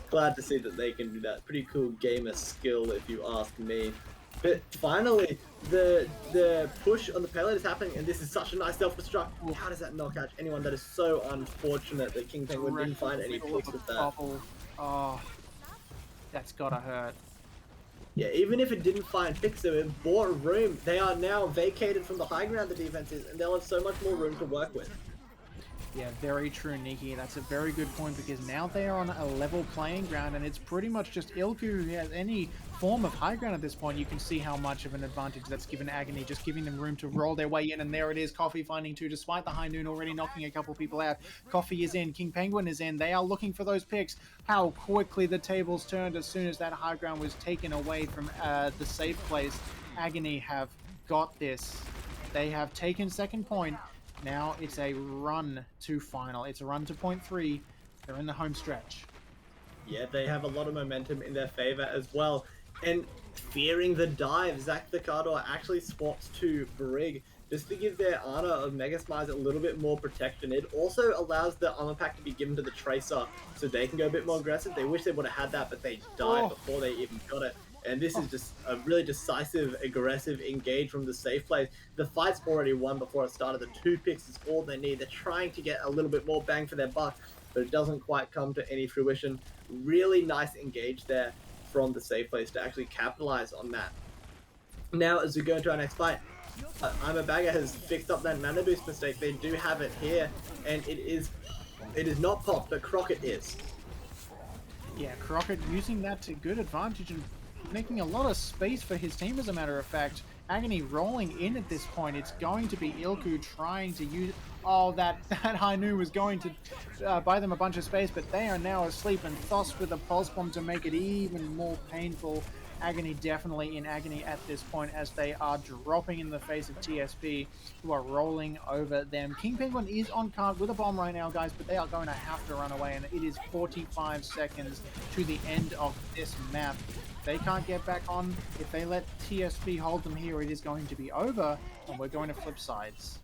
Glad to see that they can do that. Pretty cool gamer skill, if you ask me. But finally, the push on the payload is happening, and this is such a nice self-destruct. How does that not catch anyone? That is so unfortunate that King Penguin didn't find any picks with that. Oh, that's gotta hurt. Yeah, even if it didn't find picks, it bought room. They are now vacated from the high ground, the defense is, and they'll have so much more room to work with. Yeah, very true, Nikki. That's a very good point because now they are on a level playing ground and it's pretty much just Ilku who has any form of high ground at this point. You can see how much of an advantage that's given Agony, just giving them room to roll their way in. And there it is, Coffee finding two, despite the high noon already knocking a couple people out. Coffee is in, King Penguin is in. They are looking for those picks. How quickly the tables turned as soon as that high ground was taken away from the safe place. Agony have got this. They have taken second point. Now it's a run to final. It's a run to point 3. They're in the home stretch. Yeah, they have a lot of momentum in their favor as well. And fearing the dive, ZakDaCarDoor actually swaps to Brig just to give their Ana of Mega Smiles a little bit more protection. It also allows the armor pack to be given to the Tracer so they can go a bit more aggressive. They wish they would have had that, but they died before they even got it. And this is just a really decisive, aggressive engage from the safe place. The fight's already won before it started. The 2 picks is all they need. They're trying to get a little bit more bang for their buck, but it doesn't quite come to any fruition. Really nice engage there from the safe place to actually capitalize on that. Now, as we go into our next fight, I'm a Bagger has fixed up that mana boost mistake. They do have it here, and it is not Pop, but Crockett is. Yeah, Crockett using that to good advantage and making a lot of space for his team, as a matter of fact. Agony rolling in at this point. It's going to be Ilku trying to use... Oh, that high noon was going to buy them a bunch of space, but they are now asleep, and Thos with a pulse bomb to make it even more painful. Agony definitely in agony at this point as they are dropping in the face of TSP, who are rolling over them. King Penguin is on card with a bomb right now, guys, but they are going to have to run away, and it is 45 seconds to the end of this map. They can't get back on. If they let TSP hold them here, it is going to be over, and we're going to flip sides.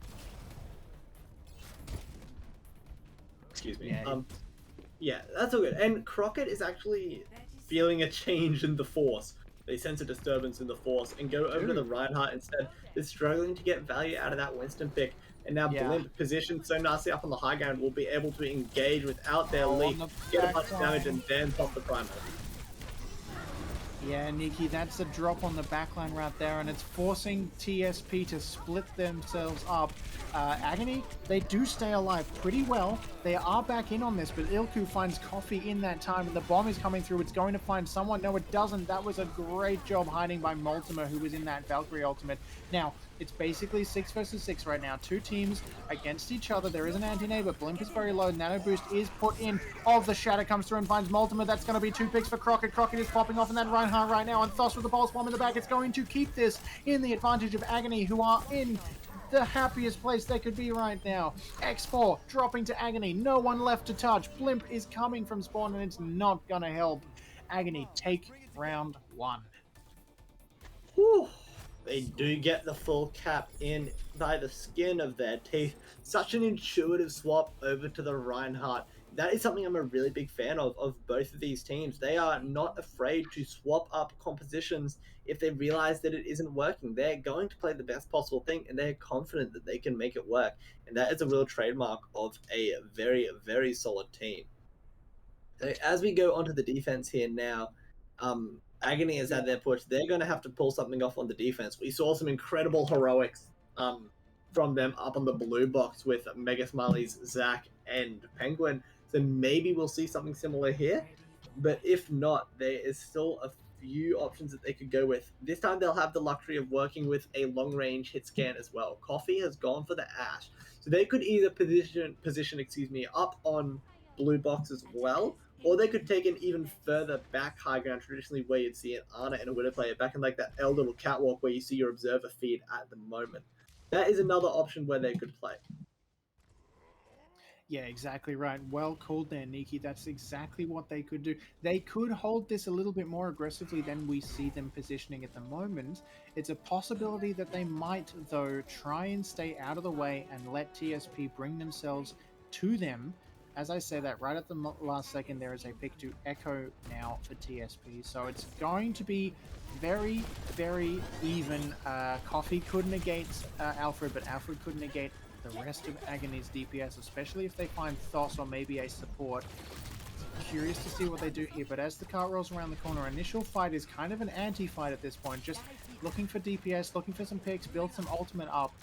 Excuse me. Yeah, that's all good. And Crockett is actually feeling a change in the force. They sense a disturbance in the force and go over to the Reinhardt instead. They're struggling to get value out of that Winston pick. And now Blimp, positioned so nicely up on the high ground, will be able to engage without their leap, get a bunch of damage, and then pop the primal. Yeah, Nikki, that's a drop on the backline right there, and it's forcing TSP to split themselves up. Agony, they do stay alive pretty well. They are back in on this, but Ilku finds Coffee in that time, and the bomb is coming through. It's going to find someone. No, it doesn't. That was a great job hiding by Multimer, who was in that Valkyrie ultimate. Now, it's basically 6 versus 6 right now. 2 teams against each other. There is an anti-nade, but Blimp is very low. Nano Boost is put in. The Shatter comes through and finds Multimer. That's going to be 2 picks for Crockett. Crockett is popping off in that Reinhardt right now, and Thos with the pulse bomb in the back. It's going to keep this in the advantage of Agony, who are in the happiest place they could be right now. X4 dropping to Agony. No one left to touch. Blimp is coming from spawn, and it's not going to help. Agony take round 1. Whew. They do get the full cap in by the skin of their teeth. Such an intuitive swap over to the Reinhardt. That is something I'm a really big fan of both of these teams. They are not afraid to swap up compositions if they realize that it isn't working. They're going to play the best possible thing, and they're confident that they can make it work. And that is a real trademark of a very, very solid team. So as we go onto the defense here now, Agony is at their push. They're going to have to pull something off on the defense. We saw some incredible heroics from them up on the blue box with Mega Smileys, Zach, and Penguin. So maybe we'll see something similar here. But if not, there is still a few options that they could go with. This time they'll have the luxury of working with a long-range hit scan as well. Coffee has gone for the Ash. So they could either position up on blue box as well, or they could take an even further back high ground, traditionally where you'd see an Ana and a Widow player back in like that L little catwalk where you see your observer feed at the moment. That is another option where they could play. Yeah, exactly right. Well called there, Nikki. That's exactly what they could do. They could hold this a little bit more aggressively than we see them positioning at the moment. It's a possibility that they might, though, try and stay out of the way and let TSP bring themselves to them. As I say that, right at the last second, there is a pick to Echo now for TSP. So it's going to be very, very even. Coffee could negate Alfred, but Alfred could negate the rest of Agony's DPS, especially if they find Thos or maybe a support. Curious to see what they do here, but as the cart rolls around the corner, initial fight is kind of an anti-fight at this point, just looking for DPS, looking for some picks, build some ultimate up.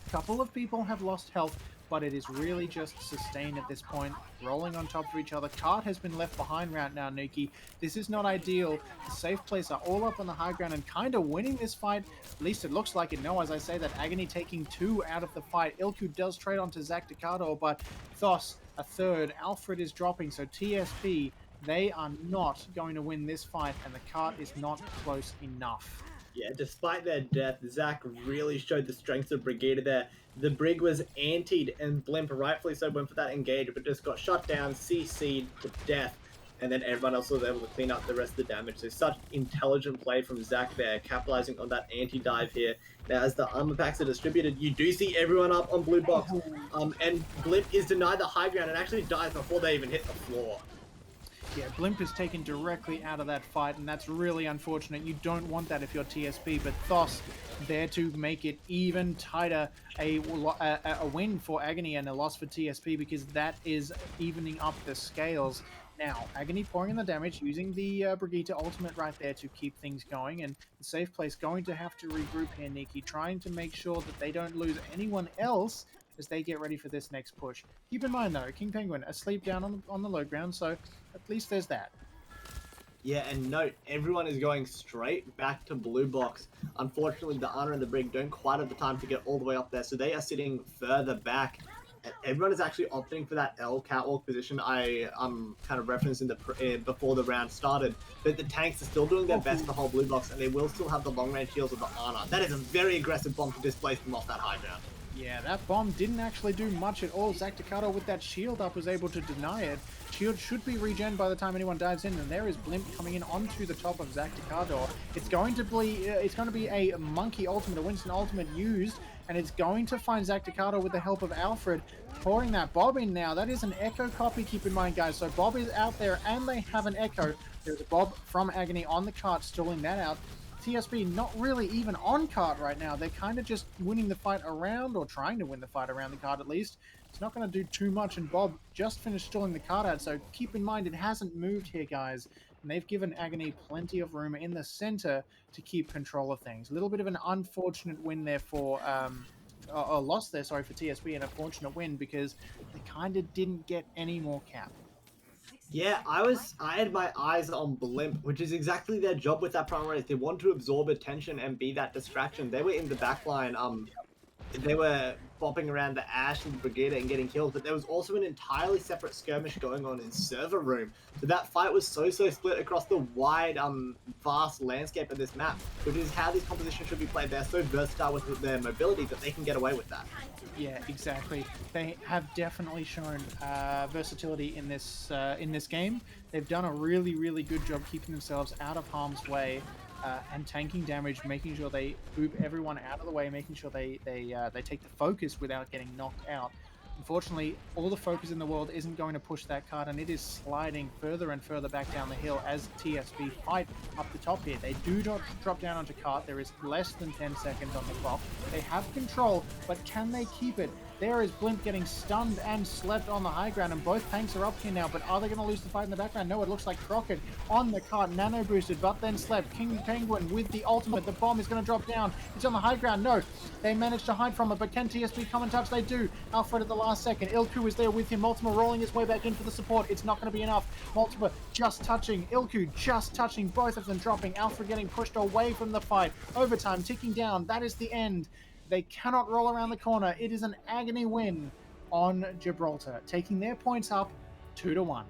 A couple of people have lost health, but it is really just sustained at this point, rolling on top of each other. Cart has been left behind right now, Nuki. This is not ideal. The safe plays are all up on the high ground and kind of winning this fight. At least it looks like it. No, as I say that, Agony taking 2 out of the fight. Ilku does trade onto ZakDaCarDoor, but Thos a third. Alfred is dropping, so TSP, they are not going to win this fight, and the cart is not close enough. Yeah, despite their death, Zach really showed the strength of Brigida there. The Brig was antied, and Blimp, rightfully so, went for that engage, but just got shut down, CC'd to death, and then everyone else was able to clean up the rest of the damage. So such intelligent play from Zach there, capitalizing on that anti-dive here. Now, as the armor packs are distributed, you do see everyone up on blue box, and Blimp is denied the high ground and actually dies before they even hit the floor. Yeah, Blimp is taken directly out of that fight, and that's really unfortunate. You don't want that if you're TSP, but Thos there to make it even tighter. A win for Agony and a loss for TSP, because that is evening up the scales. Now, Agony pouring in the damage, using the Brigitte ultimate right there to keep things going, and the safe place going to have to regroup here, Nikki, trying to make sure that they don't lose anyone else as they get ready for this next push. Keep in mind, though, King Penguin asleep down on the low ground, so at least there's that. Yeah, and note, everyone is going straight back to blue box. Unfortunately, the Honor and the Brig don't quite have the time to get all the way up there, so they are sitting further back. And everyone is actually opting for that L catwalk position I kind of referenced in the before the round started. But the tanks are still doing their best to hold blue box, and they will still have the long-range heals of the Honor. That is a very aggressive bomb to displace them off that high ground. Yeah, that bomb didn't actually do much at all. ZakDaCarDoor with that shield up was able to deny it. Shield should be regen by the time anyone dives in, and there is Blimp coming in onto the top of ZakDaCarDoor. It's going to be a monkey ultimate, a Winston ultimate used, and it's going to find ZakDaCarDoor with the help of Alfred, pouring that Bob in now. That is an Echo copy, keep in mind, guys. So Bob is out there, and they have an Echo. There's a Bob from Agony on the cart, stalling that out. TSP not really even on cart right now. They're kind of just winning the fight around, or trying to win the fight around the cart at least. It's not going to do too much, and Bob just finished stalling the cart out, so keep in mind it hasn't moved here, guys. And they've given Agony plenty of room in the center to keep control of things. A little bit of an unfortunate win there for, a loss there, sorry, for TSP, an unfortunate win because they kind of didn't get any more cap. Yeah, I had my eyes on Blimp, which is exactly their job with that primary race. They want to absorb attention and be that distraction. They were in the back line, they were bopping around the Ash and the Brigade and getting killed, but there was also an entirely separate skirmish going on in server room. So that fight was so split across the wide, vast landscape of this map, which is how these compositions should be played. They're so versatile with their mobility that they can get away with that. Yeah, exactly. They have definitely shown versatility in this game. They've done a really good job keeping themselves out of harm's way and tanking damage, making sure they boop everyone out of the way, making sure they take the focus without getting knocked out. Unfortunately, all the focus in the world isn't going to push that cart, and it is sliding further and further back down the hill as TSP fight up the top here. They do not drop down onto cart. There is less than 10 seconds on the clock. They have control, but can they keep it? There is Blimp getting stunned and slept on the high ground, and both tanks are up here now, but are they going to lose the fight in the background? No, it looks like Crockett on the cart, nano boosted, but then slept. King Penguin with the ultimate. The bomb is going to drop down. It's on the high ground. No, they managed to hide from it, but can TSP come and touch? They do. Alfred at the last second. Ilku is there with him. Multiple rolling his way back in for the support. It's not going to be enough. Multiple just touching. Ilku just touching. Both of them dropping. Alfred getting pushed away from the fight. Overtime ticking down. That is the end. They cannot roll around the corner. It is an Agony win on Gibraltar, taking their points up 2-1.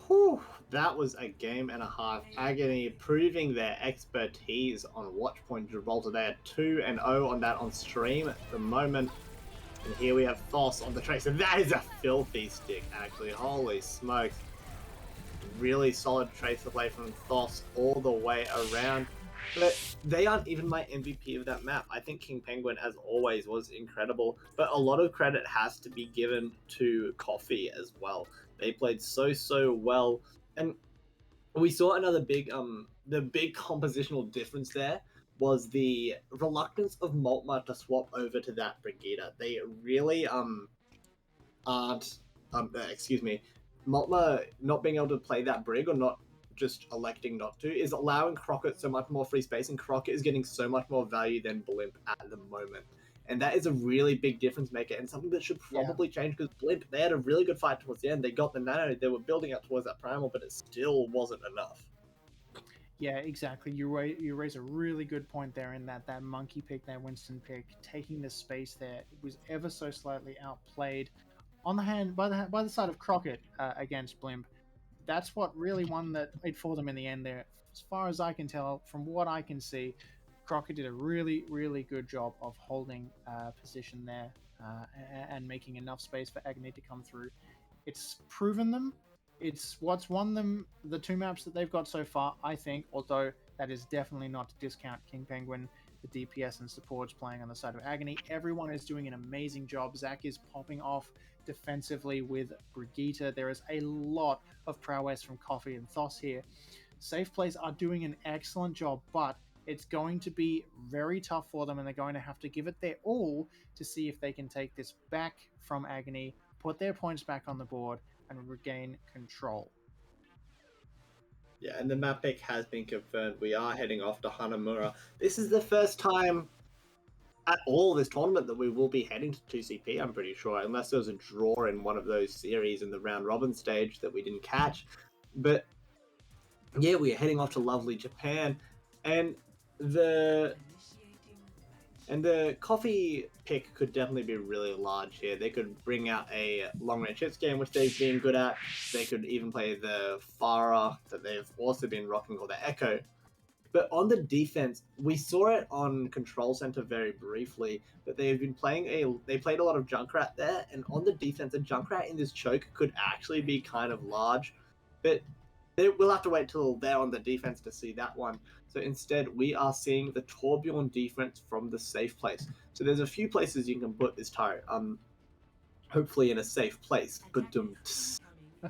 Whew, that was a game and a half. Agony proving their expertise on Watchpoint Gibraltar. They are 2-0 on that on stream at the moment. And here we have Thos on the trace. And that is a filthy stick, actually. Holy smokes. Really solid trace to play from Thos all the way around. But they aren't even my MVP of that map. I think King Penguin, as always, was incredible. But a lot of credit has to be given to Coffee as well. They played so well. And we saw another big, the big compositional difference there was the reluctance of Maltma to swap over to that Brigida. They really, aren't, excuse me, Maltma not being able to play that Brig or not just electing not to, is allowing Crockett so much more free space, and Crockett is getting so much more value than Blimp at the moment. And that is a really big difference maker, and something that should probably change, because Blimp, they had a really good fight towards the end. They got the nano, they were building up towards that primal, but it still wasn't enough. Yeah, exactly. You raise a really good point there in that monkey pick, that Winston pick, taking the space there, it was ever so slightly outplayed on the hand by the side of Crockett against Blimp. That's what really won that fight for them in the end there. As far as I can tell, from what I can see, Crockett did a really, really good job of holding position there and making enough space for Agony to come through. It's proven them. It's what's won them the 2 maps that they've got so far, I think, although that is definitely not to discount King Penguin, the DPS and supports playing on the side of Agony. Everyone is doing an amazing job. Zach is popping off defensively with Brigitte. There is a lot of prowess from Coffee and Thos here. Safe Plays are doing an excellent job, but it's going to be very tough for them, and they're going to have to give it their all to see if they can take this back from Agony, put their points back on the board, and regain control. Yeah, and the map pick has been confirmed. We are heading off to Hanamura. This is the first time at all this tournament that we will be heading to 2CP, I'm pretty sure, unless there was a draw in one of those series in the round robin stage that we didn't catch. But yeah, we are heading off to lovely Japan, and the coffee pick could definitely be really large here. They could bring out a long-range hits game, which they've been good at. They could even play the Farah that they've also been rocking, or the Echo. But on the defense, we saw it on Control Center very briefly, but they've been they played a lot of Junkrat there, and on the defense, a Junkrat in this choke could actually be kind of large. But we'll have to wait till they're on the defense to see that one. So instead, we are seeing the Torbjorn defense from the safe place. So there's a few places you can put this turret, hopefully in a safe place.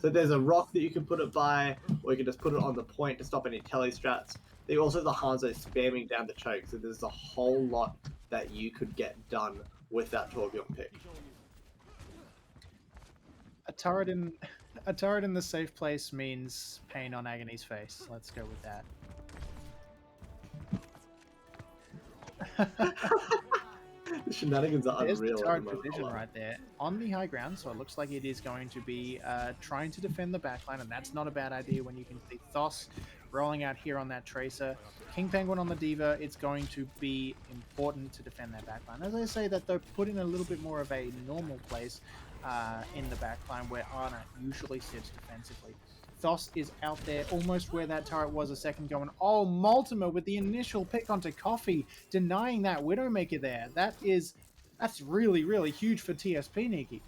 So there's a rock that you can put it by, or you can just put it on the point to stop any telestrats. They also have the Hanzo spamming down the choke, so there's a whole lot that you could get done with that Torbjorn pick. A turret in the safe place means pain on Agony's face. Let's go with that. The shenanigans are There's unreal. the turret position right there on the high ground, so it looks like it is going to be trying to defend the backline, and that's not a bad idea when you can see Thos rolling out here on that Tracer. King Penguin on the Diva, it's going to be important to defend that backline. As I say that, they're put in a little bit more of a normal place in the backline where Ana usually sits defensively. Thos is out there almost where that turret was a second ago, and oh, Multimer with the initial pick onto Coffee, denying that Widowmaker there. That's really, really huge for TSP, Nikki.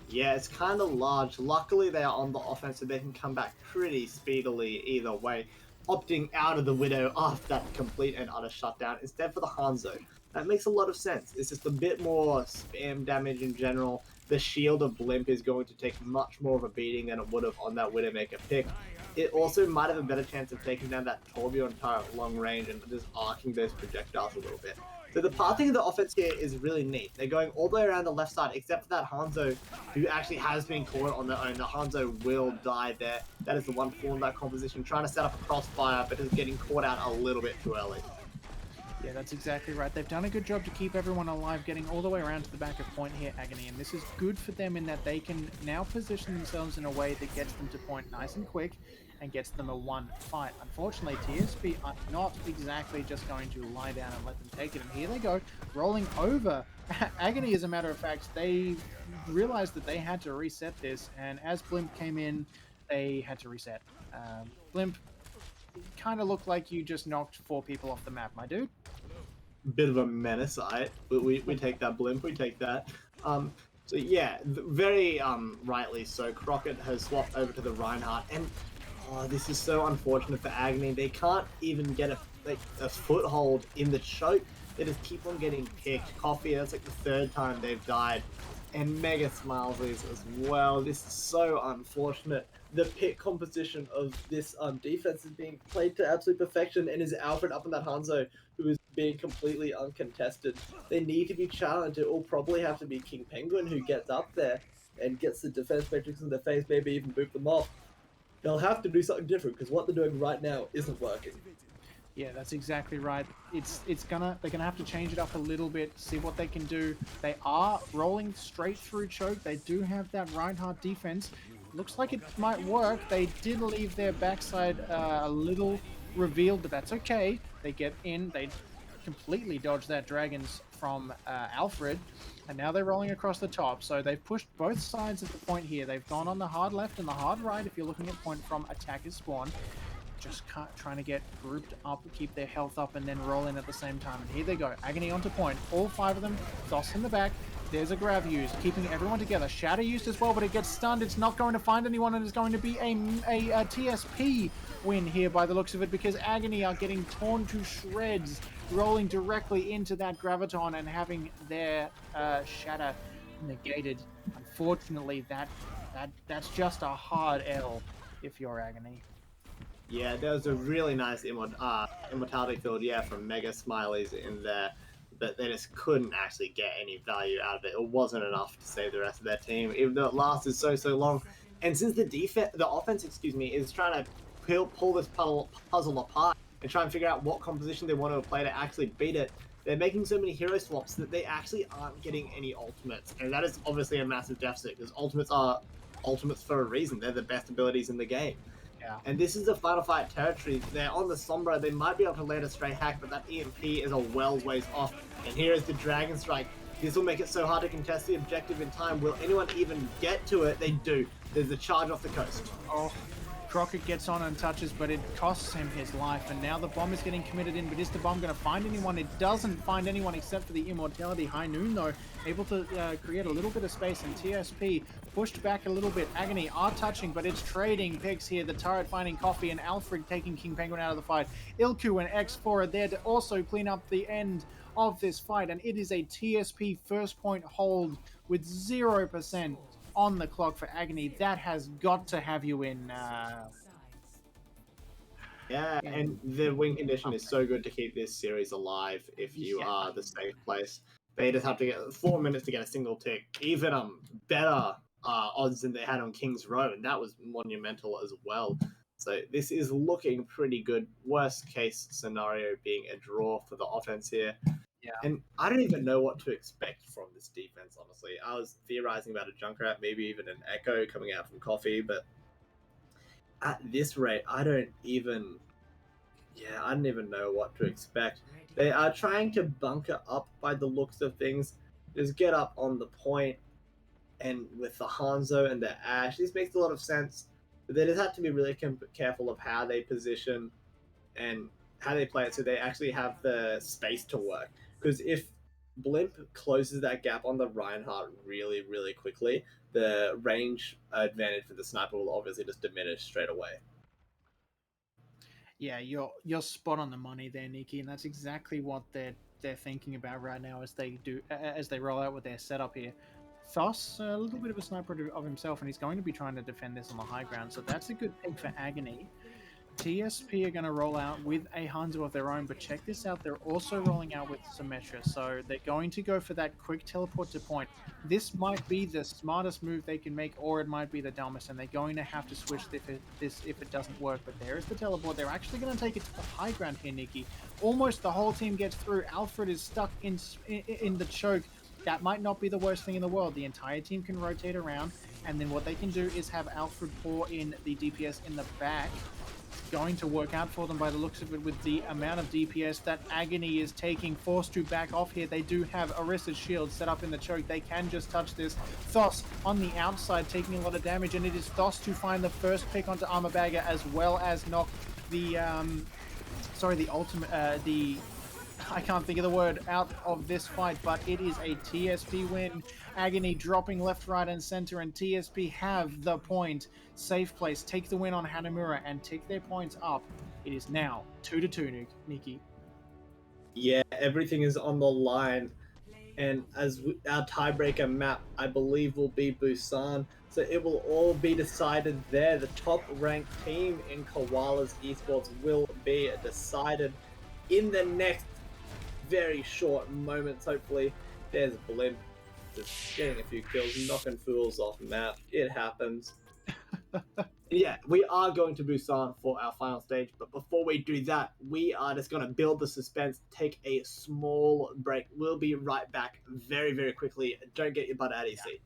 Yeah, it's kind of large. Luckily, they are on the offense, so they can come back pretty speedily either way, opting out of the Widow after that complete and utter shutdown instead for the Hanzo. That makes a lot of sense. It's just a bit more spam damage in general. The shield of Blimp is going to take much more of a beating than it would have on that Widowmaker pick. It also might have a better chance of taking down that Torbjorn turret long range and just arcing those projectiles a little bit. So the pathing of the offense here is really neat. They're going all the way around the left side, except for that Hanzo, who actually has been caught on their own. The Hanzo will die there. That is the one flaw in that composition, trying to set up a crossfire, but is getting caught out a little bit too early. Yeah, that's exactly right. They've done a good job to keep everyone alive, getting all the way around to the back of point here, Agony, and this is good for them in that they can now position themselves in a way that gets them to point nice and quick and gets them a one fight. Unfortunately, TSP are not exactly just going to lie down and let them take it, and here they go, rolling over. Agony, as a matter of fact, they realized that they had to reset this, and as Blimp came in, they had to reset. Blimp kind of looked like you just knocked 4 people off the map, my dude. Bit of a menace, we take that Blimp, we take that. So yeah, very rightly so, Crockett has swapped over to the Reinhardt, and this is so unfortunate for Agony. They can't even get a foothold in the choke. They just keep on getting picked. Coffee, that's like the 3rd time they've died. And Mega Smilesy's as well. This is so unfortunate. The pick composition of this defense is being played to absolute perfection, and is Alfred up on that Hanzo, who is being completely uncontested. They need to be challenged. It will probably have to be King Penguin who gets up there and gets the defense metrics in their face, maybe even boot them off. they'll have to do something different because what they're doing right now isn't working. Yeah, that's exactly right. They're gonna have to change it up a little bit, see what they can do. They are rolling straight through choke. They do have that Reinhardt defense. Looks like it might work. They did leave their backside a little revealed, but that's okay. They get in. They completely dodge that dragons from Alfred, and now they're rolling across the top. So they've pushed both sides of the point here. They've gone on the hard left and the hard right if you're looking at point from attackers spawn. Just trying to get grouped up, keep their health up, and then roll in at the same time. And here they go. Agony onto point. All 5 of them. Thos in the back. There's a grab used, keeping everyone together. Shatter used as well, but it gets stunned. It's not going to find anyone, and it's going to be a TSP win here by the looks of it, because Agony are getting torn to shreds, rolling directly into that Graviton and having their Shatter negated. Unfortunately, that's just a hard L if you're Agony. Yeah, there was a really nice immortality field, from Mega Smileys in there, but they just couldn't actually get any value out of it. It wasn't enough to save the rest of their team, even though it lasted so long. And since the offense, is trying to pull this puzzle apart and try and figure out what composition they want to play to actually beat it, they're making so many hero swaps that they actually aren't getting any ultimates, and that is obviously a massive deficit because ultimates are ultimates for a reason. They're the best abilities in the game. Yeah. And this is the final fight territory. They're on the Sombra. They might be able to land a stray hack, but that EMP is a well ways off. And here is the Dragon Strike. This will make it so hard to contest the objective in time. Will anyone even get to it? They do. There's a charge off the coast. Oh, Crockett gets on and touches, but it costs him his life. And now the bomb is getting committed in, but is the bomb going to find anyone? It doesn't find anyone except for the Immortality. High Noon, though, able to create a little bit of space, and TSP pushed back a little bit. Agony are touching, but it's trading picks here. The turret finding Coffee, and Alfred taking King Penguin out of the fight. Ilku and X4 are there to also clean up the end of this fight, and it is a TSP first point hold with 0% on the clock for Agony. That has got to have you in. Yeah, and the win condition is so good to keep this series alive if you are the safe place. They just have to get 4 minutes to get a single tick. Even better odds than they had on King's Row, and that was monumental as well. So this is looking pretty good. Worst case scenario being a draw for the offense here. Yeah. And I don't even know what to expect from this defense, honestly. I was theorizing about a Junkrat, maybe even an Echo coming out from Coffee, but at this rate, I don't even know what to expect. They are trying to bunker up by the looks of things. Just get up on the point, and with the Hanzo and the Ashe, this makes a lot of sense. But they just have to be really careful of how they position and how they play it, so they actually have the space to work. Because if Blimp closes that gap on the Reinhardt really, really quickly, the range advantage for the sniper will obviously just diminish straight away. Yeah, you're spot on the money there, Nikki, and that's exactly what they're thinking about right now as they roll out with their setup here. Thos, a little bit of a sniper of himself, and he's going to be trying to defend this on the high ground, so that's a good pick for Agony. TSP are going to roll out with a Hanzo of their own, but check this out, they're also rolling out with Symmetra, so they're going to go for that quick teleport to point. This might be the smartest move they can make, or it might be the dumbest, and they're going to have to switch if it doesn't work, but there is the teleport. They're actually going to take it to the high ground here, Nikki. Almost the whole team gets through. Alfred is stuck in the choke. That might not be the worst thing in the world. The entire team can rotate around, and then what they can do is have Alfred pour in the DPS in the back. Going to work out for them by the looks of it with the amount of DPS that Agony is taking. Forced to back off here. They do have Orisa's shield set up in the choke. They can just touch this. Thos on the outside taking a lot of damage, and it is Thos to find the first pick onto Armor Bagger, as well as knock the I can't think of the word out of this fight, but it is a TSP win. Agony dropping left, right, and center, and TSP have the point. Safe place, take the win on Hanamura and take their points up. It is now 2-2, Nikki. Yeah, everything is on the line. And as our tiebreaker map, I believe, will be Busan. So it will all be decided there. The top-ranked team in Koalas Esports will be decided in the next very short moments, hopefully. There's Blimp just getting a few kills, knocking fools off map. It happens. Yeah, we are going to Busan for our final stage, but before we do that, we are just going to build the suspense, take a small break. We'll be right back very, very quickly. Don't get your butt out of your seat.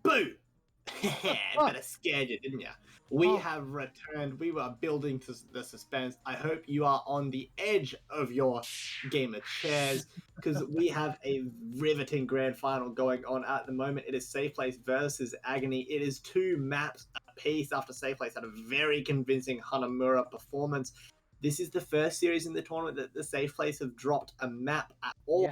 Boo! Better scared you, didn't ya? We have returned. We were building to the suspense. I hope you are on the edge of your gamer chairs because we have a riveting grand final going on at the moment. It is Safe Place versus Agony. It is 2 maps apiece after Safe Place had a very convincing Hanamura performance. This is the first series in the tournament that the Safe Place have dropped a map at all.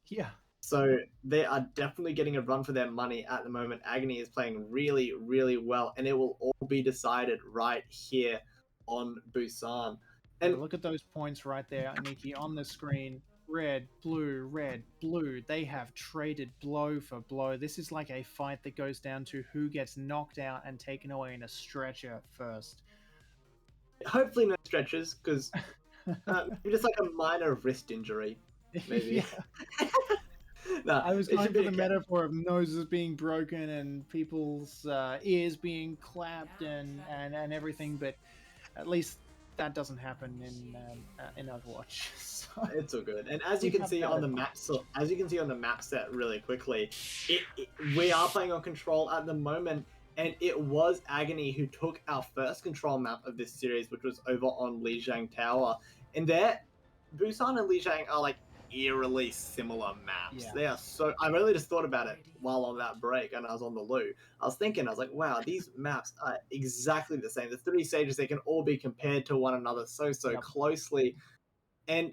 Yeah. So they are definitely getting a run for their money at the moment. Agony is playing really, really well, and it will all be decided right here on Busan. And look at those points right there, Nikki, on the screen. Red, blue, red, blue. They have traded blow for blow. This is like a fight that goes down to who gets knocked out and taken away in a stretcher first. hopefully no stretches, because just like a minor wrist injury, maybe. No, I was going for the metaphor of noses being broken and people's ears being clapped and everything, but at least that doesn't happen in Overwatch. So it's all good. And as you can see on the map, set really quickly, we are playing on control at the moment, and it was Agony who took our first control map of this series, which was over on Lijiang Tower. And there, Busan and Lijiang are like eerily similar maps. Yeah. They are so. I really just thought about it while on that break, and I was on the loo. I was like, wow, these maps are exactly the same. The 3 stages, they can all be compared to one another so closely. And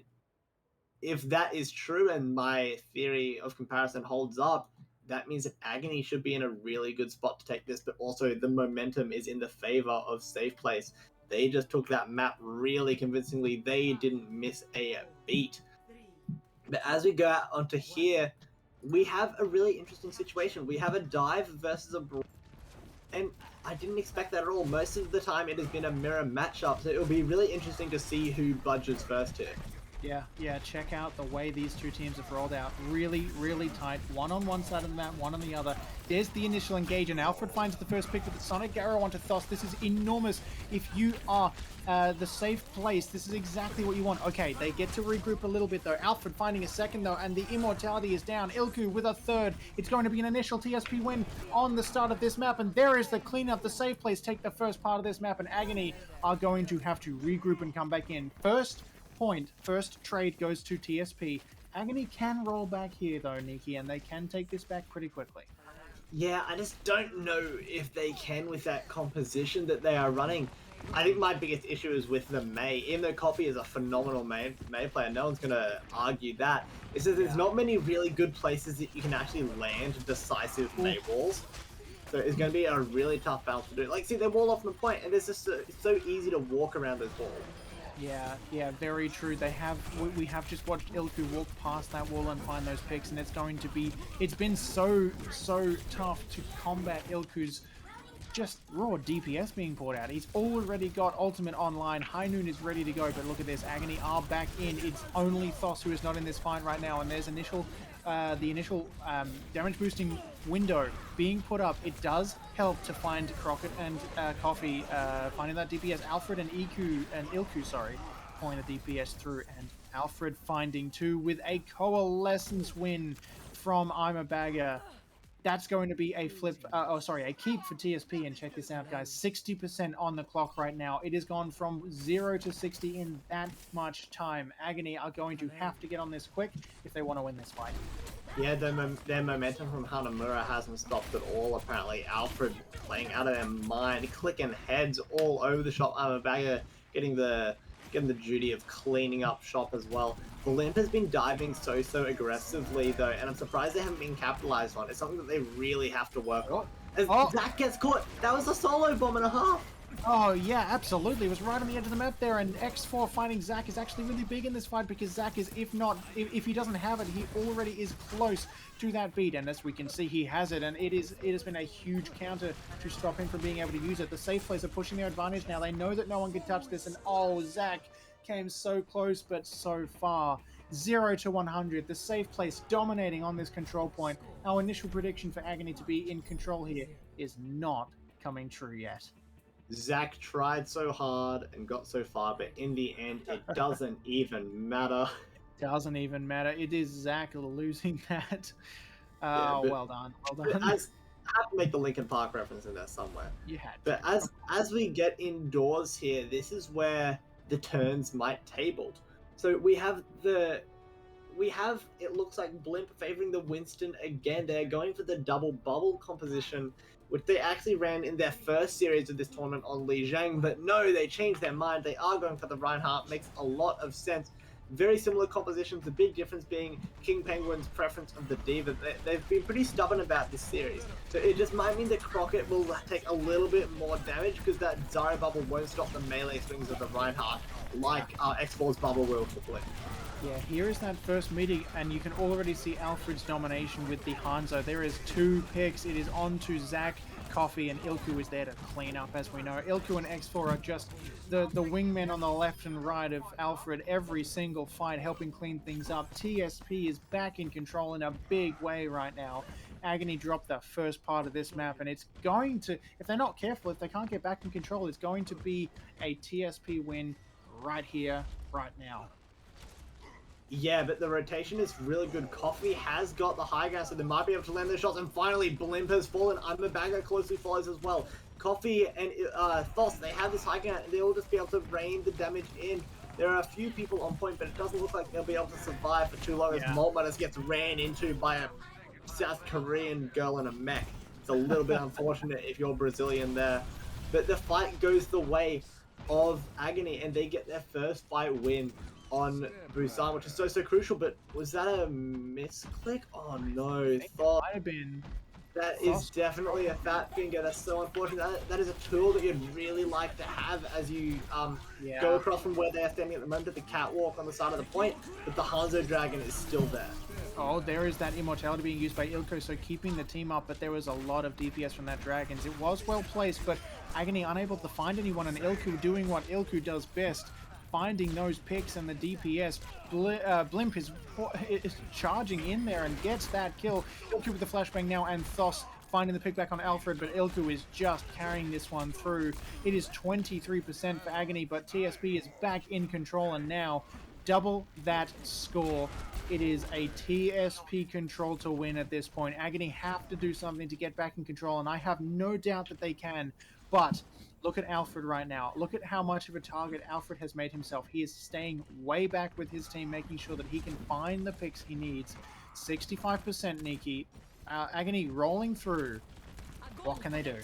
if that is true, and my theory of comparison holds up, that means that Agony should be in a really good spot to take this, but also the momentum is in the favor of Safe Place. They just took that map really convincingly. They didn't miss a beat. But as we go out onto here, we have a really interesting situation. We have a dive versus a brawl, and I didn't expect that at all. Most of the time it has been a mirror matchup, so it'll be really interesting to see who budges first here. Yeah, check out the way these two teams have rolled out. Really, really tight. One on one side of the map, one on the other. There's the initial engage, and Alfred finds the first pick with the Sonic Arrow onto Thos. This is enormous. If you are the safe place, this is exactly what you want. Okay, they get to regroup a little bit, though. Alfred finding a second, though, and the Immortality is down. Ilku with a third. It's going to be an initial TSP win on the start of this map, and there is the cleanup. The safe place take the first part of this map, and Agony are going to have to regroup and come back in. First trade goes to TSP. Agony can roll back here though, Nikki, and they can take this back pretty quickly. Yeah, I just don't know if they can with that composition that they are running. I think my biggest issue is with the Mei. Even though Coffee is a phenomenal Mei player, no one's going to argue that. It's that there's not many really good places that you can actually land decisive Mei walls. So it's going to be a really tough balance to do. Like, see, they wall off the point, and it's just it's so easy to walk around those walls. Yeah, very true. We have just watched Ilku walk past that wall and find those picks, and it's been so tough to combat Ilku's just raw DPS being poured out. He's already got ultimate online. High Noon is ready to go, but look at this. Agony are back in. It's only Thos who is not in this fight right now, and there's the initial damage boosting window being put up. It does help to find Crockett and Coffee finding that DPS. Alfred and Ilku, sorry, point a DPS through, and Alfred finding two with a Coalescence win from I'm a Bagger. That's going to be a a keep for TSP, and check this out, guys. 60% on the clock right now. It has gone from 0 to 60 in that much time. Agony are going to have to get on this quick if they want to win this fight. Yeah, their momentum from Hanamura hasn't stopped at all, apparently. Alfred playing out of their mind, clicking heads all over the shop. I'm a Bagger getting the duty of cleaning up shop as well. Blimp has been diving so aggressively though, and I'm surprised they haven't been capitalized on. It's something that they really have to work on. As Zach gets caught, that was a solo bomb and a half. Oh yeah, absolutely. It was right on the edge of the map there, and X4 finding Zach is actually really big in this fight because Zach is, if he doesn't have it, he already is close to that beat, and as we can see, he has it, and it has been a huge counter to stop him from being able to use it. The safe players are pushing their advantage now. They know that no one can touch this, and oh, Zach came so close but so far. 0 to 100. The safe place dominating on this control point. Our initial prediction for Agony to be in control here is not coming true yet. Zach tried so hard and got so far, but in the end, it doesn't even matter. Doesn't even matter. It is Zach losing that. Well done. I have to make the Linkin Park reference in there somewhere. You had to. But as we get indoors here, this is where the turns might tabled. So we have it looks like Blimp favoring the Winston again. They're going for the double bubble composition, which they actually ran in their first series of this tournament on Li Zhang, but no, they changed their mind. They are going for the Reinhardt. Makes a lot of sense. Very similar compositions, the big difference being King Penguin's preference of the D.Va. They've been pretty stubborn about this series, so it just might mean that Crockett will take a little bit more damage because that Zyro bubble won't stop the melee swings of the Reinhardt like X4's bubble will for Blink. Yeah, here is that first meeting, and you can already see Alfred's domination with the Hanzo. There is 2 picks. It is on to Zach, Coffee, and Ilku is there to clean up, as we know. Ilku and X4 are just the wingmen on the left and right of Alfred every single fight, helping clean things up. TSP is back in control in a big way right now. Agony dropped the first part of this map, and it's going to, if they're not careful, if they can't get back in control, it's going to be a TSP win right here, right now. Yeah, but the rotation is really good. Coffee has got the high gas, so they might be able to land their shots, and finally Blimp has fallen. I'm a Bagger closely follows as well. Coffee and Thos, they have this high gas, and they'll just be able to rain the damage in. There are a few people on point, but it doesn't look like they'll be able to survive for too long as Maltmutters gets ran into by a South Korean girl in a mech. It's a little bit unfortunate if you're Brazilian there. But the fight goes the way of Agony, and they get their first fight win on Busan, which is so crucial. But was that a misclick? Oh no, Thought might have been. That is definitely a fat finger. That's so unfortunate. That is a tool that you'd really like to have as you go across from where they're standing at the moment to the catwalk on the side of the point. But the Hanzo Dragon is still there. Oh, there is that immortality being used by Ilko, so keeping the team up, but there was a lot of DPS from that Dragons. It was well placed, but Agony unable to find anyone, and Ilku doing what Ilku does best, finding those picks, and the DPS Blimp is charging in there and gets that kill. Ilku with the flashbang now, and Thos finding the pick back on Alfred, but Ilku is just carrying this one through. It is 23% for Agony, but TSP is back in control, and now double that score. It is a TSP control to win at this point. Agony have to do something to get back in control, and I have no doubt that they can. But look at Alfred right now. Look at how much of a target Alfred has made himself. He is staying way back with his team, making sure that he can find the picks he needs. 65% Nikki. Agony rolling through. What can they do?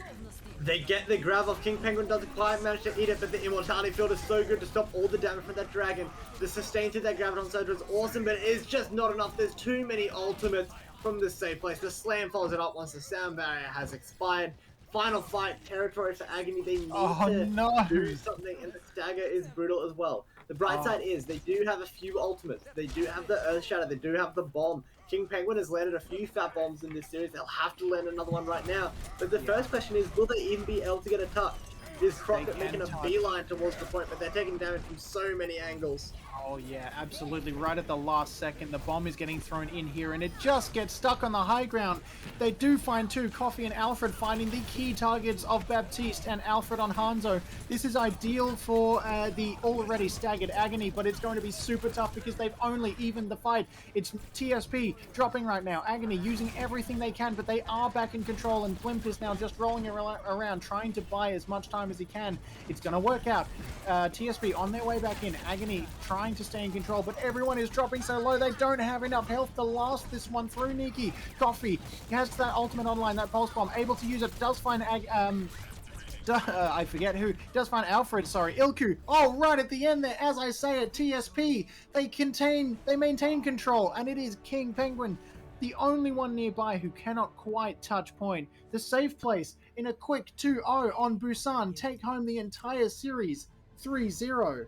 They get the grab off. King Penguin doesn't quite manage to eat it, but the Immortality Field is so good to stop all the damage from that dragon. The sustain to that Graviton Surge was awesome, but it is just not enough. There's too many ultimates from this safe place. The Slam follows it up once the sound barrier has expired. Final fight, territory for Agony. They need to do something, and the stagger is brutal as well. The bright side is they do have a few ultimates. They do have the Earth Shatter. They do have the bomb. King Penguin has landed a few fat bombs in this series. They'll have to land another one right now. But the first question is, will they even be able to get a touch? Is Crockett making a beeline towards the point, but they're taking damage from so many angles. Oh yeah, absolutely. Right at the last second, the bomb is getting thrown in here, and it just gets stuck on the high ground. They do find two, Coffee and Alfred finding the key targets of Baptiste and Alfred on Hanzo. This is ideal for the already staggered Agony, but it's going to be super tough because they've only evened the fight. It's TSP dropping right now. Agony using everything they can, but they are back in control, and Blimp is now just rolling around trying to buy as much time as he can. It's going to work out. TSP on their way back in. Agony trying to stay in control, but everyone is dropping so low they don't have enough health to last this one through. Nikki Coffee has that ultimate online, that pulse bomb, able to use it, does find I forget who, does find Alfred, sorry, Ilku. Oh, right at the end there, as I say it, TSP, they maintain control, and it is King Penguin, the only one nearby who cannot quite touch point. The safe place in a quick 2-0 on Busan take home the entire series 3-0.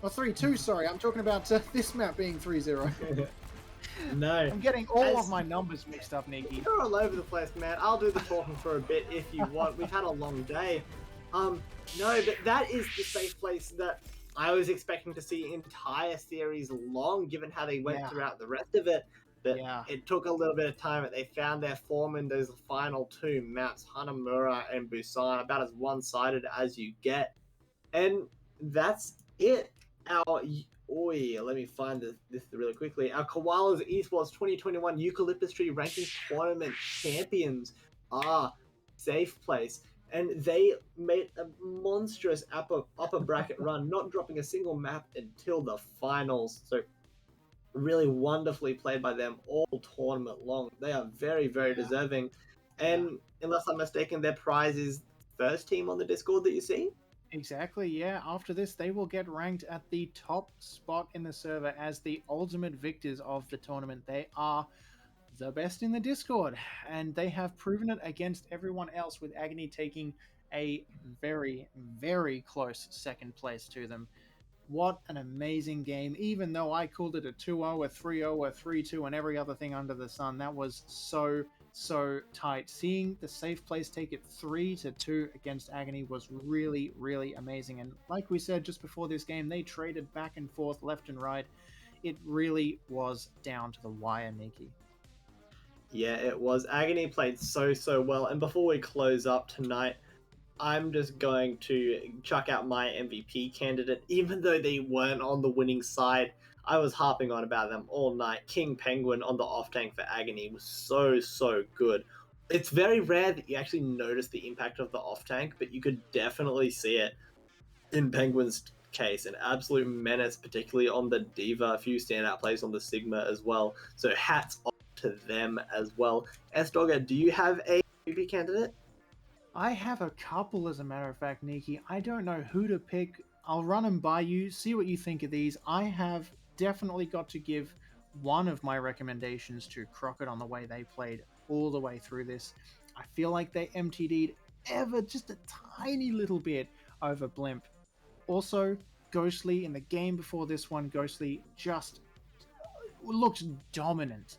Or 3-2, sorry. I'm talking about this map being 3-0. No. I'm getting all of my numbers mixed up, Nikki. You're all over the place, man. I'll do the talking for a bit if you want. We've had a long day. No, but that is the safe place that I was expecting to see entire series long, given how they went throughout the rest of it. But it took a little bit of time, but they found their form in those final two maps, Hanamura and Busan, about as one-sided as you get. And that's it. Let me find this really quickly. Our Koalas Esports 2021 Eucalyptus Tree Ranking Tournament champions are safe place. And they made a monstrous upper bracket run, not dropping a single map until the finals. So really wonderfully played by them all tournament long. They are very, very deserving. And unless I'm mistaken, their prize is first team on the Discord that you see? Exactly, yeah. After this, they will get ranked at the top spot in the server as the ultimate victors of the tournament. They are the best in the Discord, and they have proven it against everyone else, with Agony taking a very, very close second place to them. What an amazing game. Even though I called it a 2-0, a 3-0, a 3-2, and every other thing under the sun, that was so tight. Seeing the safe place take it 3-2 against Agony was really, really amazing. And like we said just before this game, they traded back and forth, left and right. It really was down to the wire, Nikki. Yeah, it was. Agony played so well. And before we close up tonight, I'm just going to chuck out my MVP candidate. Even though they weren't on the winning side, I was harping on about them all night. King Penguin on the off tank for Agony was so good. It's very rare that you actually notice the impact of the off tank, but you could definitely see it in Penguin's case. An absolute menace, particularly on the Diva. A few standout plays on the Sigma as well. So hats off to them as well. Sdogga, do you have a MVP candidate? I have a couple, as a matter of fact, Nikki. I don't know who to pick. I'll run them by you, see what you think of these. I have definitely got to give one of my recommendations to Crockett on the way they played all the way through this. I feel like they MTD'd ever just a tiny little bit over Blimp. Also, Ghostly in the game before this one, Ghostly just looked dominant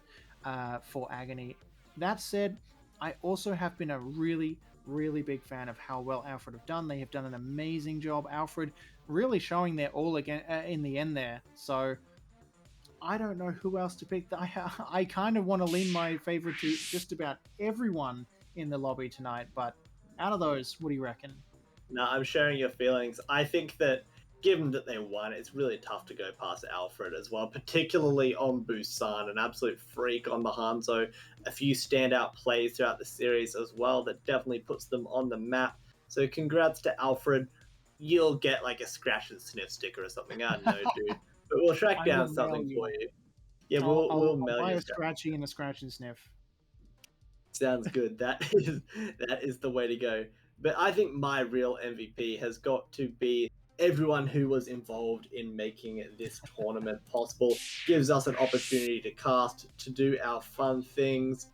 for Agony. That said, I also have been a really really big fan of how well Alfred have done. They have done an amazing job. Alfred really showing their all again in the end there. So I don't know who else to pick. I kind of want to lean my favorite to just about everyone in the lobby tonight, but out of those, what do you reckon? No, I'm sharing your feelings. I think that given that they won, it's really tough to go past Alfred as well, particularly on Busan, an absolute freak on the Hanzo. A few standout plays throughout the series as well that definitely puts them on the map. So congrats to Alfred. You'll get like a scratch and sniff sticker or something. I don't know, dude. But we'll track I down will something mail for you. you. Yeah, I'll we'll mail buy you a scratchy and a scratch and sniff. Sounds good. That is the way to go. But I think my real MVP has got to be everyone who was involved in making this tournament possible. Gives us an opportunity to cast, to do our fun things,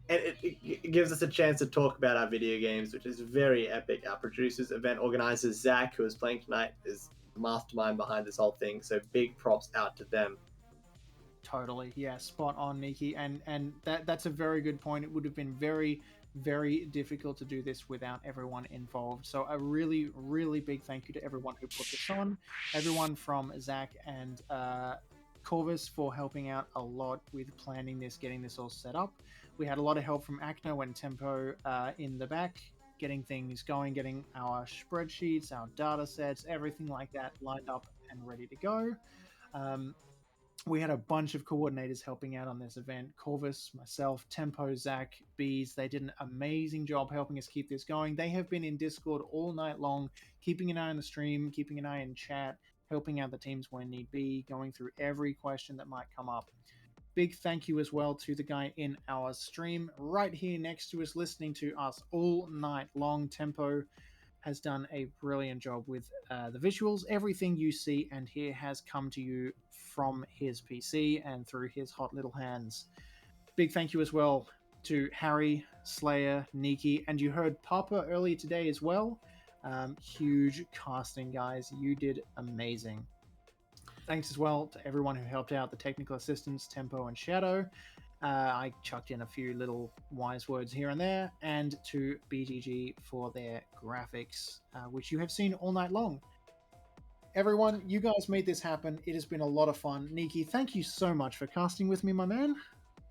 and it gives us a chance to talk about our video games, which is very epic. Our producers, event organizers, Zach, who is playing tonight, is the mastermind behind this whole thing. So big props out to them. Totally, yeah, spot on, Nikki, and that's a very good point. It would have been very, very difficult to do this without everyone involved. So a really, really big thank you to everyone who put this on, everyone from Zach and Corvus for helping out a lot with planning this, getting this all set up. We had a lot of help from Acno and Tempo in the back, getting things going, getting our spreadsheets, our data sets, everything like that lined up and ready to go. We had a bunch of coordinators helping out on this event. Corvus, myself, Tempo, Zach, Bees. They did an amazing job helping us keep this going. They have been in Discord all night long, keeping an eye on the stream, keeping an eye in chat, helping out the teams when need be, going through every question that might come up. Big thank you as well to the guy in our stream right here next to us, listening to us all night long. Tempo has done a brilliant job with the visuals. Everything you see and hear has come to you from his PC and through his hot little hands. Big thank you as well to Harry, Slayer, Nikki, and you heard Papa earlier today as well. Huge casting, guys. You did amazing. Thanks as well to everyone who helped out, the technical assistants, Tempo and Shadow. I chucked in a few little wise words here and there, and to BGG for their graphics, which you have seen all night long. Everyone, you guys made this happen. It has been a lot of fun. Nikki, thank you so much for casting with me, my man.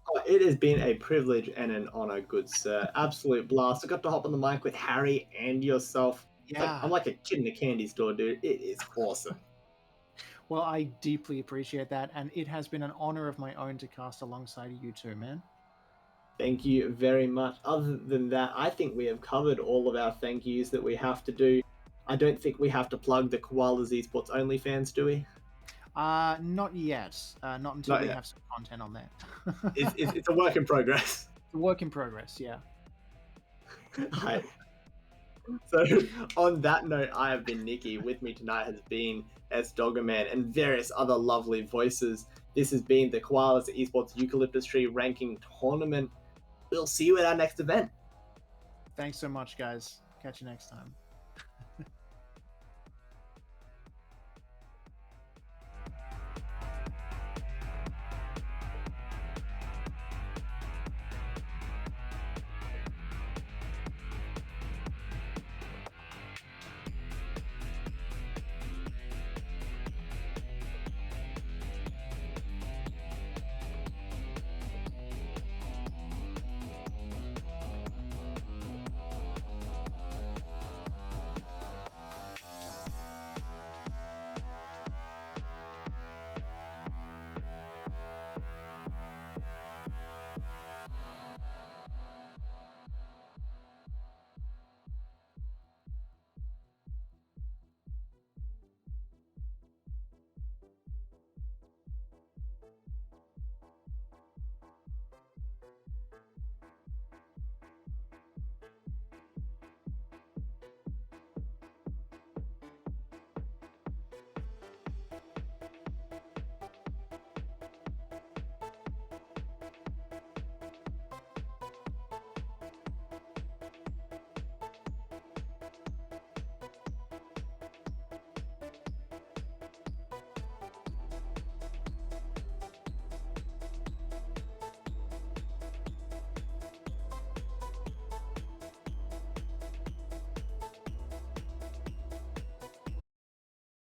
Oh, it has been a privilege and an honor, good sir. Absolute blast. I got to hop on the mic with Harry and yourself. Yeah. I'm like a kid in a candy store, dude. It is awesome. Well, I deeply appreciate that, and it has been an honor of my own to cast alongside you two, man. Thank you very much. Other than that, I think we have covered all of our thank yous that we have to do. I don't think we have to plug the Koalas Esports OnlyFans, do we? Not yet. Not until we have some content on that. It's a work in progress. It's a work in progress, yeah. Hi. So, on that note, I have been Nikki. With me tonight has been Sdogga Man and various other lovely voices. This has been the Koalas Esports Eucalyptus Tree Ranking Tournament. We'll see you at our next event. Thanks so much, guys. Catch you next time.